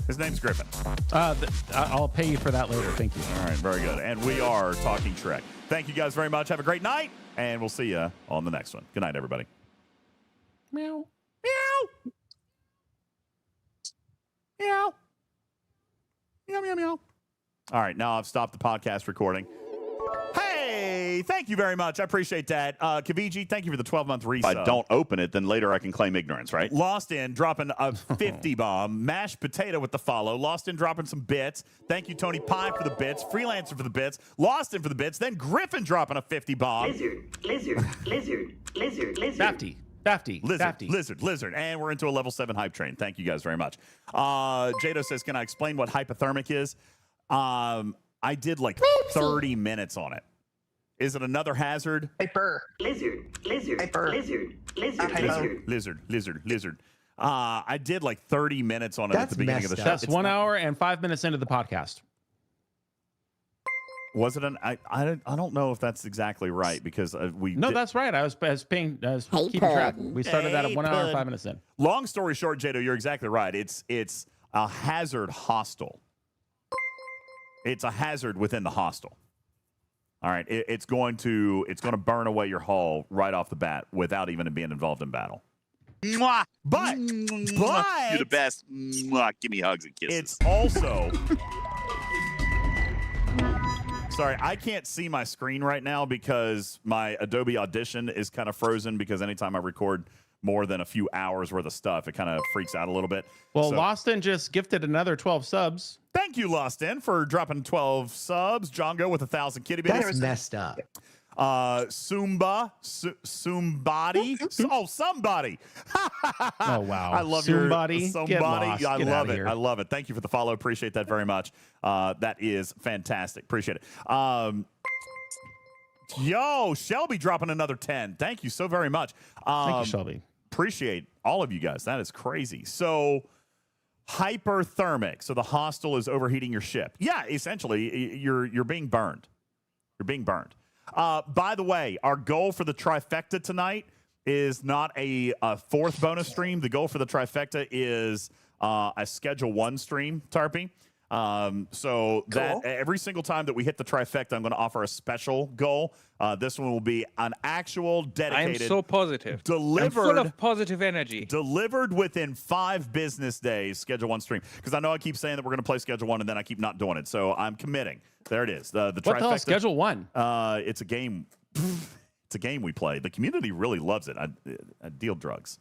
His name's Griffin. I'll pay you for that later. Thank you. All right, very good. And we are Talking Trek. Thank you guys very much. Have a great night, and we'll see you on the next one. Good night, everybody. Meow. Meow. Meow. Meow, meow, meow. All right, now I've stopped the podcast recording. Hey, thank you very much. I appreciate that. Kaviji, thank you for the 12-month resub. If I don't open it, then later I can claim ignorance, right? Lost in dropping a 50 bomb. Mashed potato with the follow. Lost in dropping some bits. Thank you, Tony Pie, for the bits. Freelancer for the bits. Lost in for the bits. Then Griffin dropping a 50 bomb. Lizard. Bafty. Lizard. And we're into a level 7 hype train. Thank you guys very much. Jado says, can I explain what hypothermic is? I did like 30 minutes on it. Is it another hazard? Hyper. Lizard. Hyper. Lizard. I did like 30 minutes on it at the beginning of the show. That's 1 hour and 5 minutes into the podcast. Was it I don't know if that's exactly right because we. No, that's right. I was keeping track. We started that at 1 hour and 5 minutes in. Long story short, Jado, you're exactly right. It's a hazard hostile. It's a hazard within the hostile. All right, it's going to burn away your hull right off the bat without even being involved in battle. Mwah. But you're the best. Mwah. Give me hugs and kisses. It's also. Sorry, I can't see my screen right now because my Adobe Audition is kind of frozen because anytime I record more than a few hours worth of stuff, it kind of freaks out a little bit. Well, Lostin just gifted another 12 subs. Thank you, Lostin, for dropping 12 subs. Jongo with 1,000 kitty bits. That's messed up. Somebody. Oh, somebody. Oh, wow. I love somebody. Somebody. I love it. I love it. Thank you for the follow. Appreciate that very much. That is fantastic. Appreciate it. Yo, Shelby dropping another 10. Thank you so very much. Thank you, Shelby. Appreciate all of you guys. That is crazy. So hyperthermic. So the hostile is overheating your ship. Yeah, essentially, you're being burned. You're being burned. By the way, our goal for the trifecta tonight is not a fourth bonus stream. The goal for the trifecta is a Schedule 1 stream, Tarpy. So that every single time that we hit the trifecta, I'm going to offer a special goal. This one will be an actual dedicated. I am so positive. Delivered. I'm full of positive energy. Delivered within 5 business days, Schedule 1 stream. Because I know I keep saying that we're going to play Schedule 1 and then I keep not doing it. So I'm committing. There it is. The what trifecta. the hell is Schedule 1? It's a game. It's a game we play. The community really loves it. I deal drugs.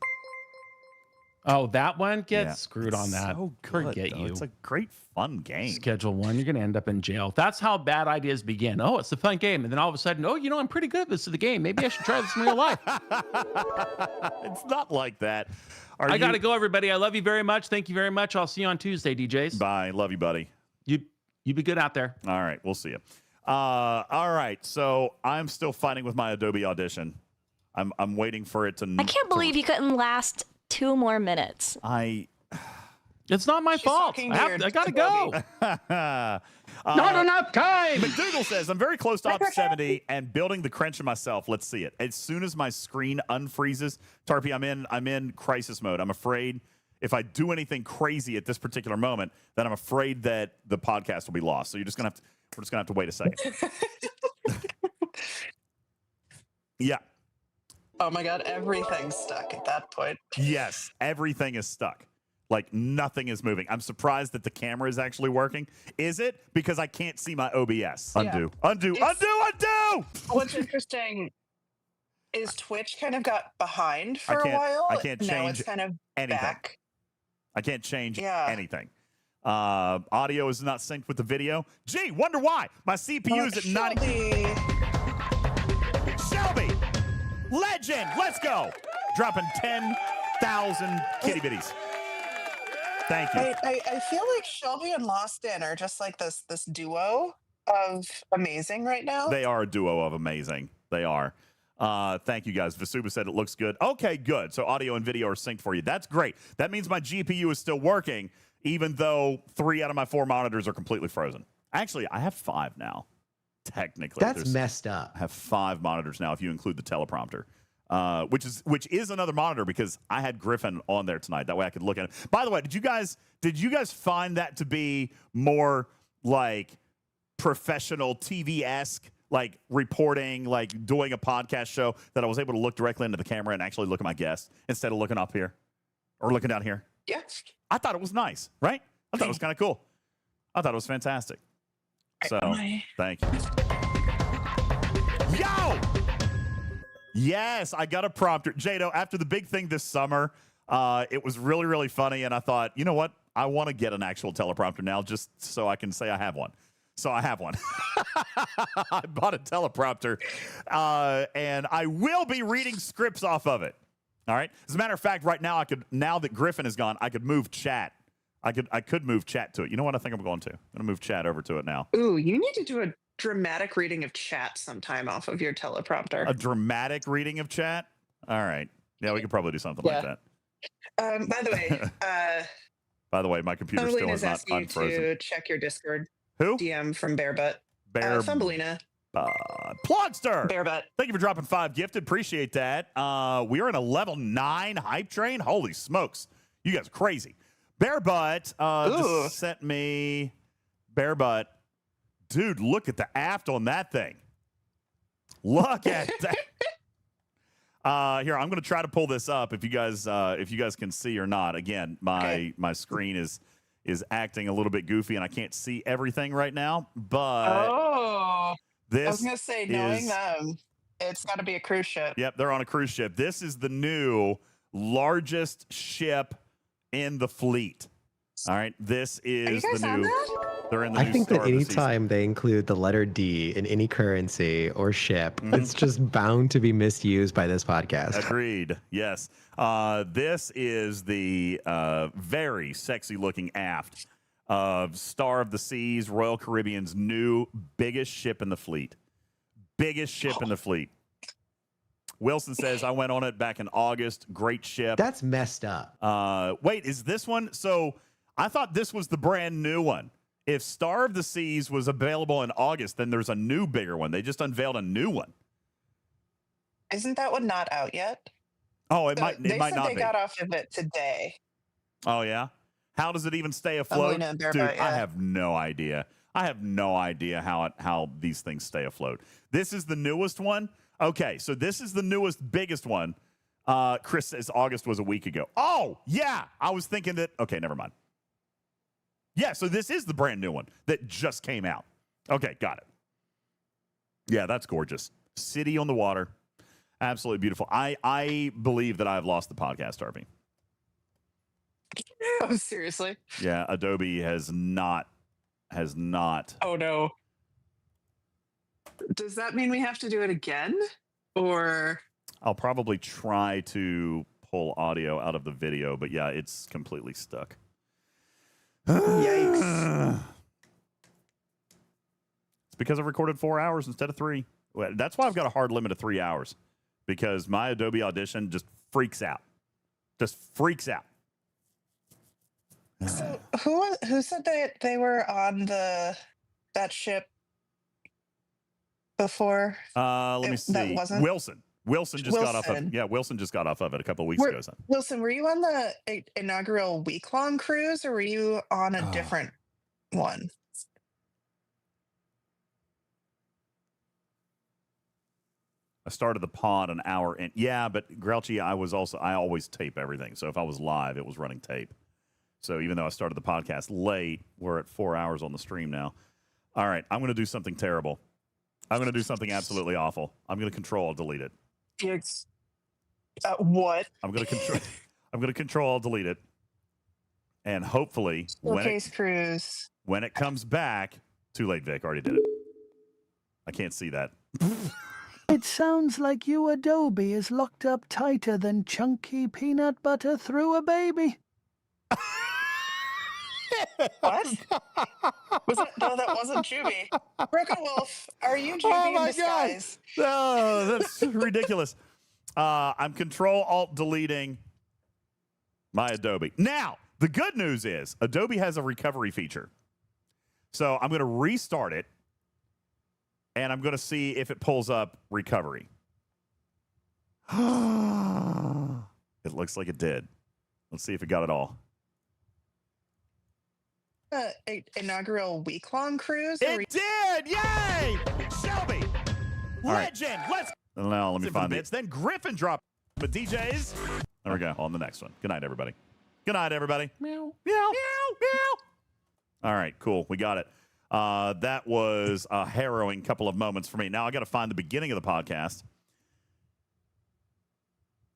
Oh, that one gets screwed on that. So good, Forget though. you. It's a great fun game. Schedule 1, you're going to end up in jail. That's how bad ideas begin. Oh, it's a fun game. And then all of a sudden, oh, I'm pretty good at this to the game. Maybe I should try this in real life. It's not like that. I got to go, everybody. I love you very much. Thank you very much. I'll see you on Tuesday, DJs. Bye. Love you, buddy. You You be good out there. All right, we'll see you. All right, so I'm still fighting with my Adobe Audition. I'm waiting for it to. I can't believe you couldn't last 2 more minutes. It's not my fault. I gotta go. Not enough time. McDougal says, I'm very close to Op 70 and building the Krencha myself. Let's see it. As soon as my screen unfreezes, Tarpy, I'm in crisis mode. I'm afraid if I do anything crazy at this particular moment, then I'm afraid that the podcast will be lost. So we're just gonna have to wait a second. Yeah. Oh my God, everything's stuck at that point. Yes, everything is stuck. Like nothing is moving. I'm surprised that the camera is actually working. Is it? Because I can't see my OBS. Undo. What's interesting is Twitch kind of got behind for a while. I can't change now it's kind of anything. back. I can't change anything. Audio is not synced with the video. Gee, wonder why. My CPU is at 90. Shelby, legend. Let's go. Dropping 10,000 kitty bitties. Thank you. I feel like Shelby and Lost In are just like this duo of amazing right now. They are a duo of amazing. They are. Thank you guys. Vasuba said it looks good. Okay, good. So audio and video are synced for you. That's great. That means my GPU is still working, even though 3 out of my 4 monitors are completely frozen. Actually, I have 5 now. Technically, that's messed up. I have 5 monitors now if you include the teleprompter. Which is another monitor because I had Griffin on there tonight. That way I could look at it. By the way, did you guys find that to be more like professional TV-esque, like reporting, like doing a podcast show that I was able to look directly into the camera and actually look at my guest instead of looking up here or looking down here? Yeah. I thought it was nice, right? I thought it was kind of cool. I thought it was fantastic. So thank you. Yo! Yes, I got a prompter. Jado, after the big thing this summer, it was really, really funny. And I thought, you know what? I want to get an actual teleprompter now just so I can say I have one. So I have one. I bought a teleprompter, and I will be reading scripts off of it. All right. As a matter of fact, right now, now that Griffin is gone, I could move chat. I could move chat to it. You know what? I think I'm going to move chat over to it now. Ooh, you need to do a dramatic reading of chat sometime off of your teleprompter. A dramatic reading of chat? All right. Yeah, we could probably do something like that. By the way, my computer still is not unfrozen. To check your Discord. Who? DM from Bearbutt. Thumbelina. Plogster. Bearbutt. Thank you for dropping 5 gifted. Appreciate that. We are in a level 9 hype train. Holy smokes. You guys are crazy. Bearbutt just sent me Bearbutt. Dude, look at the aft on that thing. Look at that. Here, I'm going to try to pull this up if you guys can see or not. Again, my screen is acting a little bit goofy and I can't see everything right now. But this I was going to say, knowing them, it's got to be a cruise ship. Yep, they're on a cruise ship. This is the new largest ship in the fleet. All right, this is the new. They're in the new I think Star that of the anytime they include the letter D in any currency or ship, it's just bound to be misused by this podcast. Agreed. Yes. This is the very sexy looking aft of Star of the Seas, Royal Caribbean's new biggest ship in the fleet. Biggest ship in the fleet. Wilson says, I went on it back in August. Great ship. That's messed up. Wait, is this one? So I thought this was the brand new one. If Star of the Seas was available in August, then there's a new, bigger one. They just unveiled a new one. Isn't that one not out yet? Oh, it might not be. They got off of it today. Oh, yeah? How does it even stay afloat? Dude, I have no idea. I have no idea how these things stay afloat. This is the newest one? Okay, so this is the newest, biggest one. Chris says August was a week ago. Oh, yeah. I was thinking that. Okay, never mind. Yeah, so this is the brand new one that just came out. Okay, got it. Yeah, that's gorgeous. City on the water. Absolutely beautiful. I believe that I have lost the podcast, Harvey. Oh, seriously? Yeah, Adobe has not. Oh, no. Does that mean we have to do it again? Or I'll probably try to pull audio out of the video, but yeah, it's completely stuck. Yikes. because I recorded 4 hours instead of 3. That's why I've got a hard limit of 3 hours, because my Adobe Audition just freaks out. Just freaks out. So who said that they were on that ship before? Let me see. That wasn't Wilson just got off of. Yeah, Wilson just got off of it a couple of weeks ago. So. Wilson, were you on the inaugural week-long cruise, or were you on a different one? I started the pod an hour in. Yeah, but Grouchy, I always tape everything. So if I was live, it was running tape. So even though I started the podcast late, we're at 4 hours on the stream now. All right, I'm going to do something terrible. I'm going to do something absolutely awful. I'm going to Control-Delete it. What? I'm going to Control-Delete it, and hopefully, Cruise. When it comes back, too late, Vic. Already did it. I can't see that. It sounds like you Adobe is locked up tighter than chunky peanut butter through a baby. What? No, that wasn't Juby. Broken Wolf, are you Juby in disguise? God. No, that's ridiculous. I'm Control-Alt-Deleting my Adobe. Now, the good news is Adobe has a recovery feature. So I'm going to restart it, and I'm going to see if it pulls up recovery. It looks like it did. Let's see if it got it all. Inaugural week-long cruise? It did! Yay! Shelby! Legend! Right. Now, let me find it. Then Griffin dropped the DJs. There we go. On the next one. Good night, everybody. Good night, everybody. Meow. Meow. Meow. Meow. All right, cool. We got it. That was a harrowing couple of moments for me. Now I got to find the beginning of the podcast.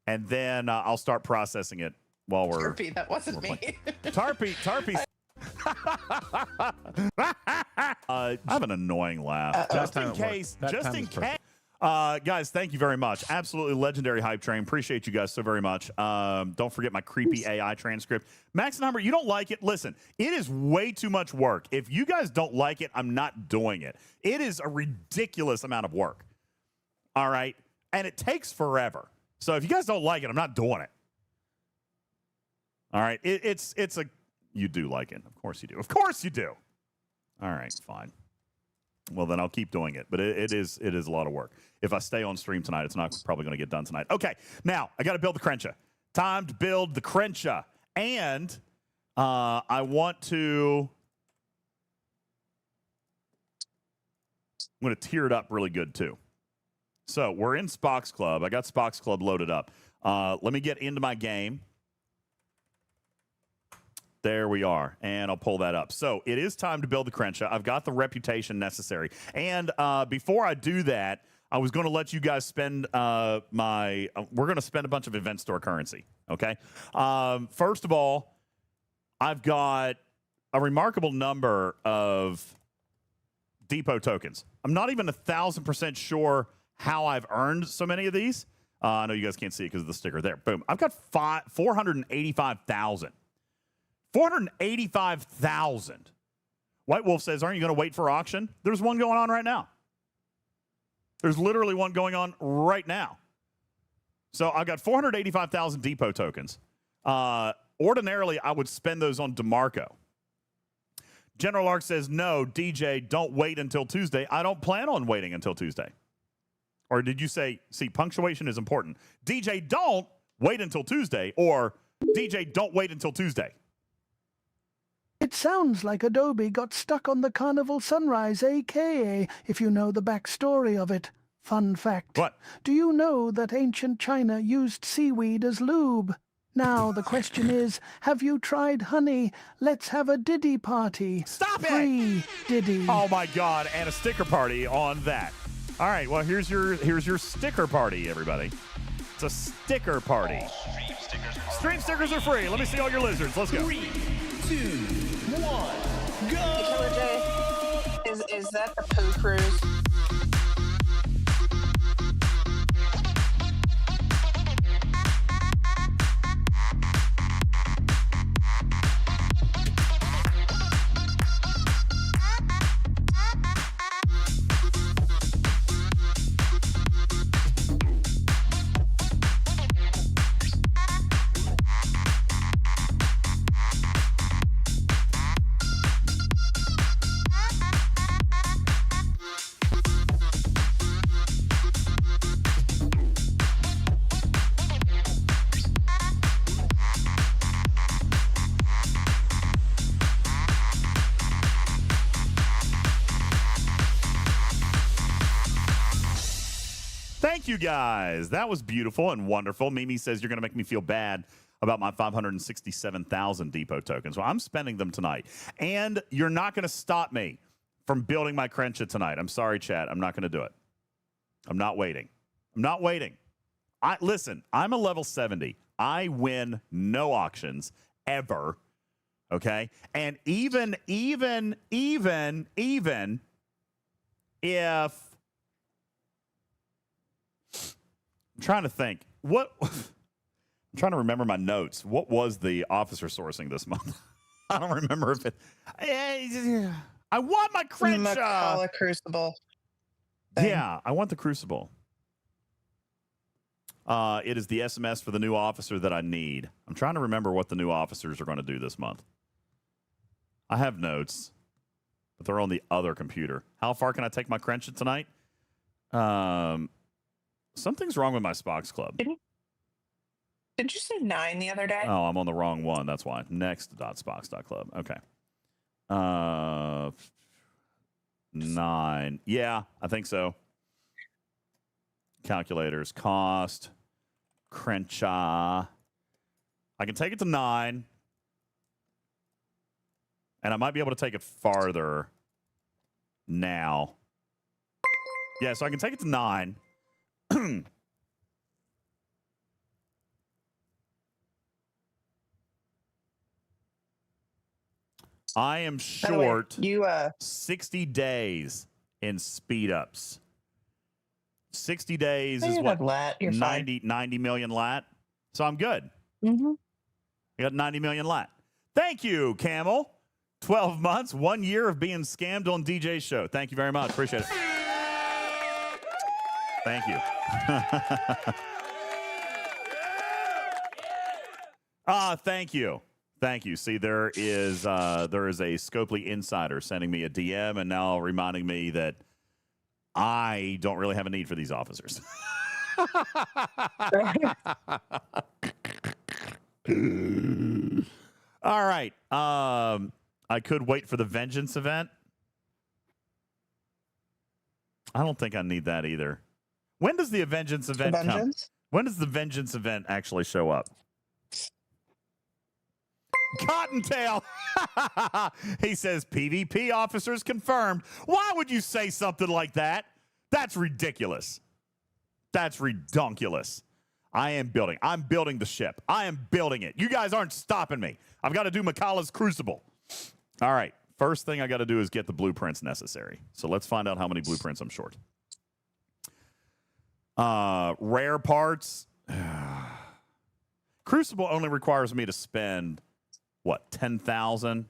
And then I'll start processing it while we're... Tarpy, that wasn't me. Tarpy. I have an annoying laugh. Just in case. Guys, thank you very much. Absolutely legendary hype train. Appreciate you guys so very much. Don't forget my creepy AI transcript. Max and Humber, you don't like it? Listen, it is way too much work. If you guys don't like it, I'm not doing it. It is a ridiculous amount of work. All right? And it takes forever. So if you guys don't like it, I'm not doing it. All right? It's a... You do like it. Of course you do. Of course you do. All right, fine. Well, then I'll keep doing it. But it is a lot of work. If I stay on stream tonight, it's not probably going to get done tonight. Okay, now I got to build the Krencha. Time to build the Krencha. And I want to... I'm going to tear it up really good, too. So we're in Spock's Club. I got Spock's Club loaded up. Let me get into my game. There we are, and I'll pull that up. So it is time to build the Krencha. I've got the reputation necessary. And before I do that, I was going to let you guys spend we're going to spend a bunch of event store currency, okay? First of all, I've got a remarkable number of depot tokens. I'm not even 1,000% sure how I've earned so many of these. I know you guys can't see it because of the sticker there. Boom. I've got 485,000. 485,000. White Wolf says, aren't you going to wait for auction? There's one going on right now. There's literally one going on right now. So I've got 485,000 depot tokens. Ordinarily, I would spend those on DeMarco. General Lark says, no, DJ, don't wait until Tuesday. I don't plan on waiting until Tuesday. Or did you say, see, punctuation is important. DJ, don't wait until Tuesday. Or DJ, don't wait until Tuesday. It sounds like Adobe got stuck on the Carnival Sunrise, a.k.a. if you know the backstory of it. Fun fact. What? Do you know that ancient China used seaweed as lube? Now the question is, have you tried honey? Let's have a Diddy party. Stop it! Free Diddy. Oh my God, and a sticker party on that. All right, well, here's your sticker party, everybody. It's a sticker party. Stream stickers are free. Let me see all your lizards. Let's go. 3, 2, 1, go! Is that the poo cruise? Thank you, guys. That was beautiful and wonderful. Mimi says you're going to make me feel bad about my 567,000 depot tokens. Well, I'm spending them tonight. And you're not going to stop me from building my Krencha tonight. I'm sorry, chat. I'm not going to do it. I'm not waiting. Listen, I'm a level 70. I win no auctions ever. Okay? And even if I'm trying to think. I'm trying to remember my notes. What was the officer sourcing this month? I don't remember if it. I want my Krencha. Macala Crucible. Yeah, I want the Crucible. It is the SMS for the new officer that I need. I'm trying to remember what the new officers are going to do this month. I have notes, but they're on the other computer. How far can I take my Krencha tonight? Something's wrong with my Spox Club. Did you say 9 the other day? Oh, I'm on the wrong one. That's why. Next.spox.club. Okay. 9. Yeah, I think so. Calculators. Cost. Krencha. I can take it to 9. And I might be able to take it farther now. Yeah, so I can take it to 9. I am short 60 days in speed ups. 60 days is what? Lat. 90 million lat. So I'm good. Mm-hmm. I got 90 million lat. Thank you, Camel. 12 months, 1 year of being scammed on DJ's show. Thank you very much. Appreciate it. Thank you. Thank you. Thank you. See, there is a Scopely insider sending me a DM and now reminding me that I don't really have a need for these officers. All right. I could wait for the Vengeance event. I don't think I need that either. When does the Vengeance event come? When does the Vengeance event actually show up? Cottontail. He says PvP officers confirmed. Why would you say something like that? That's ridiculous. That's redonkulous. I'm building the ship. I am building it. You guys aren't stopping me. I've got to do Macala's Crucible. All right. First thing I got to do is get the blueprints necessary. So let's find out how many blueprints I'm short. Rare parts. Crucible only requires me to spend, what, 10,000?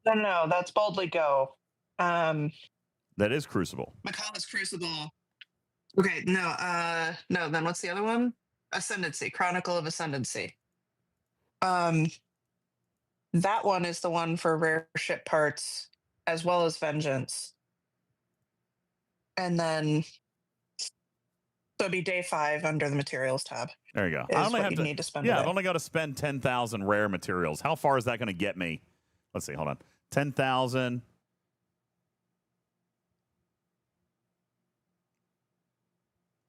No, that's Boldly Go. That is Crucible. Macala's Crucible. Okay, no, then what's the other one? Ascendancy, Chronicle of Ascendancy. That one is the one for rare ship parts as well as Vengeance. And then so it'd be day 5 under the materials tab. There you go. I only need to spend. Yeah, I've only got to spend 10,000 rare materials. How far is that going to get me? Let's see. Hold on. 10,000.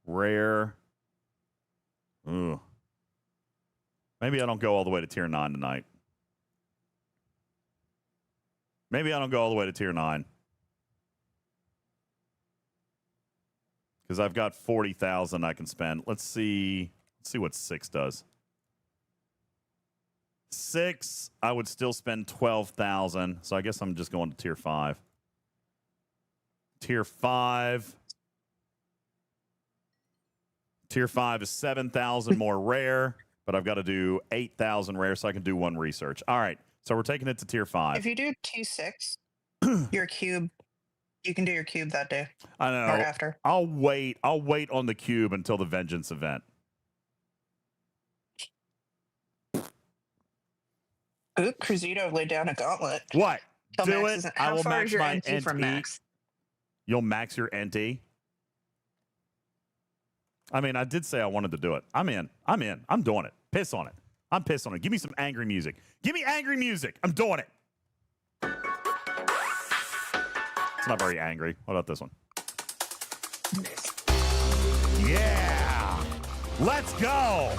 Rare. Ooh. Maybe I don't go all the way to tier 9 tonight. Maybe I don't go all the way to tier 9. Because I've got 40,000 I can spend. Let's see what 6 does. 6, I would still spend 12,000. So I guess I'm just going to tier 5. Tier 5. Tier 5 is 7,000 more rare, but I've got to do 8,000 rare so I can do 1 research. All right, so we're taking it to tier 5. If you do T6, your cube, you can do your cube that day. I know. Or after. I'll wait on the cube until the Vengeance event. Ooh, Cruzito laid down a gauntlet. What? Till do Max it. How I will far max is your my NT from NT. Max? You'll max your NT? I mean, I did say I wanted to do it. I'm in. I'm doing it. Piss on it. I'm pissed on it. Give me some angry music. Give me angry music. I'm doing it. not very angry. What about this one? Yeah. Let's go.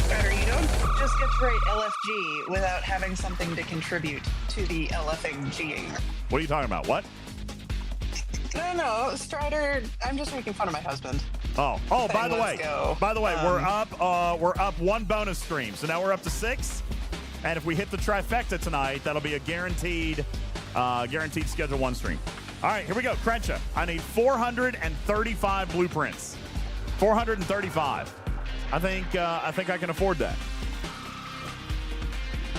Better, you don't just get to write LFG without having something to contribute to the LFing. What are you talking about? What? No, Strider. I'm just making fun of my husband. Oh! By the way, we're up one bonus stream, so now we're up to 6. And if we hit the trifecta tonight, that'll be a guaranteed Schedule 1 stream. All right, here we go. Krencha, I need 435 blueprints. 435. I think I can afford that.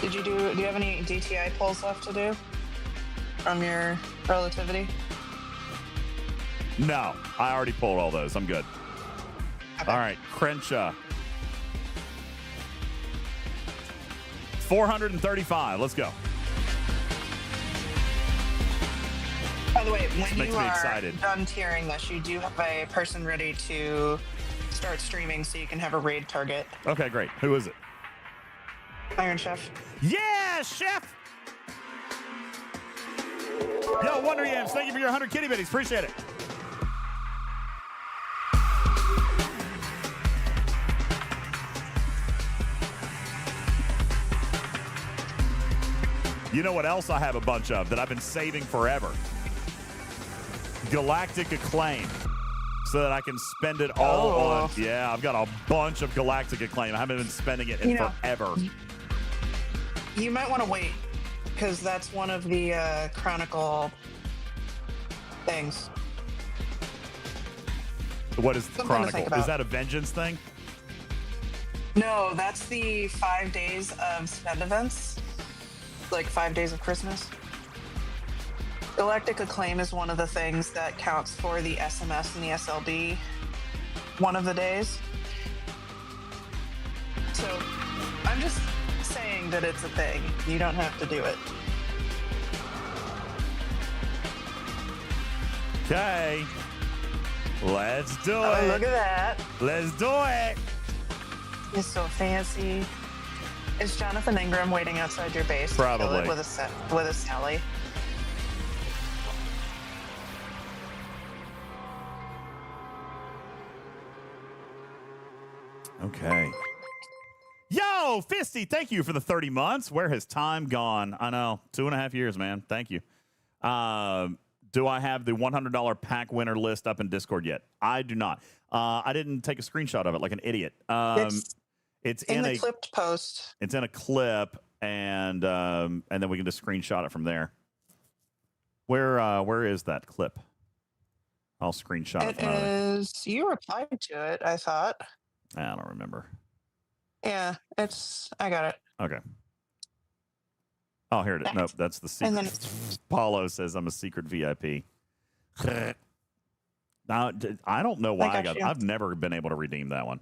Do you have any DTI polls left to do from your relativity? No, I already pulled all those. I'm good. Okay. All right, Krencha. 435. Let's go. By the way, when makes you me are excited. done tiering this, you do have a person ready to start streaming so you can have a raid target. Okay, great. Who is it? Iron Chef. Yeah, Chef! Yo, Wonder Yams, thank you for your 100 kitty bitties. Appreciate it. You know what else I have a bunch of that I've been saving forever? Galactic Acclaim. So that I can spend it all on. Yeah, I've got a bunch of Galactic Acclaim. I haven't been spending it in forever. You might want to wait, because that's one of the Chronicle things. What is Something to Chronicle? think about. Is that a vengeance thing? No, that's the 5 days of spend events. Like 5 days of Christmas. Galactic Acclaim is one of the things that counts for the SMS and the SLB one of the days. So I'm just saying that it's a thing. You don't have to do it. Okay. Let's do Oh, it. look at that. Let's do it. It's so fancy. Is Jonathan Ingram waiting outside your base to kill Probably. it with a Sally? Okay. Yo, Fisty, thank you for the 30 months. Where has time gone? I know. 2.5 years, man. Thank you. Do I have the $100 pack winner list up in Discord yet? I do not. I didn't take a screenshot of it like an idiot. It's in the clipped post. It's in a clip, and then we can just screenshot it from there. Where is that clip? I'll screenshot it. It is. You replied to it, I thought. I don't remember. Yeah, I got it. Okay. Oh, here it is. Nope, that's the secret. And then Paulo says I'm a secret VIP. Now, I don't know why I've never been able to redeem that one.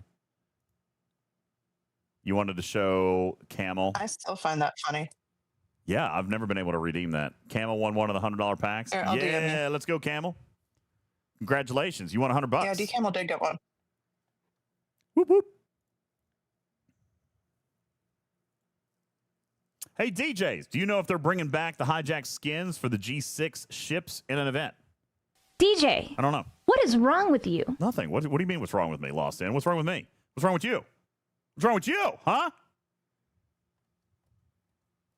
You wanted to show Camel? I still find that funny. Yeah, I've never been able to redeem that. Camel won one of the $100 packs. Here, I'll DM Yeah, let's go, Camel. Congratulations. You won $100. Yeah, D Camel did get one. Whoop, whoop. Hey, DJs, do you know if they're bringing back the hijacked skins for the G6 ships in an event? DJ. I don't know. What is wrong with you? Nothing. What do you mean what's wrong with me, Lost In? What's wrong with me? What's wrong with you? What's wrong with you, huh?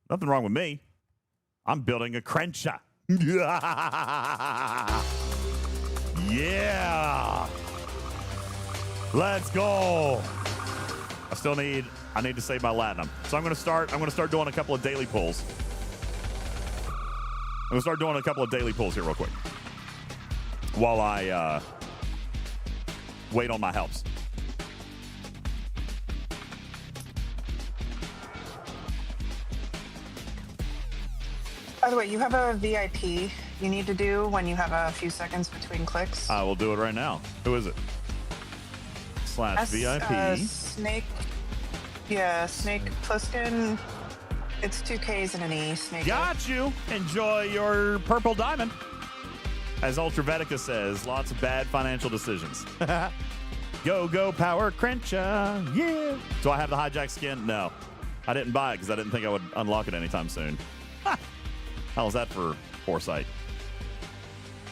Nothing wrong with me. I'm building a Krencha. Yeah. Let's go. I need to save my Latinum. So I'm going to start doing a couple of daily pulls. I'm going to start doing a couple of daily pulls here real quick while I wait on my helps. By the way, you have a VIP you need to do when you have a few seconds between clicks. I will do it right now. Who is it? /VIP. Snake. Yeah, Snake Pliskin. It's 2 Ks and an E. Snake. Got you. Enjoy your purple diamond. As Ultravetica says, lots of bad financial decisions. Go power Krencha. Yeah. Do I have the hijack skin? No. I didn't buy it because I didn't think I would unlock it anytime soon. Ha! How's that for foresight?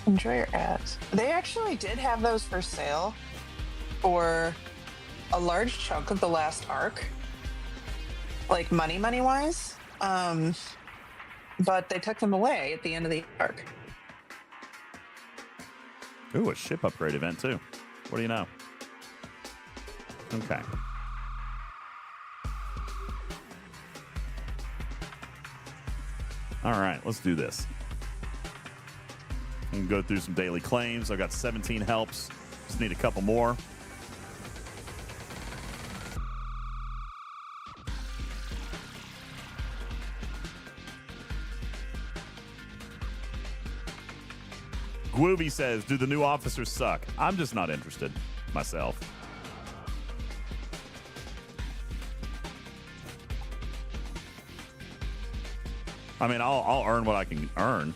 Enjoy your ads. They actually did have those for sale for a large chunk of the last arc, like money wise. But they took them away at the end of the arc. Ooh, a ship upgrade event too. What do you know? Okay. All right, let's do this. I'm gonna go through some daily claims. I've got 17 helps. Just need a couple more. Gwooby says, do the new officers suck? I'm just not interested myself. I mean, I'll earn what I can earn,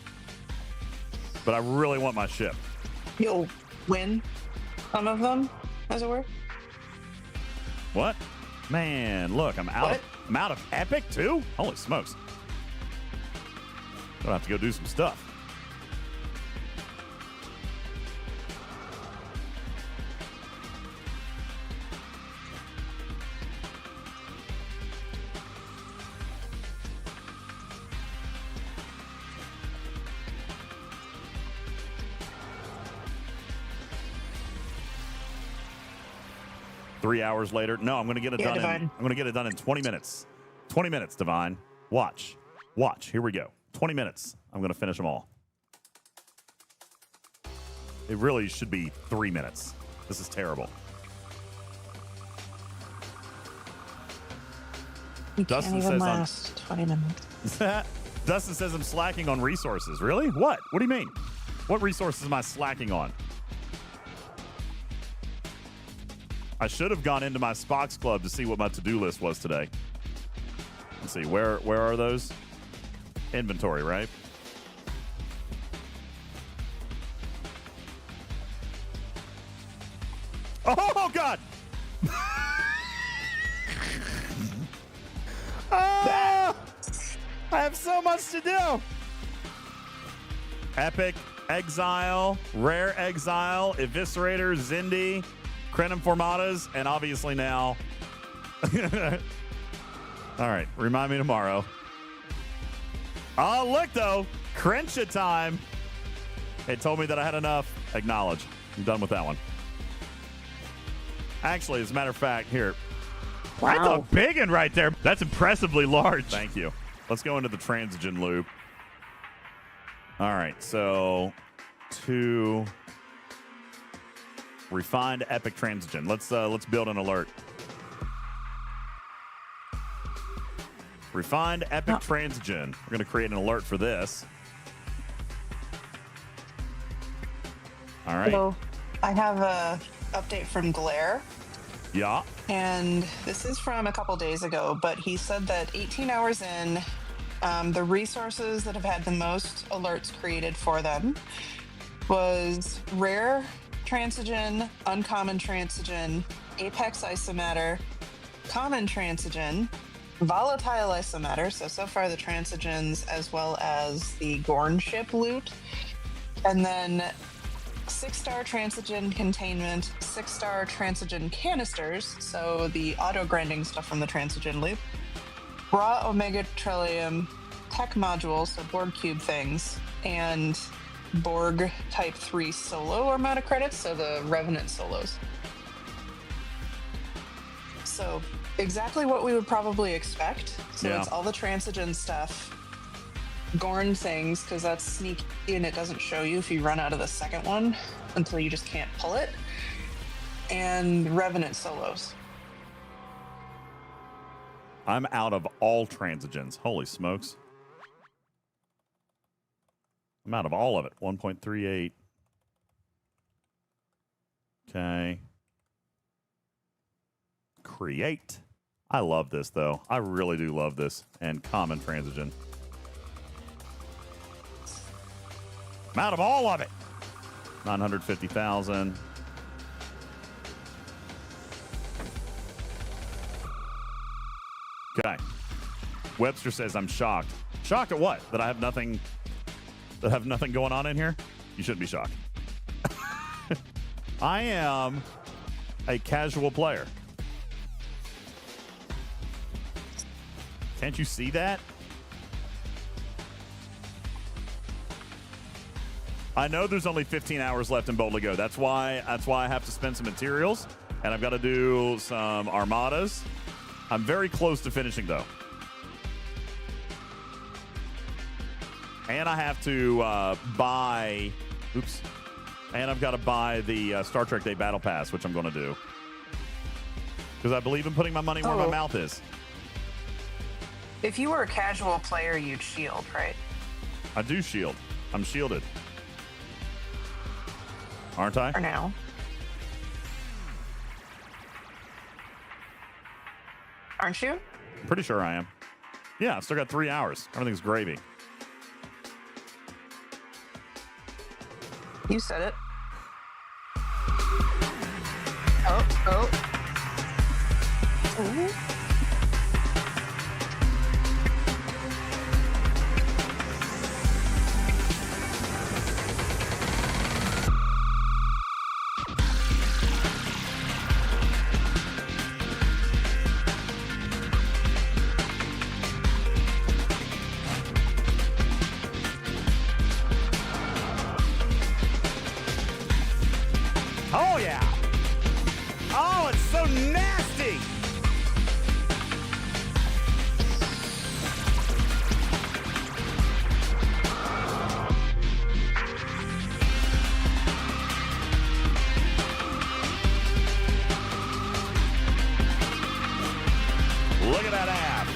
but I really want my ship. You'll win some of them, as it were. What? Man, look, I'm out. I'm out of epic too. Holy smokes! Gonna have to go do some stuff. Hours later. No, I'm going to get it done. I'm going to get it done in 20 minutes. 20 minutes, Divine. Watch. Here we go. 20 minutes. I'm going to finish them all. It really should be 3 minutes. This is terrible. You Dustin can't even last 20 minutes. Dustin says I'm slacking on resources. Really? What? What do you mean? What resources am I slacking on? I should have gone into my Spock's Club to see what my to-do list was today. Let's see, where are those? Inventory, right? Oh, God! I have so much to do! Epic, Exile, Rare Exile, Eviscerator, Zindi, Krenim Formatas, and obviously now. All right, remind me tomorrow. Oh, look, though. Krencha time. It told me that I had enough. Acknowledge. I'm done with that one. Actually, as a matter of fact, here. Wow. That's a big one right there. That's impressively large. Thank you. Let's go into the Transigen loop. All right, so 2... Refined Epic Transigen. Let's build an alert. Refined Epic Transigen. We're going to create an alert for this. All right. So I have a update from Glare. Yeah. And this is from a couple days ago, but he said that 18 hours in, the resources that have had the most alerts created for them was Rare Transigen, Uncommon Transigen, Apex Isomatter, Common Transigen, Volatile Isomatter, so far the Transigens as well as the Gorn ship loot, and then 6-star Transigen containment, 6-star Transigen canisters, so the auto-grinding stuff from the Transigen loop, raw Omega Trillium, tech modules, so Borg cube things, and Borg Type 3 solo Armada credits, so the Revenant solos. So exactly what we would probably expect. So it's all the Transigen stuff, Gorn things, because that's sneaky and it doesn't show you if you run out of the second one until you just can't pull it, and Revenant solos. I'm out of all Transigens. Holy smokes. I'm out of all of it. 1.38. Okay. Create. I love this, though. I really do love this. And Common Transigen. I'm out of all of it. 950,000. Okay. Webster says I'm shocked. Shocked at what? That I have nothing. That I have nothing going on in here? You shouldn't be shocked. I am a casual player. Can't you see that? I know there's only 15 hours left in Bold to Go. That's why I have to spend some materials, and I've got to do some armadas. I'm very close to finishing, though. And I have to buy... Oops. And I've got to buy the Star Trek Day Battle Pass, which I'm going to do. Because I believe in putting my money where my mouth is. If you were a casual player, you'd shield, right? I do shield. I'm shielded. Aren't I? For now. Aren't you? I'm pretty sure I am. Yeah, I've still got 3 hours. Everything's gravy. You said it. Oh. Ooh. Oh, yeah. Oh, it's so nasty. Look at that app.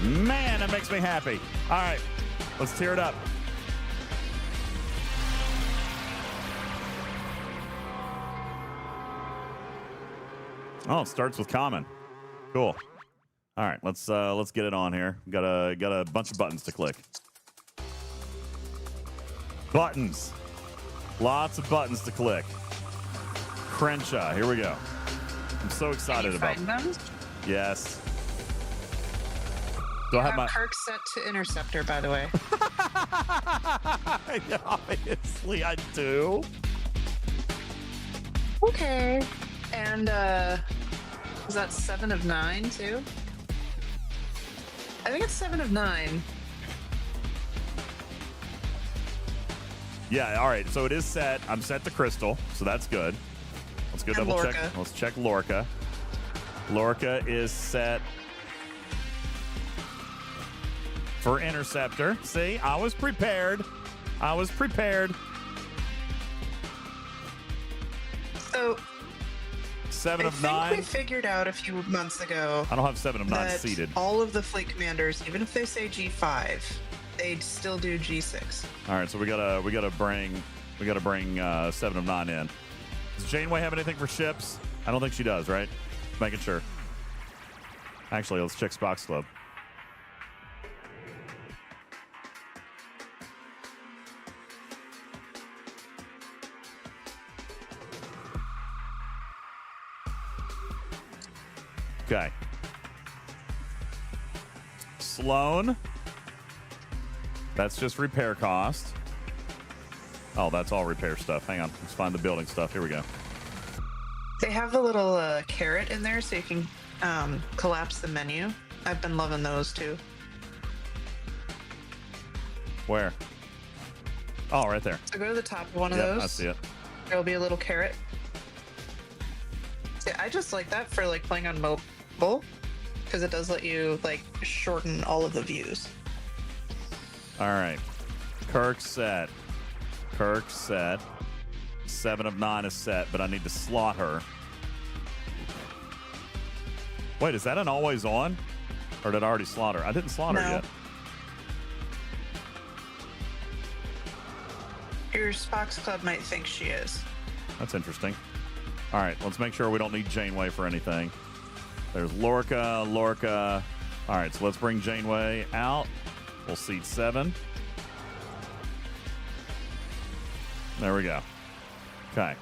Man, that makes me happy. All right, let's tear it up. Oh, it starts with common. Cool. All right, let's get it on here. Got a bunch of buttons to click. Buttons. Lots of buttons to click. Krencha. Here we go. I'm so excited about them. Yes. Do I have my Kirk set to interceptor, by the way? Yeah, obviously I do. Okay. And is that 7 of 9 too? I think it's 7 of 9. Yeah, all right. So it is set. I'm set to crystal, so that's good. Let's go And double Lorca. check. Let's check Lorca. Lorca is set for interceptor. See, I was prepared. I was prepared. So 7 of I 9. think we figured out a few months ago. I don't have 7 of 9 that seated. all of the fleet commanders, even if they say G5, they'd still do G6. All right, so we gotta bring 7 of 9 in. Does Janeway have anything for ships? I don't think she does, right? Making sure. Actually, let's check Spock's Club. Okay. Sloan. That's just repair cost. Oh, that's all repair stuff. Hang on. Let's find the building stuff. Here we go. They have the little carrot in there so you can collapse the menu. I've been loving those too. Where? Oh, right there. So go to the top of one of Yep, those. I see it. There'll be a little carrot. See, I just like that for like playing on mobile because it does let you like shorten all of the views. All right. Kirk set. Kirk set. 7 of 9 is set, but I need to slot her. Wait, is that an always on? Or did I already slot her? I didn't slot her yet. Your Spock's Club might think she is. That's interesting. All right, let's make sure we don't need Janeway for anything. There's Lorca. All right, so let's bring Janeway out. We'll seat 7. There we go. Okay.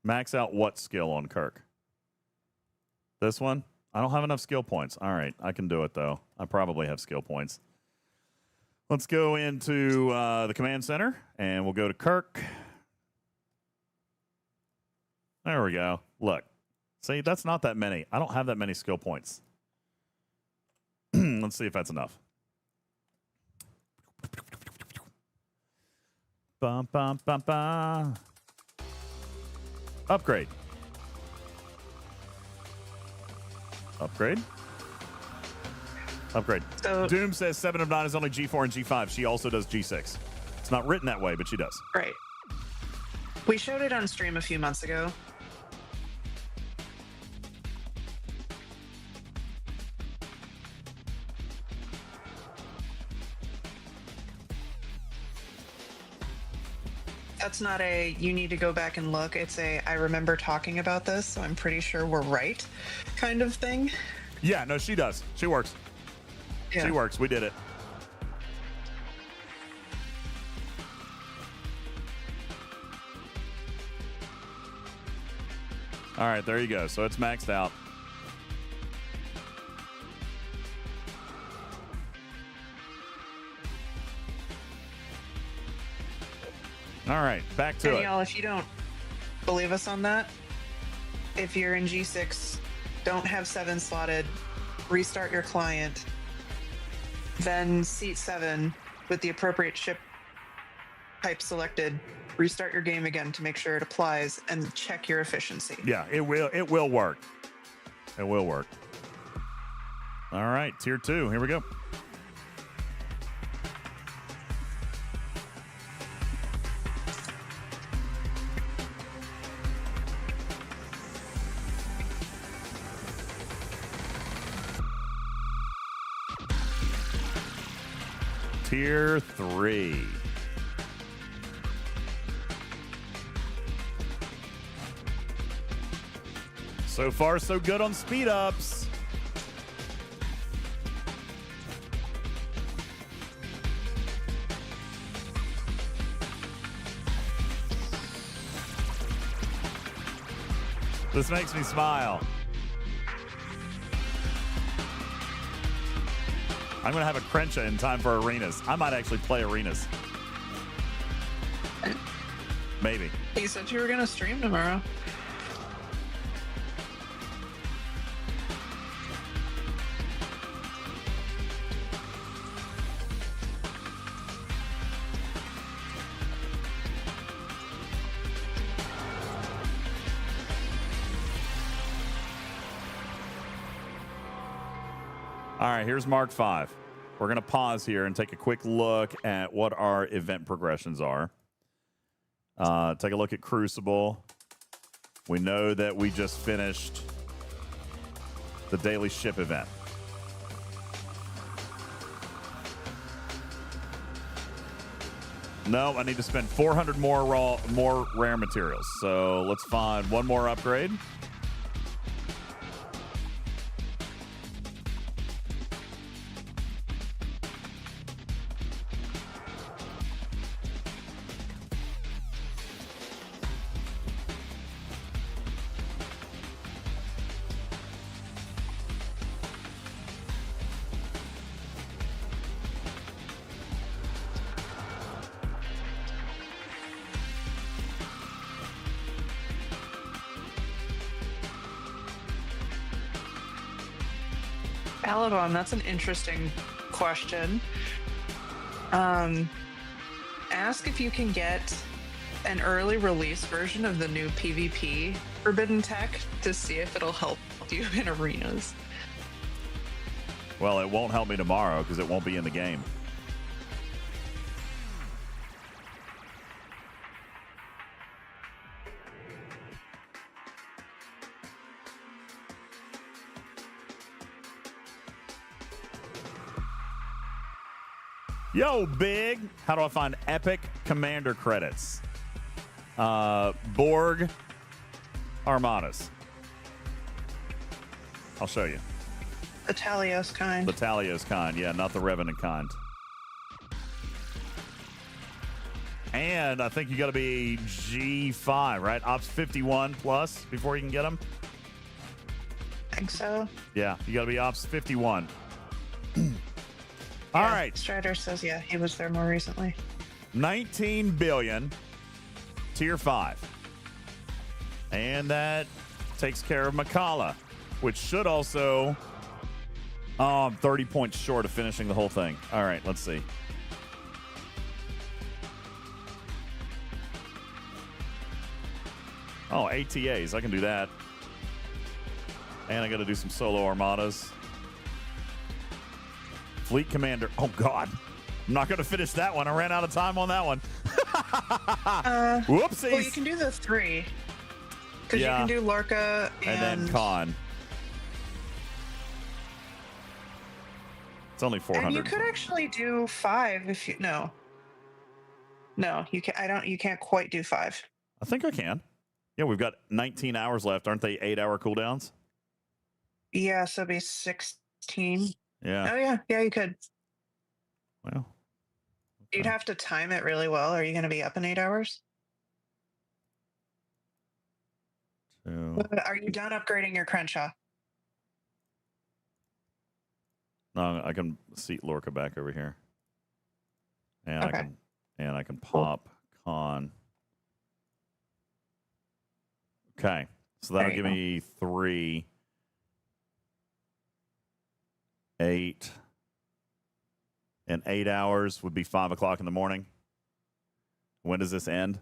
Max out what skill on Kirk? This one? I don't have enough skill points. All right, I can do it, though. I probably have skill points. Let's go into the command center, and we'll go to Kirk. There we go. Look. See, that's not that many. I don't have that many skill points. Let's see if that's enough. Bum, bum, bum, bum. Upgrade. Upgrade. Upgrade. So, Doom says 7 of 9 is only G4 and G5. She also does G6. It's not written that way, but she does. Right. We showed it on stream a few months ago. That's not a, you need to go back and look. It's a, I remember talking about this, so I'm pretty sure we're right kind of thing. Yeah, no, she does. She works. Yeah. She works. We did it. All right, there you go. So it's maxed out. All right, back to it. Y'all, if you don't believe us on that, if you're in G6, don't have 7 slotted, restart your client, then seat 7 with the appropriate ship type selected, restart your game again to make sure it applies, and check your efficiency. Yeah, it will work. It will work. All right, tier 2. Here we go. Tier 3. So far, so good on speed ups. This makes me smile. I'm going to have a Krencha in time for arenas. I might actually play arenas. Maybe. You said you were going to stream tomorrow. All right, here's Mark 5. We're going to pause here and take a quick look at what our event progressions are. Take a look at Crucible. We know that we just finished the daily ship event. No, I need to spend 400 more rare materials. So let's find one more upgrade. Aladon, that's an interesting question. Ask if you can get an early release version of the new PvP Forbidden Tech to see if it'll help you in arenas. Well, it won't help me tomorrow because it won't be in the game. Yo, Big. How do I find epic commander credits? Borg Armadas. I'll show you. The Talios kind. The Talios kind, yeah, not the Revenant kind. And I think you got to be G5, right? Ops 51 plus before you can get them. I think so. Yeah, you got to be Ops 51. All right. Strider says, yeah, he was there more recently. 19 billion, tier 5. And that takes care of Makala, which should also... I'm 30 points short of finishing the whole thing. All right, let's see. Oh, ATAs. I can do that. And I got to do some solo armadas. Fleet Commander. Oh, God. I'm not going to finish that one. I ran out of time on that one. Whoopsies. Well, you can do the 3. Because you can do Lorca and then Khan. It's only 400. And you could actually do 5 if you... No, you can't. You can't quite do 5. I think I can. Yeah, we've got 19 hours left. Aren't they 8-hour cooldowns? Yeah, so it'd be 16. Yeah. Oh, yeah. Yeah, you could. Well. Okay. You'd have to time it really well. Are you going to be up in 8 hours? Are you done upgrading your Krencha? No, I can seat Lorca back over here. And okay. I can pop Khan. Okay. So that'll give me 3, 8. And 8 hours would be 5 o'clock in the morning. When does this end?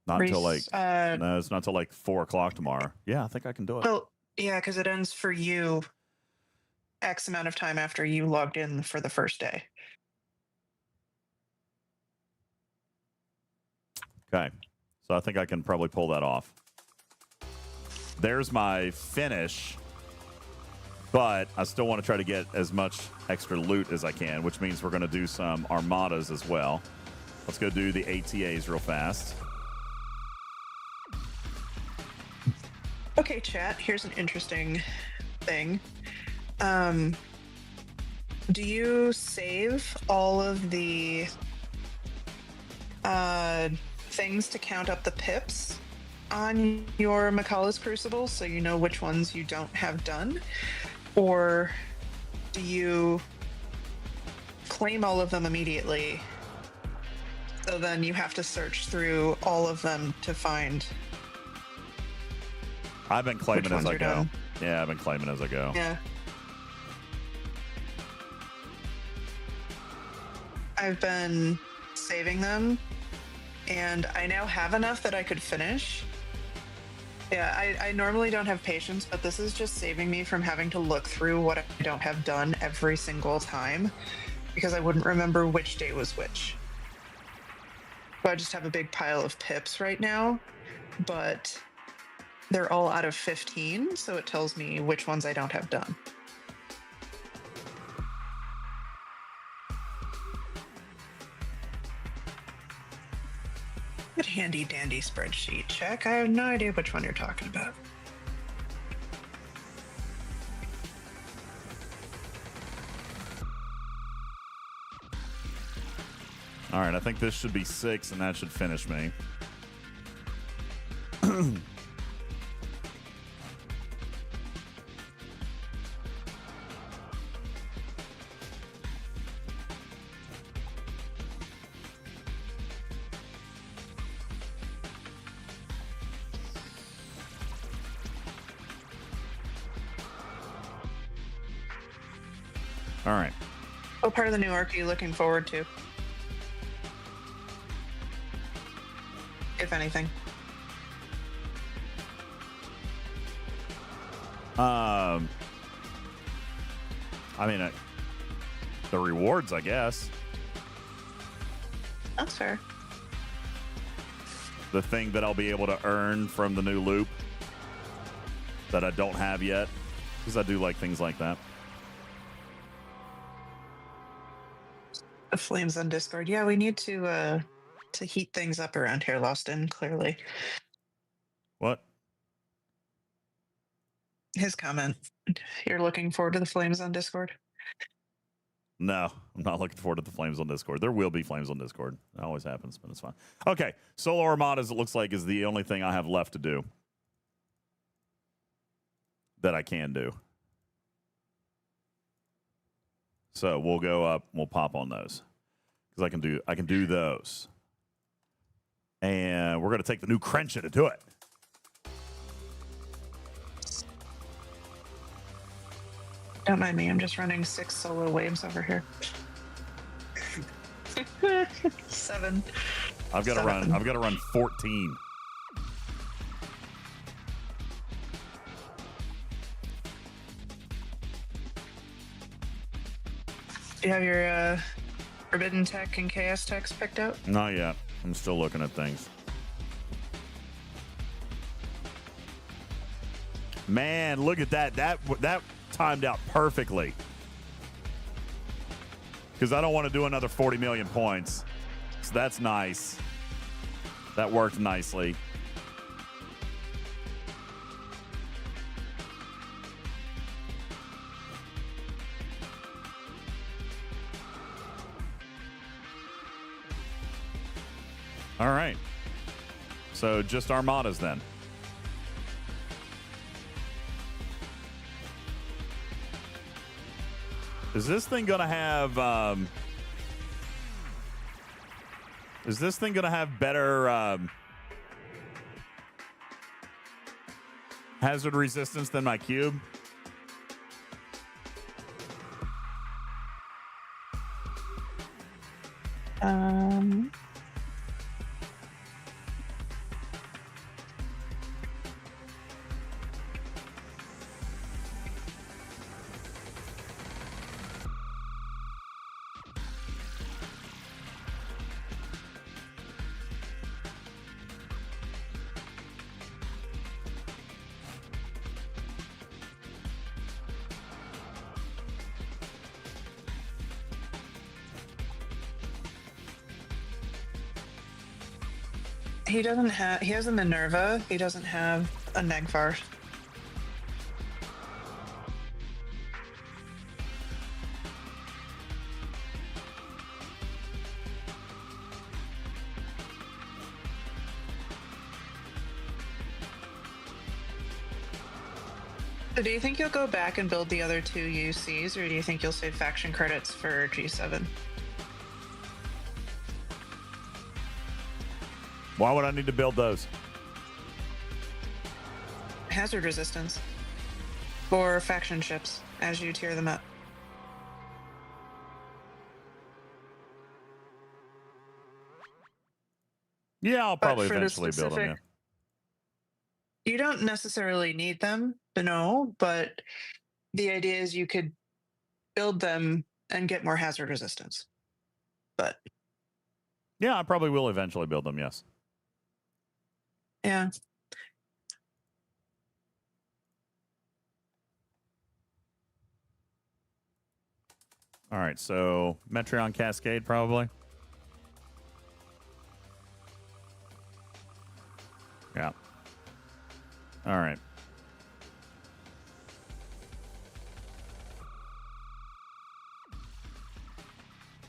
Not until like no, it's not until like 4 o'clock tomorrow. Yeah, I think I can do it. Well, yeah, because it ends for you X amount of time after you logged in for the first day. Okay. So I think I can probably pull that off. There's my finish, but I still want to try to get as much extra loot as I can, which means we're going to do some armadas as well. Let's go do the ATAs real fast. Okay, chat, here's an interesting thing. Do you save all of the things to count up the pips on your Makala's Crucible so you know which ones you don't have done? Or do you claim all of them immediately so then you have to search through all of them to find... I've been claiming as I go. Done? Yeah, I've been claiming as I go. Yeah. I've been saving them, and I now have enough that I could finish. Yeah, I normally don't have patience, but this is just saving me from having to look through what I don't have done every single time, because I wouldn't remember which day was which. So I just have a big pile of pips right now, but... they're all out of 15, so it tells me which ones I don't have done. Good handy dandy spreadsheet check. I have no idea which one you're talking about. All right, I think this should be 6, and that should finish me. All right. What part of the new arc are you looking forward to? If anything. I mean, the rewards, I guess. That's fair. The thing that I'll be able to earn from the new loop that I don't have yet, because I do like things like that. The flames on Discord. Yeah, we need to to heat things up around here, Loston, clearly. What? His comment. You're looking forward to the flames on Discord? No, I'm not looking forward to the flames on Discord. There will be flames on Discord. That always happens, but it's fine. Okay, Solar Armadas, it looks like, is the only thing I have left to do that I can do. So we'll go up, we'll pop on those because I can do those, and we're gonna take the new Krencha to do it. Don't mind me. I'm just running 6 solo waves over here. 7. I've got to run. I've got to run 14. Do you have your Forbidden Tech and Chaos Techs picked out? Not yet. I'm still looking at things. Man, look at that. That timed out perfectly. Because I don't want to do another 40 million points. So that's nice. That worked nicely. All right. So just Armadas then. Is this thing gonna have better hazard resistance than my cube? He doesn't have. He has a Minerva. He doesn't have a Negvar. So do you think you'll go back and build the other 2 UCs, or do you think you'll save faction credits for G7? Why would I need to build those? Hazard resistance for faction ships as you tier them up. Yeah, I'll probably eventually build them. Yeah. You don't necessarily need them, no, but the idea is you could build them and get more hazard resistance. But yeah, I probably will eventually build them. Yes. Yeah. All right, so Metreon Cascade probably. Yeah. All right.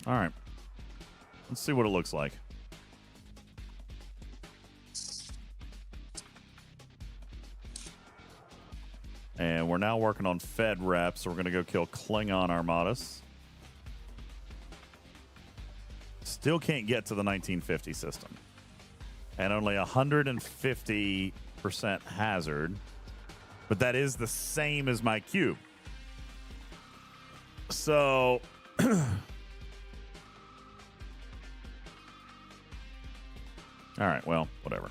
All right. Let's see what it looks like. And we're now working on Fed reps, so we're going to go kill Klingon Armadas. Still can't get to the 1950 system. And only 150% hazard. But that is the same as my cube. So... All right, well, whatever.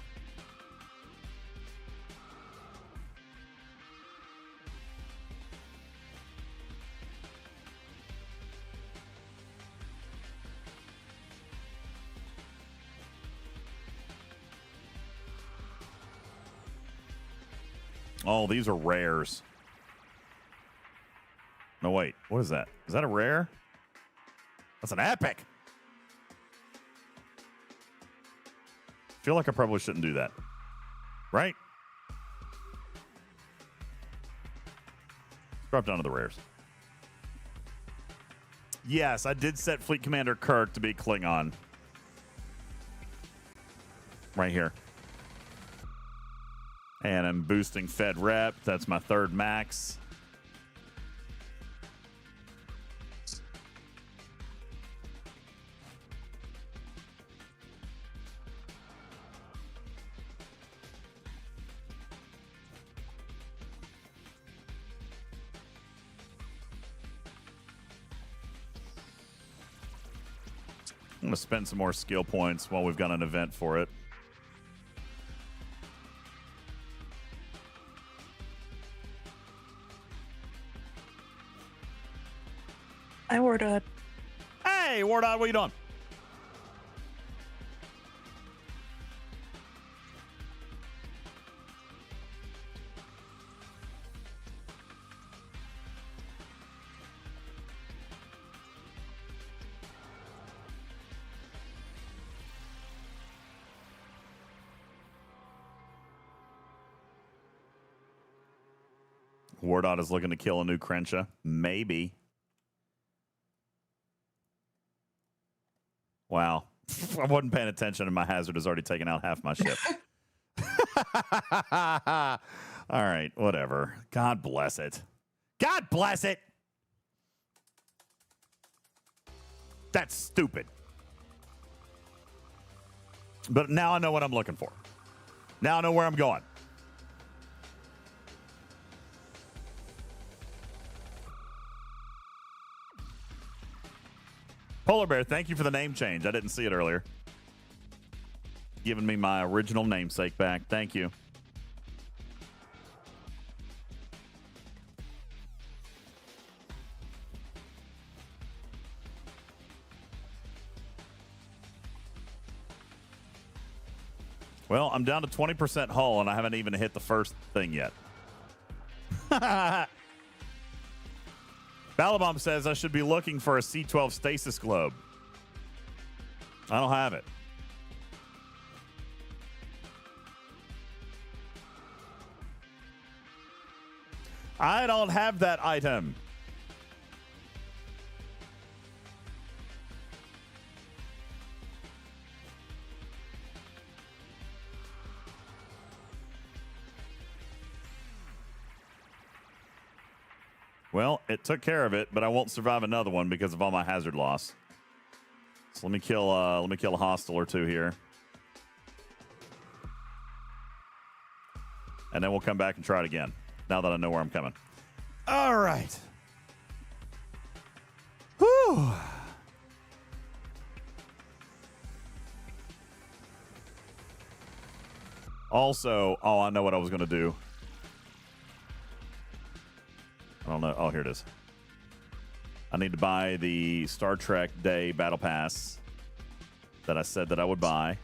Oh, these are rares. No, wait. What is that? Is that a rare? That's an epic. feel like I probably shouldn't do that. Right? Drop down to the rares. Yes, I did set Fleet Commander Kirk to be Klingon. Right here. And I'm boosting Fed Rep. That's my third max. I'm going to spend some more skill points while we've got an event for it. Hi, Wardod. Hey, Wardod, what are you doing? Wardod is looking to kill a new Krencha. Maybe. Wow. I wasn't paying attention and my hazard has already taken out half my ship. All right, whatever. God bless it. God bless it. That's stupid. But now I know what I'm looking for. Now I know where I'm going. Polar Bear, thank you for the name change. I didn't see it earlier. Giving me my original namesake back. Thank you. Well, I'm down to 20% hull, and I haven't even hit the first thing yet. Balabomb says I should be looking for a C-12 stasis globe. I don't have it. I don't have that item. Well, it took care of it, but I won't survive another one because of all my hazard loss. So let me kill a hostile or two here. And then we'll come back and try it again, now that I know where I'm coming. All right. Whew. Also, I know what I was going to do. I don't know. Oh, here it is. I need to buy the Star Trek Day Battle Pass that I said that I would buy.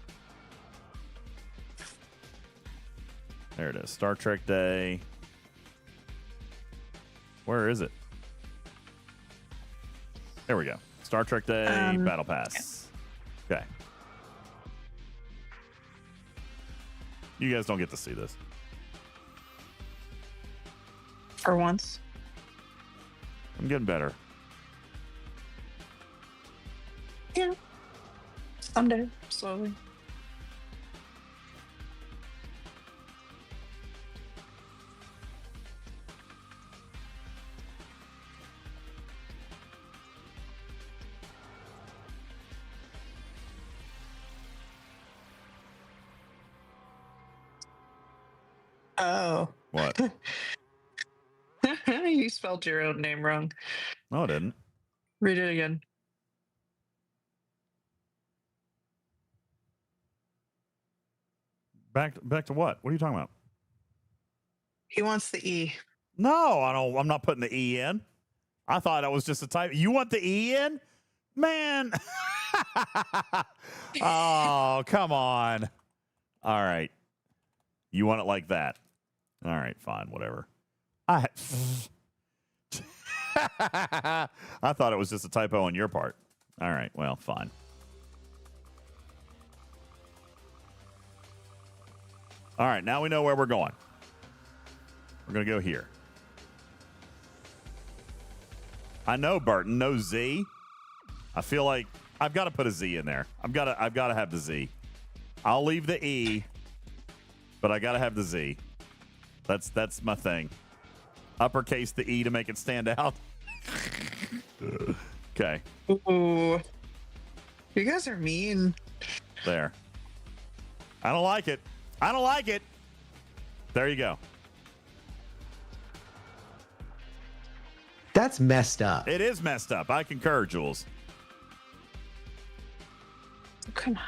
There it is. Star Trek Day. Where is it? There we go. Star Trek Day Battle Pass. Okay. You guys don't get to see this. For once. I'm getting better. Yeah. Someday, slowly. Oh. What? You spelled your own name wrong. No, I didn't. Read it again. Back to what? What are you talking about? He wants the E. No, I don't. I'm not putting the E in. I thought it was just a type. You want the E in? Man. Oh, come on. All right. You want it like that? All right, fine, whatever. I thought it was just a typo on your part. All right, well, fine. All right, now we know where we're going. We're going to go here. I know, Burton. No Z. I feel like I've got to put a Z in there. I've got to have the Z. I'll leave the E, but I got to have the Z. That's my thing. Uppercase the E to make it stand out. Okay. Ooh. You guys are mean. There. I don't like it. I don't like it. There you go. That's messed up. It is messed up. I concur, Jules. Come on.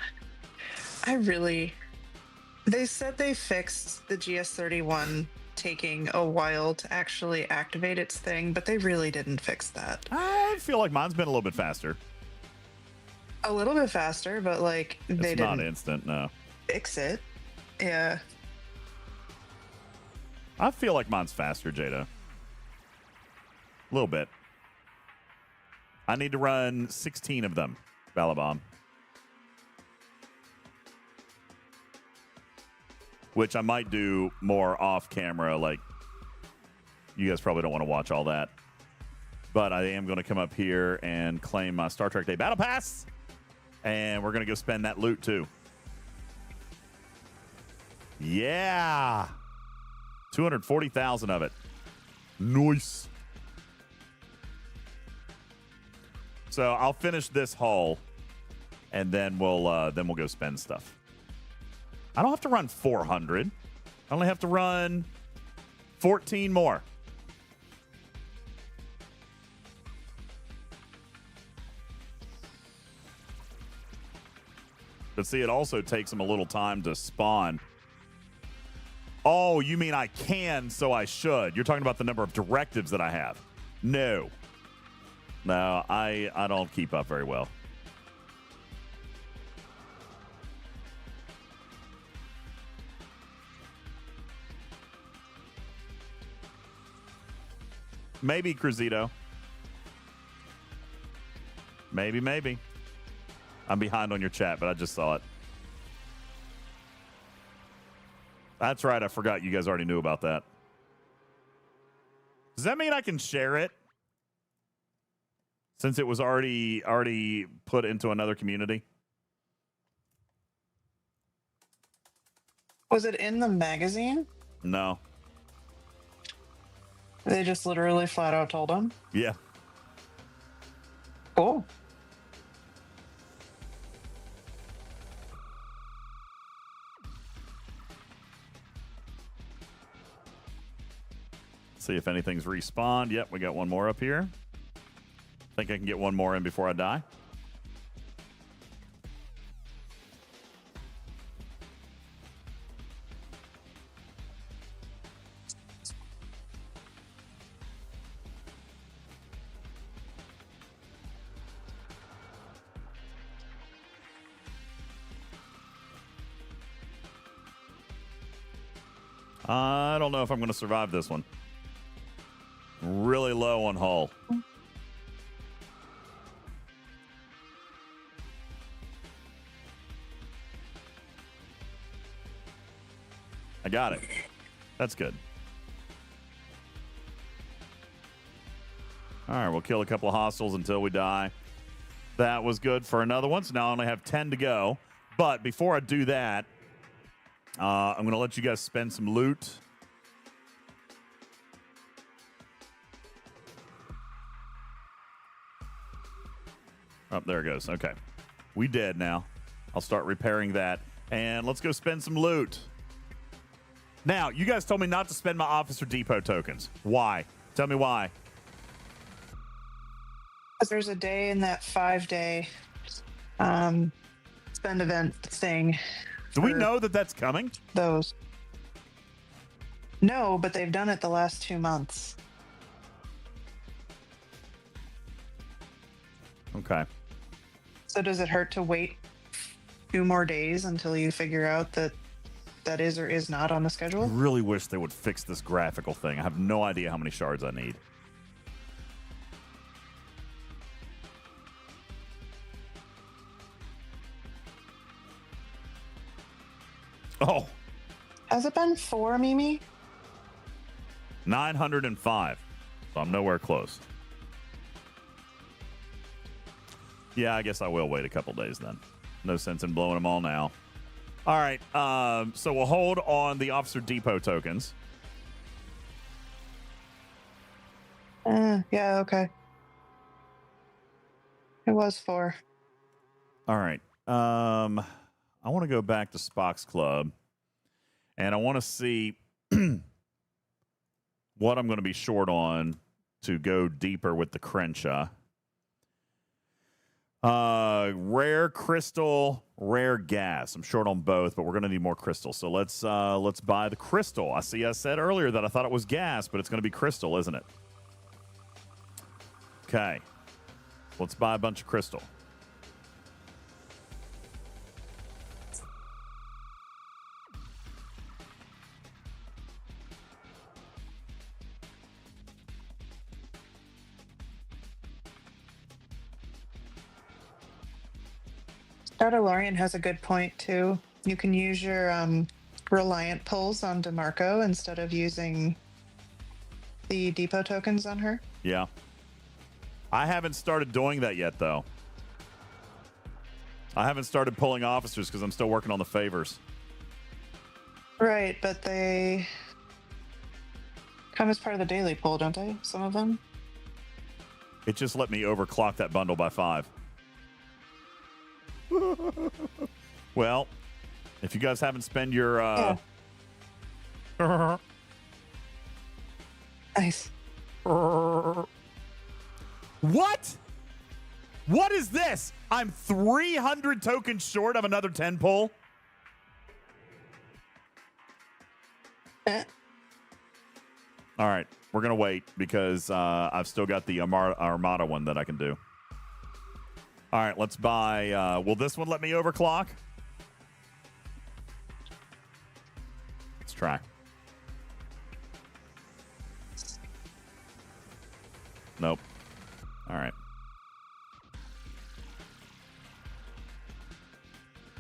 They said they fixed the GS31 taking a while to actually activate its thing, but they really didn't fix that. I feel like mine's been a little bit faster. A little bit faster, but like they It's not didn't instant, no. fix it. Yeah. I feel like mine's faster, Jada. A little bit. I need to run 16 of them, Balabomb. Which I might do more off camera. Like, you guys probably don't want to watch all that. But I am going to come up here and claim my Star Trek Day Battle Pass. And we're going to go spend that loot, too. Yeah. 240,000 of it. Nice. So I'll finish this haul, and then we'll go spend stuff. I don't have to run 400. I only have to run 14 more. But see, it also takes them a little time to spawn. Oh, you mean I can, so I should. You're talking about the number of directives that I have. No. No, I don't keep up very well. Maybe, Cruzito. Maybe. I'm behind on your chat, but I just saw it. That's right. I forgot you guys already knew about that. Does that mean I can share it? Since it was already put into another community? Was it in the magazine? No. They just literally flat out told him? Yeah. Cool. See if anything's respawned. Yep, we got one more up here. Think I can get one more in before I die. I don't know if I'm going to survive this one. Really low on hull. I got it. That's good. All right, we'll kill a couple of hostiles until we die. That was good for another one. So now I only have 10 to go. But before I do that, I'm going to let you guys spend some loot. Oh, there it goes. Okay. We dead now. I'll start repairing that. And let's go spend some loot. Now, you guys told me not to spend my Officer Depot tokens. Why? Tell me why. Because there's a day in that 5-day spend event thing. Do we know that that's coming? Those. No, but they've done it the last 2 months. Okay. So does it hurt to wait 2 more days until you figure out that that is or is not on the schedule? I really wish they would fix this graphical thing. I have no idea how many shards I need. Oh. Has it been 4, Mimi? 905. So I'm nowhere close. Yeah, I guess I will wait a couple days then. No sense in blowing them all now. All right. So we'll hold on the Officer Depot tokens. Yeah, okay. It was 4. All right. I want to go back to Spock's Club, and I want to see what I'm going to be short on to go deeper with the Krencha. Rare crystal, rare gas. I'm short on both, but we're going to need more crystal. So let's buy the crystal. I said earlier that I thought it was gas, but it's going to be crystal, isn't it? Okay. Let's buy a bunch of crystal. Orion has a good point too. You can use your Reliant pulls on DeMarco instead of using the depot tokens on her. Yeah. I haven't started doing that yet, though. I haven't started pulling officers because I'm still working on the favors. Right, but they come as part of the daily pull, don't they? Some of them? It just let me overclock that bundle by 5. Well, if you guys haven't spent your nice. What? What is this? I'm 300 tokens short of another 10 pull. All right, we're gonna wait because I've still got the Armada one that I can do. All right, let's buy. Will this one let me overclock? Let's try. Nope. All right.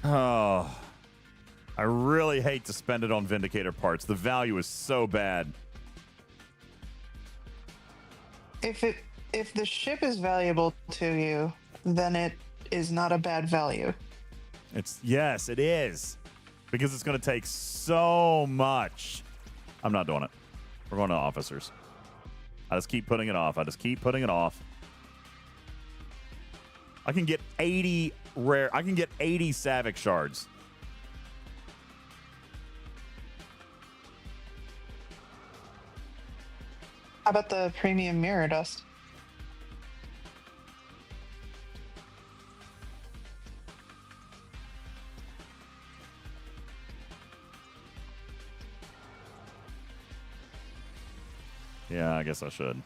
Oh, I really hate to spend it on Vindicator parts. The value is so bad. If the ship is valuable to you, then it is not a bad value. Yes, it is. Because it's going to take so much. I'm not doing it. We're going to officers. I just keep putting it off. I can get 80 rare. I can get 80 Savick shards. How about the premium mirror dust? Yeah, I guess I should.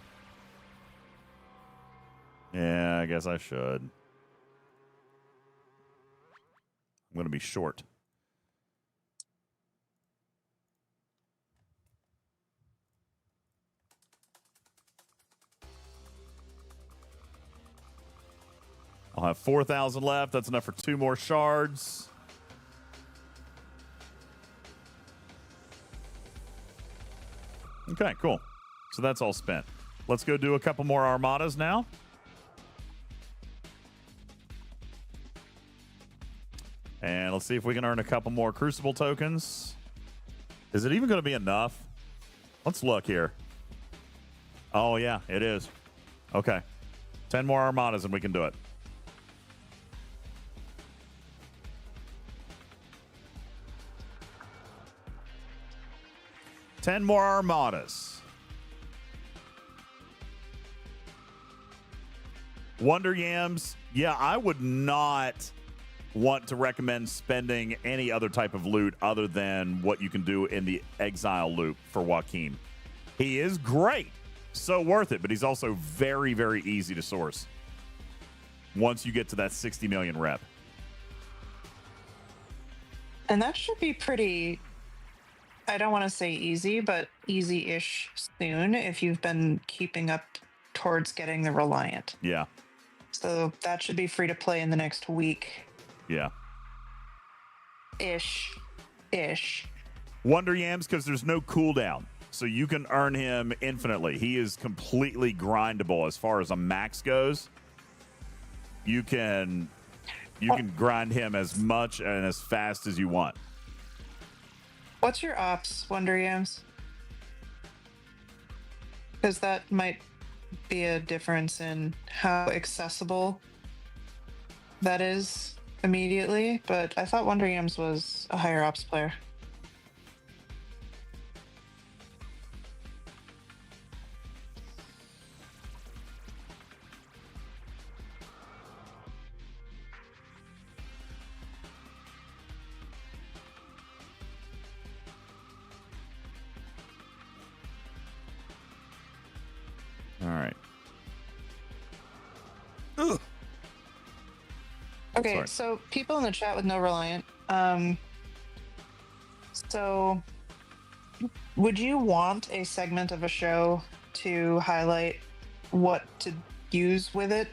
I'm going to be short. I'll have 4,000 left. That's enough for 2 more shards. Okay, cool. So that's all spent. Let's go do a couple more armadas now. And let's see if we can earn a couple more Crucible tokens. Is it even going to be enough? Let's look here. Oh, yeah, it is. Okay. 10 more armadas and we can do it. Ten more armadas. Wonder Yams. Yeah, I would not want to recommend spending any other type of loot other than what you can do in the exile loop for Joaquin. He is great. So worth it, but he's also very, very easy to source once you get to that 60 million rep. And that should be pretty, I don't want to say easy, but easy-ish soon if you've been keeping up towards getting the Reliant. Yeah. So that should be free to play in the next week. Yeah. Ish. Wonder Yams, because there's no cooldown. So you can earn him infinitely. He is completely grindable as far as a max goes. You can grind him as much and as fast as you want. What's your ops, Wonder Yams? Because that might be a difference in how accessible that is immediately. But I thought Wonder Yams was a higher ops player. All right. Ugh. Okay, Sorry. so people in the chat with no Reliant. So would you want a segment of a show to highlight what to use with it?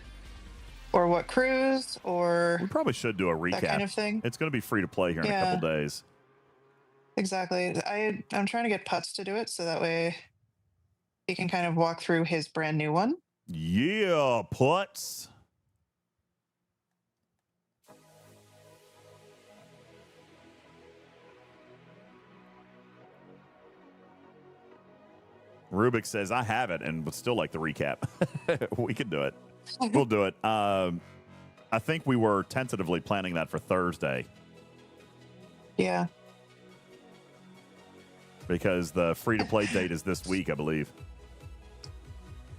Or what crews? Or we probably should do a recap. That kind of thing? It's going to be free to play here in a couple days. Exactly. I'm trying to get Putz to do it so that way he can kind of walk through his brand new one. Yeah, Putz. Rubik says, I have it and would still like the recap. We can do it. We'll do it. I think we were tentatively planning that for Thursday. Yeah. Because the free-to-play date is this week, I believe.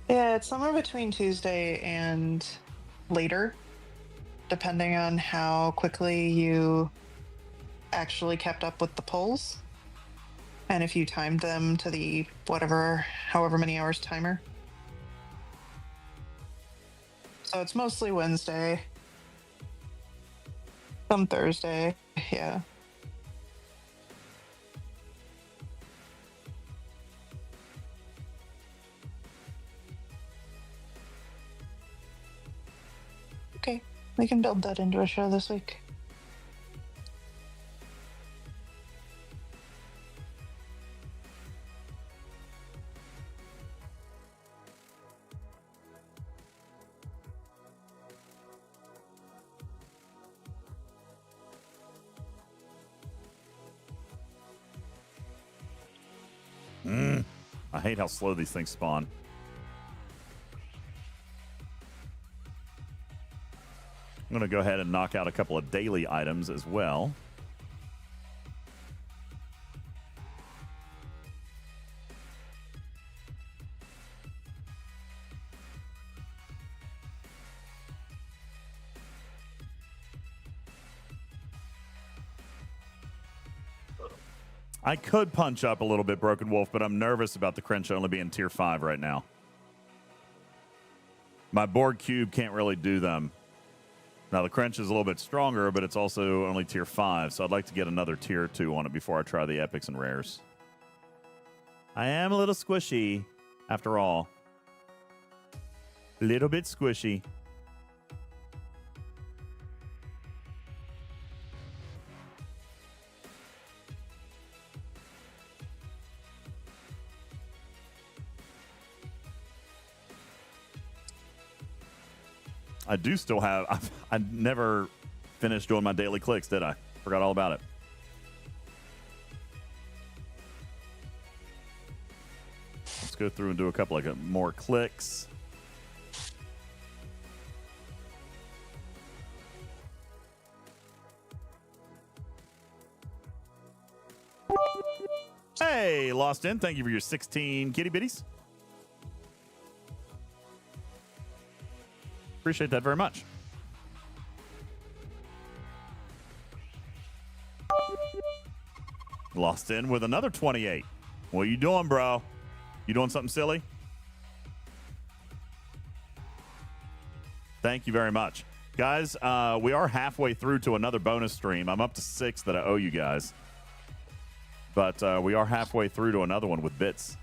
Yeah, it's somewhere between Tuesday and later, depending on how quickly you actually kept up with the polls. And if you timed them to the however many hours timer. So it's mostly Wednesday. Some Thursday, yeah. Okay, we can build that into a show this week. I hate how slow these things spawn. I'm going to go ahead and knock out a couple of daily items as well. I could punch up a little bit, Broken Wolf, but I'm nervous about the Krencha only being tier 5 right now. My board cube can't really do them. Now, the Krencha is a little bit stronger, but it's also only tier 5, so I'd like to get another tier 2 on it before I try the epics and rares. I am a little squishy, after all. A little bit squishy. I do still have... I never finished doing my daily clicks, did I? Forgot all about it. Let's go through and do a couple of more clicks. Hey, Lost In. Thank you for your 16 kitty bitties. Appreciate that very much. Lost In with another 28. What are you doing, bro? You doing something silly? Thank you very much. Guys, we are halfway through to another bonus stream. I'm up to 6 that I owe you guys. But we are halfway through to another one with bits.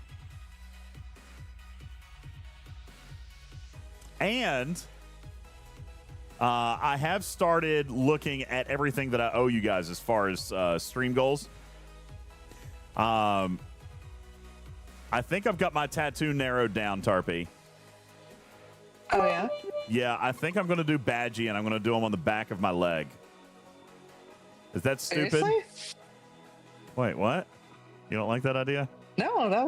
And I have started looking at everything that I owe you guys as far as stream goals. I think I've got my tattoo narrowed down, Tarpy. Oh, yeah? Yeah, I think I'm going to do Badgie, and I'm going to do them on the back of my leg. Is that stupid? Seriously? Wait, what? You don't like that idea? No, that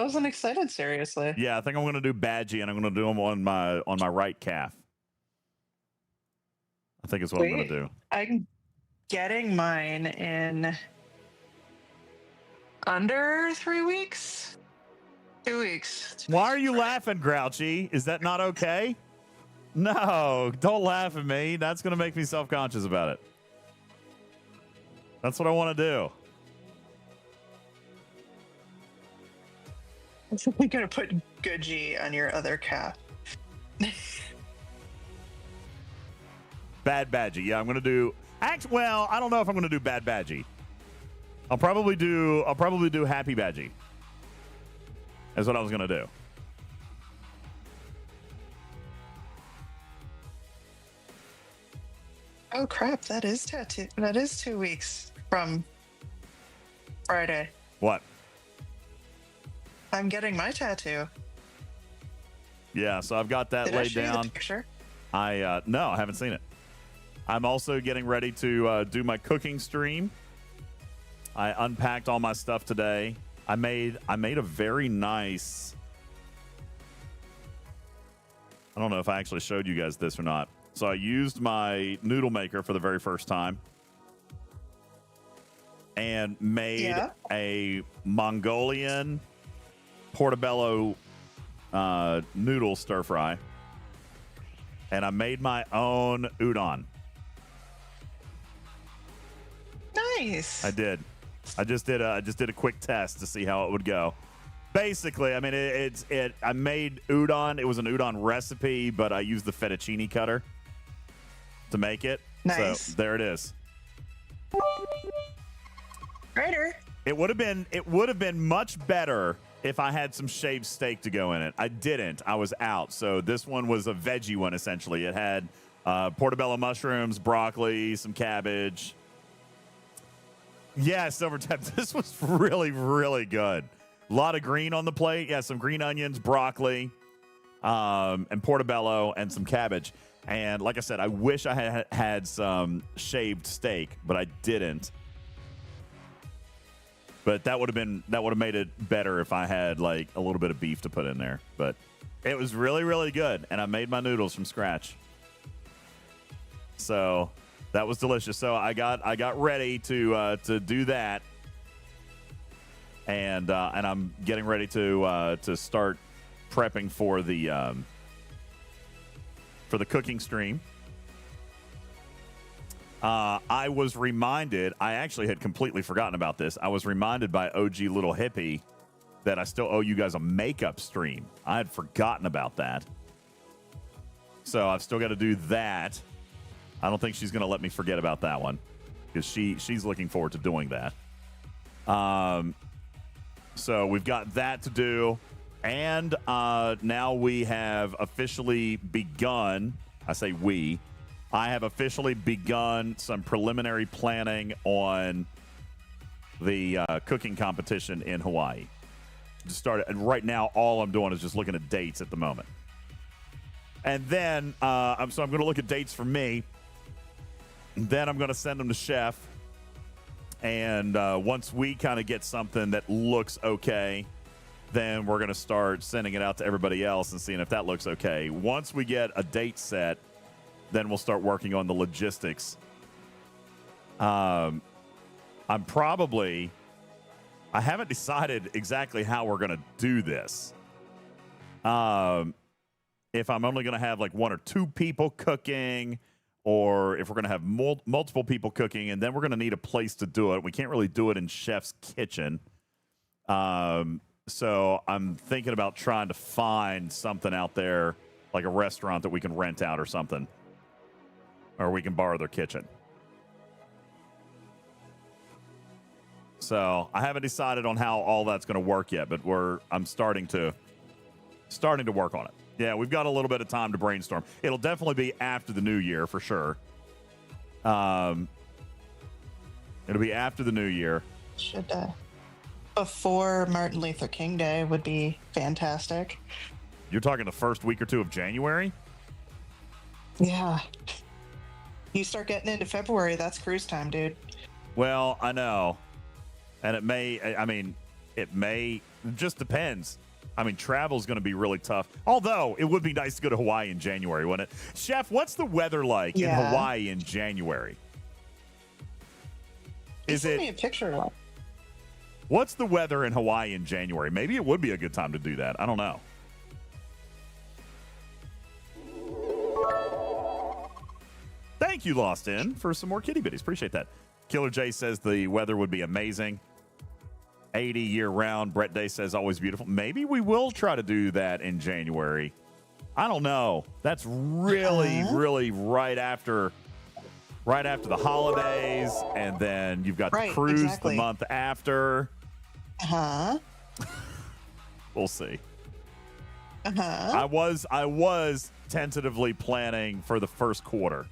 wasn't excited. Seriously. Yeah, I think I'm going to do Badgie, and I'm going to do them on my right calf. I think it's what I'm going to do. I'm getting mine in under 3 weeks. 2 weeks. Why are you laughing, Grouchy? Is that not okay? No, don't laugh at me. That's going to make me self-conscious about it. That's what I want to do. I'm going to put Goodgie on your other calf. Bad Badgie. Yeah, I'm going to do... Well, I don't know if I'm going to do Bad Badgie. I'll probably do Happy Badgie. That's what I was going to do. Oh crap, that is 2 weeks from Friday. What? I'm getting my tattoo. Yeah, so I've got that Did I laid show you the down. picture? No, I haven't seen it. I'm also getting ready to do my cooking stream. I unpacked all my stuff today. I made a very nice... I don't know if I actually showed you guys this or not. So I used my noodle maker for the very first time and made a Mongolian portobello noodle stir fry. And I made my own udon. Nice. I did. I just did a quick test to see how it would go. Basically, I mean, I made udon. It was an udon recipe, but I used the fettuccine cutter to make it. Nice. So there it is. Righter. It would have been much better if I had some shaved steak to go in it. I didn't. I was out. So this one was a veggie one, essentially. It had portobello mushrooms, broccoli, some cabbage. Yeah, Silver Tap. This was really, really good. A lot of green on the plate. Yeah, some green onions, broccoli, and portobello, and some cabbage. And like I said, I wish I had some shaved steak, but I didn't. But that would have made it better if I had like a little bit of beef to put in there. But it was really, really good, and I made my noodles from scratch. So that was delicious. So I got ready to do that, and I'm getting ready to start prepping for the cooking stream. I was reminded, I actually had completely forgotten about this. I was reminded by OG Little Hippie that I still owe you guys a makeup stream. I had forgotten about that. So I've still got to do that. I don't think she's going to let me forget about that one because she's looking forward to doing that. So we've got that to do. And now we have officially begun, I say we, I have officially begun some preliminary planning on the cooking competition in Hawaii. Just started, and right now all I'm doing is just looking at dates at the moment. And then, I'm going to look at dates for me. Then I'm going to send them to Chef. And once we kind of get something that looks okay, then we're going to start sending it out to everybody else and seeing if that looks okay. Once we get a date set, then we'll start working on the logistics. I haven't decided exactly how we're going to do this. If I'm only going to have like one or two people cooking, or if we're going to have multiple people cooking, and then we're going to need a place to do it. We can't really do it in Chef's kitchen. So I'm thinking about trying to find something out there, like a restaurant that we can rent out or something. Or we can borrow their kitchen. So I haven't decided on how all that's going to work yet, but I'm starting to work on it. Yeah, we've got a little bit of time to brainstorm. It'll definitely be after the new year for sure. It'll be after the new year. before Martin Luther King Day would be fantastic. You're talking the first week or two of January? Yeah. You start getting into February, that's cruise time, dude. Well, I know. And it may, it just depends. I mean, travel's going to be really tough. Although, it would be nice to go to Hawaii in January, wouldn't it? Chef, what's the weather like in Hawaii in January? Send me a picture of it. What's the weather in Hawaii in January? Maybe it would be a good time to do that. I don't know. Thank you, Lost In, for some more kitty bitties. Appreciate that. Killer J says the weather would be amazing. 80 year round. Brett Day says always beautiful. Maybe we will try to do that in January. I don't know. That's really, really right after the holidays, and then you've got the cruise the month after. We'll see. I was tentatively planning for the first quarter.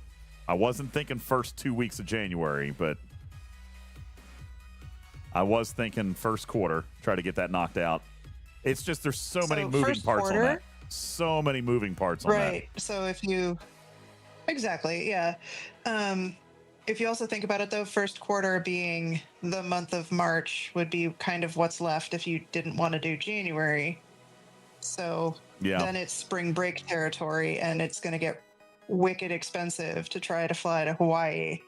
I wasn't thinking first 2 weeks of January, but I was thinking first quarter. Try to get that knocked out. It's just there's so many moving parts on that. So many moving parts on that. Right. So if you yeah. If you also think about it, though, first quarter being the month of March would be kind of what's left if you didn't want to do January. So then it's spring break territory, and it's going to get wicked expensive to try to fly to Hawaii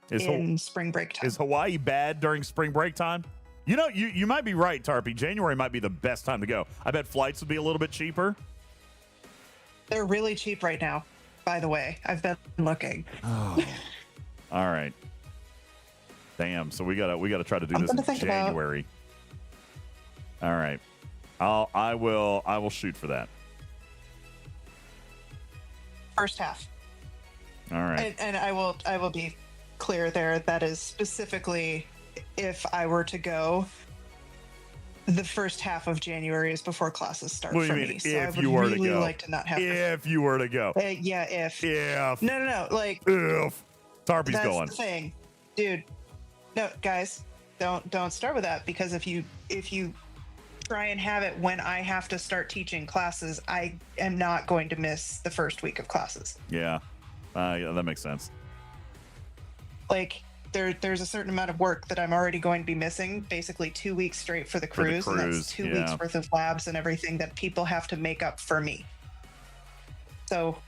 in spring break time. Is Hawaii bad during spring break time? You know, you might be right, Tarpy. January might be the best time to go. I bet flights would be a little bit cheaper. They're really cheap right now, by the way. I've been looking. Oh. All right. Damn. So we gotta try to do this in January. All right. I will shoot for that. First half. All right. And I will be clear there. That is specifically if I were to go. The first half of January is before classes start for me. So I would really like to not have. If you were to go. If. No. Like. If. Tarpy's going. That's the thing, dude. No, guys, don't start with that, because if you try and have it when I have to start teaching classes, I am not going to miss the first week of classes. Yeah, that makes sense. Like there's a certain amount of work that I'm already going to be missing, basically 2 weeks straight for the cruise. And that's 2 weeks worth of labs and everything that people have to make up for me. So.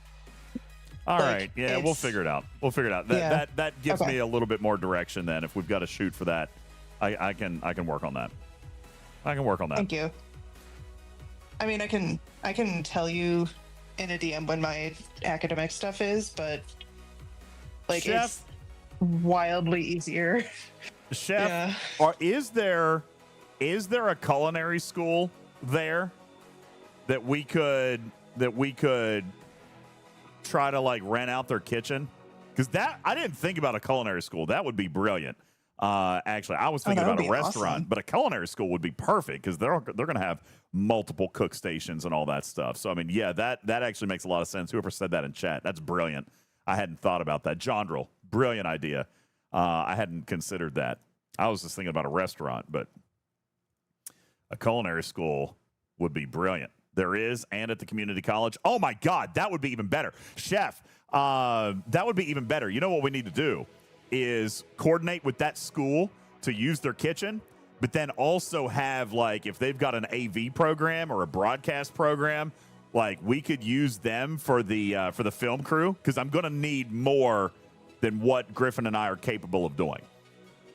All right. Yeah, we'll figure it out. That gives me a little bit more direction then. If we've got to shoot for that, I can work on that. Thank you. I mean, I can tell you in a DM when my academic stuff is, but like Chef, it's wildly easier. Chef, is there a culinary school there that we could try to like rent out their kitchen? Because that I didn't think about a culinary school. That would be brilliant. Actually, I was thinking about a restaurant, awesome. But a culinary school would be perfect because they're going to have multiple cook stations and all that stuff. So I mean, yeah, that actually makes a lot of sense. Whoever said that in chat, that's brilliant. I hadn't thought about that. Jondrel, brilliant idea. I hadn't considered that. I was just thinking about a restaurant, but a culinary school would be brilliant. There is, and at the community college. Oh my God, that would be even better. Chef, that would be even better. You know what we need to do is coordinate with that school to use their kitchen, but then also have, like, if they've got an AV program or a broadcast program, like we could use them for the film crew, because I'm going to need more than what Griffin and I are capable of doing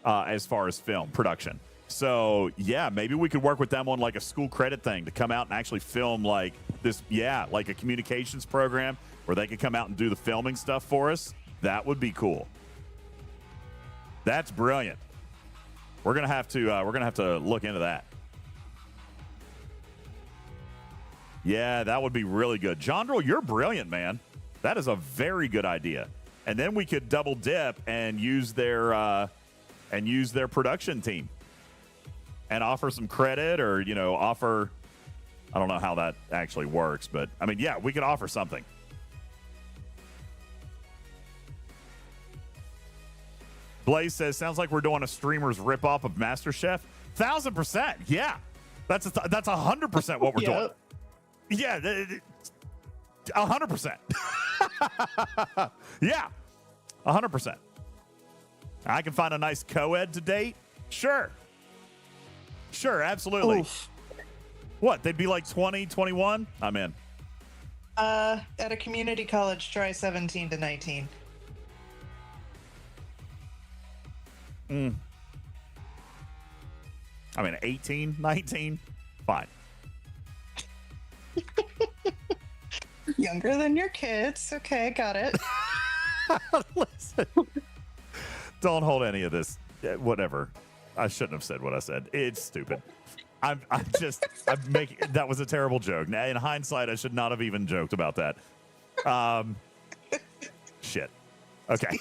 as far as film production. So, yeah, maybe we could work with them on like a school credit thing to come out and actually film like this, like a communications program where they could come out and do the filming stuff for us. That would be cool. That's brilliant. We're gonna have to look into that. Yeah, that would be really good. Jondrel, you're brilliant, man. That is a very good idea. And then we could double dip and use their production team and offer some credit, or offer. I don't know how that actually works, but I mean, yeah, we could offer something. Blaze says, sounds like we're doing a streamer's ripoff of MasterChef. 1,000%. Yeah. That's 100% what we're doing. Yeah. 100%. Yeah. 100%. I can find a nice co-ed to date. Sure. Sure. Absolutely. Oof. What? They'd be like 20, 21? I'm in. At a community college, try 17 to 19. I mean, 18, 19, fine. Younger than your kids. Okay, got it. Listen, don't hold any of this. Whatever. I shouldn't have said what I said. It's stupid. I'm making, that was a terrible joke. Now, in hindsight, I should not have even joked about that. Shit. Okay.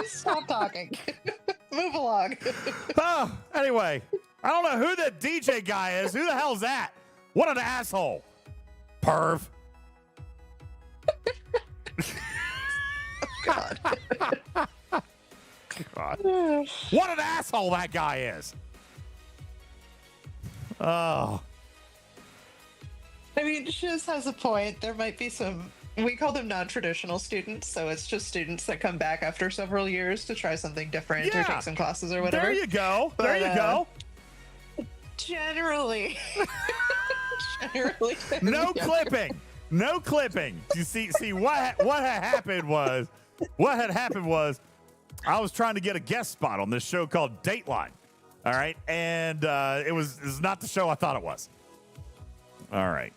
Stop talking. Move along. Oh, anyway, I don't know who that DJ guy is. Who the hell's that? What an asshole. Perv. God. God. What an asshole that guy is. Oh. I mean, Shiz has a point. There might be some, we call them non-traditional students, so it's just students that come back after several years to try something different or take some classes or whatever. There you go. But, there you go. Generally. No clipping. No clipping. You see what had happened was I was trying to get a guest spot on this show called Dateline. All right. And it was not the show I thought it was. All right.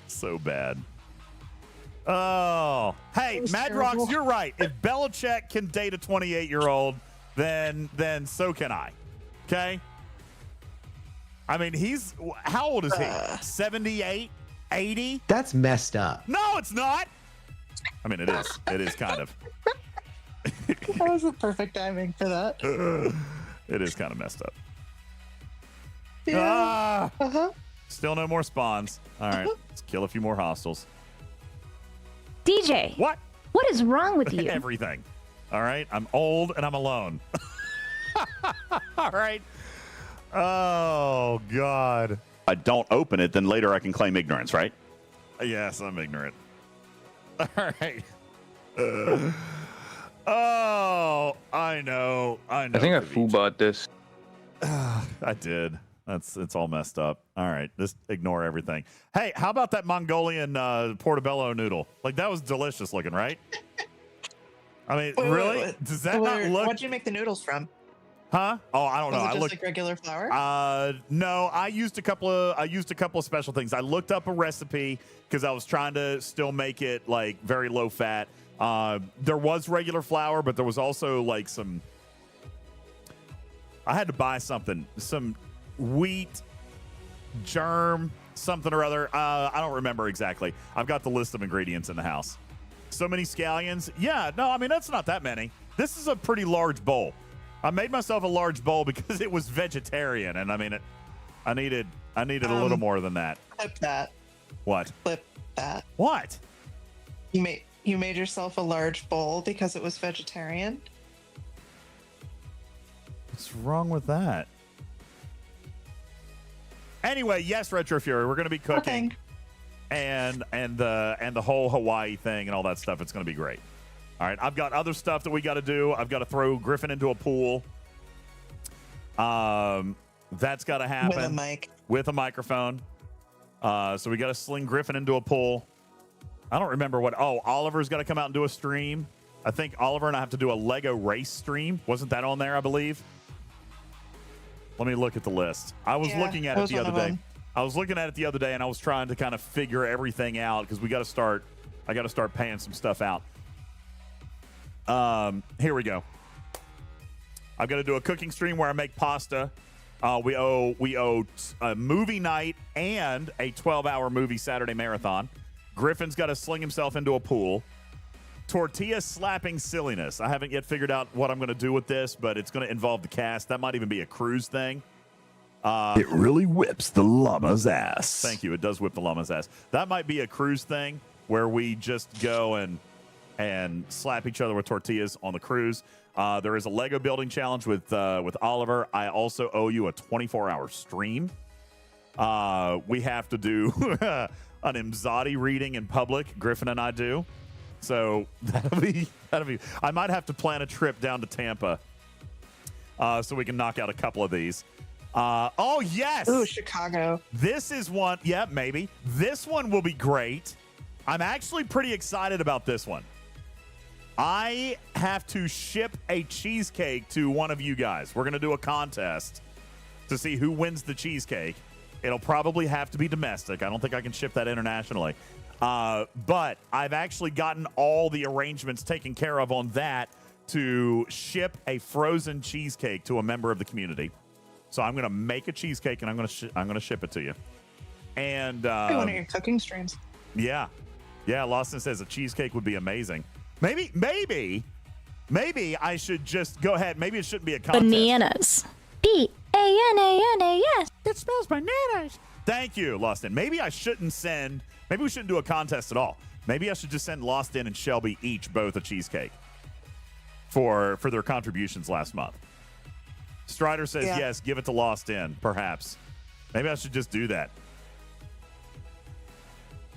So bad. Oh, hey, Madrox, you're right. If Belichick can date a 28-year-old, then so can I. Okay? I mean, how old is he? 78? 80? That's messed up. No, it's not. I mean, it is. It is kind of. That was the perfect timing for that. It is kind of messed up. Yeah. Still no more spawns. All right. Let's kill a few more hostiles. DJ. What? What is wrong with you? Everything. All right. I'm old and I'm alone. All right. Oh, God. I don't open it, then later I can claim ignorance, right? Yes, I'm ignorant. All right. Oh, I know. I think I foobot this. I did. It's all messed up. All right, just ignore everything. Hey, how about that Mongolian portobello noodle? Like, that was delicious looking, right? I mean, really? Wait. Does that not look? What'd you make the noodles from? Huh? Oh, I don't know. Was it I just looked like regular flour? No, I used a couple of special things. I looked up a recipe because I was trying to still make it like very low fat. There was regular flour, but there was also like some. I had to buy some wheat germ something or other. I don't remember exactly. I've got the list of ingredients in the house. So many scallions. Yeah, no, I mean that's not that many. This is a pretty large bowl. I made myself a large bowl because it was vegetarian, and I mean, I needed a little more than that. Clip that. What? Clip that. What? You made yourself a large bowl because it was vegetarian? What's wrong with that? Anyway, yes, Retro Fury, we're going to be cooking, and the whole Hawaii thing and all that stuff. It's going to be great. All right, I've got other stuff that we got to do. I've got to throw Griffin into a pool. That's got to happen. With a mic. With a microphone. So we got to sling Griffin into a pool. I don't remember what. Oh, Oliver's got to come out and do a stream. I think Oliver and I have to do a Lego race stream. Wasn't that on there, I believe? Let me look at the list. I was looking at it the other day. I was looking at it the other day, and I was trying to kind of figure everything out because I got to start paying some stuff out. Here we go. I've got to do a cooking stream where I make pasta. We owe a movie night and a 12-hour movie Saturday marathon. Griffin's got to sling himself into a pool. Tortilla slapping silliness. I haven't yet figured out what I'm going to do with this, but it's going to involve the cast. That might even be a cruise thing. It really whips the llama's ass. Thank you. It does whip the llama's ass. That might be a cruise thing where we just go and and slap each other with tortillas on the cruise. There is a Lego building challenge with Oliver. I also owe you a 24-hour stream. We have to do an Imzadi reading in public. Griffin and I do. So that'll be. I might have to plan a trip down to Tampa so we can knock out a couple of these. Oh yes. Ooh, Chicago. This is one. Yeah, maybe. This one will be great. I'm actually pretty excited about this one. I have to ship a cheesecake to one of you guys. We're going to do a contest to see who wins the cheesecake. It'll probably have to be domestic. I don't think I can ship that internationally. But I've actually gotten all the arrangements taken care of on that to ship a frozen cheesecake to a member of the community. So I'm going to make a cheesecake and I'm going to ship it to you. And one of your cooking streams. Yeah. Lawson says a cheesecake would be amazing. Maybe I should just go ahead. Maybe it shouldn't be a contest. Bananas. B-A-N-A-N-A-S. It smells bananas. Thank you, Lawson. Maybe we shouldn't do a contest at all. Maybe I should just send Lost In and Shelby each both a cheesecake for their contributions last month. Strider says, yes, give it to Lost In, perhaps. Maybe I should just do that.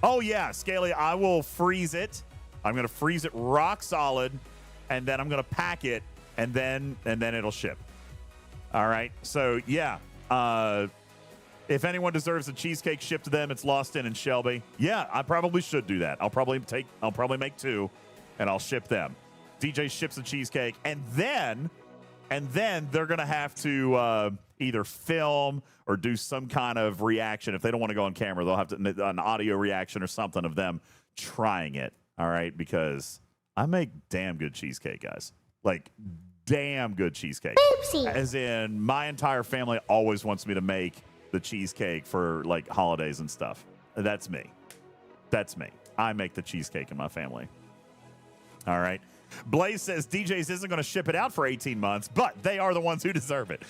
Oh, yeah, Scaly, I will freeze it. I'm going to freeze it rock solid, and then I'm going to pack it, and then it'll ship. All right. So, yeah. If anyone deserves a cheesecake shipped to them, it's Lost In and Shelby. Yeah, I probably should do that. I'll probably make 2, and I'll ship them. DJ ships a cheesecake, and then they're going to have to either film or do some kind of reaction. If they don't want to go on camera, they'll have to an audio reaction or something of them trying it. All right, because I make damn good cheesecake, guys. Like, damn good cheesecake. Oopsie. As in, my entire family always wants me to make the cheesecake for, like, holidays and stuff. That's me. I make the cheesecake in my family. All right. Blaze says DJz isn't going to ship it out for 18 months, but they are the ones who deserve it.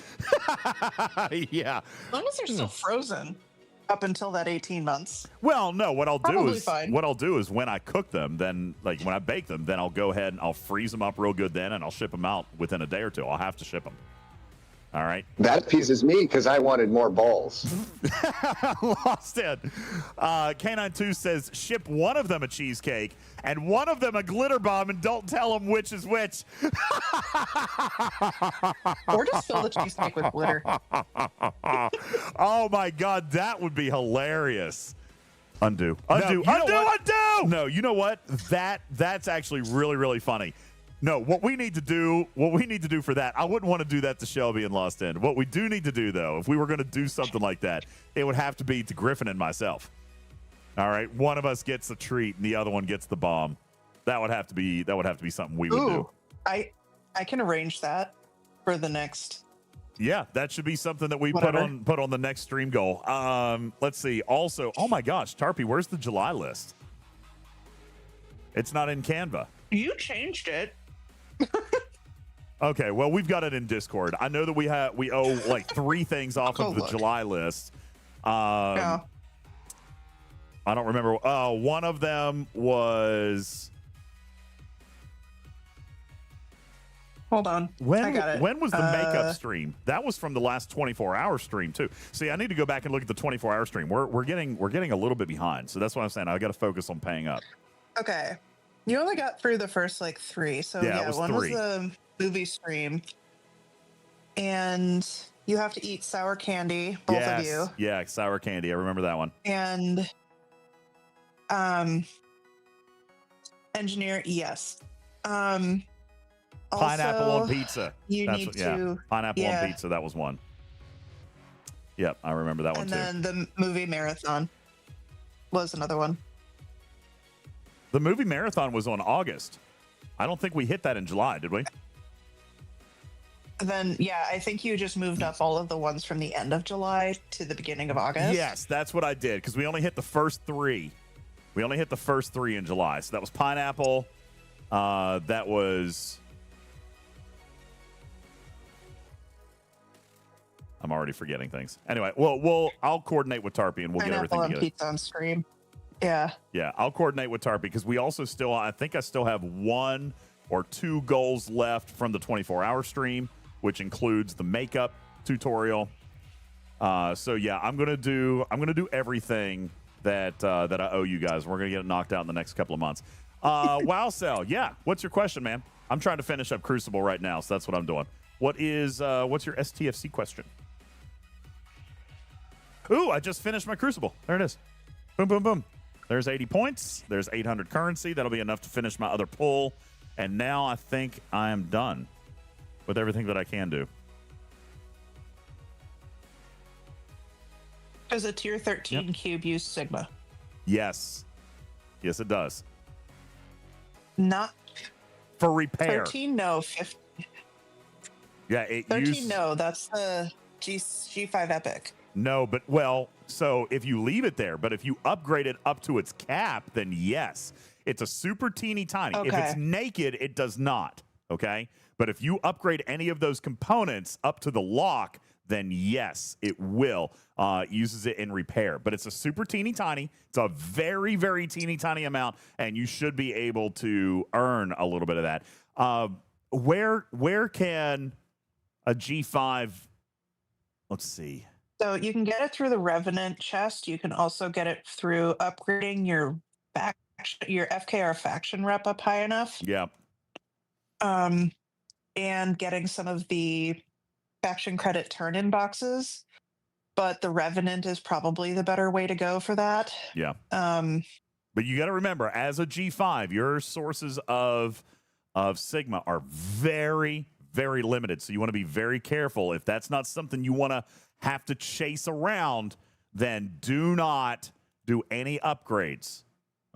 Yeah. As long as they're still frozen up until that 18 months. Well, no, what I'll do is when I cook them, then like when I bake them, then I'll go ahead and I'll freeze them up real good then, and I'll ship them out within a day or two. I'll have to ship them. All right. That appeases me because I wanted more balls. Lost in. K92 says ship one of them a cheesecake and one of them a glitter bomb and don't tell them which is which. Or just fill the cheesecake with glitter. Oh my God, that would be hilarious. Undo. No, you know what? That's actually really, really funny. No, what we need to do for that, I wouldn't want to do that to Shelby and Lost End. What we do need to do, though, if we were going to do something like that, it would have to be to Griffin and myself. All right, one of us gets the treat and the other one gets the bomb. That would have to be something we would do. I can arrange that for the next. Yeah, that should be something that we put on the next stream goal. Let's see. Also, oh my gosh, Tarpy, where's the July list? It's not in Canva. You changed it. Okay, well, we've got it in Discord. I know that we owe like 3 things off of the July list. Yeah. I don't remember. One of them was. Hold on. I got it. When was the makeup stream? That was from the last 24-hour stream too. See, I need to go back and look at the 24-hour stream. We're getting a little bit behind, so that's what I'm saying. I got to focus on paying up. Okay. You only got through the first like 3. So yeah, one 3. was the movie stream. And you have to eat sour candy, both of you. Yeah, sour candy. I remember that one. And engineer, yes. Pineapple also, on pizza. Pineapple on pizza. That was one. Yep, I remember that one too. And then the movie marathon was another one. The movie marathon was on August. I don't think we hit that in July, did we? Then, yeah, I think you just moved up all of the ones from the end of July to the beginning of August. Yes, that's what I did, because we only hit the first 3. We only hit the first 3 in July. So that was pineapple. That was... I'm already forgetting things. Anyway, I'll coordinate with Tarpy and we'll get everything together. Pizza on stream. Yeah. Yeah, I'll coordinate with Tarp because we also still, I think I still have 1 or 2 goals left from the 24-hour stream, which includes the makeup tutorial. So yeah, I'm gonna do everything that I owe you guys. We're gonna get it knocked out in the next couple of months. Wow, Cell. Yeah, what's your question, man? I'm trying to finish up Crucible right now, so that's what I'm doing. What's your STFC question? Ooh, I just finished my Crucible. There it is. Boom, boom, boom. There's 80 points. There's 800 currency. That'll be enough to finish my other pull. And now I think I am done with everything that I can do. Does a tier 13 cube use Sigma? Yes. Yes, it does. Not for repair. 13, no. 15. Yeah, it 13, no. That's the G5 Epic. No, but so if you leave it there, but if you upgrade it up to its cap, then yes, it's a super teeny tiny. Okay. If it's naked, it does not. Okay, but if you upgrade any of those components up to the lock, then yes, it will. Uses it in repair, but it's a super teeny tiny. It's a very, very teeny tiny amount, and you should be able to earn a little bit of that. Where can a G5? Let's see. So you can get it through the Revenant chest. You can also get it through upgrading your FKR faction rep up high enough. Yeah. And getting some of the faction credit turn-in boxes. But the Revenant is probably the better way to go for that. Yeah. But you got to remember, as a G5, your sources of Sigma are very, very limited. So you want to be very careful. If that's not something you want to have to chase around, then do not do any upgrades.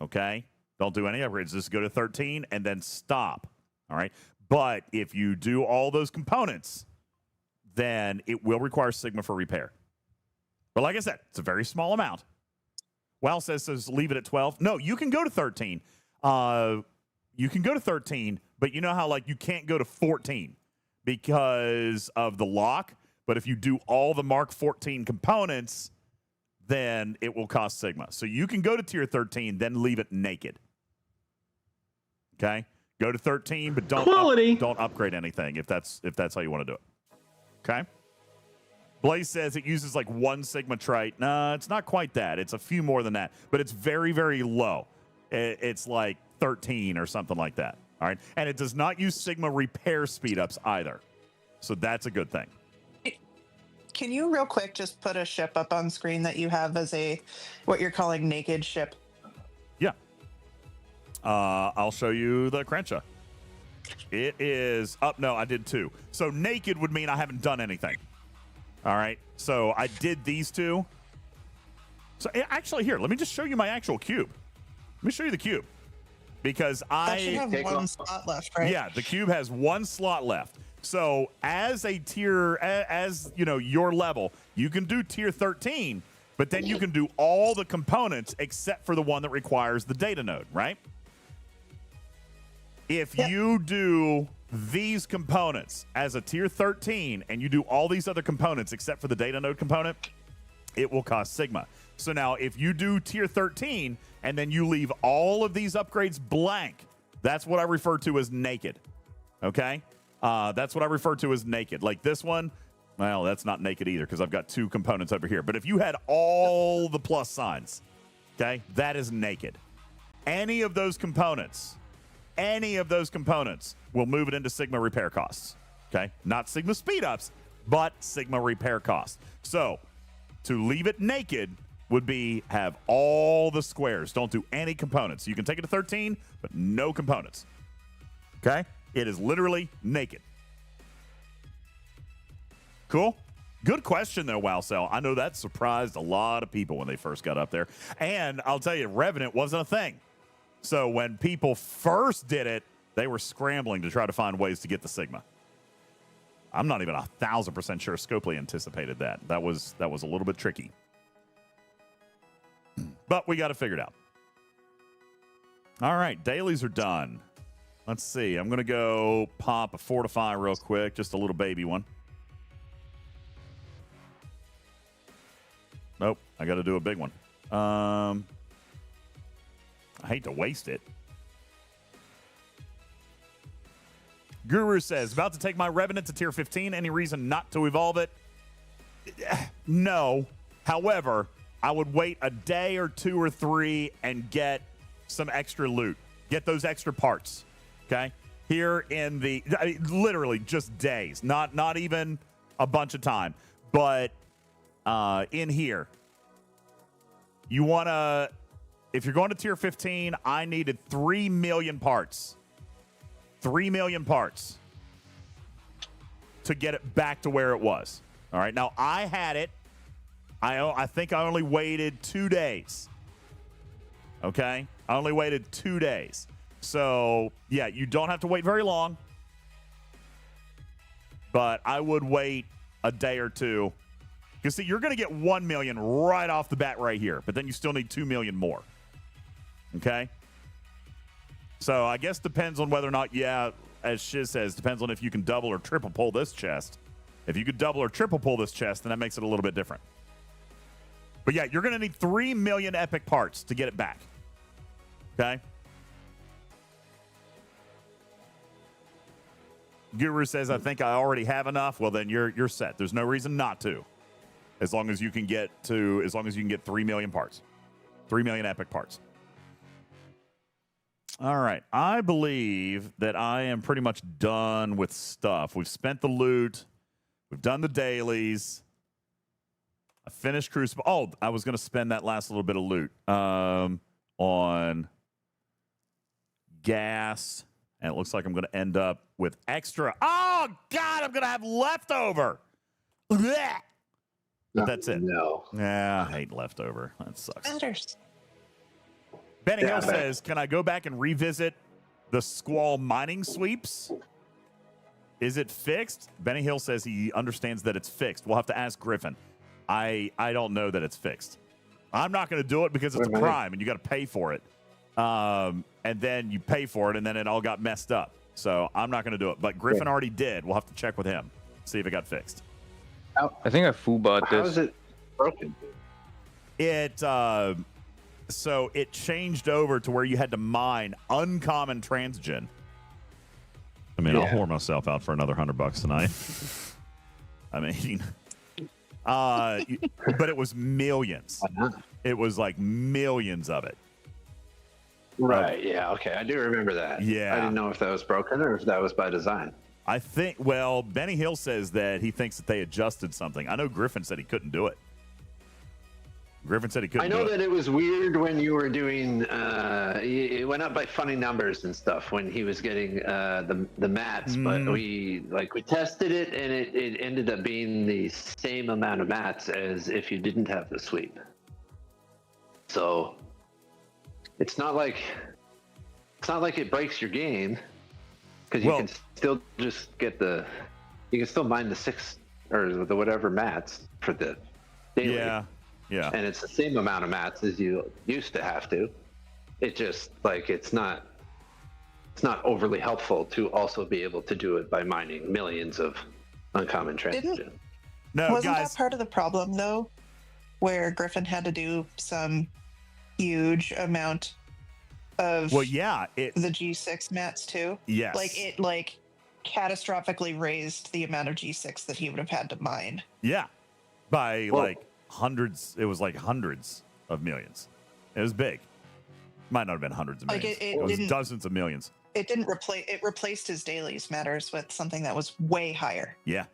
Okay? Don't do any upgrades. Just go to 13 and then stop. All right? But if you do all those components, then it will require Sigma for repair. But like I said, it's a very small amount. Well says leave it at 12. No, you can go to 13. You can go to 13, but you know how like you can't go to 14 because of the lock. But if you do all the Mark 14 components, then it will cost Sigma. So you can go to tier 13, then leave it naked. Okay? Go to 13, but don't upgrade anything if that's how you want to do it. Okay? Blaze says it uses like 1 Sigma trait. No, it's not quite that. It's a few more than that, but it's very, very low. It's like 13 or something like that. All right? And it does not use Sigma repair speedups either. So that's a good thing. Can you real quick just put a ship up on screen that you have as what you're calling naked ship? Yeah. I'll show you the Krencha. It is up. No, I did 2. So naked would mean I haven't done anything. All right. So I did these 2. So actually, here, let me just show you my actual cube. Let me show you the cube. Because that should have 1 slot left, right? Yeah, the cube has 1 slot left. So as a tier, as you know, your level, you can do tier 13, but then you can do all the components except for the one that requires the data node, right? If you do these components as a tier 13 and you do all these other components except for the data node component, it will cost Sigma. So now if you do tier 13 and then you leave all of these upgrades blank, that's what I refer to as naked. Okay? That's what I refer to as naked. Like this one, well, that's not naked either because I've got 2 components over here. But if you had all the plus signs, okay, that is naked. Any of those components will move it into Sigma repair costs. Okay? Not Sigma speedups, but Sigma repair costs. So to leave it naked would be have all the squares. Don't do any components. You can take it to 13, but no components. Okay? It is literally naked. Cool? Good question, though, WowCell. I know that surprised a lot of people when they first got up there. And I'll tell you, Revenant wasn't a thing. So when people first did it, they were scrambling to try to find ways to get the Sigma. I'm not even 1,000% sure Scopely anticipated that. That was a little bit tricky. But we got it figured out. All right, dailies are done. Let's see. I'm going to go pop a Fortify real quick. Just a little baby one. Nope. I got to do a big one. I hate to waste it. Guru says, about to take my Revenant to tier 15. Any reason not to evolve it? No. However, I would wait a day or 2 or 3 and get some extra loot. Get those extra parts. Okay? Here in the literally just days, not even a bunch of time, but in here, you want to, if you're going to tier 15, I needed 3 million parts. 3 million parts to get it back to where it was. All right. Now, I had it. I think I only waited 2 days. Okay? I only waited 2 days. So, yeah, you don't have to wait very long. But I would wait a day or 2. You see, you're going to get 1 million right off the bat right here. But then you still need 2 million more. Okay? So, I guess depends on whether or not, yeah, as Shiz says, depends on if you can double or triple pull this chest. If you could double or triple pull this chest, then that makes it a little bit different. But, yeah, you're going to need 3 million epic parts to get it back. Okay? Guru says, I think I already have enough. Well, then you're set. There's no reason not to. As long as you can get 3 million parts. 3 million epic parts. All right. I believe that I am pretty much done with stuff. We've spent the loot. We've done the dailies. I finished Crucible. Oh, I was going to spend that last little bit of loot on gas. And it looks like I'm going to end up with extra. Oh, God, I'm going to have leftover. Blech. But that's it. No. Yeah, I hate leftover. That sucks. Matters. Benny Hill says, can I go back and revisit the Squall mining sweeps? Is it fixed? Benny Hill says he understands that it's fixed. We'll have to ask Griffin. I don't know that it's fixed. I'm not going to do it because it's a crime and you got to pay for it. And then you pay for it, and then it all got messed up. So I'm not going to do it. But Griffin already did. We'll have to check with him, see if it got fixed. I think I foolbot this. How is it broken? So it changed over to where you had to mine uncommon transgen. I mean, I'll whore myself out for another $100 tonight. I mean, but it was millions. It was like millions of it. Right. Yeah. Okay. I do remember that. Yeah. I didn't know if that was broken or if that was by design. I think, well, Benny Hill says that he thinks that they adjusted something. I know Griffin said he couldn't do it. Griffin said he couldn't do it. I know that it was weird when you were doing, it went up by funny numbers and stuff when he was getting the mats, but we tested it and it ended up being the same amount of mats as if you didn't have the sweep. So it's not like it breaks your game because you can still just get you can still mine the 6 or the whatever mats for the daily. Yeah. And it's the same amount of mats as you used to have to. It just it's not overly helpful to also be able to do it by mining millions of uncommon transgen. Wasn't that part of the problem though, where Griffin had to do some huge amount of the G6 mats too? Yes. It catastrophically raised the amount of G6 that he would have had to mine. Yeah. By hundreds. It was like hundreds of millions. It was big. Might not have been hundreds of millions. It was dozens of millions. It didn't replaced his dailies matters with something that was way higher. Yeah.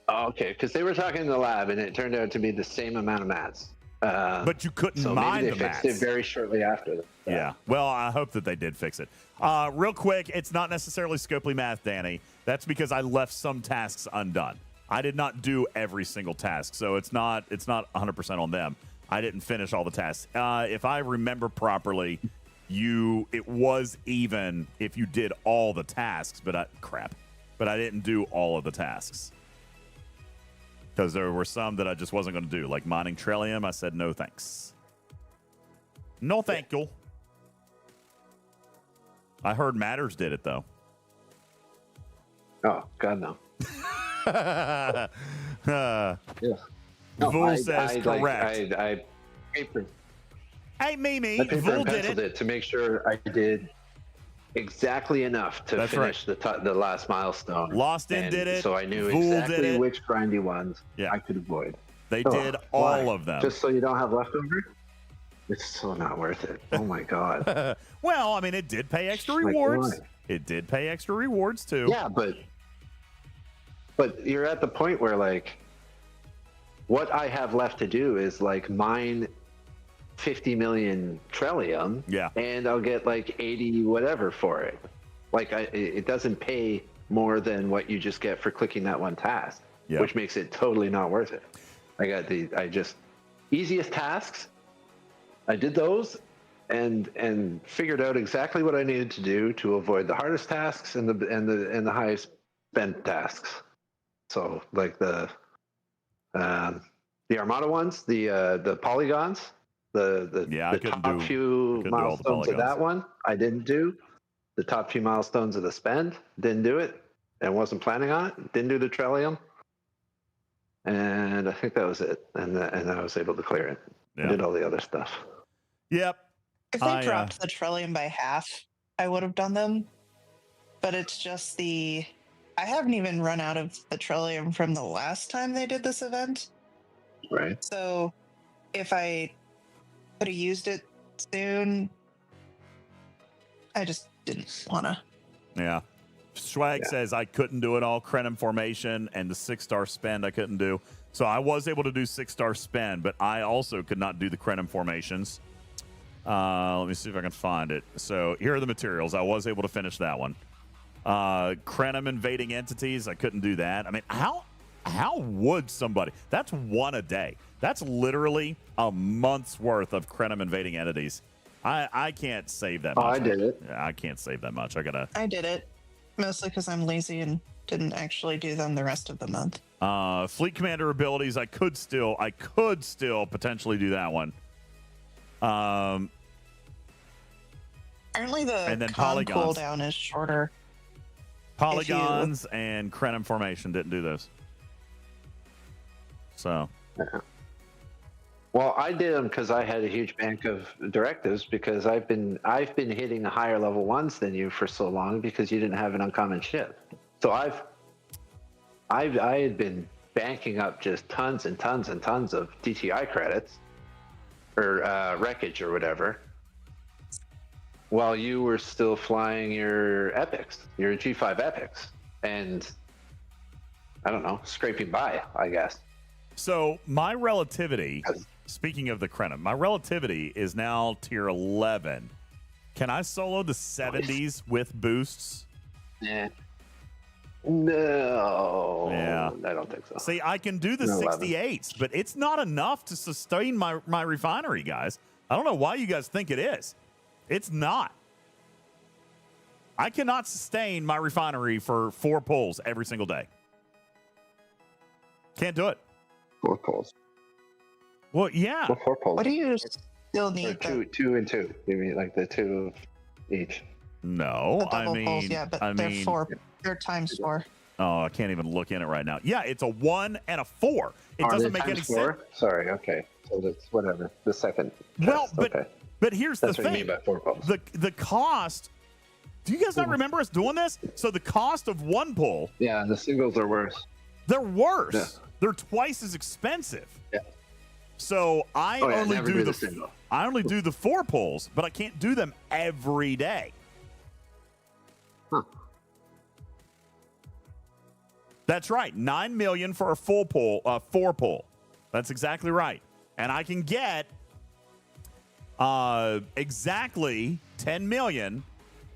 Oh, okay, because they were talking in the lab and it turned out to be the same amount of mats. But you couldn't mine the mats. Maybe they fixed it very shortly after that. Yeah. Well, I hope that they did fix it. Real quick, it's not necessarily Scopely math, Danny. That's because I left some tasks undone. I did not do every single task, so it's not 100% on them. I didn't finish all the tasks. If I remember properly, it was even if you did all the tasks, but I didn't do all of the tasks. Because there were some that I just wasn't going to do, like mining Trillium. I said, no thanks. No thank you. I heard Matters did it, though. Oh, God, no. Vool says correct. Hey, Mimi, I paper Vul and did penciled it. it to make sure I did exactly enough to finish the last milestone. Lost In and did it. So I knew Vul exactly did it. which grindy ones I could avoid. They did all of them. Just so you don't have leftover? It's so not worth it. Oh my God. Well, I mean, it did pay extra Like, rewards. why? It did pay extra rewards too. Yeah, but you're at the point where like what I have left to do is like mine 50 million Trellium, and I'll get like 80 whatever for it. Like it doesn't pay more than what you just get for clicking that one task, which makes it totally not worth it. I just easiest tasks. I did those and figured out exactly what I needed to do to avoid the hardest tasks and the highest spent tasks. So like the Armada ones, the polygons. The top few milestones of that one I didn't do. The top few milestones of the spend didn't do it, and wasn't planning on it. Didn't do the Trellium, and I think that was it. And I was able to clear it. I did all the other stuff. Yep. If they dropped the Trellium by half, I would have done them. But it's just I haven't even run out of the Trellium from the last time they did this event. Right. So if I could have used it soon, I just didn't want to. Yeah. Swag says I couldn't do it all. Krenim formation and the 6-star spend I couldn't do. So I was able to do 6-star spend, but I also could not do the Krenim formations. Let me see if I can find it. So here are the materials. I was able to finish that one. Krenim invading entities, I couldn't do that. I mean, how would somebody? That's one a day. That's literally a month's worth of Krenim invading entities. I can't save that much. I did it. Yeah, I can't save that much. I did it mostly because I'm lazy and didn't actually do them the rest of the month. Fleet commander abilities, I could still potentially do that one. Apparently the and then comm polygons. cooldown is shorter. Polygons and Krenim formation didn't do those. So. Well, I did them because I had a huge bank of directives because I've been hitting higher level ones than you for so long because you didn't have an uncommon ship. So I had been banking up just tons and tons and tons of DTI credits or wreckage or whatever, while you were still flying your epics, your G5 epics, and I don't know, scraping by, I guess. So my relativity, speaking of the Krenim, my relativity is now tier 11. Can I solo the 70s with boosts? Yeah. No. Yeah. I don't think so. See, I can do the 68s, but it's not enough to sustain my refinery, guys. I don't know why you guys think it is. It's not. I cannot sustain my refinery for 4 pulls every single day. Can't do it. 4 pulls. Well, yeah. Well, 4 pulls. What do you still need? Two and two. You mean like the 2 of each? No, The double pulls, yeah, but they're 4. They're times 4. Oh, I can't even look in it right now. Yeah, it's a 1 and a 4. It doesn't make any sense. Sorry, okay. So that's whatever. The second. Well, test. but okay. But here's That's the what thing. you mean by 4 pulls. The cost. Do you guys not remember us doing this? So the cost of 1 pull. Yeah, the singles are worse. They're worse. Yeah. They're twice as expensive. Yeah. So I only never do the single. I only do the 4 pulls, but I can't do them every day. Huh. That's right. 9 million for a full pull, 4 pull. That's exactly right. And I can get exactly 10 million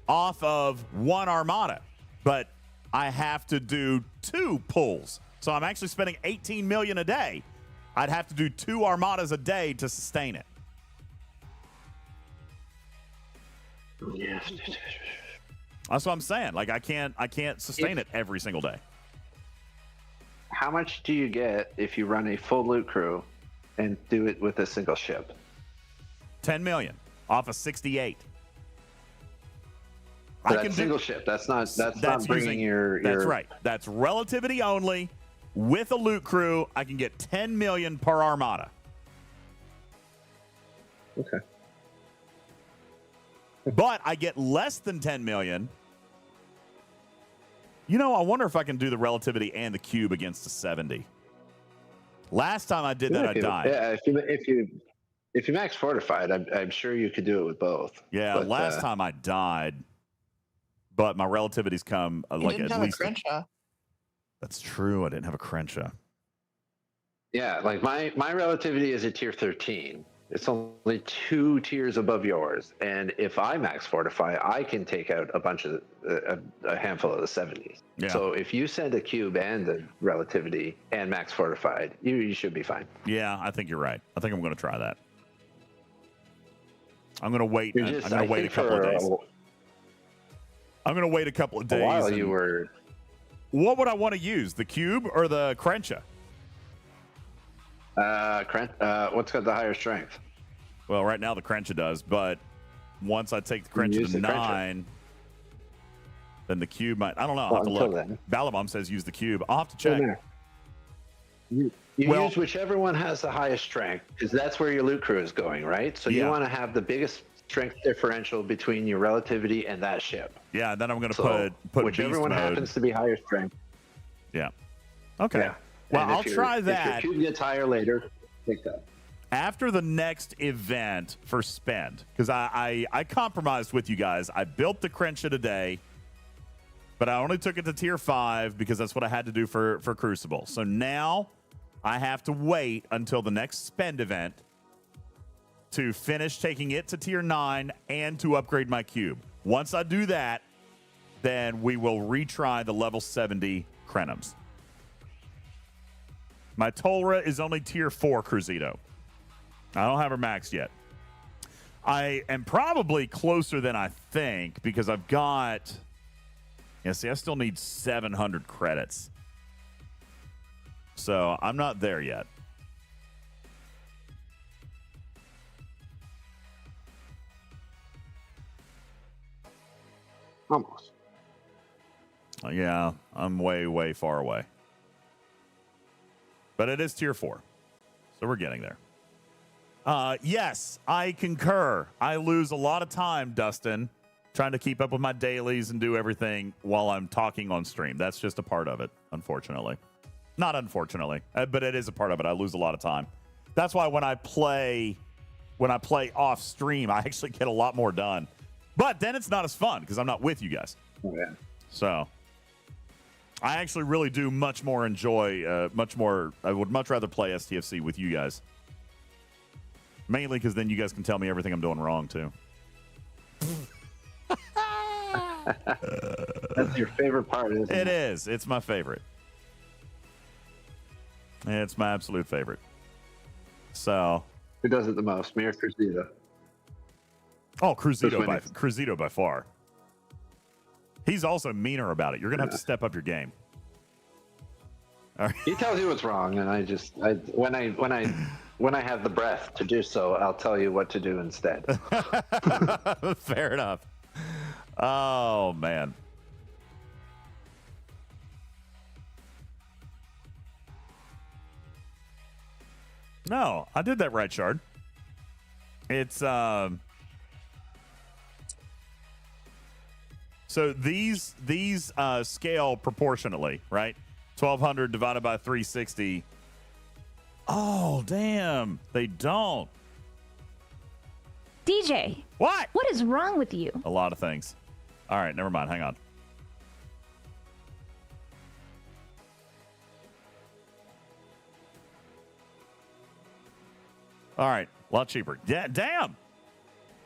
off of 1 armada, but I have to do 2 pulls. So I'm actually spending 18 million a day. I'd have to do 2 armadas a day to sustain it. Yeah. That's what I'm saying. Like I can't sustain it every single day. How much do you get if you run a full loot crew and do it with a single ship? 10 million off of 68. So that's single ship. That's not bringing your. That's right. That's relativity only. With a loot crew, I can get 10 million per armada. Okay. but I get less than 10 million. You know, I wonder if I can do the relativity and the cube against a 70. Last time I did that, I died. Yeah, if you max fortified, I'm sure you could do it with both. Yeah, but, last time I died, but my relativity's come You like didn't at have least. a Krencha. That's true. I didn't have a Krencha. Yeah, like my relativity is a tier 13. It's only 2 tiers above yours, and if I max fortify, I can take out a bunch of a handful of the 70s. Yeah. So if you send a cube and a relativity and max fortified, you should be fine. Yeah, I think you're right. I think I'm going to try that. I'm going to wait. I'm going to wait a couple of days. I'm going to wait a couple of days. While you were. What would I want to use? The cube or the Krencha? What's got the higher strength? Well, right now the Krencha does, but once I take the Krencha to 9, then the cube might. I don't know. I'll have to look. Then. Balabom says use the cube. I'll have to check. You use whichever one has the highest strength, because that's where your loot crew is going, right? So you want to have the biggest strength differential between your relativity and that ship. Yeah, and then I'm going to put whichever beast one mode. happens to be higher strength. Yeah. Okay. Yeah. Well, I'll try that. If your cube gets higher later, take that. After the next event for spend, because I compromised with you guys. I built the Krencha today, but I only took it to tier 5 because that's what I had to do for Crucible. So now I have to wait until the next spend event to finish taking it to tier 9 and to upgrade my cube. Once I do that, then we will retry the level 70 Krenums. My Tolra is only tier 4 Cruzito. I don't have her maxed yet. I am probably closer than I think because I've got... Yeah, see, I still need 700 credits. So I'm not there yet. Almost. Yeah, I'm way, way far away. But it is tier 4. So we're getting there. Yes, I concur. I lose a lot of time, Dustin, trying to keep up with my dailies and do everything while I'm talking on stream. That's just a part of it, unfortunately. Not unfortunately, but it is a part of it. I lose a lot of time. That's why when I play off stream, I actually get a lot more done. But then it's not as fun because I'm not with you guys. Oh, yeah. So I actually really do much more enjoy, I would much rather play STFC with you guys. Mainly because then you guys can tell me everything I'm doing wrong, too. That's your favorite part, isn't it? It is. It's my favorite. It's my absolute favorite. So. Who does it the most? Me or Cruzito? Oh, Cruzito by far. He's also meaner about it. You're going to have to step up your game. All right. He tells you what's wrong, and when I have the breath to do so, I'll tell you what to do instead. Fair enough. Oh, man. No, I did that right, Shard. It's so these scale proportionately, right? 1200 divided by 360. Oh, damn. They don't. DJ. What? What is wrong with you? A lot of things. All right, never mind. Hang on. All right, a lot cheaper. Yeah, damn.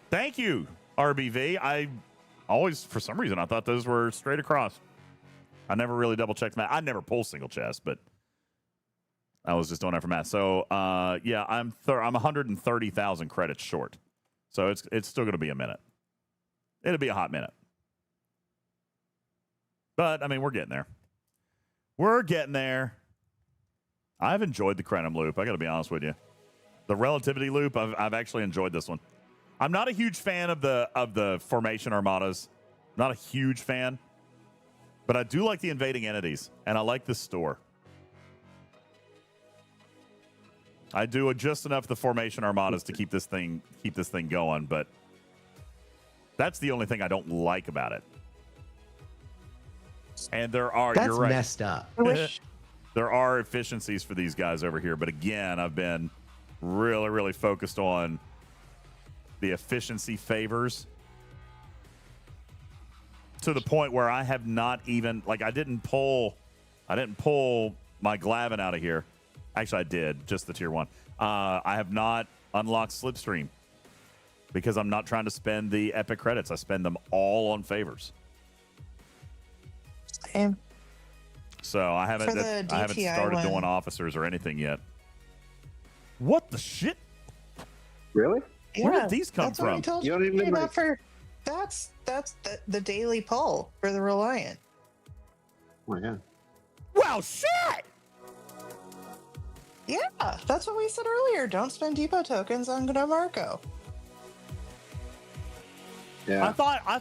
Thank you, RBV. I always, for some reason, I thought those were straight across. I never really double checked that. I never pull single chest, but I was just doing that for math. So, yeah, I'm 130,000 credits short. So it's still going to be a minute. It'll be a hot minute. But, I mean, we're getting there. We're getting there. I've enjoyed the Krenum loop. I got to be honest with you. The relativity loop, I've actually enjoyed this one. I'm not a huge fan of the formation armadas. Not a huge fan. But I do like the invading entities, and I like this store. I do just enough the formation armadas to keep this thing going, but That's the only thing I don't like about it. And there are, That's you're right. messed up. There are efficiencies for these guys over here, but again, I've been really, really focused on the efficiency favors to the point where I have not even, like, I didn't pull my Glavin out of here. Actually, I did, just the tier 1. I have not unlocked Slipstream because I'm not trying to spend the epic credits. I spend them all on favors. Same. So I haven't started doing officers or anything yet. What the shit? Really? Where did these come that's from? What I told you don't even about for, that's the daily pull for the Reliant. Oh my god. Well, shit. Yeah, that's what we said earlier. Don't spend depot tokens on Marco. Yeah. I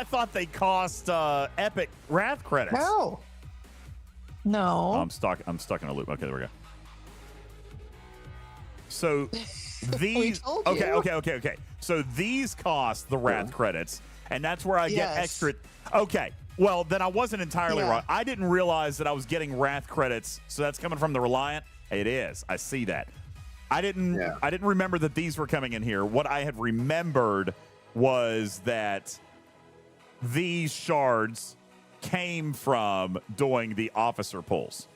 thought they cost epic wrath credits. No. Oh, I'm stuck in a loop. Okay, there we go. So these okay. So these cost the wrath credits, and that's where I get extra. Okay. Well, then I wasn't entirely wrong. I didn't realize that I was getting wrath credits. So that's coming from the Reliant. It is. I see that. I didn't remember that these were coming in here. What I had remembered was that these shards came from doing the officer pulls,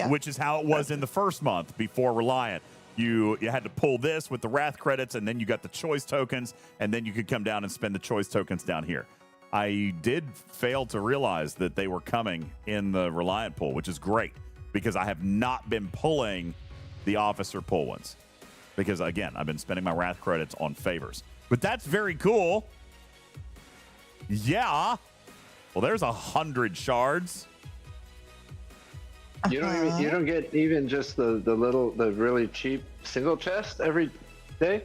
which is how it was in the first month before Reliant. You had to pull this with the wrath credits, and then you got the choice tokens, and then you could come down and spend the choice tokens down here. I did fail to realize that they were coming in the Reliant pull, which is great because I have not been pulling the officer pull ones because, again, I've been spending my wrath credits on favors. But that's very cool. Yeah. Well, there's 100 shards. You don't get even just the really cheap single chest every day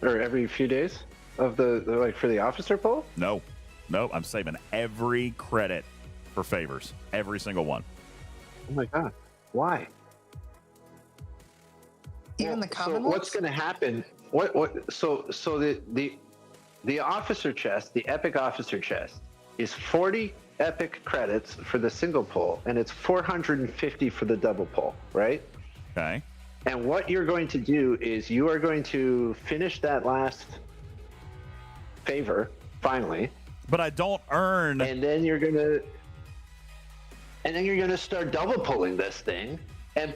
or every few days of the for the officer pull. No, I'm saving every credit for favors, every single one. Oh my god, why? Even the common ones? What's going to happen? So the officer chest, the epic officer chest, is 40 epic credits for the single pull, and it's 450 for the double pull, right? Okay. And what you're going to do is you are going to finish that last favor finally. But I don't earn. And then you're gonna start double pulling this thing, and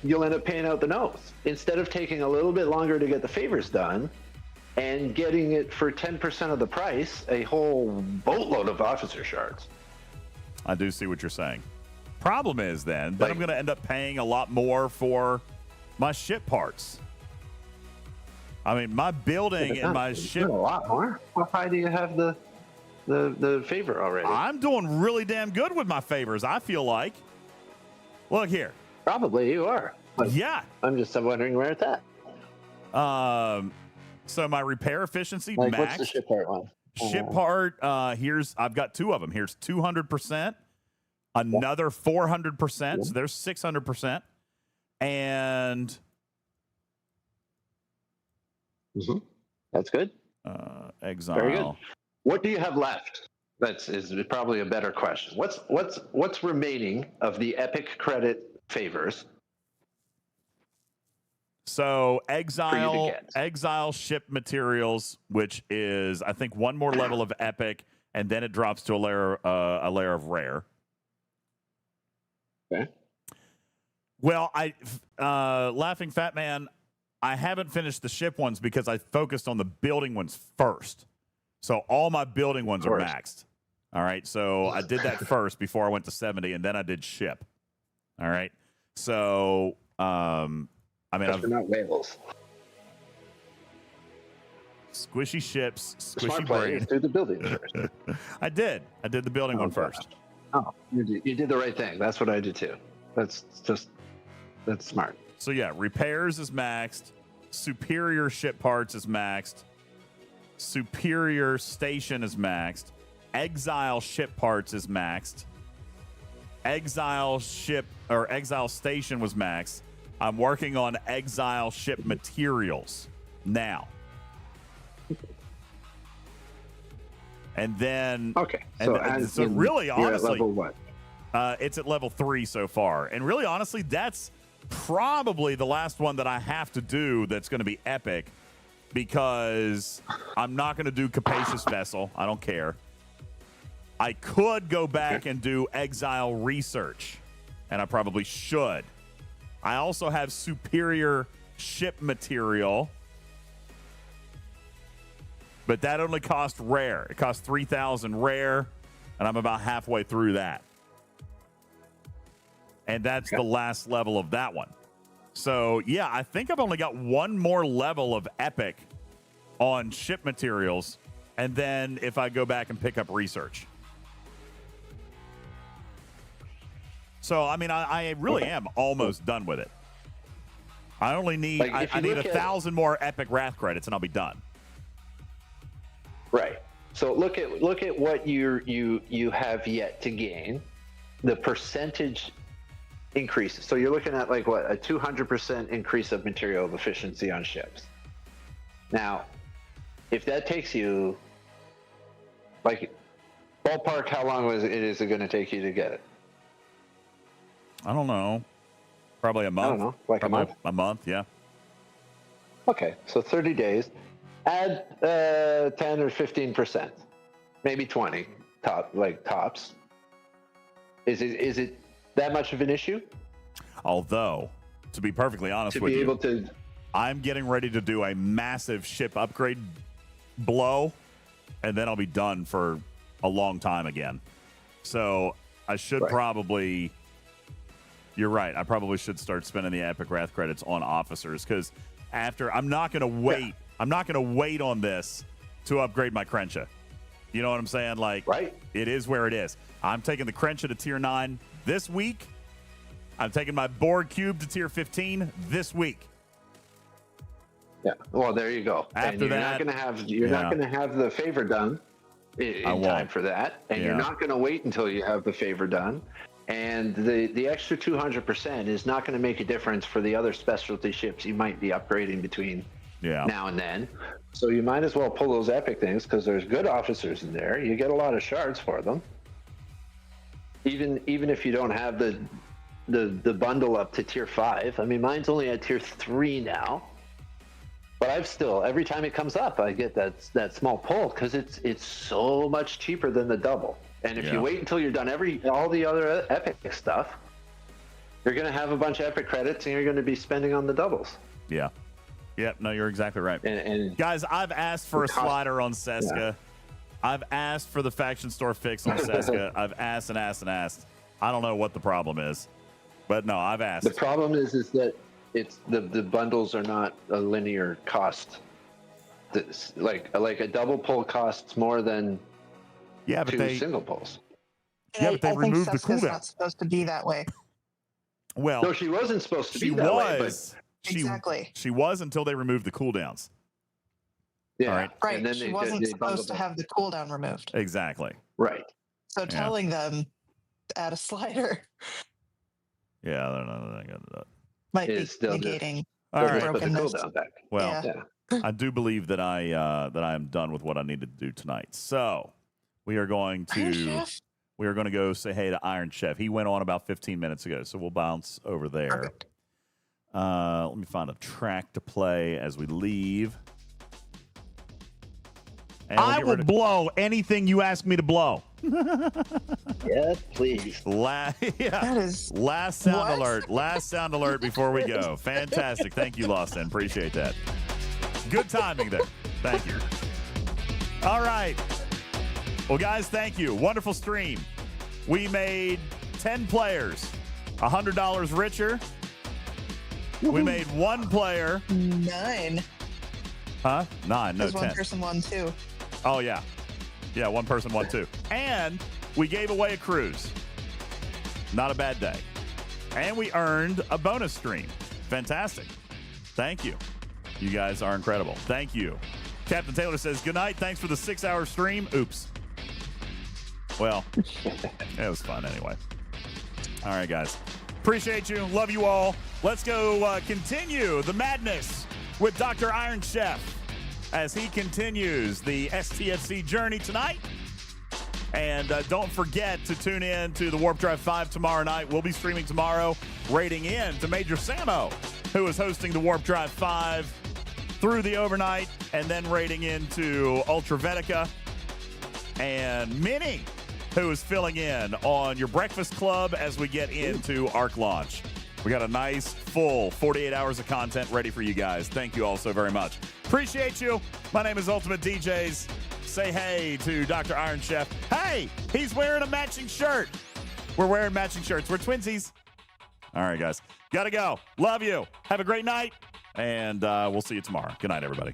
you'll end up paying out the nose instead of taking a little bit longer to get the favors done. And getting it for 10% of the price, a whole boatload of officer shards. I do see what you're saying. Problem is then I'm going to end up paying a lot more for my ship parts. I mean, my building and my ship. A lot more. How high do you have the favor already? I'm doing really damn good with my favors, I feel like. Look here. Probably you are. Yeah. I'm just wondering where it's at. So my repair efficiency max. What's the ship part one? Ship part, I've got 2 of them. Here's 200%, another 400%. So there's 600%. And that's good. Exile. Very good. What do you have left? Is probably a better question. What's remaining of the epic credit favors? So exile ship materials, which is I think one more level of epic, and then it drops to a layer of rare. Okay. Well, Laughing Fat Man, I haven't finished the ship ones because I focused on the building ones first. So all my building ones are maxed. All right. So I did that first before I went to 70, and then I did ship. All right. So they're not labels. Squishy ships, squishy Smart play brain. is do the building first. I did the building one first. Oh, you did the right thing. That's what I did too. That's smart. So yeah, repairs is maxed. Superior ship parts is maxed. Superior station is maxed. Exile ship parts is maxed. Exile ship or exile station was maxed. I'm working on Exile ship materials now. And then so really honestly, at level what? It's at level 3 so far. And really honestly, that's probably the last one that I have to do that's going to be epic, because I'm not going to do Capacious Vessel. I don't care. I could go back and do Exile Research, and I probably should. I also have Superior Ship Material, but that only cost rare. It cost 3,000 rare, and I'm about halfway through that. And that's the last level of that one. So, yeah, I think I've only got one more level of epic on ship materials, and then if I go back and pick up research. So, I mean, I really am almost done with it. I only need I need 1,000 more epic wrath credits, and I'll be done. Right. So look at what you have yet to gain, the percentage increase. So you're looking at like what, a 200% increase of material efficiency on ships. Now, if that takes you, like, ballpark, how long is it going to take you to get it? I don't know. Probably a month. I don't know, like probably a month. A month, yeah. Okay, so 30 days. Add 10 or 15%, maybe 20 tops. Is it that much of an issue? Although, to be perfectly honest with you, I'm getting ready to do a massive ship upgrade blow, and then I'll be done for a long time again. So I should probably, you're right, I probably should start spending the epic wrath credits on officers, because after, I'm not going to wait. Yeah. I'm not going to wait on this to upgrade my Krencha. You know what I'm saying? Like, it is where it is. I'm taking the Krencha to tier 9 this week. I'm taking my Borg Cube to tier 15 this week. Yeah. Well, there you go. After and you're that, not going to have the favor done in time for that, and you're not going to wait until you have the favor done. And the extra 200% is not going to make a difference for the other specialty ships you might be upgrading between now and then. So you might as well pull those epic things, because there's good officers in there. You get a lot of shards for them. Even if you don't have the bundle up to tier 5. I mean, mine's only at tier 3 now. But I've still, every time it comes up, I get that small pull, because it's so much cheaper than the double. And if you wait until you're done all the other epic stuff, you're going to have a bunch of epic credits, and you're going to be spending on the doubles. Yeah. Yep. No, you're exactly right. And guys, I've asked for a slider on Seska. Yeah. I've asked for the faction store fix on Seska. I've asked and asked and asked. I don't know what the problem is, but no, I've asked. The problem is that it's the bundles are not a linear cost. Like a double pull costs more than two single pulls. But they removed the cooldown. Not supposed to be that way. Well, no, she wasn't supposed to be that way. But exactly. She was until they removed the cooldowns. Yeah. All right. Right. And then she wasn't supposed to have the cooldown removed. Exactly. Right. So telling them to add a slider. Yeah, they're not going to do that. Might be negating the brokenness. Well, I do believe that I am done with what I need to do tonight. So we are going to go say hey to Iron Chef. He went on about 15 minutes ago, so we'll bounce over there. Perfect. Let me find a track to play as we leave. And I will blow anything you ask me to blow. Yeah, please. Last sound alert. Last sound alert before we go. Fantastic. Thank you, Lawson. Appreciate that. Good timing there. Thank you. All right. Well, guys, thank you. Wonderful stream. We made 10 players $100 richer. We made one player 9. Huh? 9, no 10. One person won 2. Oh, yeah. Yeah, one person won 2. And we gave away a cruise. Not a bad day. And we earned a bonus stream. Fantastic. Thank you. You guys are incredible. Thank you. Captain Taylor says, good night. Thanks for the 6-hour stream. Oops. Well, it was fun anyway. All right, guys. Appreciate you. Love you all. Let's go continue the madness with Dr. Iron Chef as he continues the STFC journey tonight. And don't forget to tune in to the Warp Drive 5 tomorrow night. We'll be streaming tomorrow, rating in to Major Samo, who is hosting the Warp Drive 5 through the overnight, and then rating into Ultra Vetica, and Minnie, who is filling in on your Breakfast Club as we get into Arc Launch. We got a nice, full 48 hours of content ready for you guys. Thank you all so very much. Appreciate you. My name is UltimatDJz. Say hey to Dr. Iron Chef. Hey, he's wearing a matching shirt. We're wearing matching shirts. We're twinsies. All right, guys. Gotta go. Love you. Have a great night. And we'll see you tomorrow. Good night, everybody.